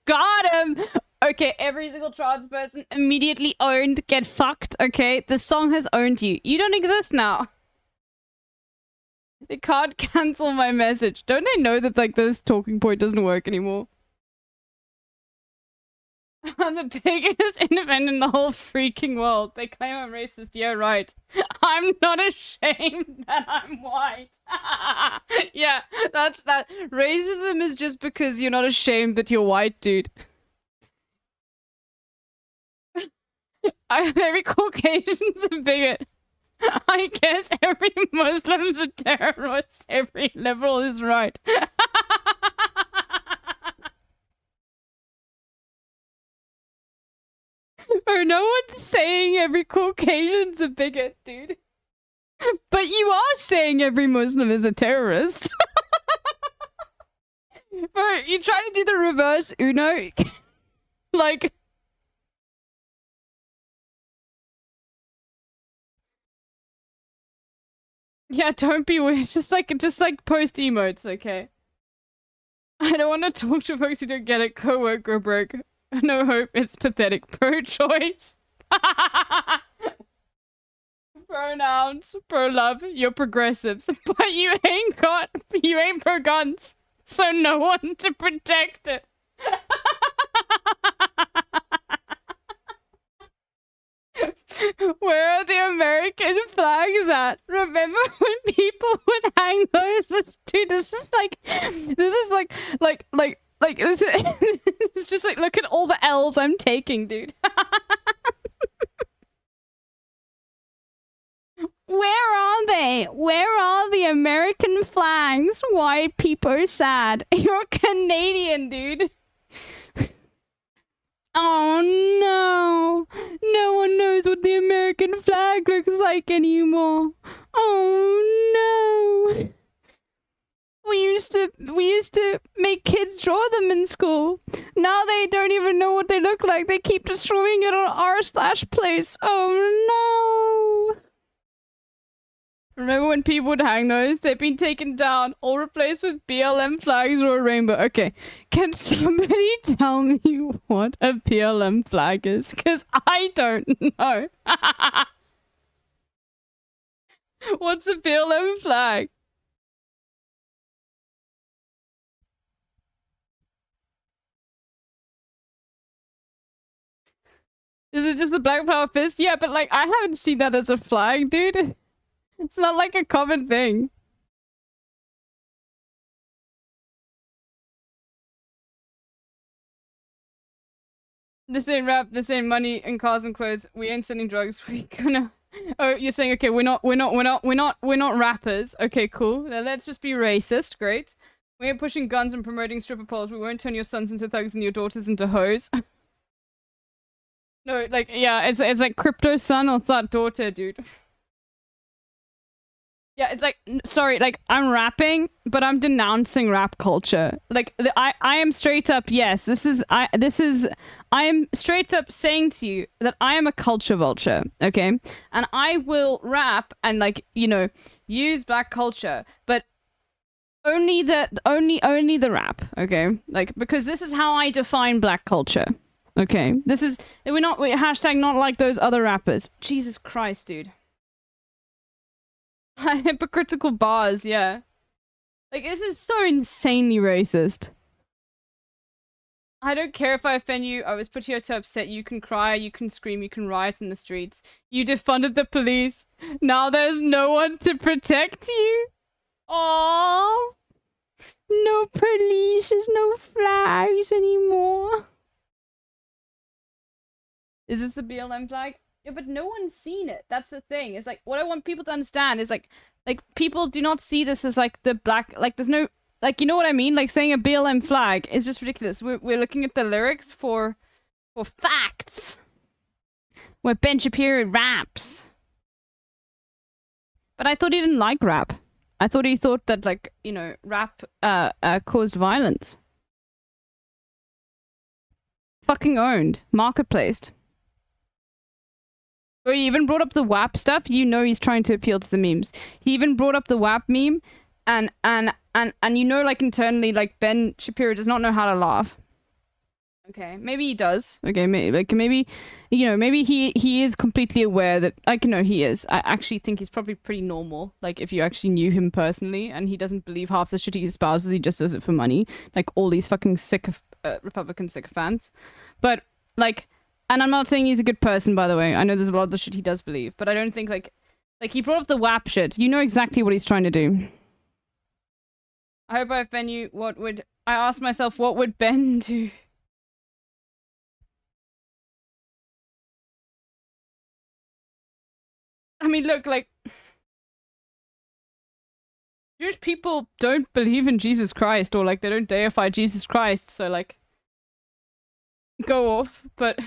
Got him! Okay, every single trans person immediately owned. Get fucked, okay? The song has owned you. You don't exist now. They can't cancel my message. Don't they know that, like, this talking point doesn't work anymore? I'm the biggest independent in the whole freaking world. They claim I'm racist. Yeah, right. I'm not ashamed that I'm white. Yeah, that's that. Racism is just because you're not ashamed that you're white, dude. Every Caucasian's a bigot. I guess every Muslim's a terrorist. Every liberal is right. Or no one's saying every Caucasian's a bigot, dude. But you are saying every Muslim is a terrorist. Bro, you try to do the reverse Uno. Like... Yeah, don't be weird. Just like post emotes, okay? I don't want to talk to folks who don't get it. Co-work or broke. No hope, it's pathetic. Pro-choice. Pronouns, pro-love, you're progressives. But you ain't pro-guns. So no one to protect it. Where are the American flags at? Remember when people would hang those? Dude, this is like, it's just like, look at all the L's I'm taking, dude. Where are they? Where are the American flags? Why people sad? You're Canadian, dude. Oh no! No one knows what the American flag looks like anymore. Oh no! We used to make kids draw them in school. Now they don't even know what they look like. They keep destroying it on r/place. Oh no! Remember when people would hang those? They've been taken down, all replaced with BLM flags or a rainbow. Okay, can somebody tell me what a BLM flag is? Because I don't know. What's a BLM flag? Is it just the Black Power fist? Yeah, but like, I haven't seen that as a flag, dude. It's not like a common thing. This ain't rap, this ain't money and cars and clothes. We ain't selling drugs. We gonna... Oh, you're saying, okay, we're not rappers. Okay, cool. Now let's just be racist. Great. We ain't pushing guns and promoting stripper poles. We won't turn your sons into thugs and your daughters into hoes. No, like, yeah, it's like crypto son or thought daughter, dude. Yeah, it's like, sorry, like, I'm rapping, but I'm denouncing rap culture. Like, I am straight up, yes, I am straight up saying to you that I am a culture vulture, okay? And I will rap and, like, you know, use black culture, but only the rap, okay? Like, because this is how I define black culture. Okay, we're hashtag not like those other rappers. Jesus Christ, dude. Hypocritical bars, yeah. Like, this is so insanely racist. I don't care if I offend you. I was put here to upset you. You can cry, you can scream, you can riot in the streets. You defunded the police. Now there's no one to protect you. Aww. No police, there's no flags anymore. Is this the BLM flag? Yeah, but no one's seen it. That's the thing. It's like, what I want people to understand is like people do not see this as like the black, like there's no, like, you know what I mean? Like saying a BLM flag is just ridiculous. We're looking at the lyrics for facts. Where Ben Shapiro raps. But I thought he didn't like rap. I thought he thought that, like, you know, rap caused violence. Fucking owned. Marketplaced. Or he even brought up the WAP stuff. You know he's trying to appeal to the memes. He even brought up the WAP meme, and you know, like, internally, like, Ben Shapiro does not know how to laugh. Okay, maybe he does. Okay, maybe, you know, maybe he is completely aware that, like, you know, he is. I actually think he's probably pretty normal. Like, if you actually knew him personally, and he doesn't believe half the shit he espouses, he just does it for money. Like, all these fucking Republican sycophants. But, like, and I'm not saying he's a good person, by the way. I know there's a lot of the shit he does believe, but I don't think, like, he brought up the WAP shit. You know exactly what he's trying to do. I hope I offend you. I asked myself, what would Ben do? I mean, look, like, Jewish people don't believe in Jesus Christ, or, like, they don't deify Jesus Christ, so, like, go off, but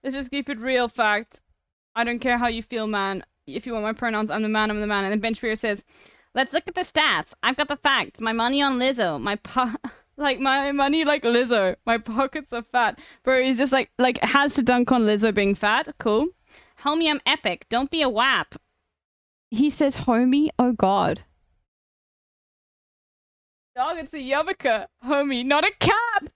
let's just keep it real fact. I don't care how you feel, man. If you want my pronouns, I'm the man, I'm the man. And then Ben Shapiro says, let's look at the stats. I've got the facts. My money on Lizzo. My money like Lizzo. My pockets are fat. Bro, he's just like has to dunk on Lizzo being fat. Cool. Homie, I'm epic. Don't be a wap. He says homie? Oh god. Dog, it's a yarmulke. Homie, not a cap!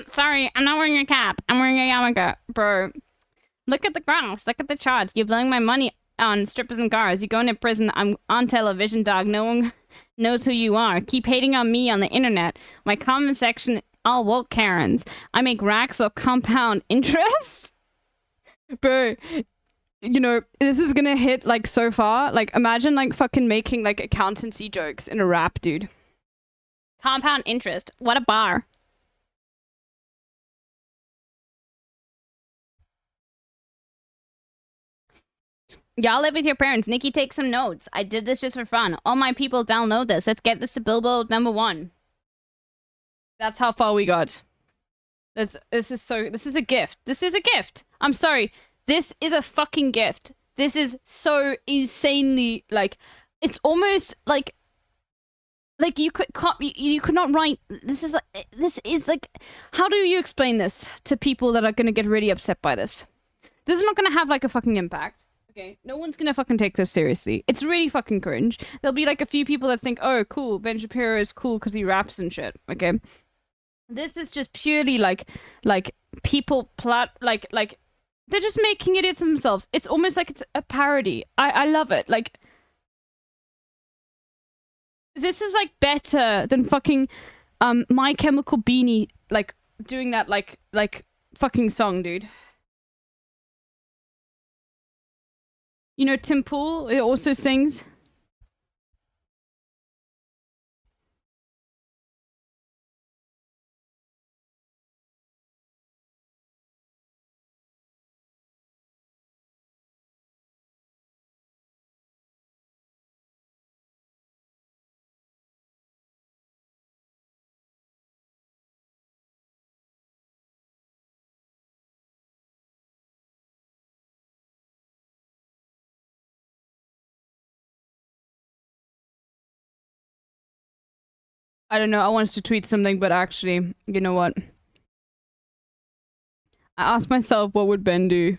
Sorry, I'm not wearing a cap. I'm wearing a yarmulke. Bro. Look at the graphs. Look at the charts. You're blowing my money on strippers and cars. You're going to prison. I'm on television, dog. No one knows who you are. Keep hating on me on the internet. My comment section, all woke Karens. I make racks or compound interest? Bro, you know, this is gonna hit, like, so far. Like, imagine, like, fucking making, like, accountancy jokes in a rap, dude. Compound interest. What a bar. Y'all live with your parents. Nikki, take some notes. I did this just for fun. All my people download this. Let's get this to Billboard #1. That's how far we got. This is a gift. This is a gift. I'm sorry. This is a fucking gift. This is so insanely, like, it's almost like you could not write. This is like, how do you explain this to people that are gonna get really upset by this? This is not gonna have, like, a fucking impact. Okay, no one's gonna fucking take this seriously. It's really fucking cringe. There'll be, like, a few people that think, oh, cool, Ben Shapiro is cool because he raps and shit, okay? This is just purely, like, people like, they're just making idiots of themselves. It's almost like it's a parody. I love it. Like, this is, like, better than fucking, My Chemical Beanie, like, doing that, like, fucking song, dude. You know, Tim Pool, it also sings. I don't know, I wanted to tweet something, but actually, you know what? I asked myself, what would Ben do?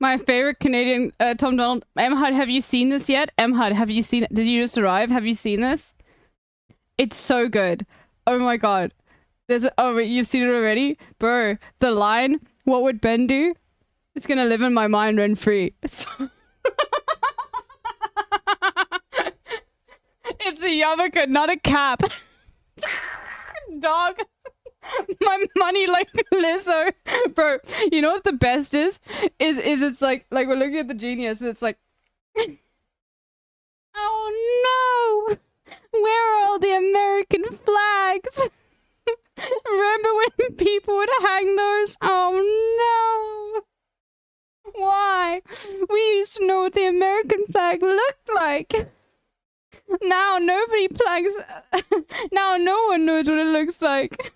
My favorite Canadian Tom Donald. Emhud, have you seen this yet? Emhud, have you seen it? Did you just arrive? Have you seen this? It's so good. Oh my god. Oh wait, you've seen it already? Bro, the line, what would Ben do? It's gonna live in my mind rent free. It's a yarmulke, not a cap. Dog. My money like Lizzo. Bro, you know what the best is? Is it's like we're looking at the genius and it's like oh no! Where are all the American flags? Remember when people would hang those? Oh no! Why? We used to know what the American flag looked like. Now nobody flags. Now no one knows what it looks like.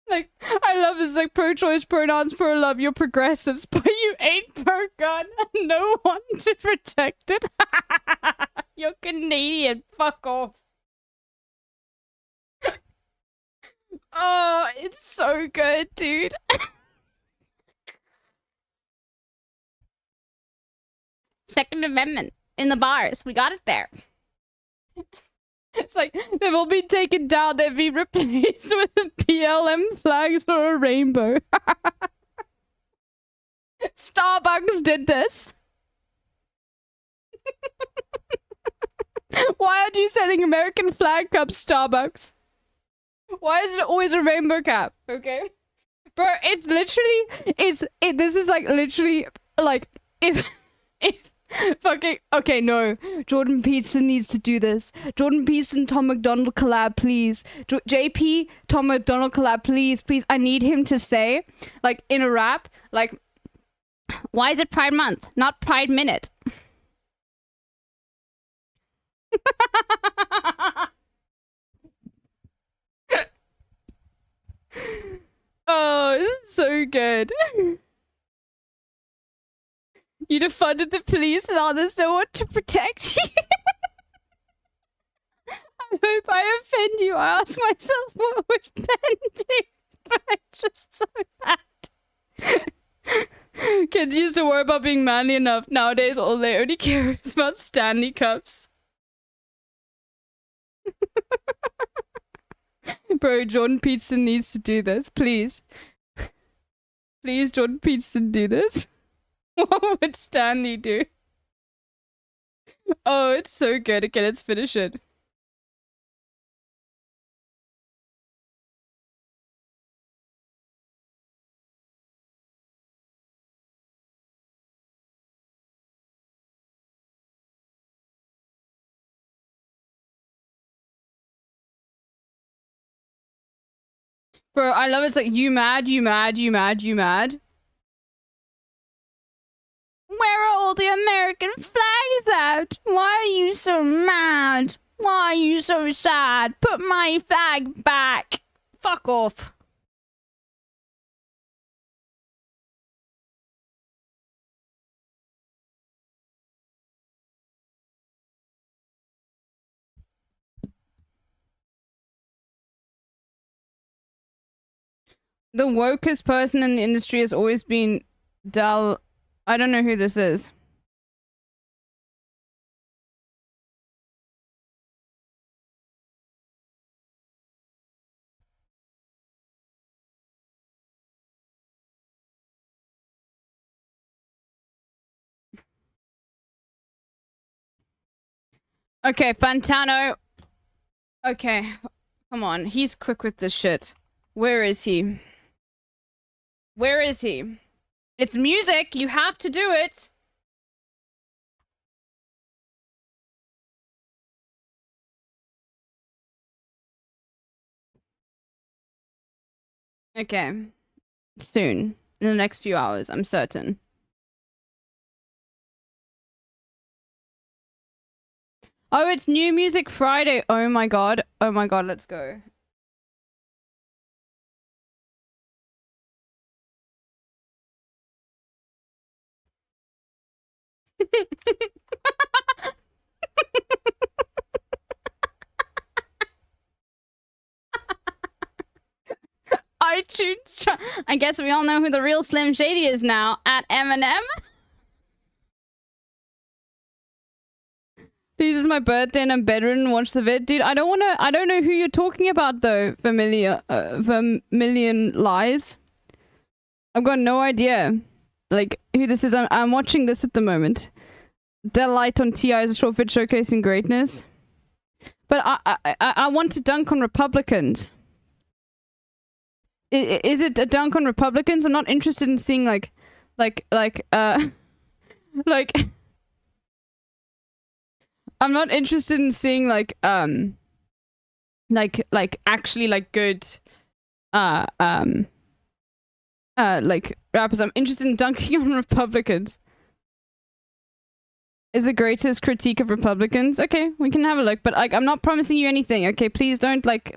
Like, I love this, like, pro-choice, pronouns, pro-love, you're progressives, but you ain't pro-gun, no one to protect it. You're Canadian, fuck off. Oh, it's so good, dude. Second Amendment, in the bars, we got it there. It's like, they've all been taken down, they've been replaced with the BLM flags or a rainbow. Starbucks did this. Why aren't you sending American flag cups, Starbucks? Why is it always a rainbow cap? Okay? Bro, it's literally, this is like literally, like, if fucking okay, no. Jordan Peterson needs to do this. Jordan Peterson, Tom McDonald collab, please. JP, Tom McDonald collab, please, please. I need him to say, like, in a rap, like, why is it Pride Month, not Pride Minute? Oh, this is so good. You defunded the police and now there's no one to protect you. I hope I offend you. I ask myself what would Ben do, but it's just so bad. Kids used to worry about being manly enough. Nowadays, all they only care is about Stanley Cups. Bro, Jordan Peterson needs to do this, please. Please, Jordan Peterson, do this. What would Stanley do? Oh, it's so good. Okay, let's finish it. Bro, I love it's like, you mad, you mad, you mad, you mad. Where are all the American flags at? Why are you so mad? Why are you so sad? Put my flag back. Fuck off. The wokest person in the industry has always been Dal I don't know who this is. Okay, Fantano. Okay, come on. He's quick with this shit. Where is he? Where is he? It's music. You have to do it. Okay. Soon. In the next few hours, I'm certain. Oh, it's New Music Friday. Oh my god. Oh my god, let's go. iTunes. I guess we all know who the real Slim Shady is now. At Eminem. Please, it's my birthday and I'm bedridden. Watch the vid, dude. I don't know who you're talking about though. Vermilion Lies. I've got no idea, like who this is. I'm watching this at the moment. Delight on Ti is a short vid showcasing greatness. But I want to dunk on Republicans. Is it a dunk on Republicans? I'm not interested in seeing like I'm not interested in seeing like actually like good like rappers. I'm interested in dunking on Republicans. Is the greatest critique of Republicans? Okay, we can have a look, but like I'm not promising you anything. Okay, please don't like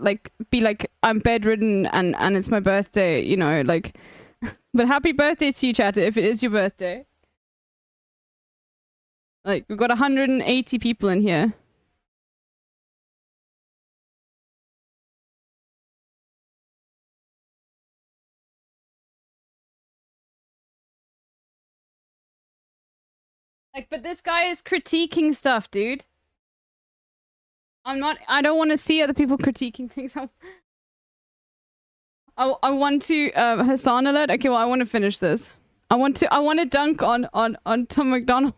be like I'm bedridden and it's my birthday, you know, like but happy birthday to you, chatter, if it is your birthday. Like we've got 180 people in here. Like, but this guy is critiquing stuff, dude. I don't want to see other people critiquing things. I want to, Hassan alert? Okay, well, I want to finish this. I want to dunk on Tom McDonald.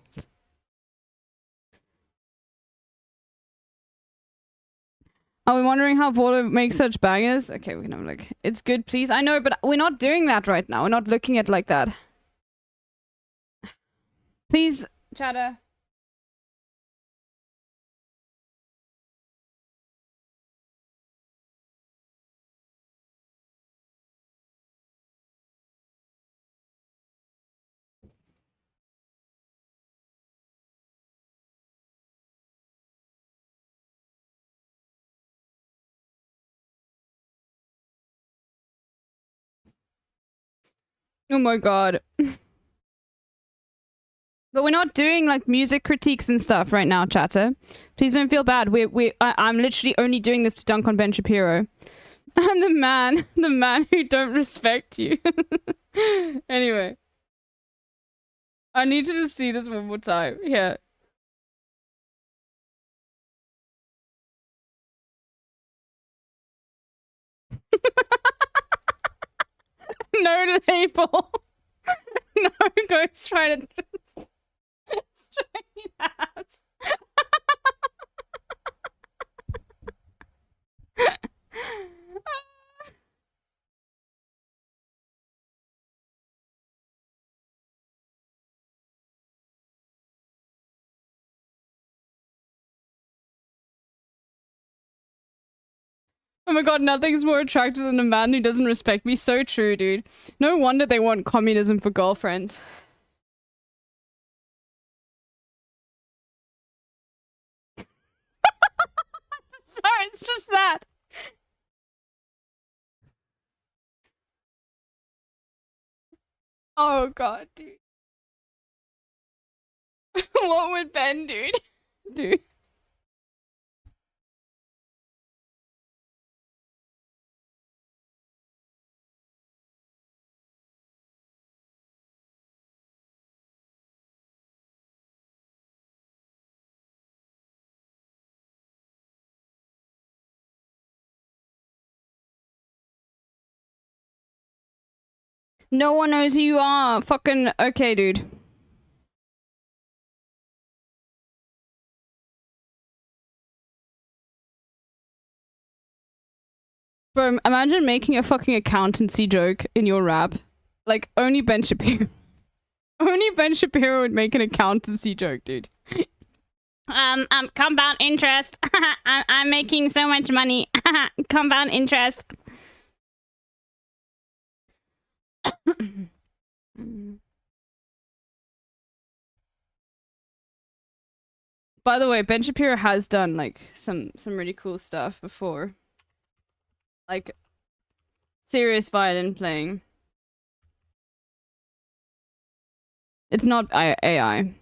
Are we wondering how Volo makes such bangers? Okay, we can have a look. It's good, please. I know, but we're not doing that right now. We're not looking at like that. Please, chatter. Oh my god. But we're not doing like music critiques and stuff right now, chatter. Please don't feel bad. I'm literally only doing this to dunk on Ben Shapiro. I'm the man who don't respect you. Anyway. I need to just see this one more time. Yeah. No label. No Ghost Rider. Straight ass. Oh my god, nothing's more attractive than a man who doesn't respect me. So true, dude. No wonder they want communism for girlfriends. Sorry, it's just that. Oh god, dude. What would Ben do? No one knows who you are. Fucking okay, dude. Bro, imagine making a fucking accountancy joke in your rap. Like, only Ben Shapiro. Only Ben Shapiro would make an accountancy joke, dude. Compound interest. I'm making so much money. Compound interest. By the way, Ben Shapiro has done like some really cool stuff before. Like serious violin playing. It's not AI.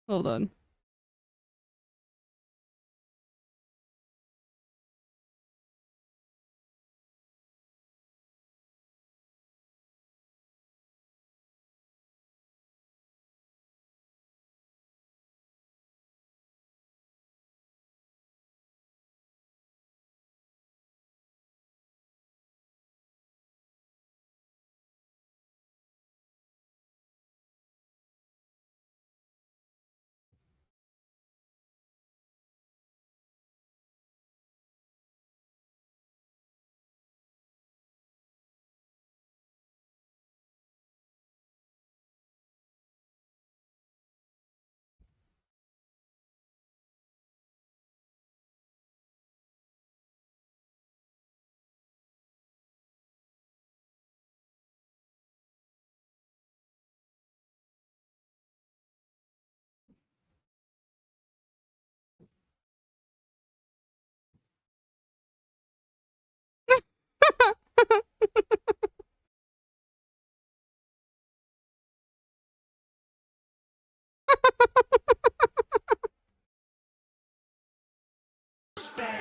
Hold on.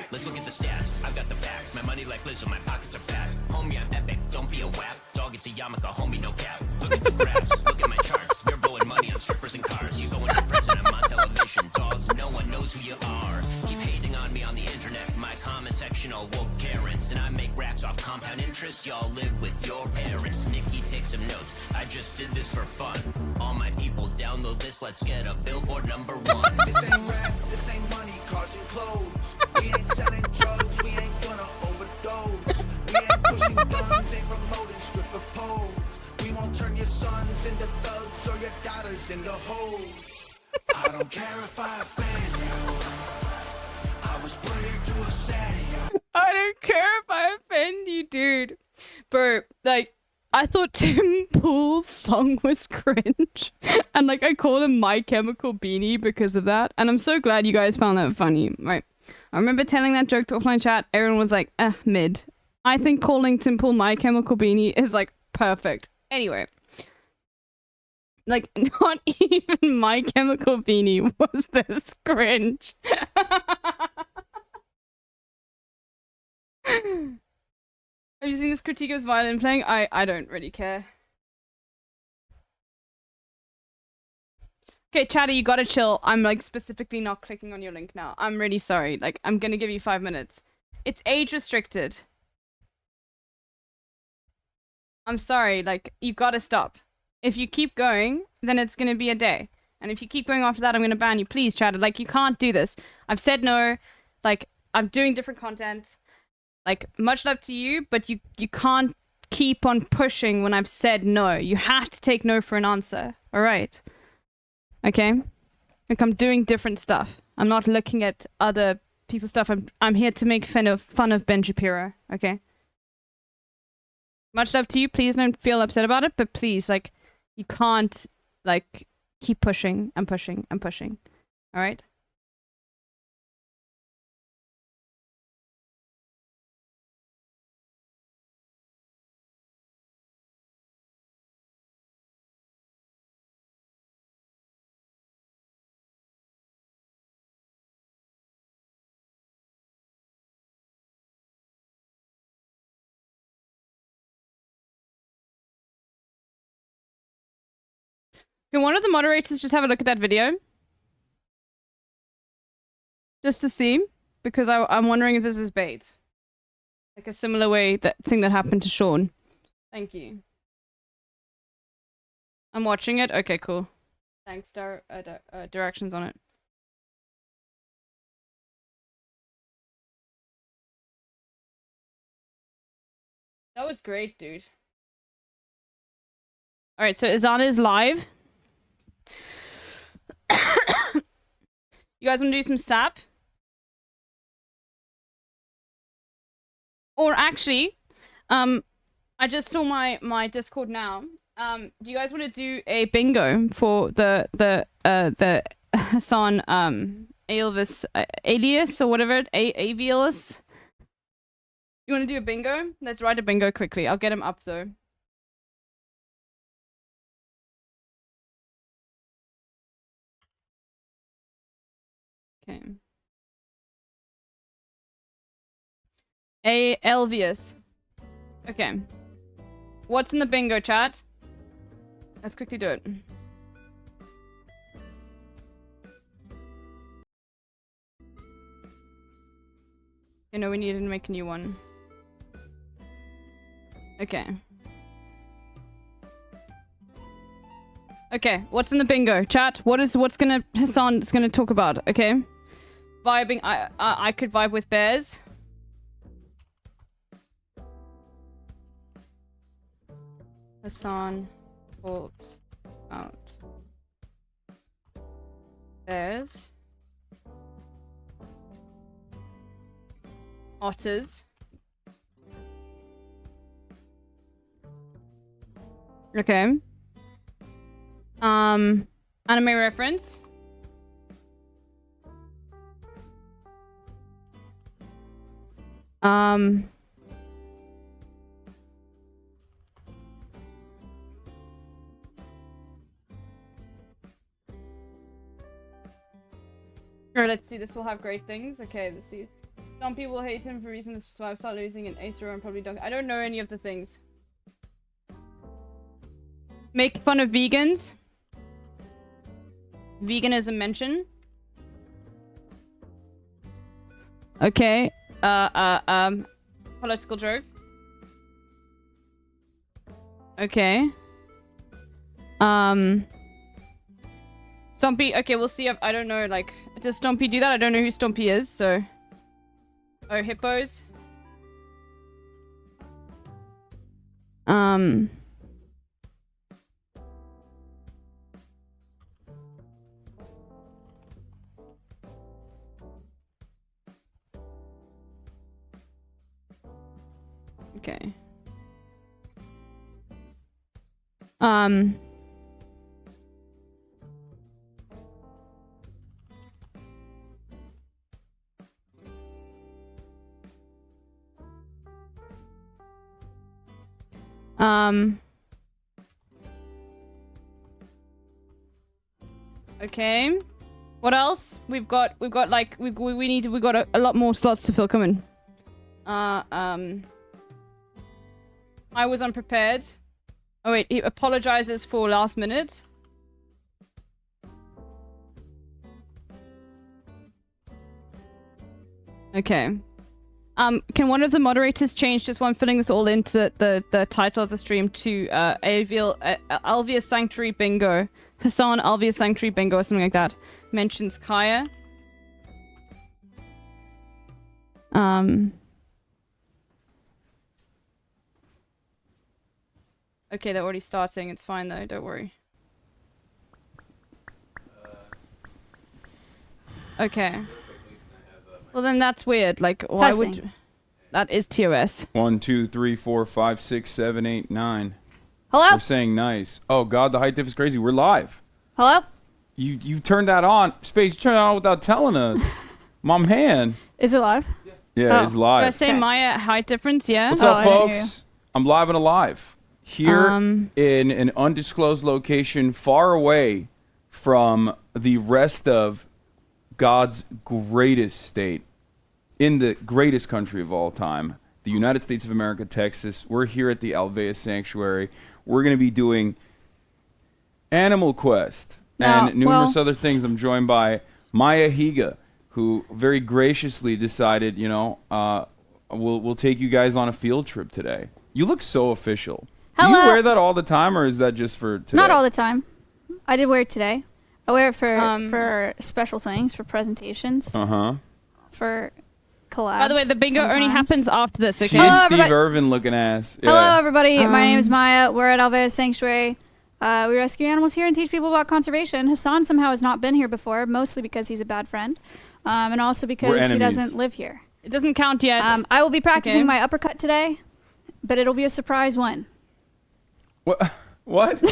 Let's look at the stats. I've got the facts. My money like Lizzo, my pockets are fat. Homie, I'm epic. Don't be a wap. Dog, it's a yarmulke. Homie, no cap. Look at the graphs. Look at my charts. We're blowing money on strippers and cars. You going to prison, I'm on television. Dogs, no one knows who you are. Keep hating on me on the internet. My comment section all woke Karens. And I make racks off compound interest. Y'all live with your parents. Nikki, take some notes. I just did this for fun. All my people download this. Let's get a billboard #1. This ain't rap, this ain't money, cars and clothes. We ain't selling drugs, we ain't gonna overdose. We ain't pushing guns, ain't promoting stripper poles. We won't turn your sons into thugs or your daughters into hoes. I don't care if I offend you. I was brave to offend you. I don't care if I offend you, dude. Bro, like, I thought Tim Pool's song was cringe. And, like, I called him My Chemical Beanie because of that. And I'm so glad you guys found that funny. Right. I remember telling that joke to offline chat. Everyone was like, mid. I think calling Tim Pool My Chemical Beanie is, like, perfect. Anyway. Like, not even My Chemical Beanie was this cringe. Have you seen this critique of violin playing? I don't really care. Okay, Chatty, you gotta chill. I'm like specifically not clicking on your link now. I'm really sorry. Like, I'm gonna give you 5 minutes. It's age restricted. I'm sorry, like, you gotta stop. If you keep going, then it's gonna be a day. And if you keep going after that, I'm gonna ban you. Please, Chatty, like, you can't do this. I've said no. Like, I'm doing different content. Like, much love to you, but you can't keep on pushing when I've said no. You have to take no for an answer. Alright? Okay? Like, I'm doing different stuff. I'm not looking at other people's stuff. I'm here to make fun of Ben Shapiro. Okay? Much love to you. Please don't feel upset about it, but please, like, you can't, like, keep pushing and pushing and pushing. Alright? Can one of the moderators just have a look at that video? Just to see, because I'm wondering if this is bait. Like a similar thing that happened to Sean. Thank you. I'm watching it. Okay, cool. Thanks, directions on it. That was great, dude. Alright, so Izana is live. You guys want to do some sap? Or actually, I just saw my Discord now. Do you guys want to do a bingo for the Hassan alias or whatever, Avialus? You want to do a bingo? Let's write a bingo quickly. I'll get him up though. Okay. Elvius. Okay. What's in the bingo, chat? Let's quickly do it. You know, we need to make a new one. Okay. Okay, what's in the bingo? Chat, Hassan's gonna talk about, okay? Vibing, I could vibe with bears. Hassan holds out bears. Otters. Okay. Anime reference. Alright, let's see. This will have great things. Okay, let's see. Some people hate him for reasons, that's why I've started losing an Acer and probably don't. I don't know any of the things. Make fun of vegans. Veganism mention. Okay. Political joke. Okay. Stompy. Okay, we'll see if I don't know. Like, does Stompy do that? I don't know who Stompy is. So. Oh, hippos. Okay. Okay. What else? We've got like we got a lot more slots to fill coming. I was unprepared. Oh wait, he apologizes for last minute. Okay. Can one of the moderators change just while I'm filling this all into the title of the stream to Alvia's Sanctuary Bingo. Hassan Alvia's Sanctuary Bingo or something like that. Mentions Kaya. Okay, they're already starting. It's fine though, don't worry. Okay. Well then that's weird. Like why would that is TOS. 1, 2, 3, 4, 5, 6, 7, 8, 9. Hello? We're saying nice. Oh god, the height diff is crazy. We're live. Hello? You turned that on. Space, you turned it on without telling us. My man. Is it live? Yeah, it's live. Did I say Maya height difference? Yeah. What's up, folks? I'm live and alive. Here in an undisclosed location far away from the rest of God's greatest state, in the greatest country of all time, the United States of America, Texas. We're here at the Alvea Sanctuary. We're going to be doing Animal Quest, and numerous other things. I'm joined by Maya Higa, who very graciously decided, we'll take you guys on a field trip today. You look so official. Hello. Do you wear that all the time, or is that just for today? Not all the time. I did wear it today. I wear it for special things, for presentations. For collabs. By the way, the bingo only happens after this, okay? She's Steve Irvin looking ass. Yeah. Hello, everybody. My name is Maya. We're at Alveus Sanctuary. We rescue animals here and teach people about conservation. Hassan somehow has not been here before, mostly because he's a bad friend, and also because he doesn't live here. It doesn't count yet. I will be practicing my uppercut today, but it'll be a surprise one. What?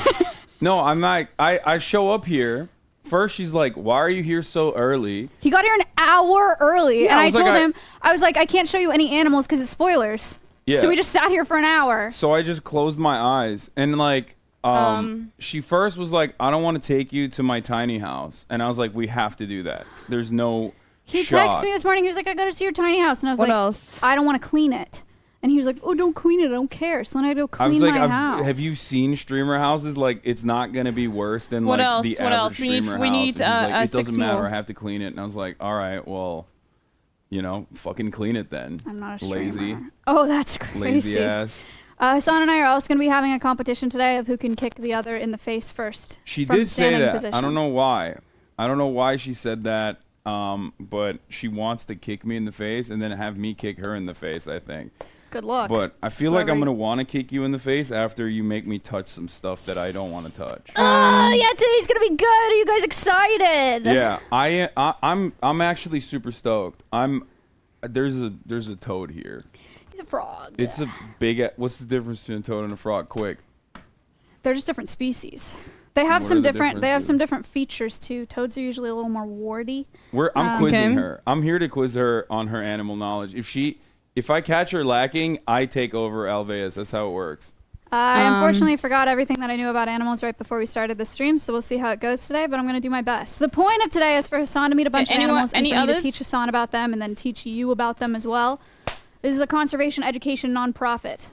No, I'm not. I show up here. First, she's like, "Why are you here so early?" He got here an hour early, Yeah, and I like, told him, I was like, I can't show you any animals because it's spoilers. Yeah. So we just sat here for an hour. So I just closed my eyes, and like, she first was like, "I don't want to take you to my tiny house," and I was like, "We have to do that. There's no." He shot. texted me this morning. He was like, I got to see your tiny house, and I was What like, else? I don't want to clean it. And he was like, oh, don't clean it. I don't care. So then I had to go clean my house. Have you seen streamer houses? Like, it's not gonna be worse than What like else? the What average else? streamer We need, house. And she's like, it 6 doesn't matter. more. I have to clean it. And I was like, all right, well, fucking clean it then. I'm not a lazy. streamer. Oh, that's crazy. Lazy ass. Hassan and I are also going to be having a competition today of who can kick the other in the face first. She from did say standing that. Position. I don't know why. I don't know why she said that. But she wants to kick me in the face and then have me kick her in the face, I think. Good luck. But I feel like I'm going to want to kick you in the face after you make me touch some stuff that I don't want to touch. Oh, yeah, today's going to be good. Are you guys excited? Yeah, I'm actually super stoked. There's a toad here. He's a frog. It's a big. What's the difference between a toad and a frog? Quick. They're just different species. They have What some are the different. They have differences? some different features too. Toads are usually a little more warty. I'm quizzing her. I'm here to quiz her on her animal knowledge. If I catch her lacking, I take over Alveus. That's how it works. I unfortunately forgot everything that I knew about animals right before we started the stream, so we'll see how it goes today, but I'm going to do my best. The point of today is for Hassan to meet a bunch of animals and for me to teach Hassan about them and then teach you about them as well. This is a conservation education nonprofit.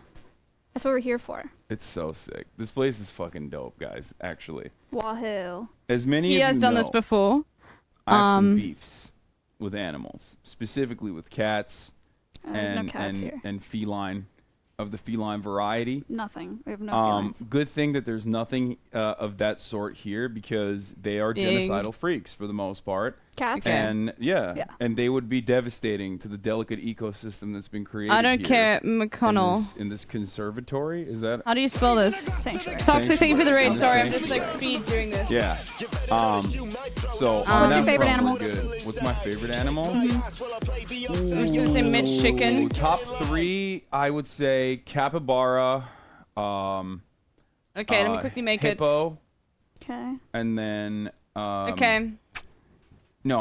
That's what we're here for. It's so sick. This place is fucking dope, guys, actually. Wahoo. As many He of has you done know, this before. I have some beefs with animals, specifically with cats no cats here. and feline, of the feline variety. Nothing. We have no feelings. Good thing that there's nothing of that sort here because they are genocidal freaks for the most part. Cats? And and they would be devastating to the delicate ecosystem that's been created. I don't here care, McConnell. in this conservatory. Is that? How do you spell this? Sanctuary. Toxic, thank you for the raid. Sanctuary. Sorry, I'm just like speed doing this. Yeah. So on What's that your favorite front, animal? we're good. What's my favorite animal? I was gonna say Mitch chicken. Top 3, I would say capybara. Okay, let me quickly make hippo, Okay. and then Okay. No,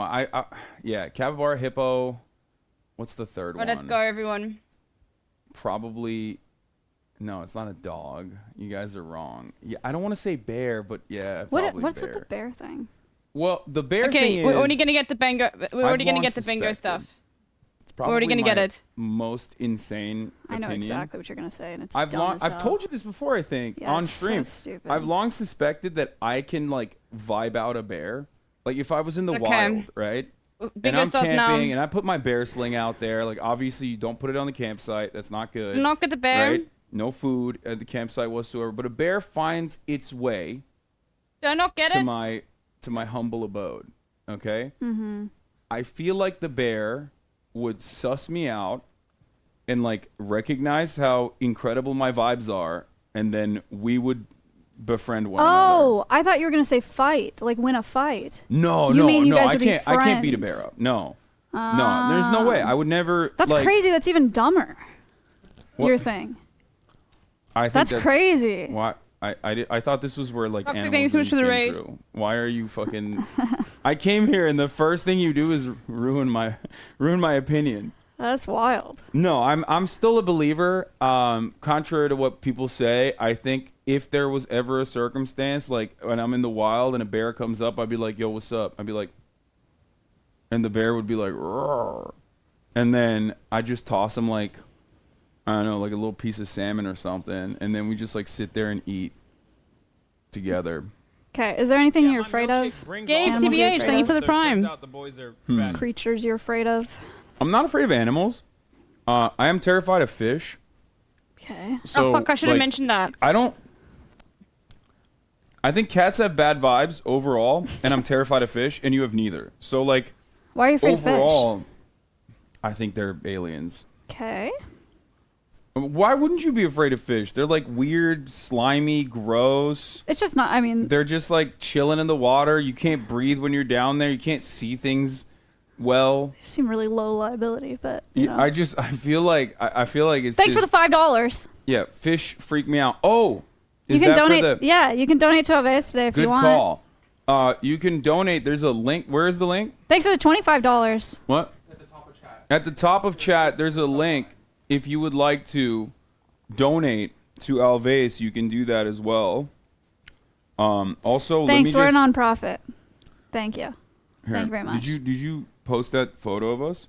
capybara, hippo. What's the third one? Let's go, everyone. Probably. No, it's not a dog. You guys are wrong. Yeah, I don't want to say bear, but yeah, probably What's bear. with the bear thing? Well, the bear thing Okay, is. we're already gonna get the bingo. We're already gonna long get the bingo suspected. stuff. It's We're already probably gonna get my it. Most insane I know opinion. exactly what you're gonna say, and it's I've dumb as hell. told you this before, I think, Yeah, on it's so stream. stupid. I've long suspected that I can like vibe out a bear. Like if I was in the Okay. wild, right? And Bingo I'm starts camping now. and I put my bear sling out there. Like obviously you don't put it on the campsite. That's not good. Do not get the bear. Right? No food at the campsite whatsoever. But a bear finds its way Do not get to it. my humble abode. Okay? Mm-hmm. I feel like the bear would suss me out and like recognize how incredible my vibes are, and then we would befriend one another. Oh, I thought you were gonna say fight, like win a fight. No, You mean you guys I would be can't. I can't beat a friends. bear up. No, there's no way. I would never. That's like, crazy. That's even dumber. What? Your thing. I think That's crazy. Why? I thought this was where like Toxic, animal thank you so much for dreams the came raid. true. Why are you fucking? I came here and the first thing you do is ruin my opinion. That's wild. No, I'm still a believer. Contrary to what people say, I think if there was ever a circumstance like when I'm in the wild and a bear comes up, I'd be like, "Yo, what's up?" I'd be like, and the bear would be like, "Roar," and then I just toss him like, I don't know, like a little piece of salmon or something, and then we just like sit there and eat together. Okay, is there anything you're afraid of? Gabe, Animals you're TBH, afraid thank you of? for the prime. Creatures you're afraid of? I'm not afraid of animals. I am terrified of fish. Okay. So, oh, fuck, I should have mentioned that. I think cats have bad vibes overall, and I'm terrified of fish, and you have neither. So, like, why are you afraid of fish? Overall, I think they're aliens. Okay. Why wouldn't you be afraid of fish? They're like weird, slimy, gross. It's just not, I mean... They're just like chilling in the water. You can't breathe when you're down there. You can't see things well. They seem really low liability, but, you know. I feel like it's Thanks just, for the $5. Yeah, fish freak me out. Oh! You can donate, yeah, you can donate to Alveus today if you want. Good call. You can donate. There's a link. Where is the link? Thanks for the $25. What? At the top of chat. At the top of chat, there's a link. If you would like to donate to Alveus, you can do that as well. Also, thanks. let me We're a nonprofit. Thank you. Here, Thank you very much. Did you post that photo of us?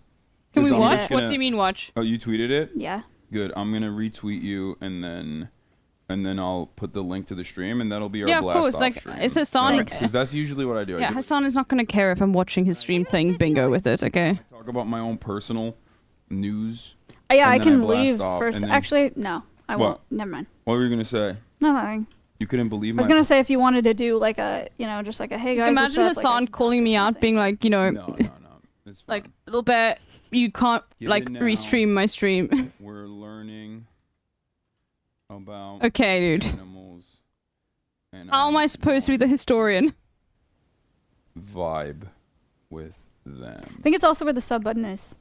Can we watch? What do you mean watch? Oh, you tweeted it? Yeah. Good. I'm gonna retweet you and then I'll put the link to the stream and that'll be our Yeah, of blast course. off Like, stream. it's Hassan. Because that's usually what I do. Yeah, Hassan is not going to care if I'm watching his stream playing bingo with it, okay? Talk about my own personal news. Yeah, I and then can blast leave off, first. and then- Actually, no. I What? won't. Never mind. What were you gonna say? Nothing. You couldn't believe I was my... gonna say if you wanted to do like a, you know, just like a hey guys, Imagine what's up? Hassan calling me out, being like, you know, No. like, little bit, you can't, Get like, it now. restream my stream. We're learning about Okay, dude. animals and How am I supposed to be the historian? vibe with them. I think it's also where the sub button is.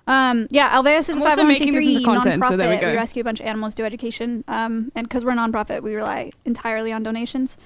Yeah, Alveus is I'm a also making this 501c3 into content, nonprofit. so there we go. rescue a bunch of animals, do education, and because we're a nonprofit, we rely entirely on donations.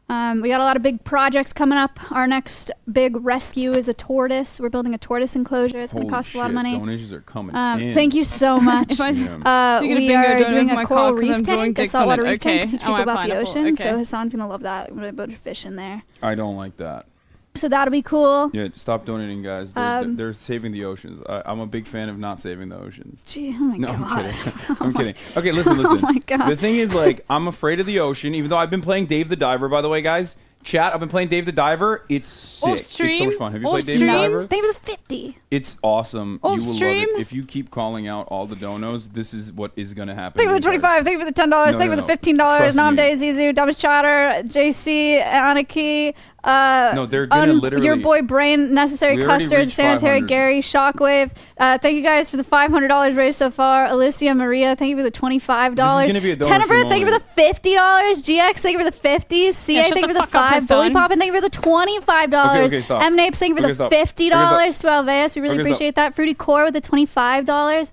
We got a lot of big projects coming up. Our next big rescue is a tortoise. We're building a tortoise enclosure. It's going to cost a lot of money. Donations are coming in. Thank you so much. If I- We are doing a coral reef tank, a saltwater reef tank to teach Oh, people my about the pineapple. ocean. Okay. So Hassan's going to love that. We're going to put a bunch of fish in there. I don't like that. So that'll be cool. Yeah, stop donating, guys. They're saving the oceans. I'm a big fan of not saving the oceans. Gee, oh my No, God. I'm kidding. I'm kidding. Okay, listen. Oh my God. The thing is, like, I'm afraid of the ocean, even though I've been playing Dave the Diver, by the way, guys. Chat, I've been playing Dave the Diver. It's sick. It's so much fun. Have you played Dave the Diver? Thank you for the 50. It's awesome. Off You will stream? love it. If you keep calling out all the donos, this is what is going to happen. Thank you for the 25. Thank you for the $10. No, Thank you no, for the no. $15. Trust Namde, me. Zizu, Dumbest Chatter, JC, Aniki. No, they're gonna literally- Your boy Brain, Necessary We already Custard, reached Sanitary 500. Gary, Shockwave. Thank you guys for the $500 raised so far. Alicia Maria, thank you for the $25. This is gonna be a donor Tenebert, thank you for moment. the $50. GX, thank you for the 50. CA, shut thank you the for the fuck up, 5. Bully Hassan. Poppin', thank you for the $25. Okay, stop. M Napes, thank you for Okay, the stop. $50 to Alveus. We really Okay, stop. appreciate that. Fruity Core with the $25.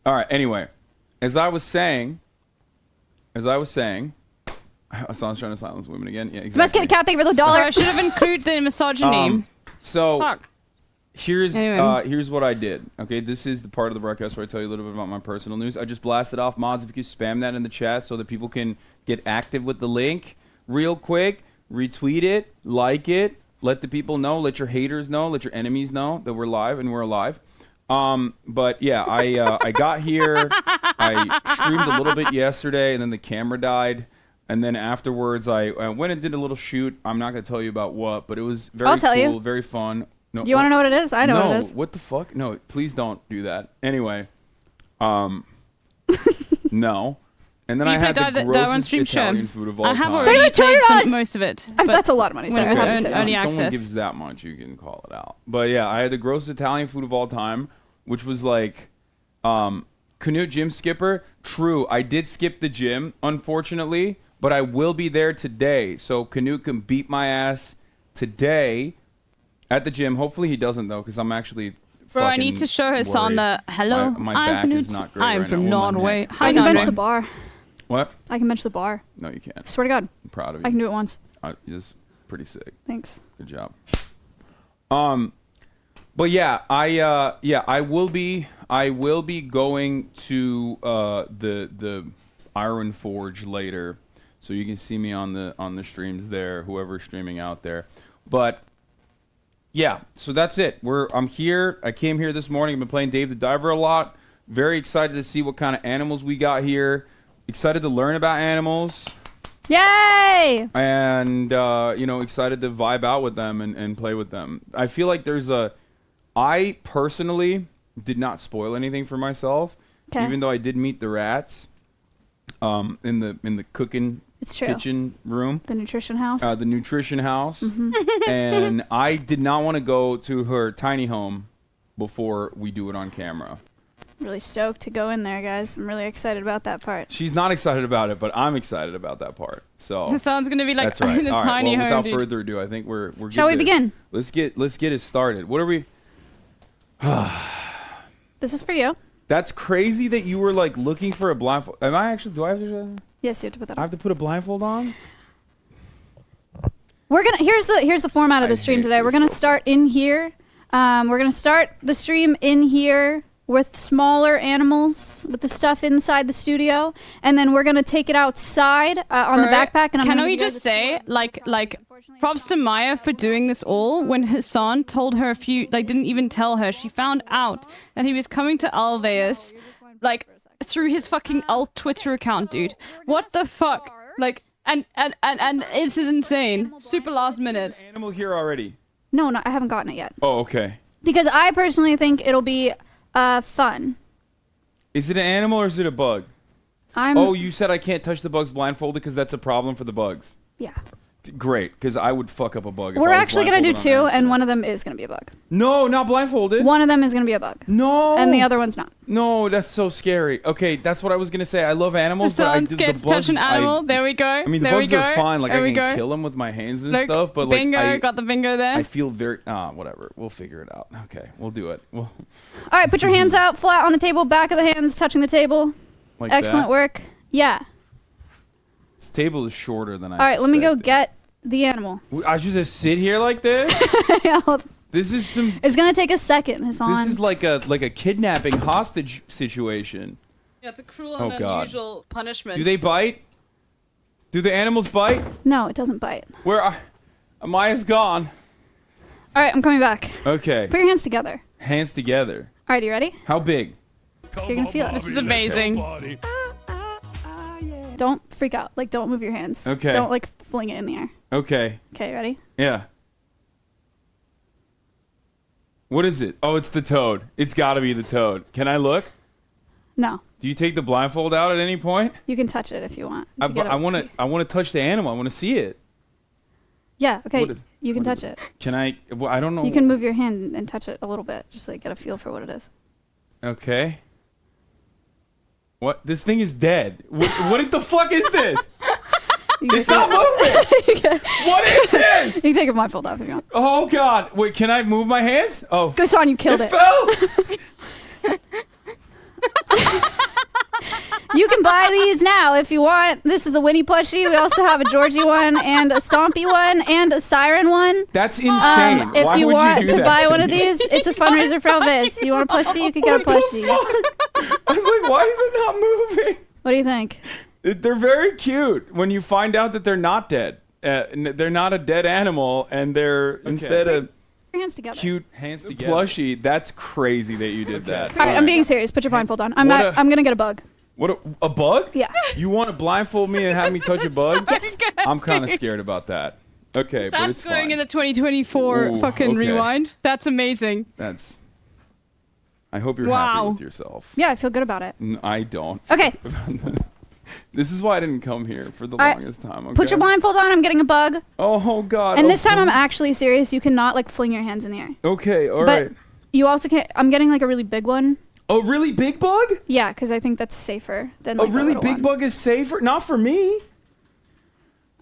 All right. Anyway, as I was saying, Hassan's trying to silence women again. Yeah, exactly. Domesticated Cat, thank you for the $1. I should have included the misogyny. So Fuck. here's Anyway. here's what I did. Okay, this is the part of the broadcast where I tell you a little bit about my personal news. I just blasted off mods. If you could spam that in the chat so that people can get active with the link real quick, retweet it, like it, let the people know, let your haters know, let your enemies know that we're live and we're alive. But yeah, I got here. I streamed a little bit yesterday, and then the camera died. And then afterwards, I went and did a little shoot. I'm not going to tell you about what, but it was very I'll tell cool, you. very fun. No, You want to know what it is? I know no, what it is. what the fuck? No, please don't do that. Anyway, no. And then You I had played the Dive on grossest Stream Italian Show. food of all I have time. already played most of it. but That's a lot of money. when Sorry, it was I have to say that. early If someone access. gives that much, you can call it out. But yeah, I had the grossest Italian food of all time, which was like Canute Gym Skipper. True, I did skip the gym, unfortunately, but I will be there today. So Canute can beat my ass today at the gym. Hopefully he doesn't, though, because I'm actually Bro, I fucking need to show Hassan worried. that, hello, My I'm back is Knut. not great I'm right from now. Oh, my Norway. neck. Hi, I can bench Norway. the bar. What? I can bench the bar. No, you can't. Swear to God. I'm proud of you. I can do it once. Just pretty sick. Thanks. Good job. But yeah, I will be going to the Iron Forge later, so you can see me on the streams there, whoever's streaming out there. But yeah, so that's it. I'm here. I came here this morning. I've been playing Dave the Diver a lot. Very excited to see what kind of animals we got here. Excited to learn about animals. Yay! And, excited to vibe out with them and play with them. I feel like I personally did not spoil anything for myself, even though I did meet the rats in the cooking kitchen room. The nutrition house. The nutrition house. And I did not want to go to her tiny home before we do it on camera. Really stoked to go in there, guys. I'm really excited about that part. She's not excited about it, but I'm excited about that part. So Hassan's gonna be like, that's right. in a All right, tiny home, without dude. further ado, I think we're good. Shall we begin? Let's get it started. What are we? This is for you. That's crazy that you were like looking for a blindfold. Do I have to? Yes, you have to put that on. I have to put a blindfold on? We're gonna here's the format of the stream today. We're gonna start in here. We're gonna start the stream in here with smaller animals, with the stuff inside the studio, and then we're gonna take it outside on the backpack. And can we just say, like, props to Maya for doing this all. When Hassan told her didn't even tell her, she found out that he was coming to Alveus, like, through his fucking alt Twitter account, dude. What the fuck? Like, and this is insane. Super last minute. Animal here already. No, I haven't gotten it yet. Oh, okay. Because I personally think it'll be fun. Is it an animal or is it a bug? Oh, you said I can't touch the bugs blindfolded because that's a problem for the bugs. Yeah. Great, because I would fuck up a bug. We're actually going to do two, and one of them is going to be a bug. No, not blindfolded. One of them is going to be a bug. No. And the other one's not. No, that's so scary. Okay, that's what I was going to say. I love animals, but Hassan's scared to touch an animal. There we go. I mean, the there bugs are fine. Like, I can kill them with my hands and Look, stuff, but bingo, got the bingo there. I feel very... whatever. We'll figure it out. Okay, we'll do it. All right, put your hands out flat on the table, back of the hands touching the table. Like excellent that? work. Yeah. This table is shorter than I All right, let me go get the animal. I should just sit here like this? This is some... It's going to take a second, Hassan. This is like a kidnapping hostage situation. Yeah, it's a cruel and unusual punishment. Do they bite? Do the animals bite? No, it doesn't bite. Where are... Maya's gone. All right, I'm coming back. Okay. Put your hands together. Hands together. All right, you ready? How big? You're going to feel it. This is amazing. Don't freak out. Like, don't move your hands. Okay. Don't, like, fling it in the air. Okay. Okay, ready? Yeah. What is it? Oh, it's the toad. It's got to be the toad. Can I look? No. Do you take the blindfold out at any point? You can touch it if you want. I want to touch the animal. I want to see it. Yeah, okay. You can touch it. Can I? Well, I don't know. You can move your hand and touch it a little bit. Just, like, get a feel for what it is. Okay. What? This thing is dead. What the fuck is this? It's not moving. What is this? You can take your blindfold off if you want. Oh God! Wait, can I move my hands? Oh, good on you. Killed it. Fell. You can buy these now if you want. This is a Winnie plushie. We also have a Georgie one and a Stompy one and a Siren one. That's insane. If Why you would want you do to that buy to one of me? these, it's a fundraiser for Elvis. You want a plushie? You can get a plushie. I was like, why is it not moving? What do you think? They're very cute when you find out that they're not dead. They're not a dead animal, and they're instead of your hands together. Cute hands together plushie. That's crazy that you did that. All right, I'm being serious. Put your blindfold on. I'm gonna get a bug. What a bug? Yeah. You want to blindfold me and have me touch a bug? Yes. I'm kind of scared about that. Okay, but it's That's going fine. in the 2024 Ooh, fucking okay. rewind. That's amazing. That's. I hope you're Wow. happy with yourself. Yeah, I feel good about it. I don't. Okay. This is why I didn't come here for the All right, longest time. Okay? Put your blindfold on. I'm getting a bug. Oh God. And this time I'm actually serious. You cannot like fling your hands in the air. Okay. All right. But you also can't. I'm getting like a really big one. A really big bug? Yeah, because I think that's safer than A like really little big one. bug is safer? Not for me.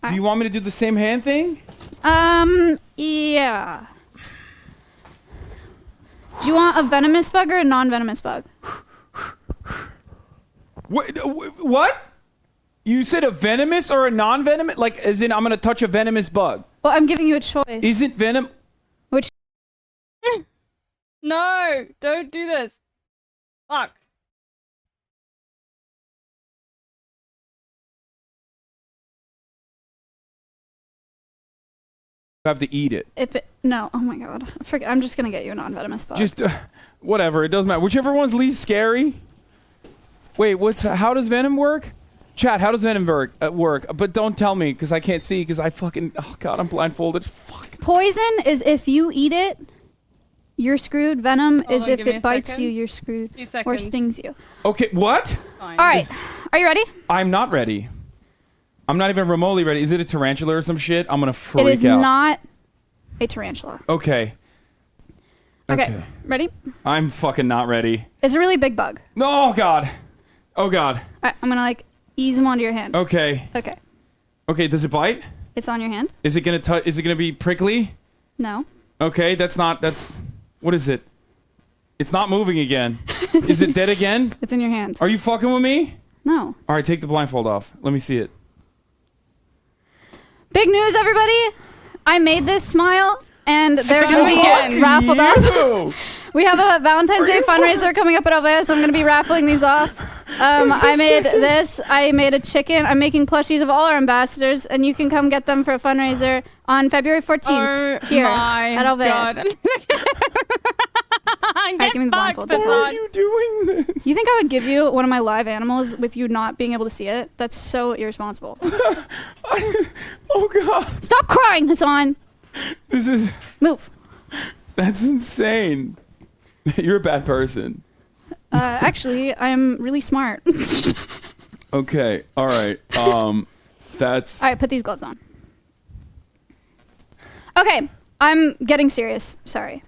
Do you want me to do the same hand thing? Yeah. Do you want a venomous bug or a non-venomous bug? What? You said a venomous or a non-venomous? Like, as in I'm going to touch a venomous bug. Well, I'm giving you a choice. Isn't venom... Which... No, don't do this. Fuck. You have to eat it. No, oh my god. I'm just going to get you a non-venomous bug. Just, whatever. It doesn't matter. Whichever one's least scary. Wait, how does venom work? Chat, how does venom work? But don't tell me because I can't see because oh God, I'm blindfolded. Fuck. Poison is if you eat it, you're screwed. Venom is if give me it a bites second. you, you're screwed. 2 Or seconds. stings you. Okay, what? Fine. All right. Are you ready? I'm not ready. I'm not even remotely ready. Is it a tarantula or some shit? I'm gonna freak out. It is not a tarantula. Okay. Okay. Ready? I'm fucking not ready. It's a really big bug. Oh God. Oh God. All right, I'm gonna ease them onto your hand. Okay. Okay. Okay. Does it bite? It's on your hand. Is it gonna touch? Is it gonna be prickly? No. Okay. That's. What is it? It's not moving again. Is it dead again? It's in your hand. Are you fucking with me? No. All right. Take the blindfold off. Let me see it. Big news, everybody! I made this smile, and they're gonna be Fuck raffled you! off. We have a Valentine's Day fundraiser coming up at Alvea, so I'm gonna be raffling these off. I made this. I made a chicken. I'm making plushies of all our ambassadors, and you can come get them for a fundraiser on February 14th here at Alvea. Alright, give me the blindfold. Why are you doing this? You think I would give you one of my live animals with you not being able to see it? That's so irresponsible. Oh God! Stop crying, Hassan. This is. Move. That's insane. You're a bad person. Actually, I'm really smart. Okay. All right. That's. All right, put these gloves on. Okay, I'm getting serious. Sorry.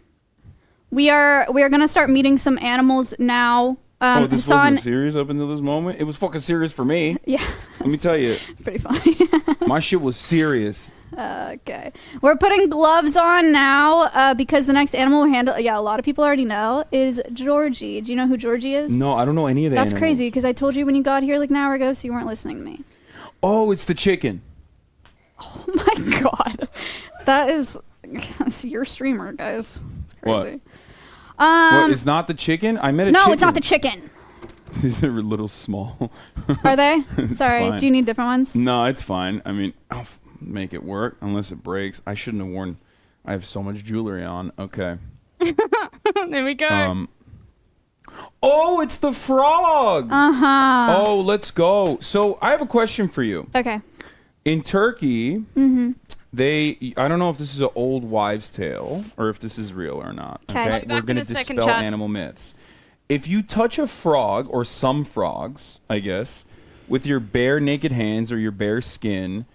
We are gonna start meeting some animals now. This Hassan, wasn't serious up until this moment. It was fucking serious for me. Yeah. Let me tell you. Pretty funny. My shit was serious. Okay. We're putting gloves on now because the next animal we'll handle, a lot of people already know, is Georgie. Do you know who Georgie is? No, I don't know any of the That's animals. crazy because I told you when you got here like an hour ago, so you weren't listening to me. Oh, it's the chicken. Oh my God. That is your streamer, guys. It's crazy. What, it's not the chicken? I met a chicken. No, it's not the chicken. These are a little small. Are they? It's Sorry. fine. Do you need different ones? No, it's fine. I mean, I'll make it work unless it breaks. I shouldn't have worn. I have so much jewelry on. Okay. There we go. Oh, it's the frog. Uh-huh. Oh, let's go. So I have a question for you. Okay. In Turkey, Mm-hmm. I don't know if this is an old wives' tale or if this is real or not. 'Kay. I'll be We're back going in to a second, dispel chat. animal myths. If you touch a frog or some frogs, I guess, with your bare naked hands or your bare skin,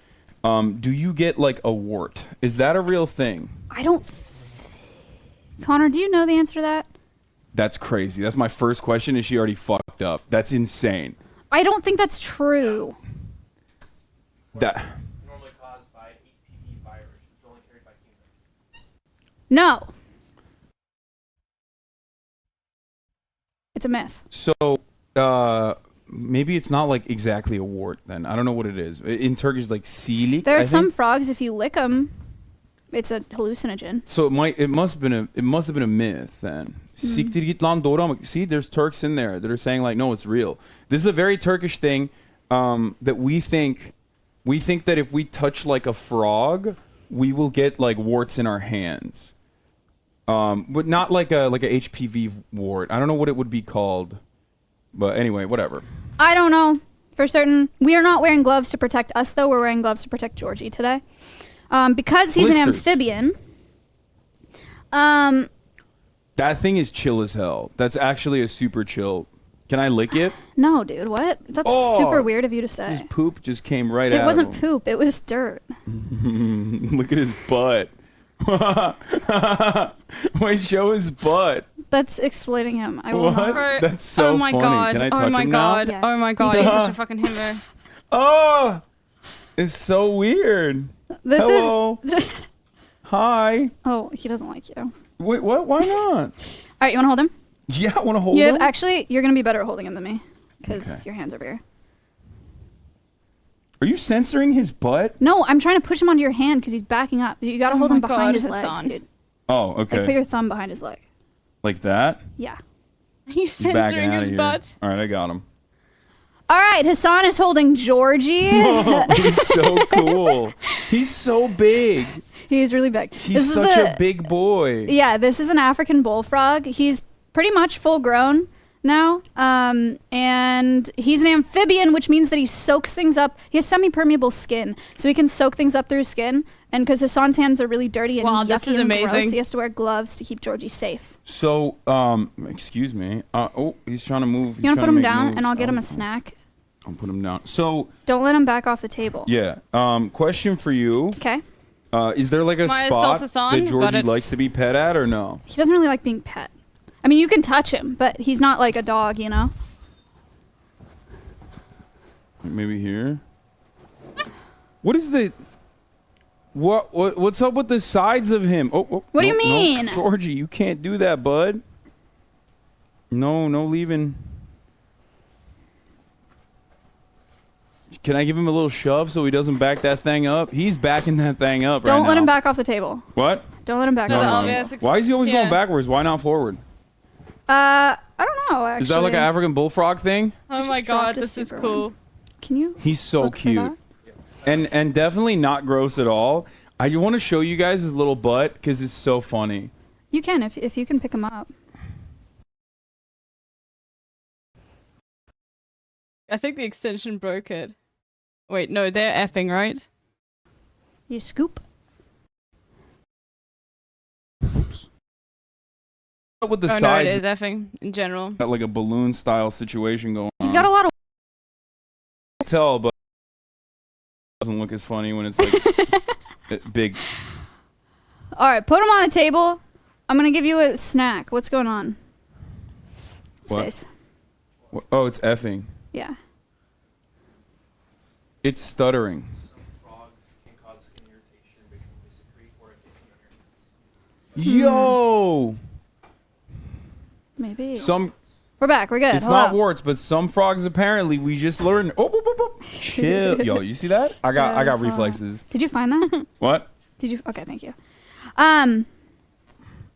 do you get like a wart? Is that a real thing? I don't... Connor, do you know the answer to that? That's crazy. That's my first question. Is she already fucked up? That's insane. I don't think that's true. That... Normally caused by HPV virus. It's only carried by humans. No. It's a myth. So, maybe it's not like exactly a wart then. I don't know what it is. In Turkish, like silik. There I are some think. frogs, if you lick them, it's a hallucinogen. So it must have been a myth then. Siktir git lan doğru ama. See, there's Turks in there that are saying like, no, it's real. This is a very Turkish thing that we think that if we touch like a frog, we will get like warts in our hands. But not like a HPV wart. I don't know what it would be called. But anyway, whatever. I don't know for certain. We are not wearing gloves to protect us, though. We're wearing gloves to protect Georgie today. Because he's an Blisters. amphibian. That thing is chill as hell. That's actually a super chill. Can I lick it? No, dude, what? That's Oh, super weird of you to say. His poop just came right It out wasn't of him. poop, it was dirt. Look at his butt. Wait, show his butt. That's exploiting him. I will What? not. That's so oh my funny. God. Can I touch oh my him God. now? Oh my God. He's such a fucking himbo. Oh, it's so weird. This Hello. is. Hi. Oh, he doesn't like you. Wait, what? Why not? All right, you want to hold him? Yeah, I want to hold You have, him. actually, you're going to be better at holding him than me. Because Okay. your hand's over here. Are you censoring his butt? No, I'm trying to push him onto your hand because he's backing up. You got to Oh hold him my behind God, his legs, Hassan. dude. Oh, Like, okay. put your thumb behind his leg. Like that? Yeah. Are you He's backing censoring out his of here. butt? All right, I got him. All right, Hassan is holding Georgie. Oh, he's so cool. He's so big. He's really big. He's such a big boy. Yeah, this is an African bullfrog. He's pretty much full grown. now. And he's an amphibian, which means that he soaks things up. He has semi-permeable skin, so he can soak things up through his skin. And because Hassan's hands are really dirty and wow, yucky this is and amazing. gross, he has to wear gloves to keep Georgie safe. So, excuse me. Oh, he's trying to move. You want to put him down, and I'll get him a snack? I'll put him down. So don't let him back off the table. Yeah. Question for you. Okay. Is there like a spot that Georgie likes to be pet at, or no? He doesn't really like being pet. I mean, you can touch him, but he's not like a dog, you know? Maybe here. What is the... What's up with the sides of him? Oh, what do you mean? No. Georgie, you can't do that, bud. No leaving. Can I give him a little shove so he doesn't back that thing up? He's backing that thing up right now. Don't let him back off the table. What? Don't let him back off the table. Why is he always going backwards? Why not forward? I don't know, actually. Is that like an African bullfrog thing? Oh my god, this is cool. Can you? He's so cute. And definitely not gross at all. I want to show you guys his little butt because it's so funny. You can if you can pick him up. I think the extension broke it. Wait, no, they're effing, right? You scoop. Oops. With the oh sides, no, it is effing in general. got like a balloon style situation going on. He's got a lot of... I can tell, but it doesn't look as funny when it's like big. All right, put him on the table. I'm going to give you a snack. What's going on? Space. What? Oh, it's effing. Yeah. It's stuttering. Yo! Maybe. We're back. We're good. It's Hello. not warts, but some frogs apparently we just learned. Chill. Yo, you see that? I got reflexes. Did you find that? What? Did you? Okay, thank you.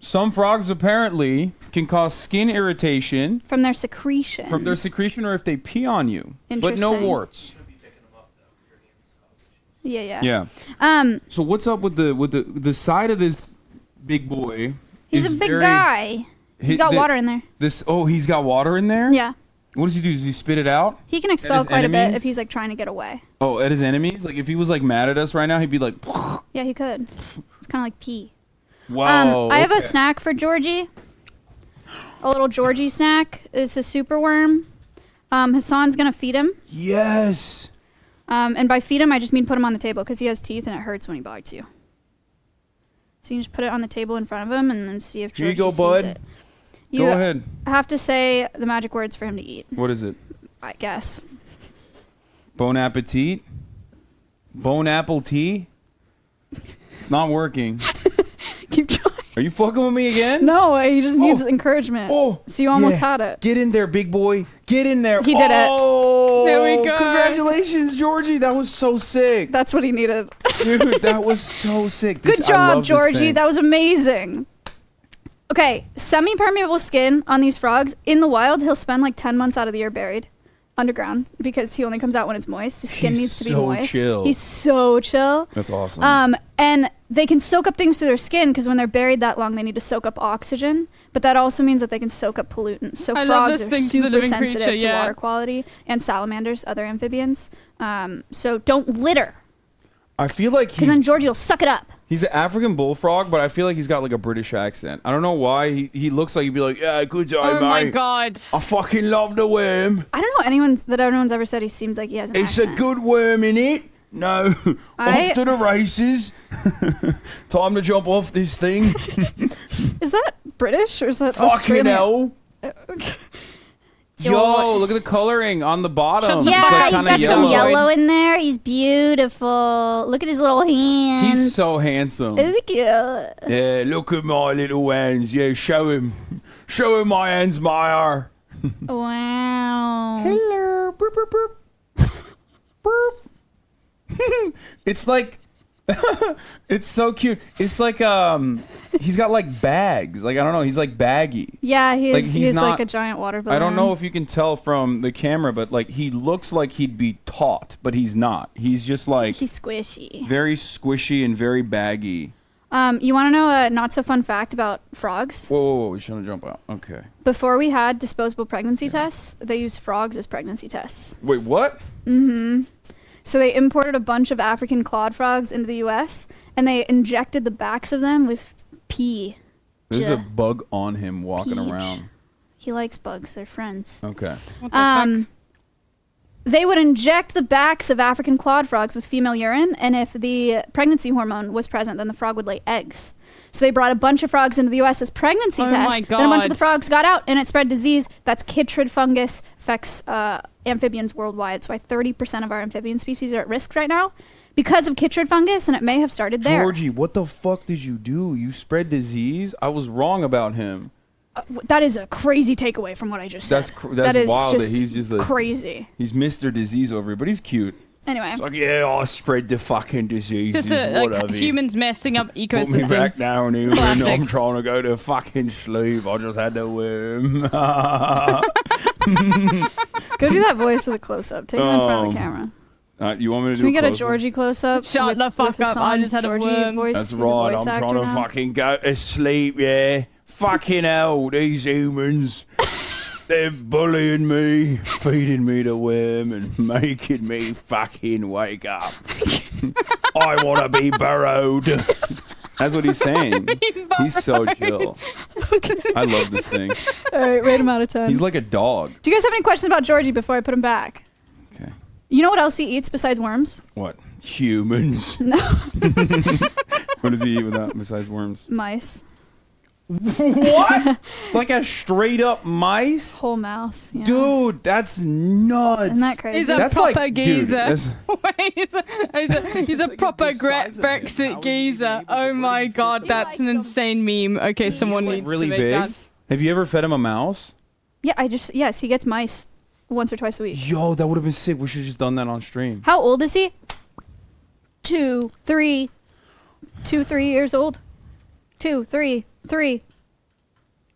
Some frogs apparently can cause skin irritation from their secretion. Or if they pee on you. But no Interesting. warts. Yeah. Yeah. So what's up with the side of this big boy? He's a big guy. He's got water in there. He's got water in there? Yeah. What does he do? Does he spit it out? He can expel quite a bit if he's like trying to get away. Oh, at his enemies? Like if he was like mad at us right now, he'd be like Yeah, he could. It's kind of like pee. Wow. I have a snack for Georgie. A little Georgie snack. It's a super worm. Hassan's gonna feed him. Yes. And by feed him, I just mean put him on the table because he has teeth and it hurts when he bites you. So you just put it on the table in front of him and then see if Georgie Here you go, sees bud. it. Go ahead. I have to say the magic words for him to eat. What is it? I guess. Bon appetit? Bon apple tea? It's not working. Keep trying. Are you fucking with me again? No, he just needs encouragement. So you almost had it. Get in there, big boy. Get in there. He did it. Oh, There we go. Congratulations, Georgie. That was so sick. That's what he needed. Dude, that was so sick. Good I job, love this Georgie. thing. That was amazing. Okay, semi-permeable skin on these frogs. In the wild, he'll spend like 10 months out of the year buried underground because he only comes out when it's moist. His skin needs to be moist. Chill. He's so chill. That's awesome. And they can soak up things through their skin because when they're buried that long, they need to soak up oxygen. But that also means that they can soak up pollutants. So I love frogs this are thing to the super living sensitive creature, to yeah. water quality, and salamanders, other amphibians. So don't litter I feel like because then Georgie will suck it up. he's an African bullfrog, but I feel like he's got like a British accent. I don't know why. He looks like he'd be like, yeah, good job, Oh mate. my god. I fucking love the worm. I don't know anyone's ever said he seems like he has an It's accent. a good worm, innit? No. Off to the races. Time to jump off this thing. Is that British or is that Fucking Australian? hell. Yo, look at the coloring on the bottom. Yeah, it's like he's kinda got yellow. some yellow in there. He's beautiful. Look at his little hands. He's so handsome. Look at Yeah, look at my little hands. Yeah, show him. Show him my hands, Meyer. Wow. Hello. Boop, boop, boop. Boop. It's like it's so cute. It's like he's got like bags. Like I don't know, he's like baggy. Yeah, he's not, like a giant water balloon. I don't know if you can tell from the camera, but like he looks like he'd be taut, but he's not. He's just like he's squishy. Very squishy and very baggy. You want to know a not so fun fact about frogs? Whoa, we shouldn't jump out. Okay. Before we had disposable pregnancy tests, they used frogs as pregnancy tests. Wait, what? Mm-hmm. So they imported a bunch of African clawed frogs into the U.S., and they injected the backs of them with pee. There's a bug on him walking Peach. around. He likes bugs. They're friends. Okay. What the fuck? They would inject the backs of African clawed frogs with female urine, and if the pregnancy hormone was present, then the frog would lay eggs. So they brought a bunch of frogs into the U.S. as pregnancy tests. My God. Then a bunch of the frogs got out, and it spread disease. That's chytrid fungus, affects amphibians worldwide. That's why 30% of our amphibian species are at risk right now because of chytrid fungus, and it may have started there. Georgie, what the fuck did you do? You spread disease? I was wrong about him. That is a crazy takeaway from what I just said. That's wild that he's just crazy. He's Mr. Disease over here, but he's cute. Anyway. It's like, yeah, I spread the fucking disease. Just humans messing up ecosystems. Put me back down here, Classic. I'm trying to go to fucking sleep. I just had to worm. Go do that voice with a close-up. Take it in front of the camera. You want me to Can we do get a close-up? Georgie close-up? Shut the fuck up. I just had a worm. Voice. That's He's a right. voice I'm trying actor to now. fucking go to sleep, yeah. Fucking hell, these humans. They're bullying me, feeding me the worm, and making me fucking wake up. I want to be burrowed. That's what he's saying. He's so chill. I love this thing. All right, rate him out of 10. He's like a dog. Do you guys have any questions about Georgie before I put him back? Okay. You know what else he eats besides worms? What? Humans. No. What does he eat without besides worms? Mice. What? Like a straight up mice? Whole mouse. Yeah. Dude, that's nuts. Isn't that crazy? He's a That's proper like, dude, geezer. that's- he's a proper Brexit geezer. Oh my god, that's an insane meme. Okay, someone needs really to make big. that. Have you ever fed him a mouse? Yeah, yes, he gets mice once or twice a week. Yo, that would have been sick. We should have just done that on stream. How old is he? 2, 3 years old. 2, 3.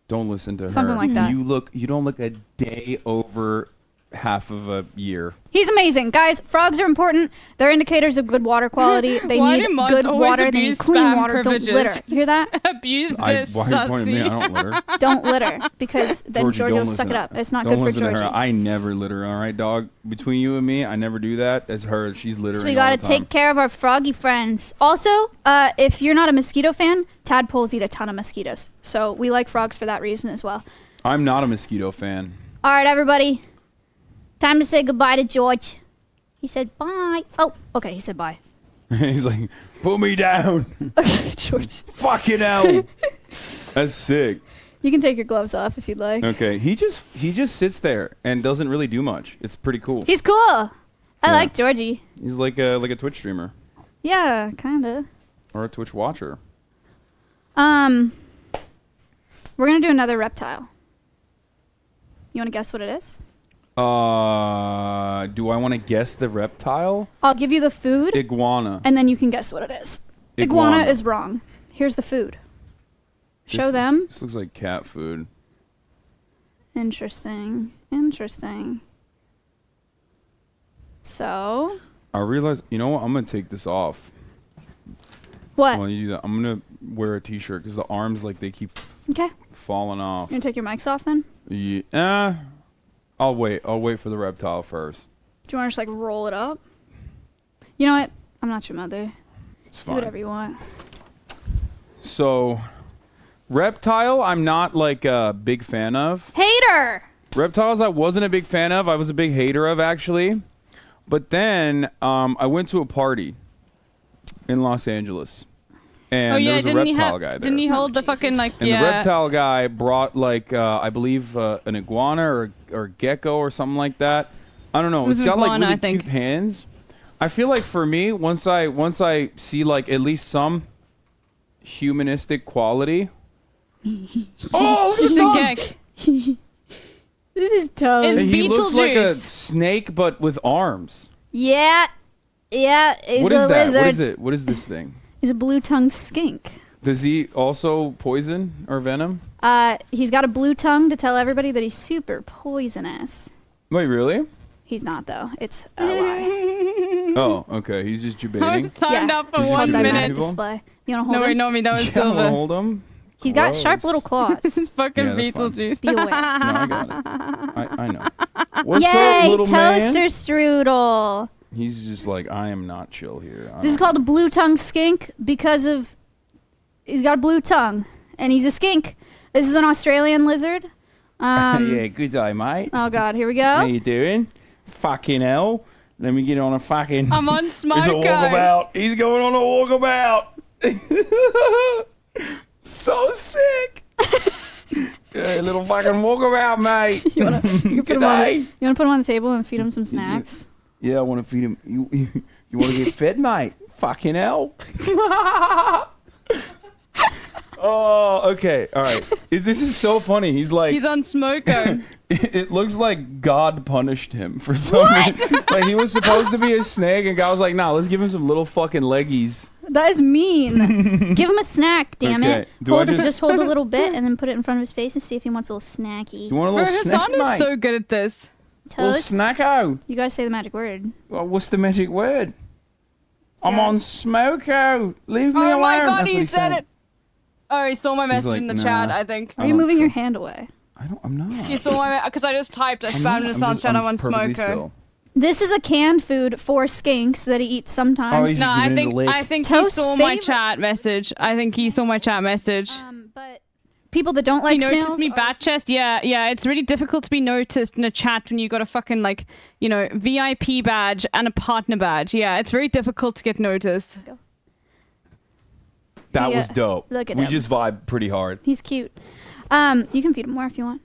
Don't listen to her. Something like that. You don't look a day over half of a year. He's amazing. Guys, frogs are important. They're indicators of good water quality. They Why need do mods good always water. They need abuse clean spam water. privileges? Don't litter. You hear that? Abuse Why this are you pointing at me? I sussy. don't litter. Don't litter, because then Georgie, Georgie don't will suck listen it to- up. It's not don't good for listen to Georgie. her. I never litter, all right, dog? Between you and me, I never do that. It's her. She's littering So we all gotta the time. take care of our froggy friends. Also, if you're not a mosquito fan, tadpoles eat a ton of mosquitoes. So we like frogs for that reason as well. I'm not a mosquito fan. All right, everybody. Time to say goodbye to George. He said bye. Oh, okay, he said bye. He's like, put me down. Okay, George. Fucking hell. That's sick. You can take your gloves off if you'd like. Okay, he just sits there and doesn't really do much. It's pretty cool. He's cool. I like Georgie. He's like a Twitch streamer Yeah, kinda. or a Twitch watcher. We're gonna do another reptile. You wanna guess what it is? Do I want to guess the reptile? I'll give you the food. Iguana. And then you can guess what it is. Iguana is wrong. Here's the food. Show them. This looks like cat food. Interesting. So. I realize, you know what? I'm going to take this off. What? While you do that, I'm going to wear a t-shirt because the arms, like, they keep Okay. falling off. You gonna take your mics off then? Yeah. I'll wait for the reptile first. Do you want to just like roll it up? You know what? I'm not your mother. It's Do fine. whatever you want. So, reptile, I'm not like a big fan of. Hater! Reptiles, I wasn't a big fan of. I was a big hater of, actually. But then I went to a party in Los Angeles. And there was a reptile guy there. Didn't he hold the fucking like? And the reptile guy brought like I believe an iguana or gecko or something like that. I don't know. It was It's got iguana, like I really think. cute hands. I feel like for me, once I see like at least some humanistic quality. Oh, it's a geck. This is toad. It's he looks like a Beetlejuice. snake but with arms. Yeah. It's What a is that? lizard. What is it? What is this thing? He's a blue-tongued skink. Does he also poison or venom? He's got a blue tongue to tell everybody that he's super poisonous. Wait, really? He's not though. It's a lie. Oh, okay. He's just I was debating. timed out for He's just 1 debating minute. people? Display. You want to hold No, him? wait, not me. That was Yeah, I wanna Silver. hold him. He's got Gross. sharp little claws. This is fucking Yeah, that's fine. Beetlejuice. Be aware. No, I got it. I know. What's Yay, up, little toaster man? strudel. He's just like, I am not chill here. This is called a blue tongue skink because of he's got a blue tongue and he's a skink. This is an Australian lizard. Yeah, good day, mate. Oh God, here we go. How you doing? Fucking hell. Let me get on a fucking... I'm on Smoko. It's a walkabout. He's going on a walkabout. So sick. Yeah, little fucking walkabout, mate. You wanna put Good him on day. you wanna put him on the table and feed him some snacks? Yeah, I want to feed him. You want to get fed, mate? Fucking hell. Oh, okay. All right. This is so funny. He's like... He's on Smoko. It looks like God punished him for some reason. Like, he was supposed to be a snake, and God was like, nah, let's give him some little fucking leggies. That is mean. Give him a snack, damn Okay. it. Do I Hold it, just- just hold a little bit and then put it in front of his face and see if he wants a little snacky. You want a Bro, little snack, Hassan is mate? so good at this. Little Toast. snacko. You gotta say the magic word. Well, what's the magic word? I'm on Smoko. Leave me alone. Oh my god, That's what he he's said saying. it. Oh, he saw my message like, in the nah. chat, I think. Are you moving your hand away? I'm not. You saw my... Because I just typed, I I'm spammed not. in I'm Hassan's just- chat, I'm on perfectly Smoko. still. This is a canned food for skinks that he eats sometimes. Oh, he's No, I giving it a lick. think he Toast's saw my favorite- chat message. I think he saw my chat message. But people that don't like you noticed snails me are- bat chest? Yeah, it's really difficult to be noticed in a chat when you got a fucking, like, you know, VIP badge and a partner badge. Yeah, it's very difficult to get noticed. That Yeah. was dope. Look at we him. just vibe pretty hard. He's cute. You can feed him more if you want.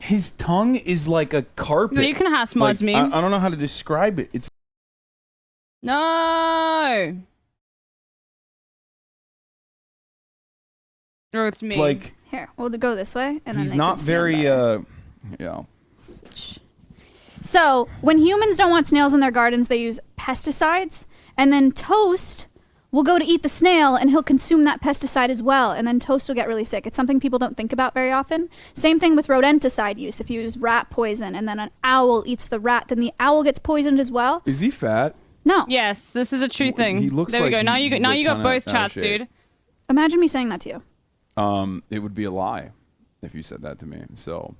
His tongue is like a carpet. No, you can have mods like, me. I don't know how to describe it. It's No! Oh, it's me. like Here, we'll go this way, and then he's they not can see him very better. yeah. So, when humans don't want snails in their gardens, they use pesticides, and then Toast will go to eat the snail, and he'll consume that pesticide as well, and then Toast will get really sick. It's something people don't think about very often. Same thing with rodenticide use. If you use rat poison, and then an owl eats the rat, then the owl gets poisoned as well. Is he fat? No. Yes, this is a true thing. he looks there we like go. Now he's you got like both kinda out of chats, shape. dude. Imagine me saying that to you. It would be a lie if you said that to me. So,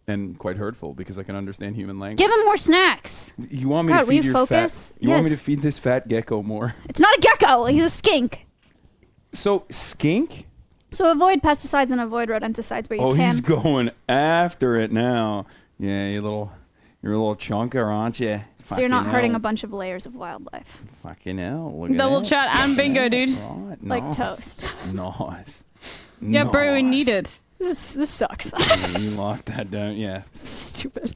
and quite hurtful because I can understand human language. Give him more snacks. You want me God, to feed your fat? refocus? You want me to Yes. feed this fat gecko more? It's not a gecko. He's a skink. So skink? So avoid pesticides and avoid rodenticides where you Oh, can. he's going after it now. Yeah, you're a little chunker, aren't you? So you're not Fucking hurting hell. a bunch of layers of wildlife. Fucking hell. Look at Double that. chat and bingo, dude. Right, Like nice. Toast. Nice. Yeah, bro, we Nice. need it. This sucks. Yeah, you locked that down. Yeah. Stupid.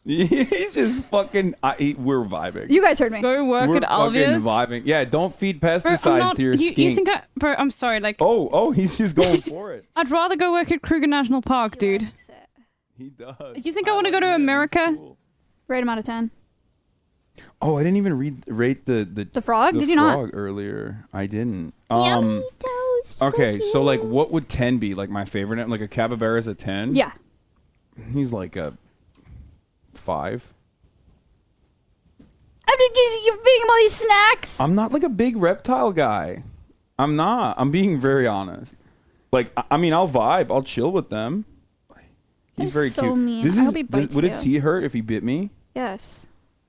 He's just fucking. We're vibing. You guys heard me. Go work We're at Alvia's. fucking vibing. Yeah, don't feed Bro, I'm pesticides not- to your you skink. think bro, I'm sorry, like... Oh, he's just going for it. I'd rather go work at Kruger National Park, dude. He does. Do you think I want to go to America? Rate him out of 10. Oh, I didn't even rate the frog? Did you not? frog earlier. I didn't. Yummy toast. Okay, so like, what would 10 be? Like my favorite, like a capybara is a 10. Yeah. He's like a 5. I'm just you're feeding him all these snacks. I'm not like a big reptile guy. I'm not. I'm being very honest. Like, I mean, I'll vibe. I'll chill with them. He's That's very so cute. mean. This I is, hope he bites would you. his teeth hurt if he bit me? Yes.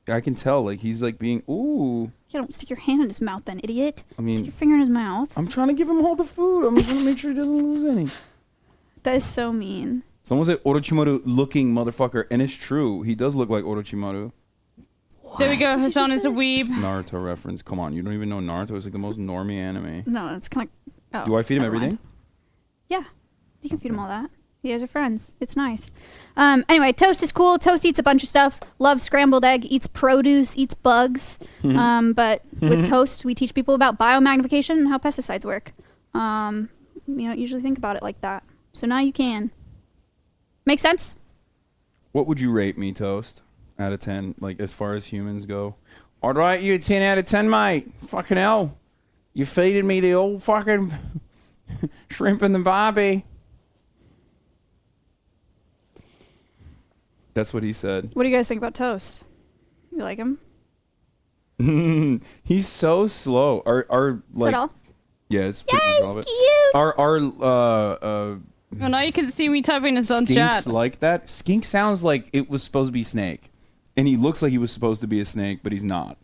I can tell. Like, he's like being, ooh. Yeah, don't stick your hand in his mouth then, idiot. I mean, stick your finger in his mouth. I'm trying to give him all the food. I'm trying to make sure he doesn't lose any. That is so mean. Someone said Orochimaru looking motherfucker, and it's true. He does look like Orochimaru. There we go. Hassan is a weeb. Naruto reference. Come on, you don't even know Naruto is like the most normie anime. No, it's kind of... Oh, Do I feed him never everything? mind. Yeah. You can feed him all that. You guys are friends. It's nice. Anyway, Toast is cool. Toast eats a bunch of stuff. Loves scrambled egg. Eats produce. Eats bugs. But with Toast, we teach people about biomagnification and how pesticides work. You don't usually think about it like that. So now you can. Make sense? What would you rate me, Toast? Out of 10, like as far as humans go. All right, you a 10 out of 10, mate. Fucking hell. You feeding me the old fucking shrimp and the barbie. That's what he said. What do you guys think about Toast? You like him? He's so slow. Our like. all? Yeah, it's pretty much all of it. Cute. Our Oh, now you can see me typing his son's skinks chat. like that. Skink sounds like it was supposed to be snake, and he looks like he was supposed to be a snake, but he's not.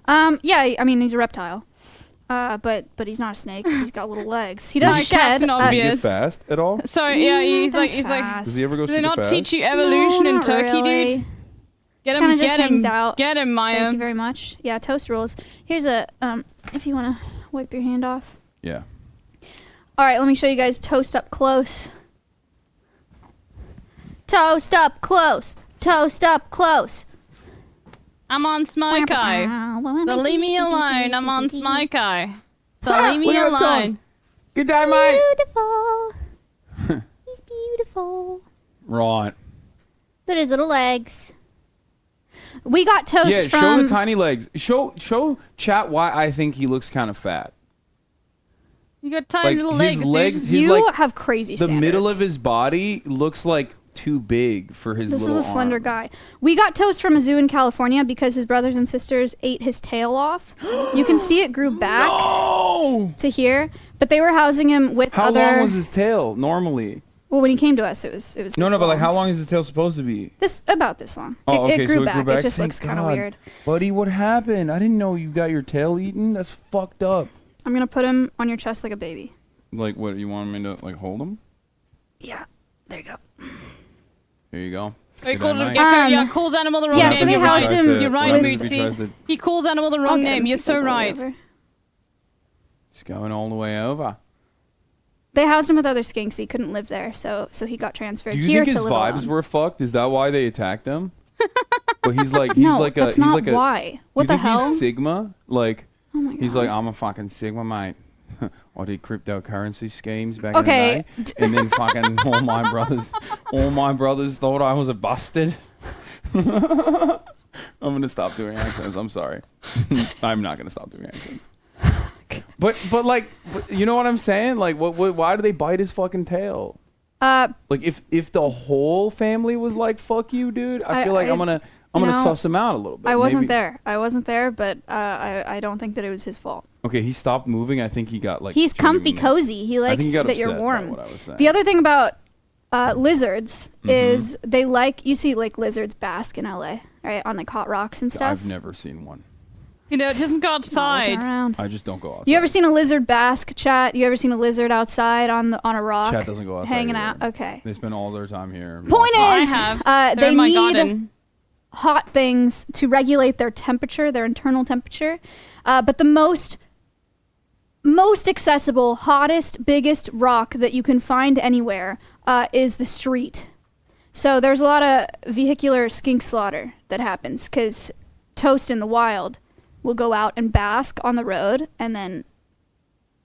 Yeah, I mean he's a reptile. But he's not a snake. 'Cause he's got little legs. He does Like shed. Captain Does he get Obvious. fast at all? Sorry, yeah, he's like Does he ever go Do they super not fast? teach you evolution No, in not Turkey, really. dude? Get Kinda him, just get hangs him, out. get him, Maya. Thank you very much. Yeah, toast rules. Here's a if you want to wipe your hand off. Yeah. All right, let me show you guys toast up close. Toast up close. Toast up close. I'm on Smoke Eye. So leave me alone. I'm on Smoke Eye. So leave me Look at that tongue. alone. Good day, mate. Beautiful. He's beautiful. Right. Look at his little legs. We got toast Yeah, from. show the tiny legs. Show chat why I think he looks kind of fat. You got tiny Like, little his legs, legs- dude. his, You like, have crazy The standards. middle of his body looks like too big for his This is little a slender arm. guy. We got toast from a zoo in California because his brothers and sisters ate his tail off. You can see it grew back to here, but they were housing him with How other. long was his tail normally? Well, when he came to us, it was. No, this no, but like long. how long is his tail supposed to be? This about this long. Oh, okay, it grew so back. it grew back. It just Thank looks kind of God. weird. Buddy, what happened? I didn't know you got your tail eaten. That's fucked up. I'm gonna put him on your chest like a baby. Like, what, you want me to, like, hold him? Yeah, there you go. Here you go. He Good called night, him night. yeah, calls animal the wrong yeah, name. so they You're housed right. him You're right, with- Mootsie. He calls animal the I'll wrong get him name. if You're he so goes all the way right. over. It's going all the way over. They housed him with other skinks. He couldn't live there, so he got transferred Do you here think to his live vibes alone. were fucked? Is that why they attacked him? But he's like, No, like that's a, he's not like a. why. What you the think hell? He's Sigma, like. Oh my He's God. like, I'm a fucking Sigma, mate. I did cryptocurrency schemes back Okay. in the day, and then fucking all my brothers thought I was a bastard. I'm gonna stop doing accents. I'm sorry. I'm not gonna stop doing accents. But you know what I'm saying? Like, what? Why do they bite his fucking tail? Like, if the whole family was like, "Fuck you, dude," I feel like I'm gonna suss him out a little bit. I wasn't Maybe- there. I wasn't there, but I don't think that it was his fault. Okay, he stopped moving. I think he got like. He's comfy, genuinely- cozy. He I think likes got that you're upset by warm. What I was saying. The other thing about lizards Mm-hmm. is they like, you see like lizards bask in LA, right, on like hot rocks and stuff. I've never seen one. You know, it doesn't go outside. Around. I just don't go outside. You ever seen a lizard bask, chat? You ever seen a lizard outside on a rock? Chat doesn't go outside. hanging either. out. Okay. They spend all their time here. Point I is, have. They're they in my need garden. hot things to regulate their temperature, their internal temperature. But the most accessible, hottest, biggest rock that you can find anywhere is the street. So there's a lot of vehicular skink slaughter that happens because toast in the wild will go out and bask on the road and then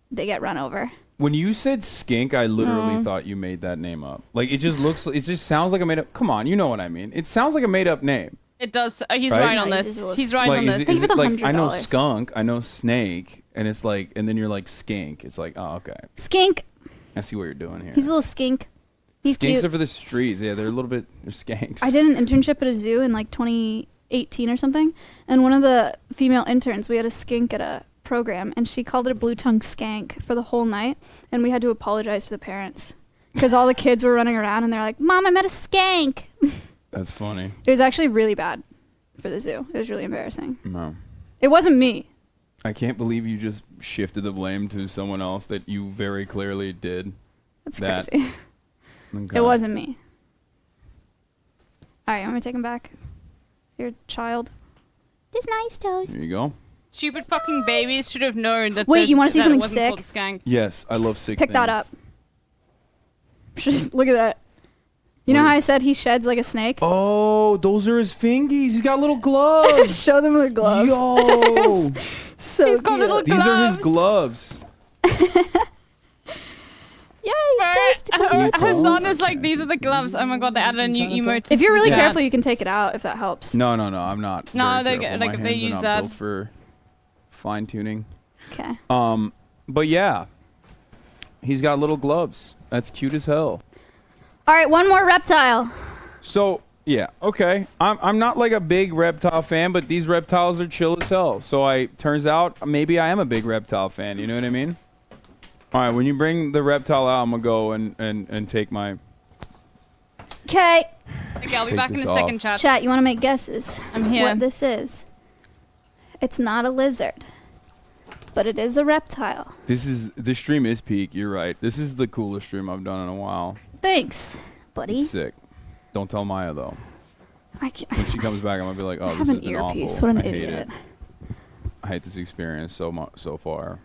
they get run over. When you said skink, I literally thought you made that name up. Like, it just sounds like a made up. Come on, you know what I mean. It sounds like a made up name. It does. He's Right? right on No, this. he's He's right Like, on is this. it- is for the it like, I know $100. skunk, I know snake, and it's like, and then you're like skink. It's like, oh, okay. Skink. I see what you're doing here. He's a little skink. He's Skinks cute. are for the streets. Yeah, they're a little bit. They're skanks. I did an internship at a zoo in like 2018 or something, and one of the female interns, we had a skink at a program, and she called it a blue-tongued skank for the whole night, and we had to apologize to the parents because all the kids were running around and they're like, "Mom, I met a skank." That's funny. It was actually really bad for the zoo. It was really embarrassing. No. It wasn't me. I can't believe you just shifted the blame to someone else that you very clearly did. That's that. crazy. Okay. It wasn't me. All right, you want me to take him back? Your child. This nice toast. There you go. Stupid fucking babies should have known that. Wait, you want wanna see something sick? Skank. Yes, I love sick Pick that up. things. Look at that. You know how I said he sheds like a snake? Oh, those are his fingies. He's got little gloves. Show them the gloves. Yo. So He's got cute. little These are his gloves. Yay, toast. Hassan is like, these are the gloves. Oh my god, they added a new emote. If you're really Yeah. careful, you can take it out if that helps. No, I'm not. No, very they careful. like My they hands are use not that. built for fine tuning. Okay. But yeah, he's got little gloves. That's cute as hell. All right, one more reptile. So Yeah, okay. I'm not like a big reptile fan, but these reptiles are chill as hell. So turns out maybe I am a big reptile fan. You know what I mean? All right, when you bring the reptile out, I'm gonna go and take my. Okay. Okay, I'll be back in a second, chat. Chat, you want to make guesses? I'm here. What this is? It's not a lizard, but it is a reptile. This stream is peak. You're right. This is the coolest stream I've done in a while. Thanks, buddy. It's sick. Don't tell Maya though. When she comes back, I'm gonna be like, "Oh, I have this an has been awful. earpiece. What an I hate idiot." it. I hate this experience so far.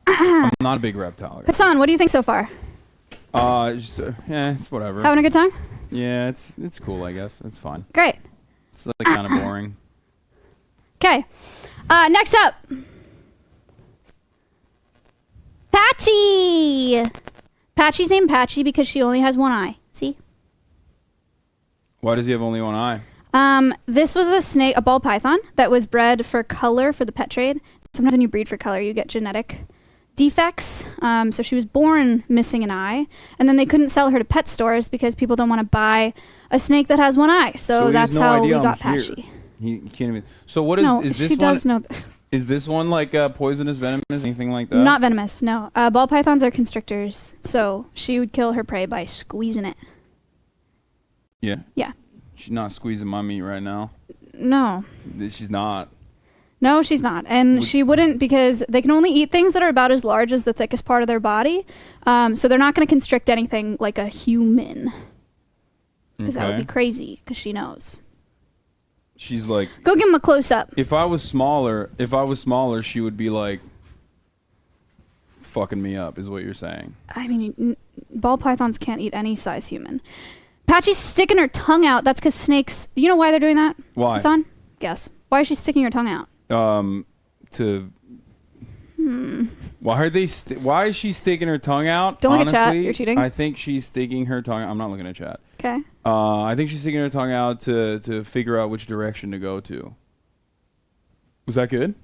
Ah. I'm not a big reptile guy. Hassan, what do you think so far? Yeah, it's whatever. Having a good time? Yeah, it's cool. I guess it's fine. Great. It's like kind of boring. Okay. Next up, Patchy. Patchy's named Patchy because she only has one eye. See? Why does he have only one eye? This was a ball python that was bred for color for the pet trade. Sometimes when you breed for color, you get genetic defects. So she was born missing an eye, and then they couldn't sell her to pet stores because people don't want to buy a snake that has one eye. So that's how we got Patchy. He can't even. So what is No, is this she one? does know. Is this one like poisonous, venomous, anything like that? Not venomous, no. Ball pythons are constrictors, so she would kill her prey by squeezing it. Yeah. Yeah. She's not squeezing my meat right now. No. She's not. No, she's not. And she wouldn't, because they can only eat things that are about as large as the thickest part of their body. So they're not going to constrict anything like a human. Because that would be crazy, because she knows. She's like. Go give him a close-up. If I was smaller, she would be like fucking me up, is what you're saying. I mean, ball pythons can't eat any size human. Patchy's sticking her tongue out. That's because snakes... You know why they're doing that? Why? Hassan? Guess. Why is she sticking her tongue out? Why is she sticking her tongue out? Don't look Honestly, at chat. You're cheating. I think she's sticking her tongue... I'm not looking at chat. Okay. I think she's sticking her tongue out to figure out which direction to go to. Was that good?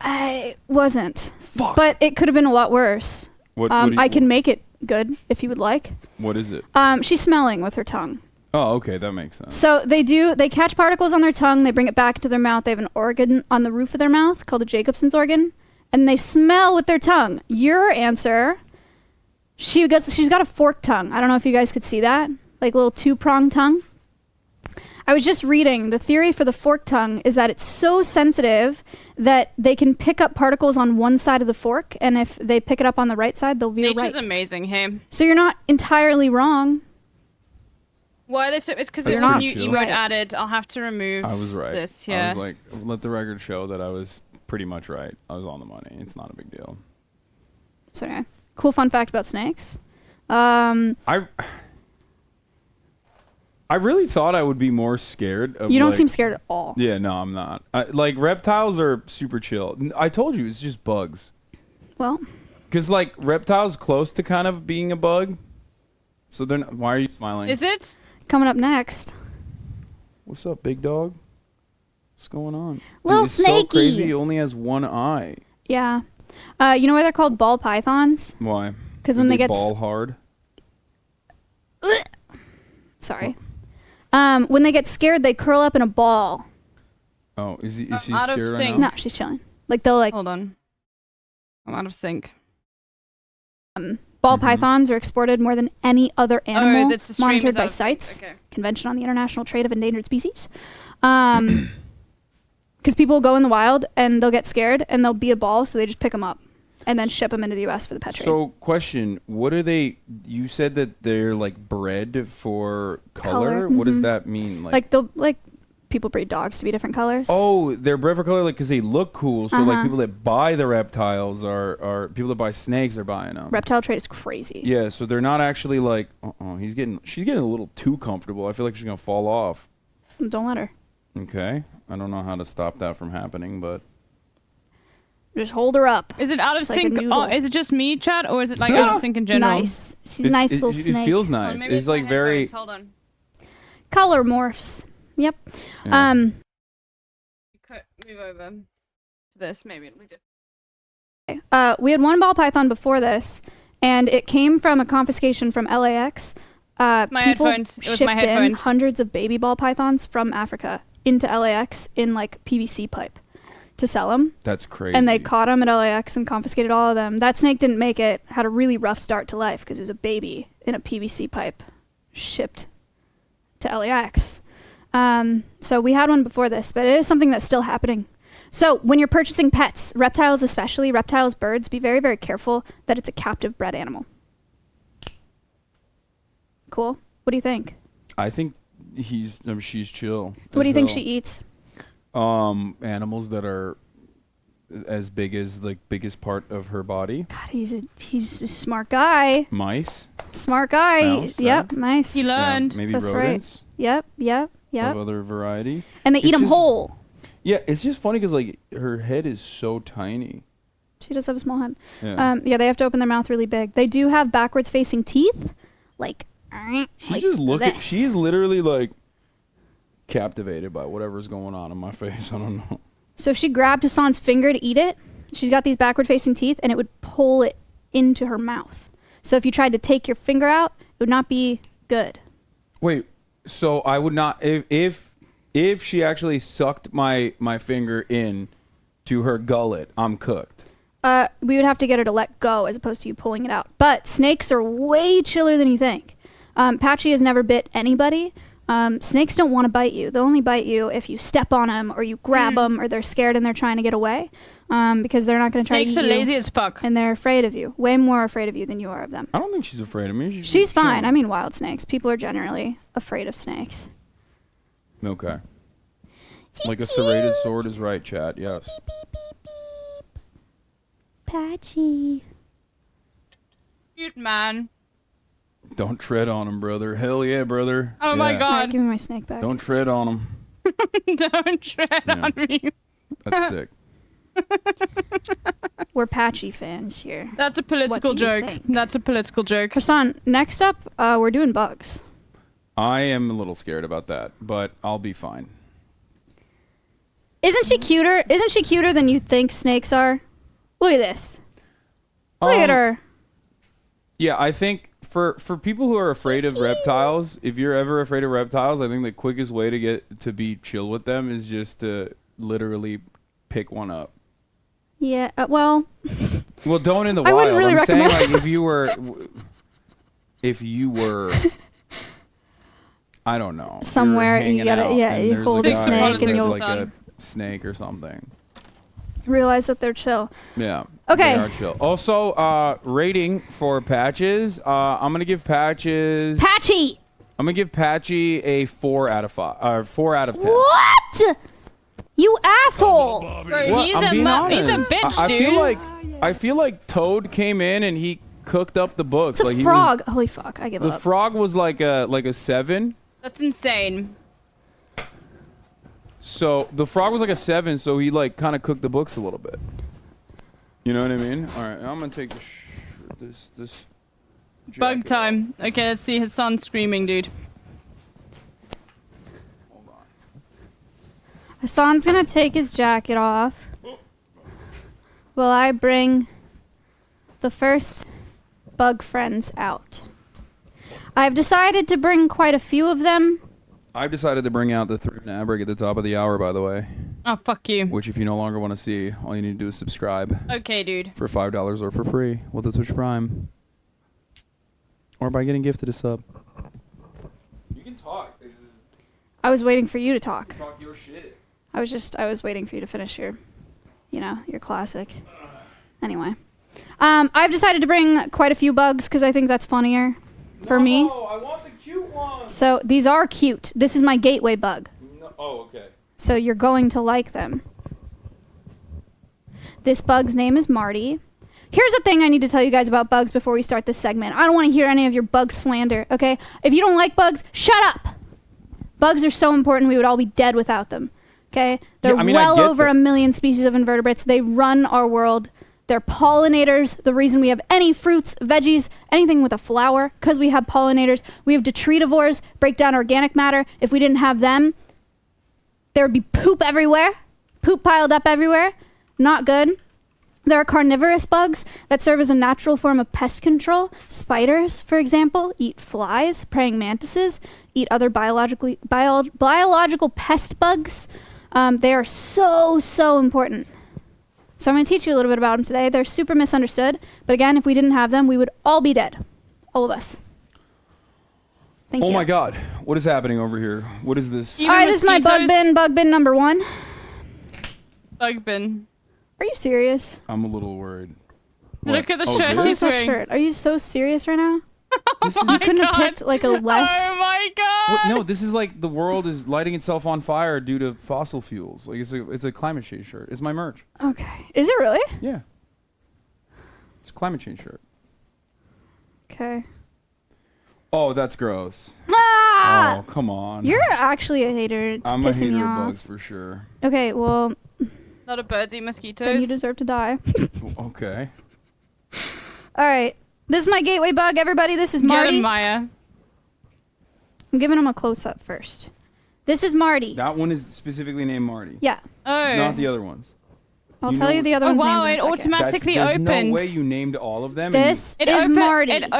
I wasn't. Fuck. But it could have been a lot worse. I can make it good if you would like. What is it? She's smelling with her tongue. Oh, okay, that makes sense. So they catch particles on their tongue, they bring it back into their mouth. They have an organ on the roof of their mouth called a Jacobson's organ, and they smell with their tongue. Your answer, she's got a forked tongue. I don't know if you guys could see that, like a little two-pronged tongue. I was just reading, the theory for the forked tongue is that it's so sensitive that they can pick up particles on one side of the fork, and if they pick it up on the right side, they'll veer right. Nature's amazing, hey. So you're not entirely wrong. Why are they so? It's because there's a new emote added. I'll have to remove. I was right. This, yeah. I was like, let the record show that I was pretty much right. I was on the money. It's not a big deal. So anyway, cool fun fact about snakes. I really thought I would be more scared of. You don't seem scared at all. Yeah, no, I'm not. Like reptiles are super chill. I told you it's just bugs. Well, because like reptiles close to kind of being a bug, so they're not. Why are you smiling? Is it? Coming up next. What's up, big dog? What's going on? Little Dude, it's snaky. so crazy. He only has one eye. Yeah. You know why they're called ball pythons? Why? Because when they get ball hard. Sorry. When they get scared, they curl up in a ball. Oh, is she out scared of right sync. now? No, she's chilling. Like they'll like. Hold on. I'm out of sync. Ball pythons are exported more than any other animal that's the stream monitored is out by of sync. CITES, Okay. Convention on the International Trade of Endangered Species. Because people go in the wild and they'll get scared and they'll be a ball, so they just pick them up and then ship them into the U.S. for the pet trade. So, question: what are they? You said that they're like bred for color. What does that mean? Like they'll like people breed dogs to be different colors. Oh, they're bred for color, like because they look cool. So, like people that buy the reptiles are people that buy snakes are buying them. Reptile trade is crazy. Yeah, so they're not actually like. She's getting a little too comfortable. I feel like she's gonna fall off. Don't let her. Okay, I don't know how to stop that from happening, but. Just hold her up. Is it out of Just like sync? a noodle. Is it just me, chat, or is it like out of sync in general? Nice. She's a nice little snake. It feels nice. Maybe It's like my very. headphones. Hold on. Color morphs. Yep. Yeah. Move over to this. Maybe it'll be different. We had one ball python before this, and it came from a confiscation from LAX. My people headphones. It was shipped my in headphones. hundreds of baby ball pythons from Africa into LAX in like PVC pipe to sell them. That's crazy. And they caught him at LAX and confiscated all of them. That snake didn't make it. Had a really rough start to life because it was a baby in a PVC pipe shipped to LAX. So we had one before this, but it is something that's still happening. So when you're purchasing pets, reptiles especially, reptiles, birds, be very, very careful that it's a captive bred animal. Cool. What do you think? I think she's chill. What do you think she eats? Animals that are as big as the biggest part of her body. God, he's a smart guy. Mice. Smart guy. Mouse, yep, right? mice. He learned. Yeah, maybe That's rodents. Right. Yep. Of other variety. And they eat them whole. Yeah, it's just funny because like her head is so tiny. She does have a small head. Yeah. They have to open their mouth really big. They do have backwards facing teeth. She's literally like captivated by whatever's going on in my face. I don't know. So if she grabbed Hassan's finger to eat it, she's got these backward facing teeth and it would pull it into her mouth. So if you tried to take your finger out, it would not be good. Wait, so I would not if she actually sucked my finger in to her gullet, I'm cooked. We would have to get her to let go as opposed to you pulling it out. But snakes are way chiller than you think. Patchy has never bit anybody. Snakes don't want to bite you. They'll only bite you if you step on them or you grab them or they're scared and they're trying to get away. Because they're not going to try to eat you. Snakes are lazy as fuck. And they're afraid of you. Way more afraid of you than you are of them. I don't think she's afraid of me. She's fine. I mean wild snakes. People are generally afraid of snakes. Okay. Like a serrated sword is right, chat. Yes. Patchy. Cute man. Don't tread on him, brother. Hell yeah, brother. Oh my All god. right, give me my snake back. Don't tread on him. Don't tread on me. That's sick. We're Patchy fans here. That's a political What do you joke. think? That's a political joke. Hassan, next up, we're doing bugs. I am a little scared about that, but I'll be fine. Isn't she cuter? Isn't she cuter than you think snakes are? Look at this. Look at her. Yeah, I think for people who are afraid of reptiles, if you're ever afraid of reptiles, I think the quickest way to get to be chill with them is just to literally pick one up. Yeah, well. Well, don't in the I wild. wouldn't really I'm recommend. saying like if you were I don't know. Somewhere, you're you hanging gotta- out yeah, and you there's hold a a guy snake who and looks you'll- like a snake or something. Realize that they're chill. Yeah. Okay. They are chill. Also, rating for Patches. I'm gonna give Patches. Patchy. I'm gonna give Patchy a 4 out of 5. 4 out of 10. What? You asshole. Bro, What? he's I'm being he's a honest. bitch, I dude. I feel like Toad came in and he cooked up the books. It's a like frog. Holy fuck, I give The up. frog was like a 7. That's insane. So the frog was like a 7. So he like kind of cooked the books a little bit. You know what I mean? All right, I'm gonna take this. Bug time. Okay, let's see his son screaming, dude. Hassan's gonna take his jacket off while I bring the first bug friends out. I've decided to bring quite a few of them. I've decided to bring out the 3 Nabrig at the top of the hour, by the way. Oh, fuck you. Which, if you no longer want to see, all you need to do is subscribe. Okay, dude. For $5 or for free with the Twitch Prime. Or by getting gifted a sub. You can talk. I was waiting for you to talk. Talk your shit. I was waiting for you to finish your classic. Anyway. I've decided to bring quite a few bugs because I think that's funnier for me. Oh, I want the cute one. So these are cute. This is my gateway bug. No, oh, okay. So you're going to like them. This bug's name is Marty. Here's the thing I need to tell you guys about bugs before we start this segment. I don't want to hear any of your bug slander, okay? If you don't like bugs, shut up! Bugs are so important, we would all be dead without them, okay? They're well over 1 million species of invertebrates. They run our world. They're pollinators. The reason we have any fruits, veggies, anything with a flower, because we have pollinators. We have detritivores, break down organic matter. If we didn't have them, there would be poop everywhere. Poop piled up everywhere. Not good. There are carnivorous bugs that serve as a natural form of pest control. Spiders, for example, eat flies. Praying mantises eat other biological pest bugs. They are so important. So I'm going to teach you a little bit about them today. They're super misunderstood. But again, if we didn't have them, we would all be dead. All of us. Thank you. Oh my God. What is happening over here? What is this? All right, this is my bug bin number 1. Bug bin. Are you serious? I'm a little worried. Look at the shirt What he's is that wearing. shirt? Are you so serious right now? You couldn't have picked like a less. Oh my God. What? No, this is like the world is lighting itself on fire due to fossil fuels. Like it's a climate change shirt. It's my merch. Okay. Is it really? Yeah. It's a climate change shirt. Okay. Oh, that's gross. Ah! Oh, come on. You're actually a hater. It's I'm a pissing me hater of off. bugs for sure. Okay, well, Not a birds eat mosquitoes. then you deserve to die. Okay. All right. This is my gateway bug, everybody. This is Marty. Get him, Maya. I'm giving him a close-up first. This is Marty. That one is specifically named Marty. Yeah. Oh. Not the other ones. I'll tell you the other one's names in a second. automatically There's opened. no way you named all of them. This is Marty. It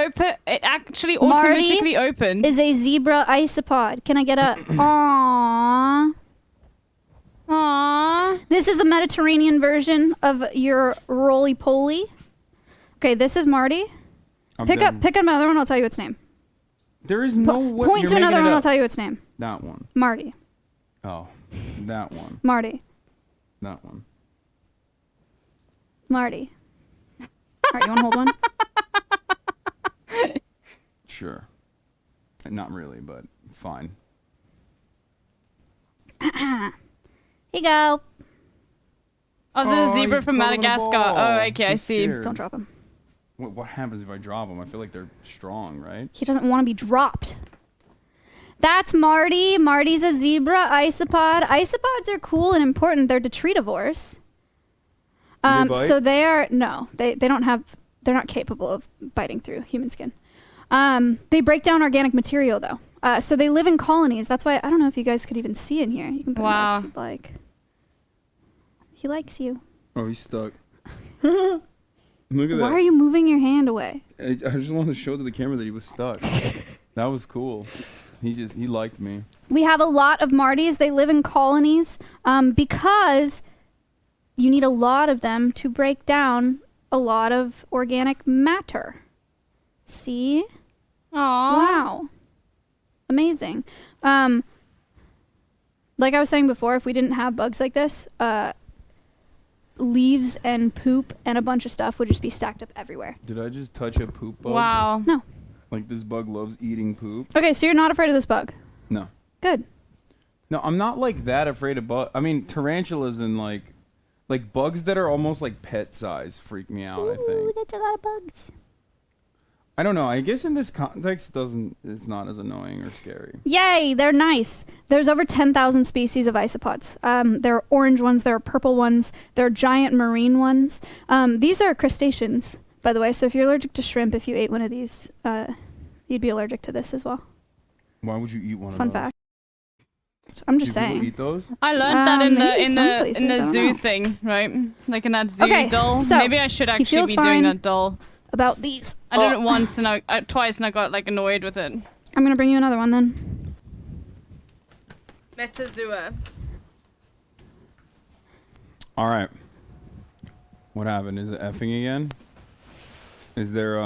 actually automatically opened. Is a zebra isopod. Can I get a aww? Aww. This is the Mediterranean version of your roly-poly. Okay, this is Marty. Pick up another one, I'll tell you its name. There is no way. Point you're to another making it one, I'll up. tell you its name. That one. Marty. Oh, that one. Marty. That one. Marty. All right, you want to hold one? Sure. Not really, but fine. Here you go. Oh, there's a zebra he's from grabbing a Madagascar. ball. Oh, okay, I I'm see. scared. Don't drop him. What happens if I drop them? I feel like they're strong, right? He doesn't want to be dropped. That's Marty. Marty's a zebra isopod. Isopods are cool and important. They're detritivores. Do they bite? So they are they don't have. They're not capable of biting through human skin. They break down organic material though. So they live in colonies. That's why I don't know if you guys could even see in here. You can put him up if you'd like. He likes you. Oh, he's stuck. Look at that. Why are you moving your hand away? I just wanted to show to the camera that he was stuck. That was cool. He liked me. We have a lot of Martys. They live in colonies because you need a lot of them to break down a lot of organic matter. See? Aww. Wow. Amazing. Like I was saying before, if we didn't have bugs like this, leaves and poop and a bunch of stuff would just be stacked up everywhere. Did I just touch a poop bug? Wow. No. Like this bug loves eating poop? Okay, so you're not afraid of this bug? No. Good. No, I'm not like that afraid of bugs. I mean, tarantulas and like bugs that are almost like pet size freak me out, I think. That's a lot of bugs. I don't know. I guess in this context, it's not as annoying or scary. Yay, they're nice. There's over 10,000 species of isopods. There are orange ones, there are purple ones, there are giant marine ones. These are crustaceans, by the way, so if you're allergic to shrimp, if you ate one of these, you'd be allergic to this as well. Why would you eat one Fun of those? fact. I'm just Do people saying. eat those? I learned that in maybe some the places, in I the don't zoo know. thing, right? Like in that zoo Okay, doll. so Maybe I should he actually feels be doing fine that doll. About these. I did it once and twice and I got like annoyed with it. I'm gonna bring you another one then. Metazua. All right. What happened? Is it effing again? Is there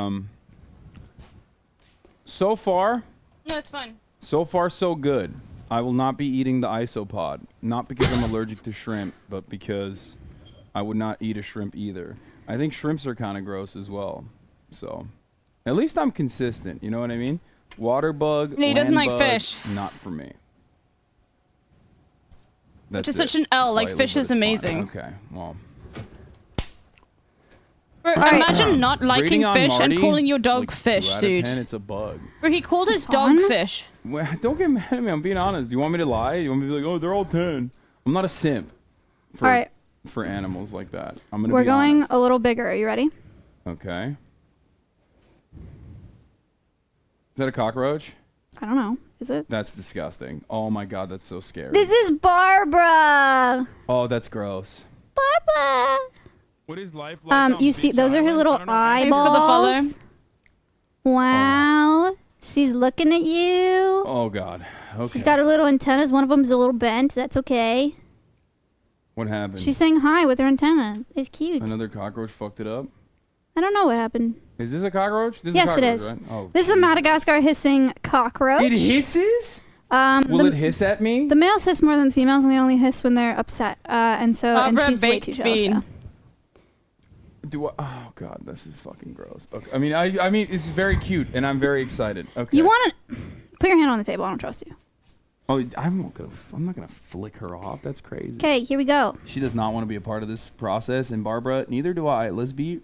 So far, No, it's fine. so far so good. I will not be eating the isopod, not because I'm allergic to shrimp, but because I would not eat a shrimp either. I think shrimps are kind of gross as well. So, at least I'm consistent. You know what I mean? Water bug. He doesn't land like bug, fish. Not for me. Which is That's such an L. Like, Slightly, fish but is it's fine. amazing. Okay, well. Bro, Alright. imagine not liking Rating on fish and Marty, calling your dog like, fish, 2 out of dude. 10, it's a bug. Bro, he called his Hassan? dog fish. Well, don't get mad at me. I'm being honest. Do you want me to lie? You want me to be like, oh, they're all 10? I'm not a simp for, All right. for animals like that. I'm going to We're be going honest. a little bigger. Are you ready? Okay. Is that a cockroach? I don't know. Is it? That's disgusting. Oh my god, that's so scary. This is Barbara. Oh, that's gross. Barbara. What is life like You see, those are her little Thanks for the follow. eyeballs. Wow. She's looking at you. Oh God. Okay. She's got her little antennas. One of them's a little bent. That's okay. What happened? She's saying hi with her antenna. It's cute. Another cockroach fucked it up. I don't know what happened. Is this a cockroach? This Yes, is a it cockroach, is. Right? Oh, This is a Madagascar hissing cockroach. it hisses? Will it hiss at me? The males hiss more than the females, and they only hiss when they're upset. And she's way too jealous. So. Oh God, this is fucking gross. Okay. I mean, it's very cute, and I'm very excited. Okay. You want to put your hand on the table? I don't trust you. Oh, I'm not gonna flick her off. That's crazy. Okay, here we go. She does not want to be a part of this process, and Barbara, neither do I. Let's be.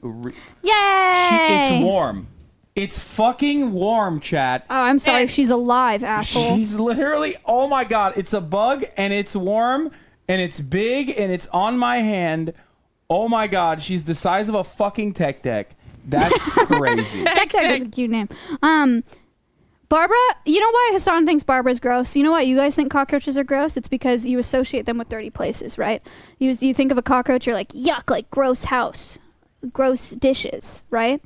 Yay! It's warm. It's fucking warm, chat. Oh, I'm sorry. She's alive, asshole. She's literally. Oh my God! It's a bug, and it's warm, and it's big, and it's on my hand. Oh my God! She's the size of a fucking tech deck. That's crazy. Tech Deck is a cute name. Barbara, you know why Hassan thinks Barbara's gross? You know why you guys think cockroaches are gross? It's because you associate them with dirty places, right? You think of a cockroach, you're like, yuck, like gross house, gross dishes, right?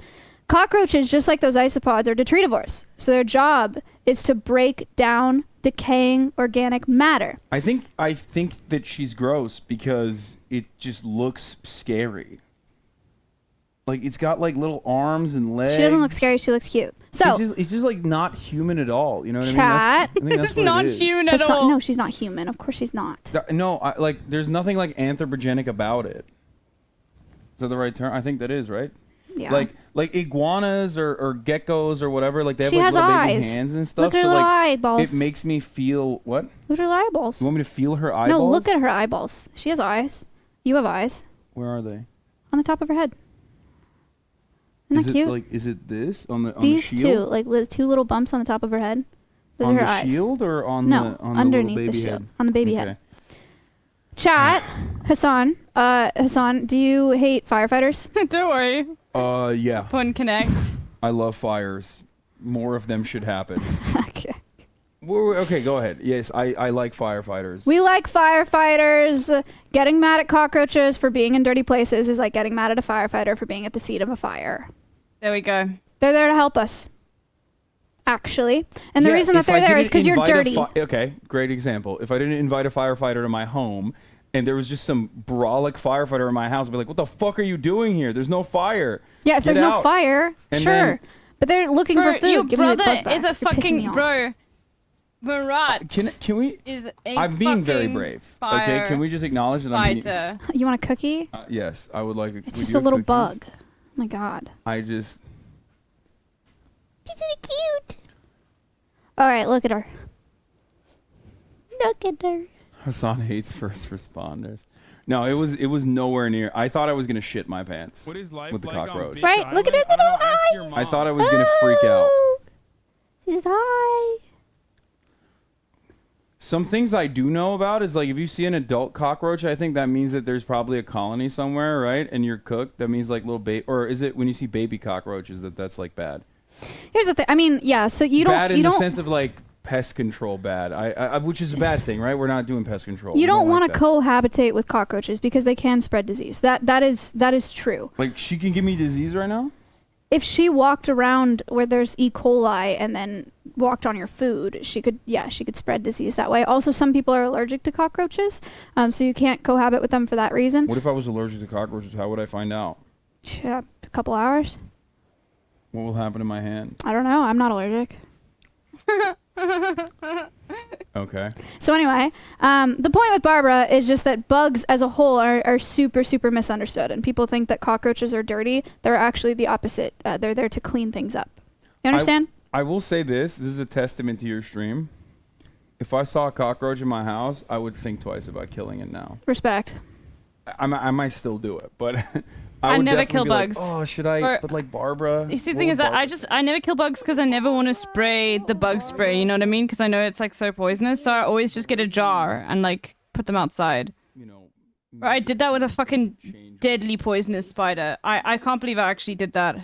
Cockroaches, just like those isopods, are detritivores. So their job is to break down decaying organic matter. I think that she's gross because it just looks scary. Like, it's got like little arms and legs. She doesn't look scary. She looks cute. So it's just like not human at all. You know what chat. I mean? That's It's not human at Hassan, all. no, she's not human. Of course she's not. No, like there's nothing like anthropogenic about it. Is that the right term? I think that is right. Yeah. Like iguanas or geckos or whatever. Like they have She like has little eyes. baby hands and stuff. Look at her so little like eyeballs. it makes me feel what? Look at her eyeballs. You want me to feel her eyeballs? No, look at her eyeballs. She has eyes. You have eyes. Where are they? On the top of her head. Isn't that cute? Is it this on the These shield? two, like two little bumps on the top of her head. Those on are her the eyes. shield or on no, the underneath little baby the shield, head? on the baby head. Chat, Hassan. Hassan, do you hate firefighters? Don't worry. Yeah. Pun connect. I love fires. More of them should happen. Okay. Okay, go ahead. Yes, I like firefighters. We like firefighters. Getting mad at cockroaches for being in dirty places is like getting mad at a firefighter for being at the scene of a fire. There we go. They're there to help us. Actually. And the reason that they're there is because you're dirty. Okay, great example. If I didn't invite a firefighter to my home and there was just some brolic firefighter in my house, I'd be like, what the fuck are you doing here? There's no fire. Yeah, if Get there's no out. fire, And sure. then- But they're looking Bro, for food. your Give me the brother bug back. is a You're pissing me fucking off. bro. Marat Can we? is a I'm being very fucking brave. Okay, can we just acknowledge that I'm being? fighter. You want a cookie? Yes, I would like. It's would just you a little cookies? bug. Oh my god. I just. Isn't it cute? All right, look at her. Look at her. Hassan hates first responders. No, it was nowhere near. I thought I was gonna shit my pants What is life with the like on cockroach. Beach Right? Look at her Island? I little don't know, ask your eyes. I mom. thought I was gonna freak out. She says hi. Some things I do know about is like if you see an adult cockroach, I think that means that there's probably a colony somewhere, right? And you're cooked. That means like little baby, or is it when you see baby cockroaches that's like bad? Here's the thing. I mean, yeah. So you don't. Bad in you the don't. sense of like pest control bad. I which is a bad thing, right? We're not doing pest control. You We don't want like to that. cohabitate with cockroaches because they can spread disease. That is true. Like she can give me disease right now. If she walked around where there's E. coli and then walked on your food, she could spread disease that way. Also, some people are allergic to cockroaches, so you can't cohabit with them for that reason. What if I was allergic to cockroaches? How would I find out? Yeah, a couple hours. What will happen in my hand? I don't know. I'm not allergic. Okay. So anyway, the point with Barbara is just that bugs as a whole are super, super misunderstood. And people think that cockroaches are dirty. They're actually the opposite. They're there to clean things up. You understand? I will say this. This is a testament to your stream. If I saw a cockroach in my house, I would think twice about killing it now. Respect. I might still do it, but I would never definitely kill be like, bugs. oh, should I? Or- But like Barbara. You see, the what thing would is that Barbara- I never kill bugs because I never want to spray the bug spray. You know what I mean? Because I know it's like so poisonous. So I always just get a jar and like put them outside. You know. Or I did that with a fucking deadly poisonous spider. I can't believe I actually did that.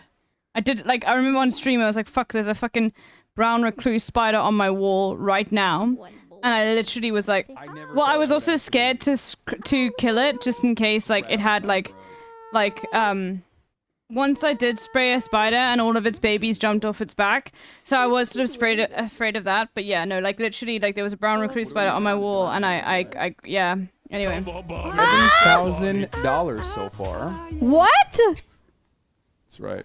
I did like I remember on stream I was like, fuck, there's a fucking brown recluse spider on my wall right now. And I literally was like, well, I was also scared to kill it just in case like it had like like, once I did spray a spider and all of its babies jumped off its back, so I was sort of afraid of that. But yeah, no, like literally, like there was a brown recluse spider on my wall, and yeah. Anyway, $7,000 so far. What? That's right.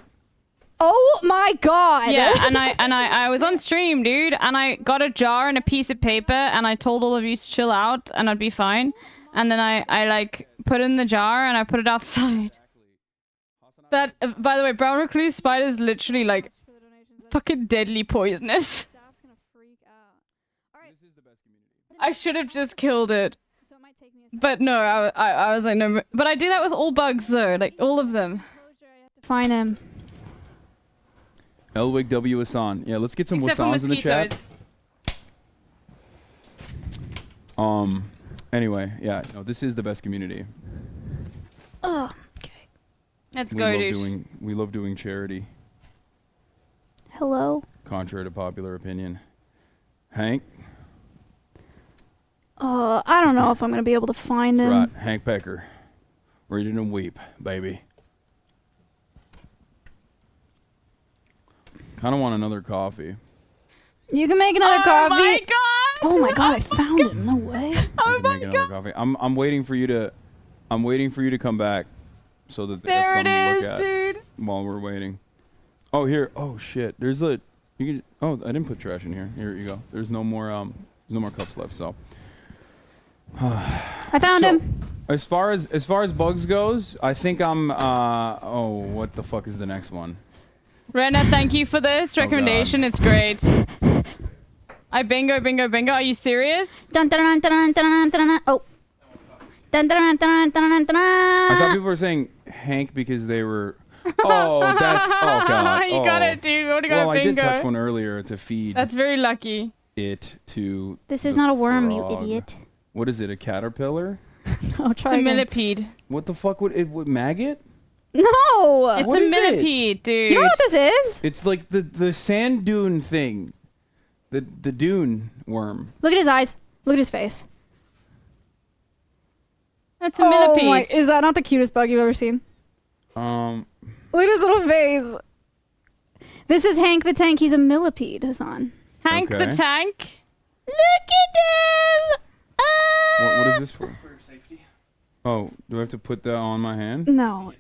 Oh my god. Yeah, and I was on stream, dude, and I got a jar and a piece of paper, and I told all of you to chill out, and I'd be fine. And then I like put it in the jar and I put it outside. That, by the way, brown recluse spider is literally like fucking deadly poisonous. I should have just killed it. But no, I was like, no. But I do that with all bugs though, like all of them. Find him. Elwig W. Hassan. Yeah, let's get some Except for Wassans in the chat. mosquitoes. Anyway, yeah, no, this is the best community. Oh, let's go, dude. We love doing charity. Hello? Contrary to popular opinion. Hank? I don't know if I'm going to be able to find him. Right, Hank Pecker. Reading and weep, baby. Kind of want another coffee. You can make another coffee. Oh my god! Oh my god, I found him. No way. Oh my god! Coffee. I'm waiting for you to come back so that they there have something it to is, look at dude. while we're waiting. Oh here. Oh shit. There's a. You can. Oh, I didn't put trash in here. Here you go. There's no more cups left. So. I found him. As far as bugs goes, I think I'm. Oh, what the fuck is the next one? Rena, thank you for this recommendation. It's great. I bingo. Are you serious? Dun dun dun dun dun dun dun. Oh. Dun dun dun dun dun dun. I thought people were saying Hank because they were. Oh, that's. Oh god. You got it, dude. We already got well, a bingo. I did touch one earlier to feed. That's very lucky. It to. This is not a worm, you idiot. What is it? A caterpillar? No, it's a millipede. What the fuck would it? Would maggot? No. It's a millipede, dude. You know what this is? It's like the sand dune thing. The dune worm. Look at his eyes. Look at his face. That's a millipede. Oh my, is that not the cutest bug you've ever seen? Look at his little face. This is Hank the Tank. He's a millipede, Hassan. Hank the Tank? Look at him! What is this for? For your safety. Oh, do I have to put that on my hand? No,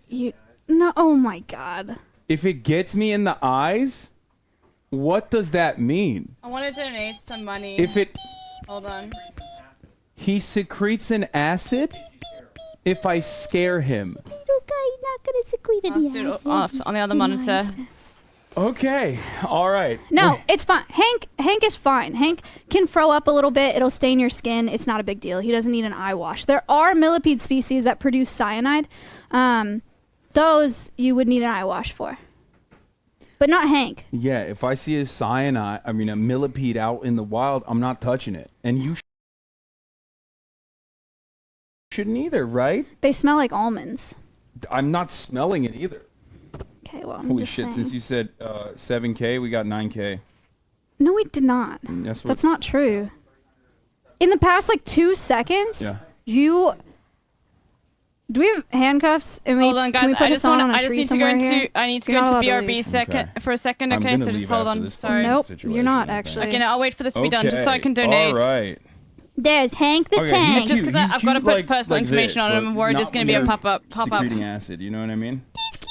no. Oh my god. If it gets me in the eyes, what does that mean? I want to donate some money. If it... Hold on. He secretes an acid if I scare him. Little guy, not gonna secrete any acid. Off on the other monitor. Okay, all right. No, it's fine. Hank is fine. Hank can frow up a little bit. It'll stain your skin. It's not a big deal. He doesn't need an eye wash. There are millipede species that produce cyanide. Those you would need an eye wash for. But not Hank. Yeah, if I see a millipede out in the wild, I'm not touching it. And you shouldn't either, right? They smell like almonds. I'm not smelling it either. Okay, well, holy shit, saying. Since you said 7K, we got 9K. No, we did not. That's not true. In the past, 2 seconds, yeah. Do we have handcuffs? And hold on, guys. I just need to go into. I need to go into BRB for a second. Okay, so just hold on. Sorry. Nope, you're not actually. Okay, I'll wait for this to be done, just so I can donate. All right. There's Hank the Tank. It's just because I've got to put personal information on him. I'm worried there's going to be a pop-up. Secreting acid, you know what I mean? He's cute.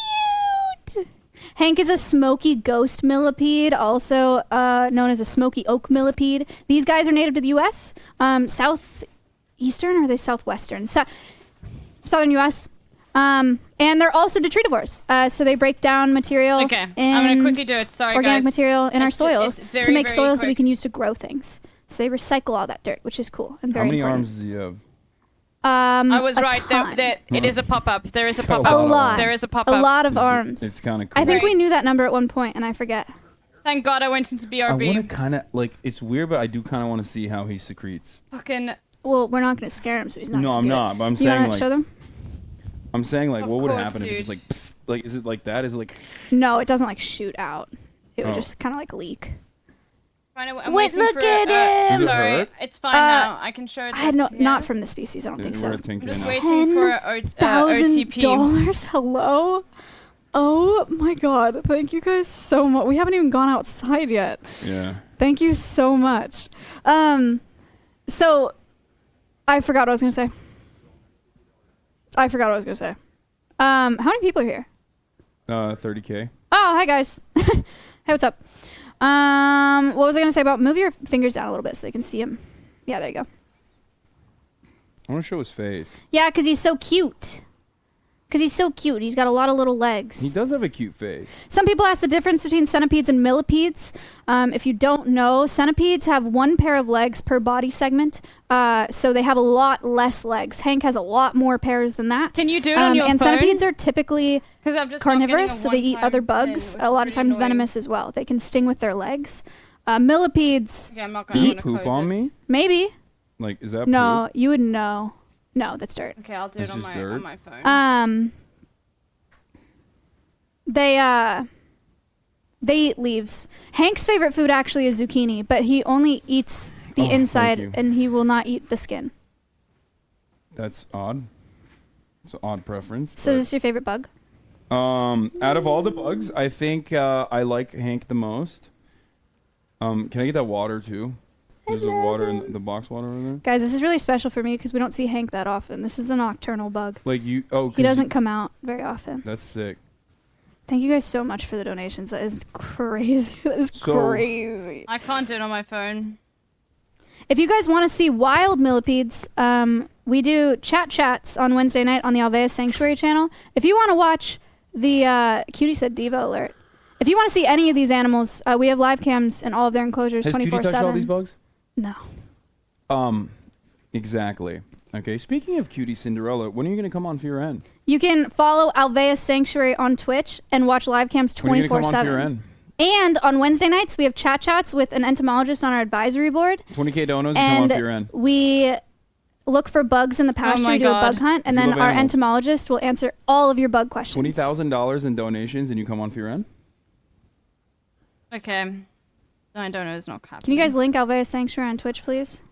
Hank is a smoky ghost millipede, also known as a smoky oak millipede. These guys are native to the U.S. Southeastern or are they southwestern? Southern U.S. And they're also detritivores. So they break down material. Okay, I'm going to quickly do it. Sorry, organic guys. material in our soils to make soils quick. that we can use to grow things. So they recycle all that dirt, which is cool and very important. How many arms does he have? I was right. It is a pop-up. There is a pop-up. A lot. There is a pop-up. A lot of arms. It's kind of cool. I think we knew that number at one point, and I forget. Thank God I went into BRB. I want to kind of, it's weird, but I do kind of want to see how he secretes. Fucking... Well, we're not going to scare him, so he's not No, gonna I'm do not, it. but I'm You saying, wanna show them? I'm saying, what would happen dude. if it was psst, is it like that? Is it like... No, it doesn't, shoot out. It would just kind of, leak. I'm Wait, waiting look for at it. him! Sorry, it's fine now. I can show it. I no, not from the species. I don't think so. I'm just waiting for a $1,000. OTP. Hello. Oh my god! Thank you guys so much. We haven't even gone outside yet. Yeah. Thank you so much. So I forgot what I was gonna say. How many people are here? 30K. Oh, hi guys. Hey, what's up? What was I gonna say about move your fingers down a little bit so they can see him? Yeah, there you go. I want to show his face. Yeah, because he's so cute. He's got a lot of little legs. He does have a cute face. Some people ask the difference between centipedes and millipedes. If you don't know, centipedes have one pair of legs per body segment, so they have a lot less legs. Hank has a lot more pairs than that. Can you do it on your and phone? centipedes are typically I'm just carnivorous, so they eat other one-time bugs. thing, A lot which of is times really annoying. venomous as well. They can sting with their legs. Millipedes Okay, I'm not Can gonna you wanna poop close on it. me? maybe. Like, is that No, poop? you would know. No, that's dirt. Okay, I'll do It's it on just my dirt? phone. They eat leaves. Hank's favorite food actually is zucchini, but he only eats the Oh, thank inside you. and he will not eat the skin. That's odd. It's an odd preference. So is this your favorite bug? Out of all the bugs, I think I like Hank the most. Can I get that water too? There's a water in the box water over there. Guys, this is really special for me because we don't see Hank that often. This is a nocturnal bug. Like you? Oh, He doesn't come out very often. That's sick. Thank you guys so much for the donations. That is crazy. That is So- crazy. I can't do it on my phone. If you guys want to see wild millipedes, we do chats on Wednesday night on the Alveus Sanctuary channel. If you want to watch the Cutie said Diva alert. If you want to see any of these animals, we have live cams in all of their enclosures Has Cutie 24/7. touched all these bugs? No. Exactly. Okay. Speaking of Cutie Cinderella, when are you gonna come on for your end? You can follow Alveus Sanctuary on Twitch and watch live cams When are you gonna come on for your 24/7. end? And on Wednesday nights, we have chats with an entomologist on our advisory board. 20K donos, you come on And for your end. we look for bugs in the pasture, my do a God. bug hunt, and If you then love our animals. entomologist will answer all of your bug questions. $20,000 in donations, and you come on for your end. Okay. I don't know. It's not happening. Can you guys link Alveus Sanctuary on Twitch, please?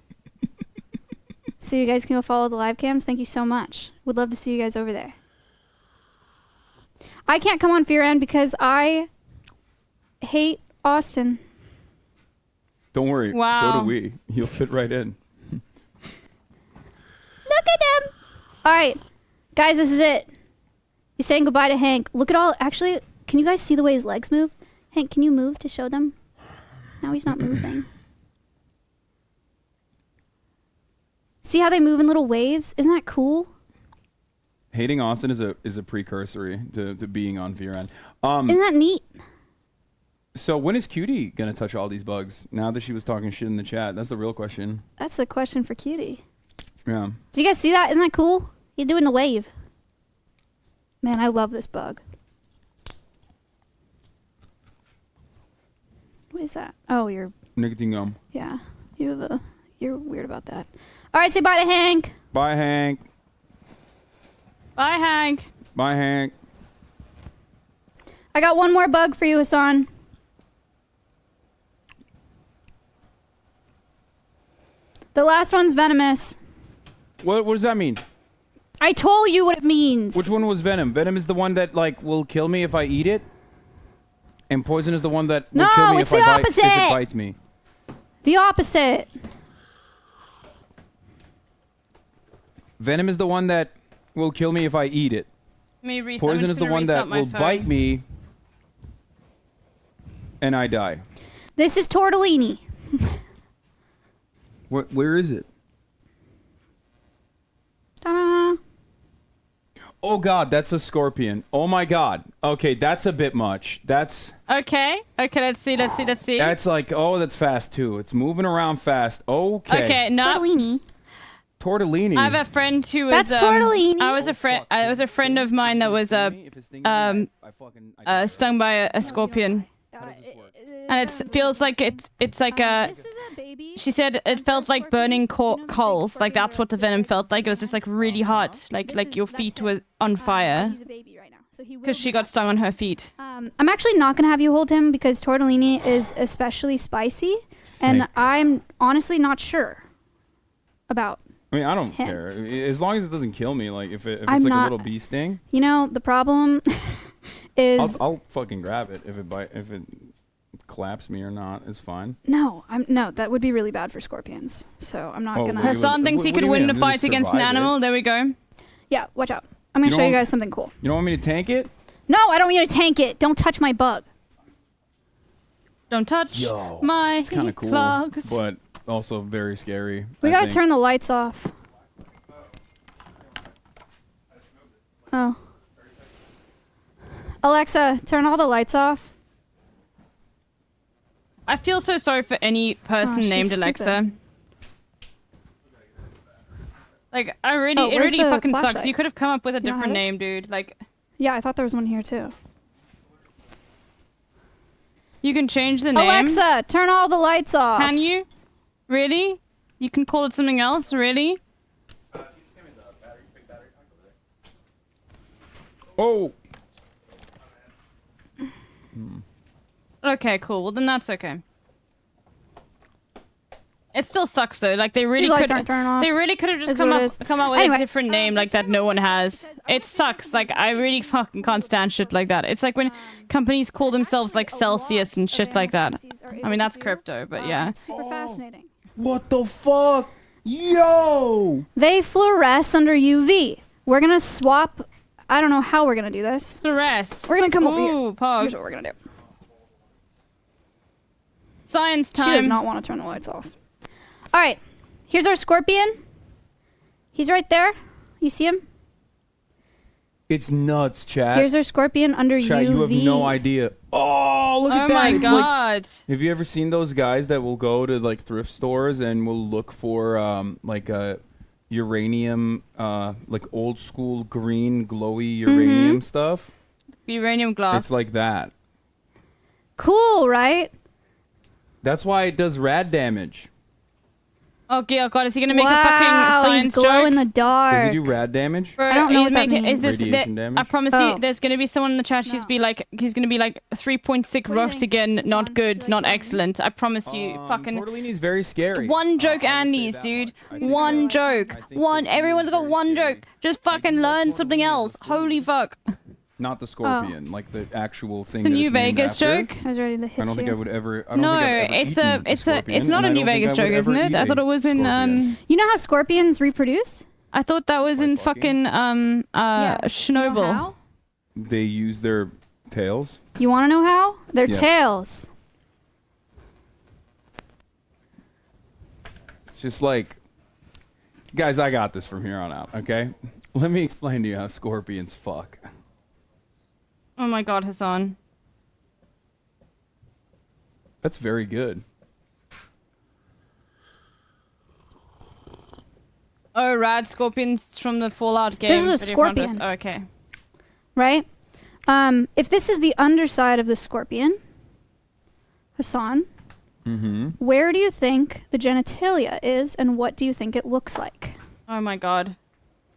So you guys can go follow the live cams. Thank you so much. Would love to see you guys over there. I can't come on for your end because I hate Austin. Don't worry. Wow. So do we. You'll fit right in. Look at him. All right, guys, this is it. You're saying goodbye to Hank. Look at all. Actually, can you guys see the way his legs move? Hank, can you move to show them? No, he's not moving. See how they move in little waves? Isn't that cool? Hating Austin is a precursory to being on for your end. Isn't that neat? So when is Cutie gonna touch all these bugs? Now that she was talking shit in the chat, that's the real question. That's a question for Cutie. Yeah. Do you guys see that? Isn't that cool? You're doing the wave. Man, I love this bug. What is that? Oh, you're... Nicotine gum. Yeah. You're weird about that. All right, say bye to Hank. Bye, Hank. Bye, Hank. Bye, Hank. I got one more bug for you, Hassan. The last one's venomous. What does that mean? I told you what it means. Which one was venom? Venom is the one that like will kill me if I eat it, and poison is the one that will kill me it's if the if opposite. it bites me. The opposite. Venom is the one that will kill me if I eat it. Me restart. I'm Poison just is the gonna one that restart my will phone. bite me, and I die. This is tortellini. Where is it? Ta-da. Oh God, that's a scorpion. Oh my God. Okay, that's a bit much. That's Okay. Okay. Let's see. that's like that's fast too. It's moving around fast. Okay. Okay. No. Tortellini. Tortellini. I have a friend who That's was tortellini. I was a friend of mine that was stung by a scorpion. And it feels like it's like a. This is a baby. She said it felt like burning coals. Like that's what the venom felt like. It was just like really hot. Like your feet were on fire. He's a baby right now, so he will Because she be got back. stung on her feet. I'm actually not gonna have you hold him because tortellini is especially spicy. And I'm honestly not sure about. I mean, I don't him. care as long as it doesn't kill me. Like if it's I'm like not- a little bee sting, You know, the problem is I'll fucking grab it if it claps me or not. It's fine. no, that would be really bad for scorpions. So I'm not gonna. Hassan thinks he what do could you win mean? the I'm gonna fight against an survive it. animal. There we go. Yeah, watch out. I'm gonna You show you don't- guys something cool. You don't want me to tank it? No, I don't want you to tank it. Don't touch my bug. Don't touch Yo, my it's kind of cool, clogs. but also very scary. We I gotta think. turn the lights off. Oh. Alexa, turn all the lights off. I feel so sorry for any person she's named stupid. Alexa. Like, it Oh, really where's the fucking sucks. flashlight? You could have come up with a You don't have different it? name, dude. Like, Yeah, I thought there was one here too. you can change the name. Alexa, turn all the lights off. Can you? Really? You can call it something else? Really? Oh. Okay, cool. Well, then that's okay. It still sucks though. Like they really These lights could. aren't turning off. They really could have just Is what it is. come up with Anyway. a different name like that no one has. It sucks. Like I really fucking can't stand shit like that. It's like when companies call themselves like Celsius and shit like that. I mean that's crypto, but yeah. It's super fascinating. What the fuck? Yo! They fluoresce under UV. We're gonna swap. I don't know how we're gonna do this. Fluoresce. We're gonna come over here. Ooh, pog. Here's what we're gonna do. Science time. She does not want to turn the lights off. All right, here's our scorpion. He's right there. You see him? It's nuts, chat. Here's our scorpion under Chat, UV. you have no idea. Oh, look at Oh that. my It's like- god. have you ever seen those guys that will go to like thrift stores and will look for like a uranium, like old school green glowy uranium stuff? Uranium glass. It's like that. Cool, right? That's why it does rad damage. Oh god, is he gonna make a Wow, fucking science he's glow joke? in the dark. Does it do rad damage? Bro, I don't know he's what that making- means. Is this, Radiation there- damage? I promise Oh. you, there's gonna be someone in the chat. He's gonna be like 3.6 rocked again. Not good, not excellent. I promise you, fucking. Tortellini's very scary. One joke, Andes, dude. One joke. One. Everyone's got one joke. Just fucking learn something else. Holy fuck. Not the scorpion, like the actual thing. It's a that New named Vegas after. joke. I was ready to hit I don't think you. I would ever. I don't No, think I've ever it's eaten a, it's scorpion, it's not and a I New don't think Vegas I joke, would isn't ever it? eat I a thought it was in scorpion. You know how scorpions reproduce? I thought that was in fucking Do you know Chernobyl. how? They use their tails. You want to know how? Their Yes. tails. It's just like, guys, I got this from here on out. Okay, let me explain to you how scorpions fuck. Oh my god, Hassan. That's very good. Oh, rad scorpions from the Fallout game. This is a video found us. scorpion. Oh, okay. Right? If this is the underside of the scorpion, Hassan, Mm-hmm. where do you think the genitalia is, and what do you think it looks like? Oh my god.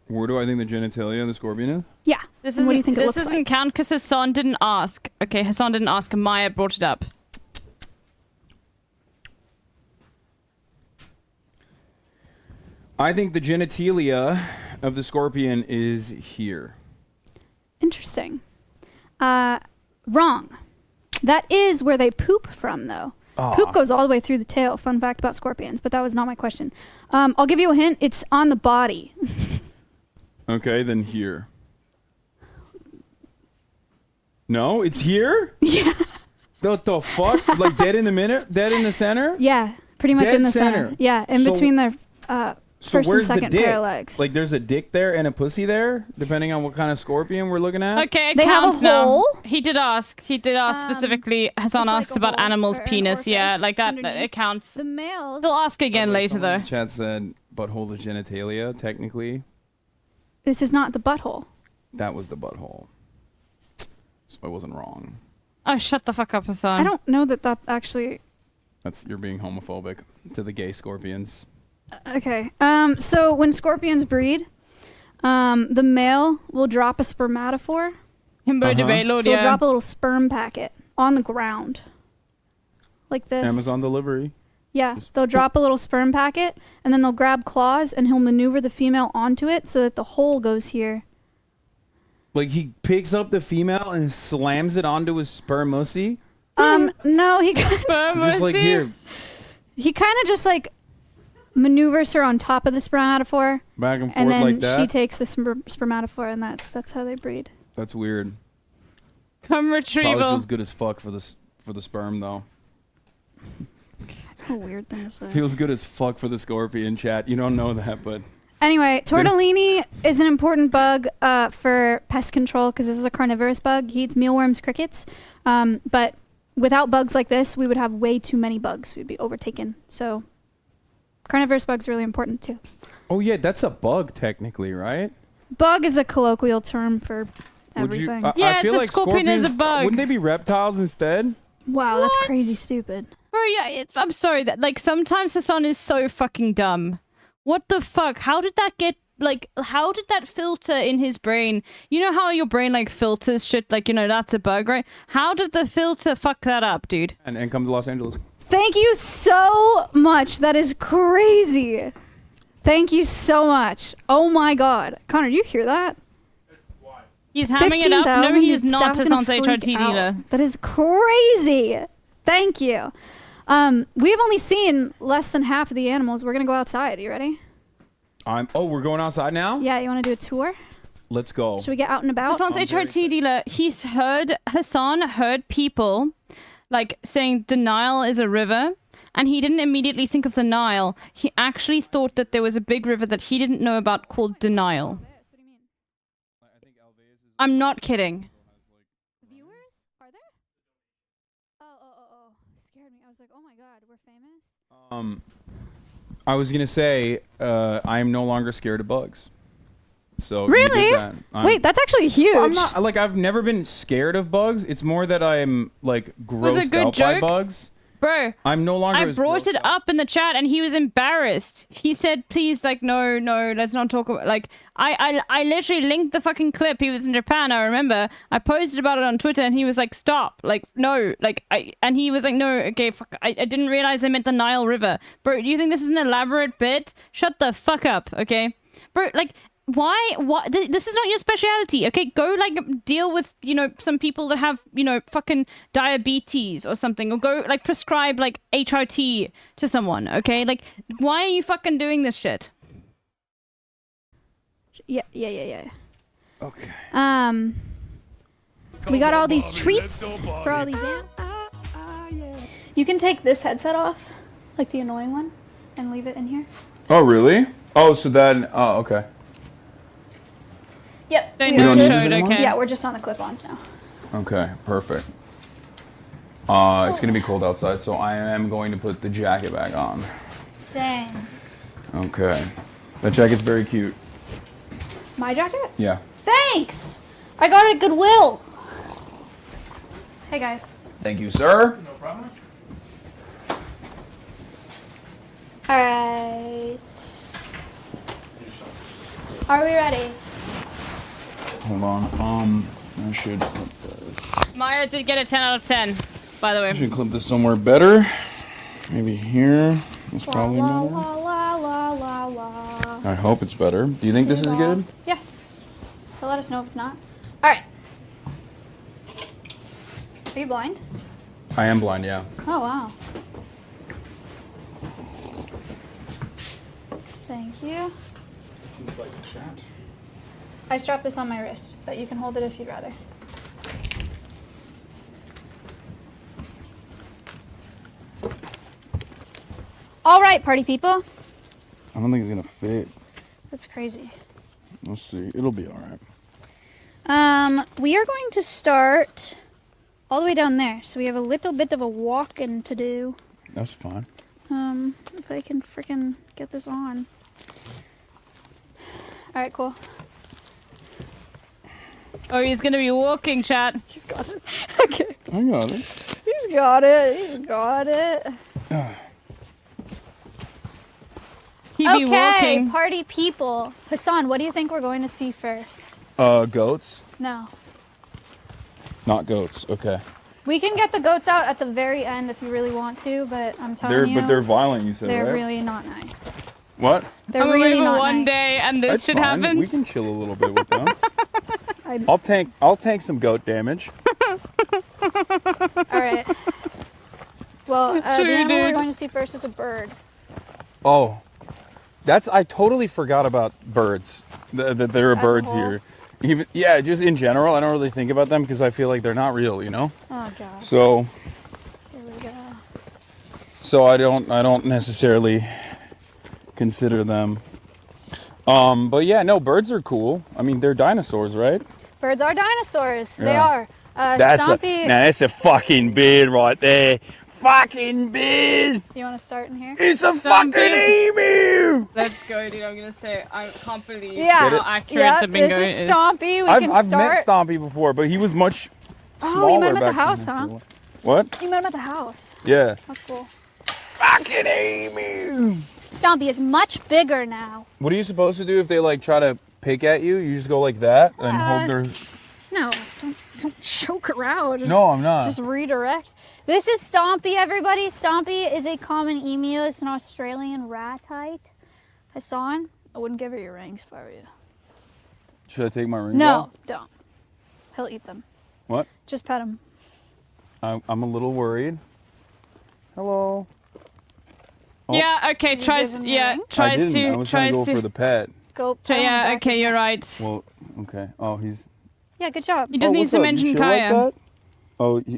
Where do I think the genitalia of the scorpion is? Yeah. This and what do you isn't- think it this looks doesn't like? count because Hassan didn't ask. Okay, Hassan didn't ask. Maya brought it up. I think the genitalia of the scorpion is here. Interesting. Wrong. That is where they poop from, though. Aw. Poop goes all the way through the tail. Fun fact about scorpions, but that was not my question. I'll give you a hint. It's on the body. Okay, then here. No, it's here? Yeah. What the fuck? Like dead in the minute? Dead in the center? Yeah, pretty much Dead in the center. Yeah, in So- between their So first and where's second the dick? pair of legs. Like there's a dick there and a pussy there, depending on what kind of scorpion we're looking at? Okay, it They have a counts now. hole. He did ask. He did ask specifically. Hassan it's like asked a about hole animals' or an penis. Yeah, orifice like that. underneath. It counts. The males. They'll ask again later Someone in though. the chat said butthole is genitalia, technically. This is not the butthole. That was the butthole. So I wasn't wrong. Oh, shut the fuck up, Hassan. I don't know that actually. You're being homophobic to the gay scorpions. Okay. So when scorpions breed, the male will drop a spermatophore. Himbo de Baylord, So yeah. he'll drop a little sperm packet on the ground. Like this. Amazon delivery. Yeah, they'll drop a little sperm packet, and then they'll grab claws, and he'll maneuver the female onto it so that the hole goes here. Like he picks up the female and slams it onto his spermocy? No, he Just like here. He kind of just like maneuvers her on top of the spermatophore. Back and forth and then like that? she takes the spermatophore, and that's how they breed. That's weird. Come Probably retrieval. feels good as fuck for the sperm though. A weird thing to say. Feels good as fuck for the scorpion, chat. You don't know that, but Anyway, tortellini is an important bug for pest control because this is a carnivorous bug. He eats mealworms, crickets. But without bugs like this, we would have way too many bugs. We'd be overtaken. So carnivorous bugs are really important too. oh yeah, that's a bug technically, right? Bug is a colloquial term for everything. Yeah, feel it's a like scorpion is a scorpions- bug. Wouldn't they be reptiles instead? Wow, that's crazy stupid. Bro, yeah, I'm sorry that like sometimes Hassan is so fucking dumb. What the fuck? How did that get how did that filter in his brain? You know how your brain like filters shit like, you know, that's a bug, right? How did the filter fuck that up, dude? And come to Los Angeles. Thank you so much. That is crazy. Thank you so much. Oh my god. Connor, do you hear that? He's hamming it up. No, 15,000, he is dude, not staff's gonna Hassan's freak HRT out. dealer. That is crazy. Thank you. We have only seen less than half of the animals. We're gonna go outside. Are you ready? We're going outside now? Yeah, you wanna do a tour? Let's go. Should we get out and about? Hassan's HRT dealer, Hassan heard people like saying denial is a river, and he didn't immediately think of the Nile. He actually thought that there was a big river that he didn't know about called Denial. I'm not kidding. Viewers? Are there? Oh. Scared me. I was like, oh my god, we're famous? I was gonna say, I am no longer scared of bugs. So you Really? did that. Wait, that's actually huge. I'm not like I've never been scared of bugs. It's more that I'm like Was it a grossed good out by joke? bugs. Bro, I'm no longer. I as brought grossed it up in the chat and he was embarrassed. He said, please, like, no, let's not talk about, like, I literally linked the fucking clip. He was in Japan, I remember. I posted about it on Twitter and he was like, stop, like, no, like, and he was like, no, okay, fuck, I didn't realize they meant the Nile River. Bro, do you think this is an elaborate bit? Shut the fuck up, okay? Bro, like, why this is not your specialty, okay? Go like deal with, you know, some people that have, you know, fucking diabetes or something, or go like prescribe like HRT to someone, okay? Like, why are you fucking doing this shit? Yeah. Okay. We got all these treats for all these animals. You can take this headset off, like the annoying one, and leave it in here. Oh really? Oh, so then. Oh, okay. Yep. They We don't need this showed, anymore? okay. Yeah, we're just on the clip-ons now. Okay, perfect. It's gonna be cold outside, so I am going to put the jacket back on. Same. Okay. That jacket's very cute. My jacket? Yeah. Thanks! I got it at Goodwill. Hey guys. Thank you, sir. No problem. Alright. Are we ready? Hold on. I should put this. Maya did get a 10 out of 10, by the way. I should clip this somewhere better. Maybe here. That's probably La better. la la la la la. I hope it's better. Do you think this is good? Yeah. They'll let us know if it's not. Alright. Are you blind? I am blind, yeah. Oh, wow. Thank you. I strapped this on my wrist, but you can hold it if you'd rather. All right, party people. I don't think it's gonna fit. That's crazy. Let's see. It'll be all right. We are going to start all the way down there, so we have a little bit of a walking to do. That's fine. If I can freaking get this on. All right, cool. Oh, he's gonna be walking, chat. He's got it. Okay. I got it. He's got it. He's got it. He be Okay, walking. party people. Hassan, what do you think we're going to see first? Goats? No. Not goats. Okay. We can get the goats out at the very end if you really want to, but I'm telling you. But they're violent, you said, they're right? really not nice. What? They're I'm really over not one nice. day and this That's shit fine. happens. We can chill a little bit with them. I'll tank some goat damage. All right. Well, the True, animal we're dude. going to see first is a bird. Oh, I totally forgot about birds. That there are Just as a birds whole? here. Even just in general, I don't really think about them because I feel like they're not real, you know. Oh god. So Here we go. so I don't necessarily consider them. But yeah, no, birds are cool. I mean, they're dinosaurs, right? Birds are dinosaurs. They Yeah. are. Stompy. That's a fucking bird right there. Fucking bird. You want to start in here? It's a fucking emu. Let's go, dude. I'm gonna say I can't believe Yeah. how accurate Yeah, the bingo this is Stompy. We can I've start. met Stompy before, but he was much smaller. Oh, you met him at the back then. house, huh? What? You met him at the house. Yeah. That's cool. Fucking emu. Stompy is much bigger now. What are you supposed to do if they like try to pick at you? You just go like that and hold their. No, don't choke around. Just, No, I'm not. Just redirect. This is Stompy, everybody. Stompy is a common emu. It's an Australian ratite. Hassan, I wouldn't give her your rings if I were you. Should I take my ring? No, don't. He'll eat them. What? Just pet him. I'm a little worried. Hello. Oh. Yeah. Okay. Did you Tries. give him the Yeah. ring? I Tries didn't. to. I was trying Tries to go for to. the pet. Go pet him on the Yeah. back of Okay. his You're neck. right. Well, okay. Oh, he's. Yeah, good job. He just needs what's to up? mention You chill like Kaya. that?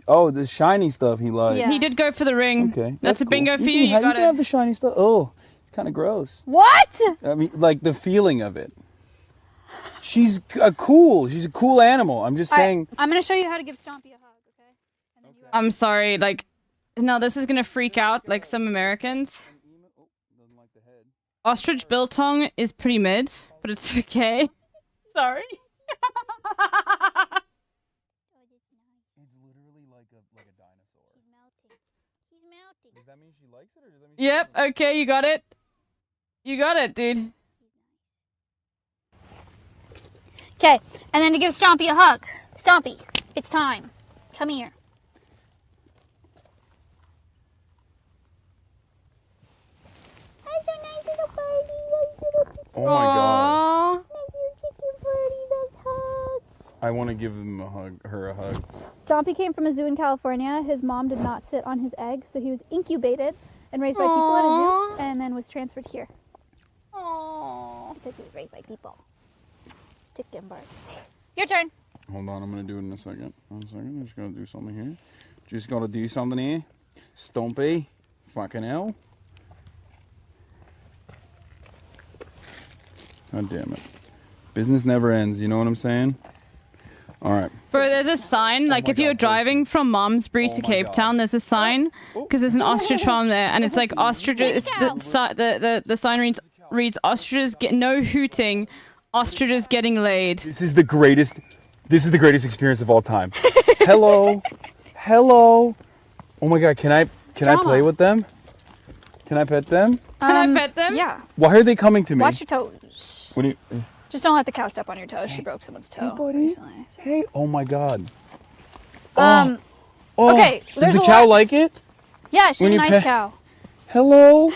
Oh, the shiny stuff he likes. Yeah. He did go for the ring. Okay. That's a cool. bingo for you. Can You have, got you can have it. the shiny stuff. Oh, it's kind of gross. What? I mean, like the feeling of it. She's cool. She's a cool animal. I'm just saying. I'm going to show you how to give Stompy a hug, okay? And then you I'm sorry. Like, no, this is gonna freak out like some Americans. Ostrich biltong is pretty mid, but it's okay. Sorry. It's literally like a dinosaur. He's melting. He's melting. Does that mean she likes it, or does that mean? Yep. Okay, you got it. You got it, dude. Okay, and then to give Stompy a hug. Stompy, it's time. Come here. Oh my god. Aww. I want to give her a hug. Stompy came from a zoo in California. His mom did not sit on his egg, so he was incubated and raised by people at a zoo, and then was transferred here. Aww. Because he was raised by people. Chicken bark. Your turn. Hold on, I'm gonna do it in a second. 1 second. I'm just gonna do something here. Just gotta do something here. Stompy. Fucking hell. God damn it. Business never ends, you know what I'm saying? Alright. Bro, there's a sign, like if you're driving from Malmesbury to Cape Town, there's a sign, because there's an ostrich farm there, and it's like ostriches, the sign reads ostriches get no hooting, ostriches getting laid. This is the greatest experience of all time. Hello. Hello. Oh my god, can I play with them? Can I pet them? Can I pet them? Yeah. Why are they coming to me? Watch your toes. What do you Just don't let the cow step on your toes. She broke someone's toe recently. So. Hey, oh my god. Oh, okay, Does there's the a cow lot- like it? Yeah, she's When a you nice pet- cow. Hello.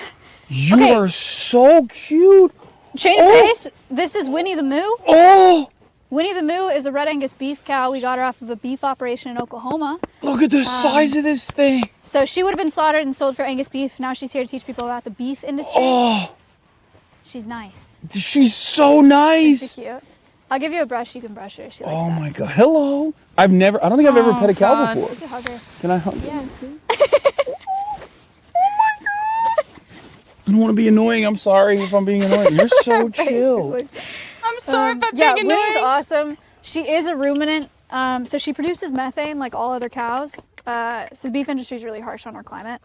You Okay. are so cute. Change pace. This is Winnie the Moo. Oh! Winnie the Moo is a red Angus beef cow. We got her off of a beef operation in Oklahoma. Look at the size of this thing. So she would have been slaughtered and sold for Angus beef. Now she's here to teach people about the beef industry. Oh, She's nice. she's so nice. She's cute. I'll give you a brush. You can brush her. She likes Oh that. my god. Hello. I don't think I've ever pet a cow God. before. You can hug her. Can I hug? Yeah. I don't want to be annoying. I'm sorry if I'm being annoying. You're so chill. I'm sorry if I'm Yeah, being Winnie's annoying. awesome. She is a ruminant. So she produces methane like all other cows. So the beef industry is really harsh on our climate.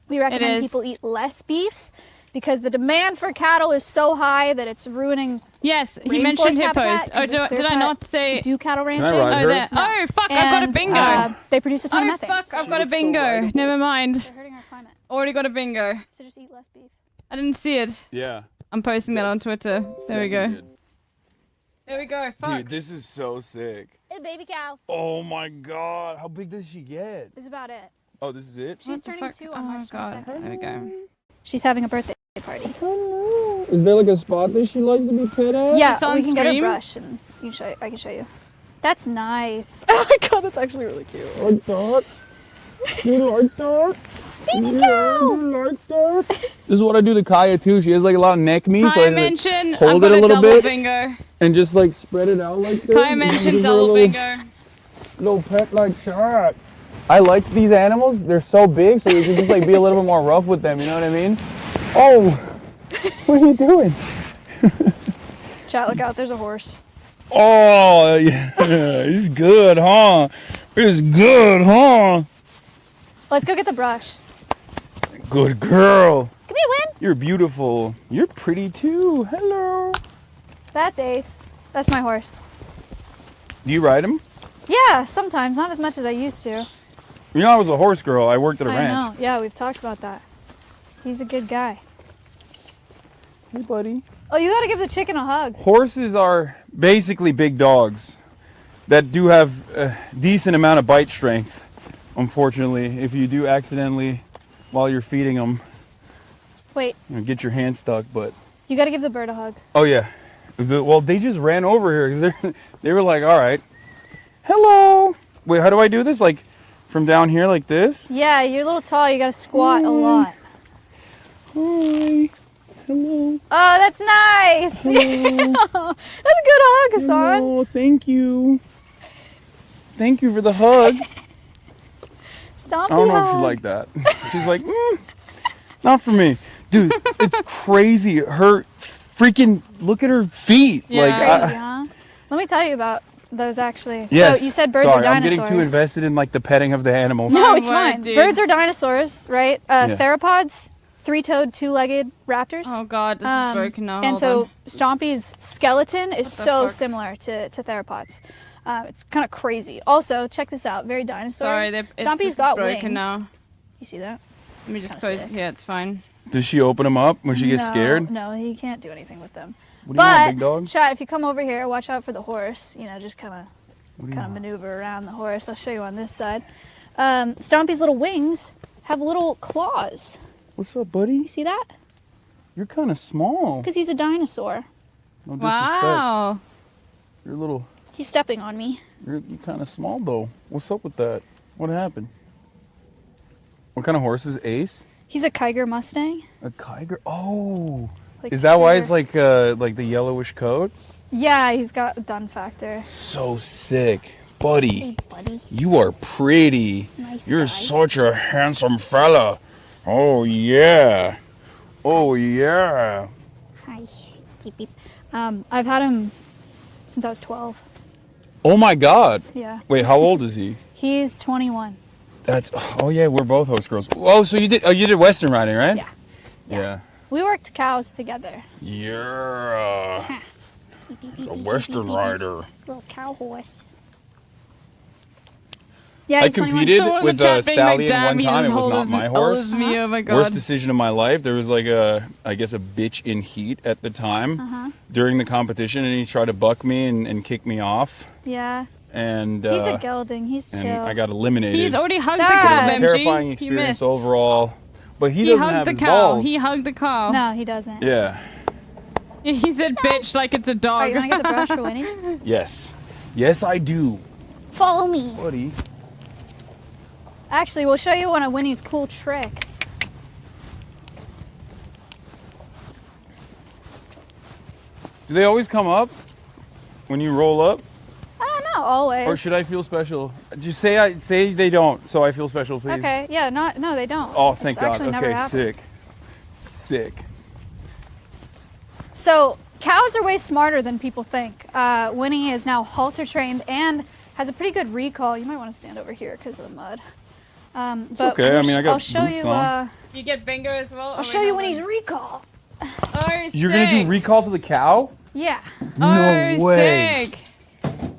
We recommend is. people eat less beef because the demand for cattle is so high that it's ruining. Yes, he rainforest mentioned hippos. habitat, Oh, 'cause we did I clear not cut say? to do cattle ranching? I ride Oh, her? there. Oh, fuck! I've got a And, bingo. they produce a ton of Oh, methane. fuck! So I've got a looks so bingo. rideable. Never mind. they're hurting our climate. Already got a bingo. So just eat less beef. I didn't see it. Yeah. I'm posting that on Twitter. There we go. Seconded. There we go. Fuck. Dude, this is so sick. It It's a baby cow. Oh my God. How big does she get? This is about it. Oh, this is it? She's turning 2 on March 22nd. There we go. She's having a birthday party. Is there like a spot that she likes to be pet at? Yeah, Just on we can get a stream? brush and you can show you, I can show you. That's nice. Oh my God, that's actually really cute. Like that? You like that? Baby cow! You like that? This is what I do to Kaya too. She has like a lot of neck meat, so Kai I just, mentioned like, hold I've it got a little double bit bingo. and just like spread it out like this. Kai and mentioned give her a double little- bingo. Little pet like that. I like these animals. They're so big, so you can just like be a little bit more rough with them. You know what I mean? Oh, what are you doing? Chat, look out, there's a horse. Oh, yeah, he's good, huh? He's good, huh? Let's go get the brush. Good girl. Come here, Win. You're beautiful. You're pretty too. Hello. That's Ace. That's my horse. Do you ride him? Yeah, sometimes, not as much as I used to. You know, I was a horse girl. I worked at a I ranch. know. Yeah, we've talked about that. He's a good guy. Hey, buddy. Oh, you gotta give the chicken a hug. Horses are basically big dogs that do have a decent amount of bite strength. Unfortunately, if you do accidentally, while you're feeding them, Wait, get your hand stuck. But you gotta give the bird a hug. oh yeah, well they just ran over here because they were like, all right, hello. Wait, how do I do this? Like from down here, like this? Yeah, you're a little tall. You gotta squat a lot. Hi. Hello. Oh, that's nice. That's a good hug, Hassan. Oh, thank you. Thank you for the hug. Stompy I don't know hug. if she liked that. She's like, not for me. Dude, it's crazy. Her freaking, look at her feet. Yeah. Like, Crazy, huh? Let me tell you about those actually. yes. So you said birds Sorry, are dinosaurs. I'm getting too invested in like the petting of the animals. No, it's What, fine. dude? Birds are dinosaurs, right? Yeah. Theropods, three-toed, two-legged raptors. Oh God, this is broken now. And Hold so on. Stompy's skeleton is What the so fuck? similar to theropods. It's kind of crazy. Also, check this out. Very dinosaur. Sorry, this Stompy's is got broken wings. now. You see that? Let me just Kinda close it sick. here. It's fine. Does she open them up when she gets No, scared? No, he can't do anything with them. What do you want, big But dog? chat, if you come over here, watch out for the horse. You know, just kind What do of you want? maneuver around the horse. I'll show you on this side. Stompy's little wings have little claws. What's up, buddy? You see that? You're kind of small. Because he's a dinosaur. No disrespect. Wow. You're a little. He's stepping on me. You're kind of small though. What's up with that? What happened? What kind of horse is Ace? He's a Kiger Mustang. A Kiger? Oh. Like Is that why Kiger. it's like the yellowish coat? Yeah, he's got a dun factor. So sick. Buddy. Hey, buddy. You are pretty. Nice You're guy. such a handsome fella. Oh yeah. Oh yeah. Hi. Beep, beep. I've had him since I was 12. Oh my God. Yeah. Wait, how old is he? He's 21. That's. Oh yeah, we're both host girls. Oh, so you did. Oh, you did Western riding, right? Yeah. Yeah. We worked cows together. Yeah. A Western rider. Little cow horse. Yeah, I he's 21. competed Someone in with the a chat being like, stallion "Damn, one he's time. as It was old not as- my old horse. as me, oh my God. Worst decision of my life. There was like I guess a bitch in heat at the time during the competition, and he tried to buck me and kick me off. Yeah. And He's a gelding. He's and chill. I got eliminated. He's already hugged Sad. the It cow, was a MG. terrifying He experience missed. overall. But he He doesn't hugged have the his cow. balls. He hugged the cow. No, he doesn't. Yeah. He said bitch like it's a dog. Alright, you want to get the brush for Winnie? Yes. Yes, I do, Follow me. buddy. Actually, we'll show you one of Winnie's cool tricks. Do they always come up when you roll up, Not always. or should I feel special? Just say they don't, so I feel special, please. Okay, yeah, no, they don't. Oh, thank It's God. actually never Okay, happens. sick. Sick. So cows are way smarter than people think. Winnie is now halter trained and has a pretty good recall. You might want to stand over here because of the mud. It's okay. I mean, I got I'll show boots you. on. You get bingo as well? I'll show you Winnie's recall. Oh, You're gonna do recall to the cow? Yeah. No way. Sick.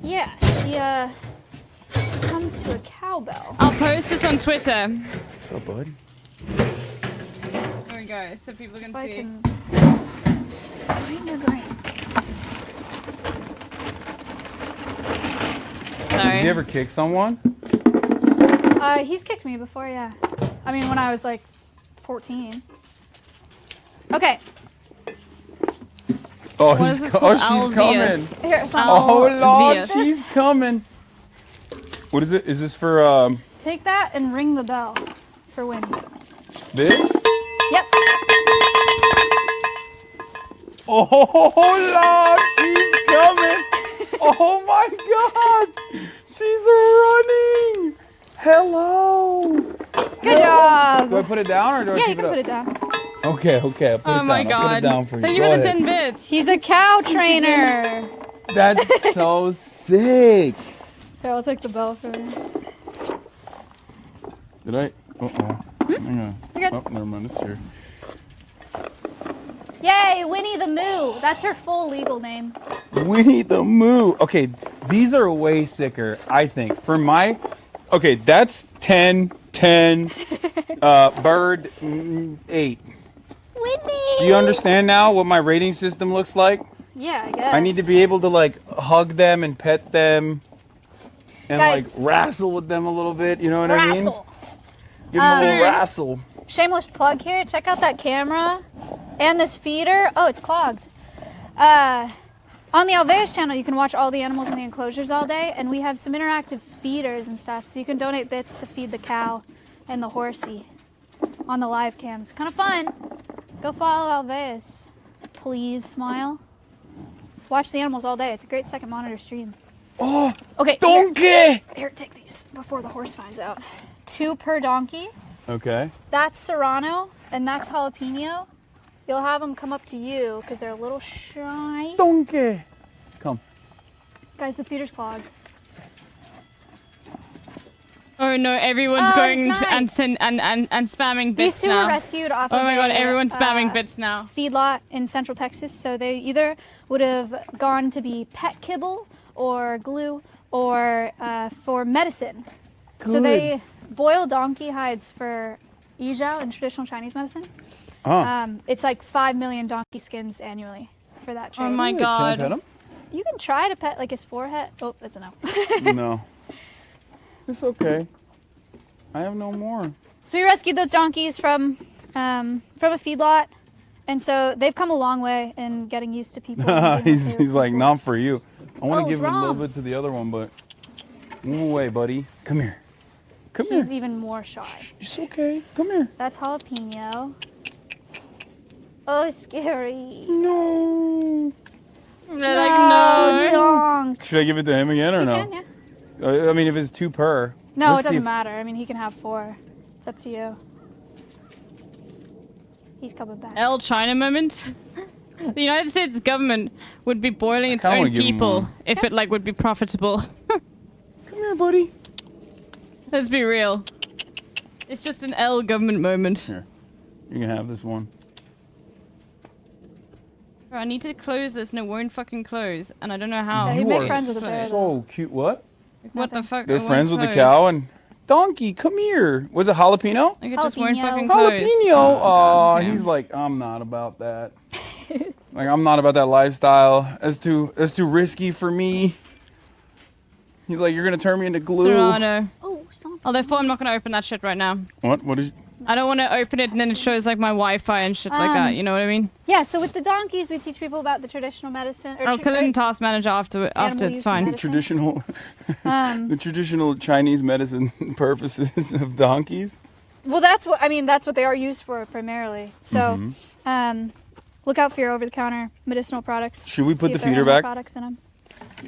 Yeah. She comes to a cowbell. I'll post this on Twitter. What's up, bud? There we go, so people can If I see. can find a drink. Did you ever kick someone? He's kicked me before, yeah. I mean, when I was like 14. Okay. Oh, What is this called? she's coming. Here, Oh, Lord, Alvius. she's coming. What is it? Is this for, Take that and ring the bell for Winnie. this? Yep. Oh, Lord, she's coming. Oh, my God. She's running. Hello. Good job. Do I put it down or do I Yeah, keep you can put it down. Okay, I'll put it down. Oh my I'll put God. it down for you. Thank you Go for the ahead. 10 bits. He's a cow trainer. That's so sick. Here, I'll take the bell for you. Did I? Uh-oh. Hang on. You're good. Oh, never mind. It's here. Yay, Winnie the Moo. That's her full legal name. Winnie the Moo. Okay, these are way sicker, I think. For my... Okay, that's 10, 10, bird, 8. Winnie. Do you understand now what my rating system looks like? Yeah, I guess. I need to be able to, like, hug them and pet them and, Guys. like, wrestle with them a little bit. You know what Wrestle. I mean? Give them a little wrestle. Shameless plug here. Check out that camera and this feeder. Oh, it's clogged. On the Alveus channel, you can watch all the animals in the enclosures all day, and we have some interactive feeders and stuff, so you can donate bits to feed the cow and the horsey on the live cams. Kind of fun. Go follow Alveus. Please smile. Watch the animals all day. It's a great second monitor stream. Oh, okay. donkey! Here, take these before the horse finds out. 2 per donkey. Okay. That's Serrano, and that's Jalapeno. You'll have them come up to you because they're a little shy. Donkey. Come. Guys, the feeder's clogged. Oh no, everyone's going nice. and spamming bits These two now. were rescued off Oh of my God, a, everyone's spamming bits now. feedlot in Central Texas, so they either would have gone to be pet kibble or glue or for medicine. So they boil donkey hides for yizhao in traditional Chinese medicine. It's like 5 million donkey skins annually for that trade. Oh my God. Can I pet him? You can try to pet like his forehead. Oh, that's a no. No. It's okay. I have no more. So we rescued those donkeys from a feedlot, and so they've come a long way in getting used to people. and being okay with he's like, people. not for you. I want to Oh, give it a little wrong. bit to the other one, but move away, buddy. Come here. Come He's here. even more shy. It's okay. Come here. That's Jalapeno. Oh, scary. No. They're like, no. Donk. Should I give it to him again or You no? can, yeah. I mean, if it's 2 per. No, Let's it see doesn't if- matter. I mean, he can have 4. It's up to you. He's coming back. L China moment. The United States government would be boiling its kinda wanna own give him people one. if it like would be profitable. Come here, buddy. Let's be real. It's just an L government moment. Here. You can have this one. Bro, I need to close this and it won't fucking close, and I don't know how. Yeah, You he'd make are friends with the bear. though. So cute. What? What the fuck? They're It won't friends with the close. cow and donkey. Come here. Was it jalapeno? Like it just won't Jalapeno. fucking close. Jalapeno. Oh, he's like, I'm not about that. Like, I'm not about that lifestyle. That's too risky for me. He's like, you're gonna turn me into glue. Serrano. Oh, stop. Oh, therefore I'm not gonna open that shit right now. What? What is? I don't want to open it and then it shows like my Wi-Fi and shit like that. You know what I mean? Yeah, so with the donkeys, we teach people about the traditional medicine. I'll put it in Task Manager after Animal it's use fine. medicine. Traditional, Um, the traditional Chinese medicine purposes of donkeys. Well, that's what they are used for primarily. So, Mm-hmm. look out for your over-the-counter medicinal products. Should we See put if the there are feeder animal back? Products in them.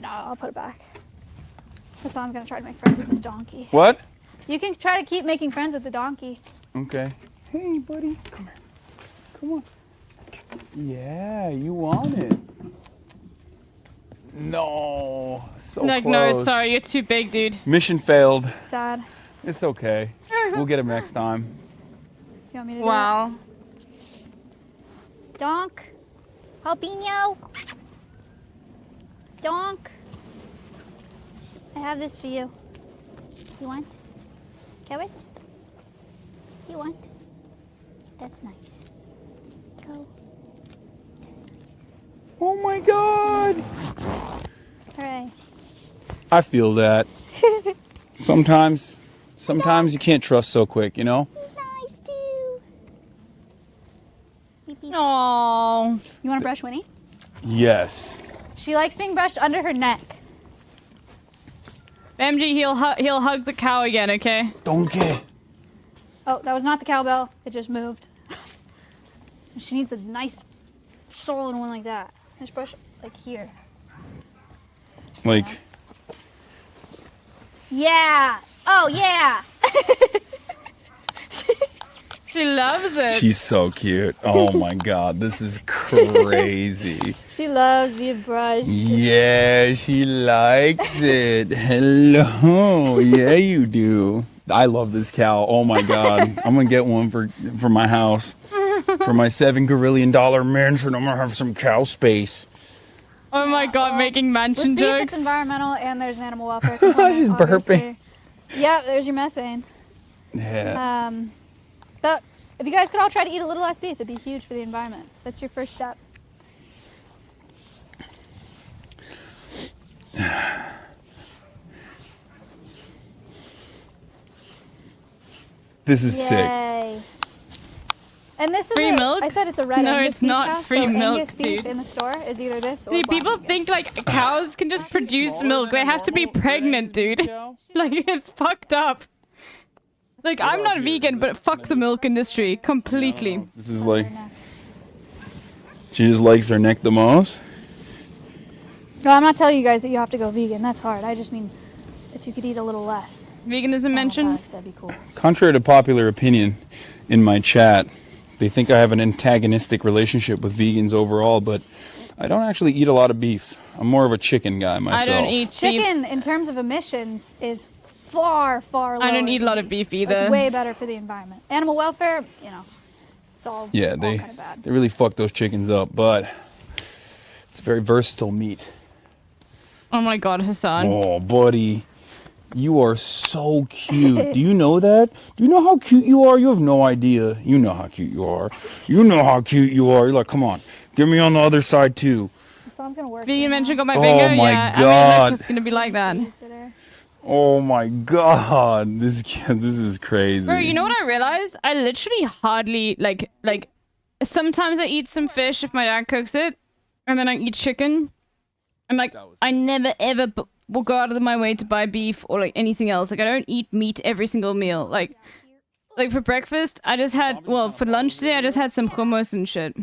No, I'll put it back. Hassan's gonna try to make friends with this donkey. What? You can try to keep making friends with the donkey. Okay. Hey, buddy. Come here. Come on. Yeah, you want it. No. So Like, close. no, sorry, you're too big, dude. Mission failed. Sad. It's okay. We'll get him next time. You want me to Wow. do it? Donk. Jalapeno. Donk. I have this for you. You want? Carrot? Do you want? That's nice. Go. That's nice. Oh my God. Hooray. I feel that. Sometimes you can't trust so quick, you know? He's nice too. Aww. You want to brush Winnie? Yes. She likes being brushed under her neck. MG, he'll hug the cow again, okay? Donkey. Oh, that was not the cowbell. It just moved. She needs a nice, solid one like that. Just brush like here. Like. Yeah. Oh yeah. She loves it. She's so cute. Oh my god, this is crazy. She loves being brushed. Yeah, she likes it. Hello. Yeah, you do. I love this cow. Oh my god. I'm gonna get one for my house. For my $7 gazillion mansion, I'm gonna have some cow space. Oh my god, making mansion With beef, jokes. it's environmental, and there's an animal welfare component. She's burping. Yeah, there's your methane. Yeah. But if you guys could all try to eat a little less beef, it'd be huge for the environment. That's your first step. This is sick. Yay. And this is Free milk? I said it's a red No, Angus it's beef not cow, free so milk, Angus beef dude. in the store is either this or See, black people Angus. think like cows can just produce milk. They have to be pregnant, dude. Like, it's fucked up. Like, I'm not vegan, but fuck the milk industry completely. This is like. She just likes her neck the most. No, I'm not telling you guys that you have to go vegan. That's hard. I just mean if you could eat a little less. Veganism mentioned? That'd be cool. Contrary to popular opinion in my chat, they think I have an antagonistic relationship with vegans overall, but I don't actually eat a lot of beef. I'm more of a chicken guy myself. I don't eat Chicken, in terms of emissions, is far, far lower. I don't eat a lot of beef either. Like, way better for the environment. Animal welfare, you know, it's all Yeah, all they kind of bad. they really fuck those chickens up, but it's very versatile meat. Oh my god, Hassan. Oh, buddy. You are so cute. Do you know that? Do you know how cute you are? You have no idea. You know how cute you are. You know how cute you are. You're like, come on, get me on the other side too. The song's gonna work. Vegan mention got my Oh bingo. my Yeah, I God. mean, it's gonna be like that. Oh my god, this is crazy. Bro, you know what I realized? I literally hardly like sometimes I eat some fish if my dad cooks it, and then I eat chicken. And like I never ever will go out of my way to buy beef or like anything else. Like I don't eat meat every single meal. Like for breakfast, I just had for lunch today I just had some hummus and shit.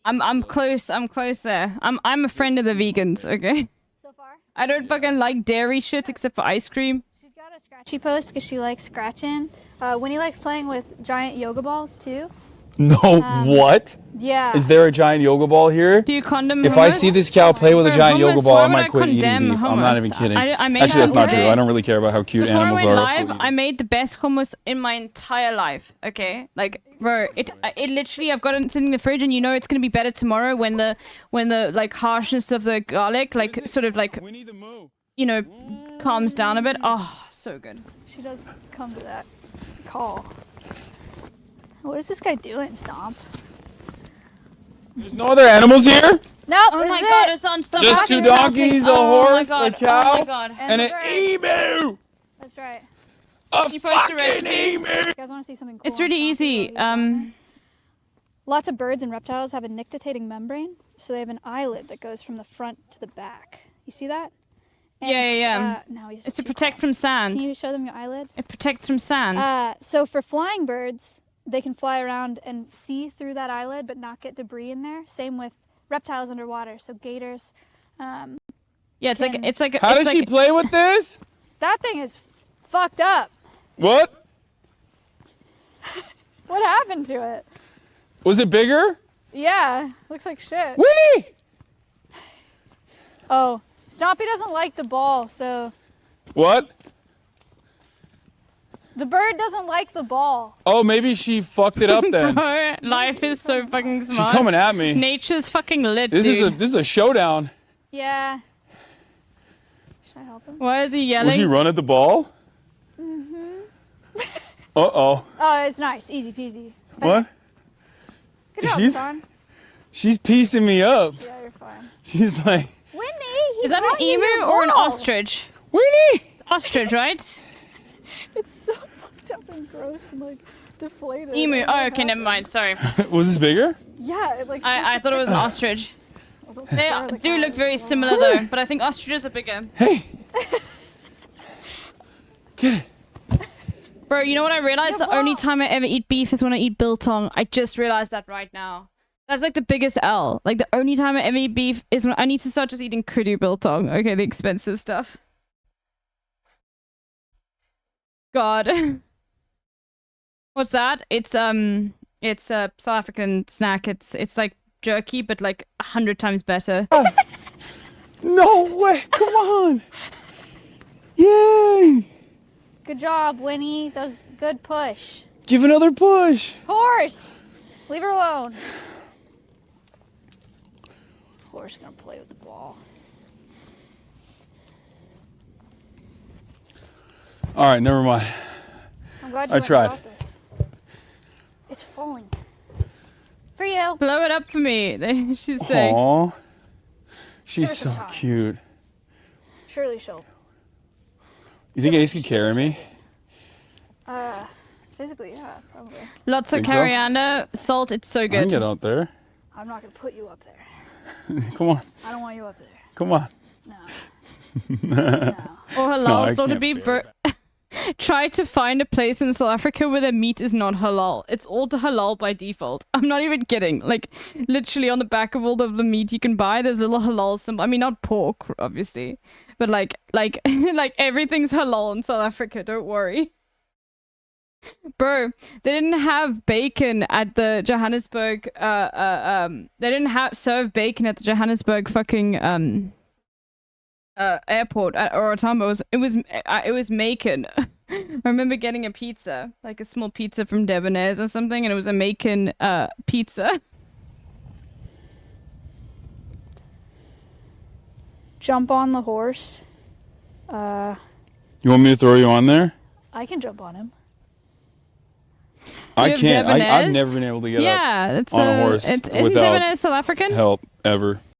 I'm close there. I'm a friend of the vegans, okay? I don't fucking like dairy shit except for ice cream. Scratchy post because she likes scratching. Winnie likes playing with giant yoga balls too. No, what? Yeah. Is there a giant yoga ball here? Do you condemn If I hummus? see this cow play with a Bro, giant yoga hummus, ball, why I would might quit eating condemn beef. I'm not hummus? even kidding. I made Actually, that's some not true. today. I don't really care about how cute Before animals I went are. live, I made the best hummus in my entire life. Okay, like bro, it literally I've got it sitting in the fridge, and you know it's gonna be better tomorrow when the like harshness of the garlic like sort of like you know calms down a bit. Oh, so good. She does come to that call. What is this guy doing, Stomp? There's no other animals here? No. Oh my god, it's on Stomp. Just two donkeys, a Oh my horse, God, a cow, oh my God. and an emu. That's right. A You post a fucking recipe? emu. You guys want to see something cool? It's really easy. Lots of birds and reptiles have a nictitating membrane, so they have an eyelid that goes from the front to the back. You see that? And Yeah. now he's It's to protect from sand. Can you show them your eyelid? It protects from sand. So for flying birds, they can fly around and see through that eyelid but not get debris in there. Same with reptiles underwater, so gators. Yeah, it's like How does she play with this? That thing is fucked up. What? What happened to it? Was it bigger? Yeah, looks like shit. Winnie! Oh, Stompy doesn't like the ball, so What? the bird doesn't like the ball. Oh, maybe she fucked it up then. Bro, life is so fucking smart. She's coming at me. Nature's fucking lit, This dude. is a showdown. Yeah. Should I help him? Why is he yelling? Will she run at the ball? Uh-oh. Oh, it's nice. Easy peasy. What? Good job, She's- Sean. She's piecing me up. Yeah, you're fine. She's like, Winnie, Is that an emu or an ostrich? Winnie! It's ostrich, right? It's so fucked up and gross and like deflated. Emu. Oh, okay, never mind. Sorry. Was this bigger? Yeah, it, like. I thought it was an ostrich. They do look very similar though, but I think ostriches are bigger. Hey. Get it. Bro, you know what I realized? The only time I ever eat beef is when I eat biltong. I just realized that right now. That's like the biggest L. Like the only time I ever eat beef is when I need to start just eating kudu biltong. Okay, the expensive stuff. God. What's that? It's a South African snack. It's like jerky, but like 100 times better. No way! Come on! Yay! Good job, Winnie. That was a good push. Give another push. Horse! Leave her alone. Horse gonna play with the ball. All right, never mind. I'm glad you I went tried. about this. It's falling. For you. Blow it up for me. She's saying. Aww. She's Give her so some time. cute. Surely she'll. You think Ace could carry me? Physically, yeah, probably. Lots of Think so? coriander, salt. It's so I can good. get out there. I'm not gonna put you up there. Come on. I don't want you up there. Come on. No. Or halal, No, I sort of can't be. bear Try to find a place in South Africa where their meat is not halal. It's all halal by default. I'm not even kidding. Like, literally on the back of all of the meat you can buy, there's little halal symbol. I mean, not pork, obviously, but like everything's halal in South Africa. Don't worry. Bro, they didn't have bacon at the Johannesburg. They didn't serve bacon at the Johannesburg fucking airport at Orotambo. It was Macon. I remember getting a pizza, like a small pizza from Debonair's or something, and it was a Macon pizza. Jump on the horse. You want me to throw you on there? I can jump on him. I have can't. I've Debonair's? never been able to get Yeah, up it's on a horse isn't without Debonair South African? help ever.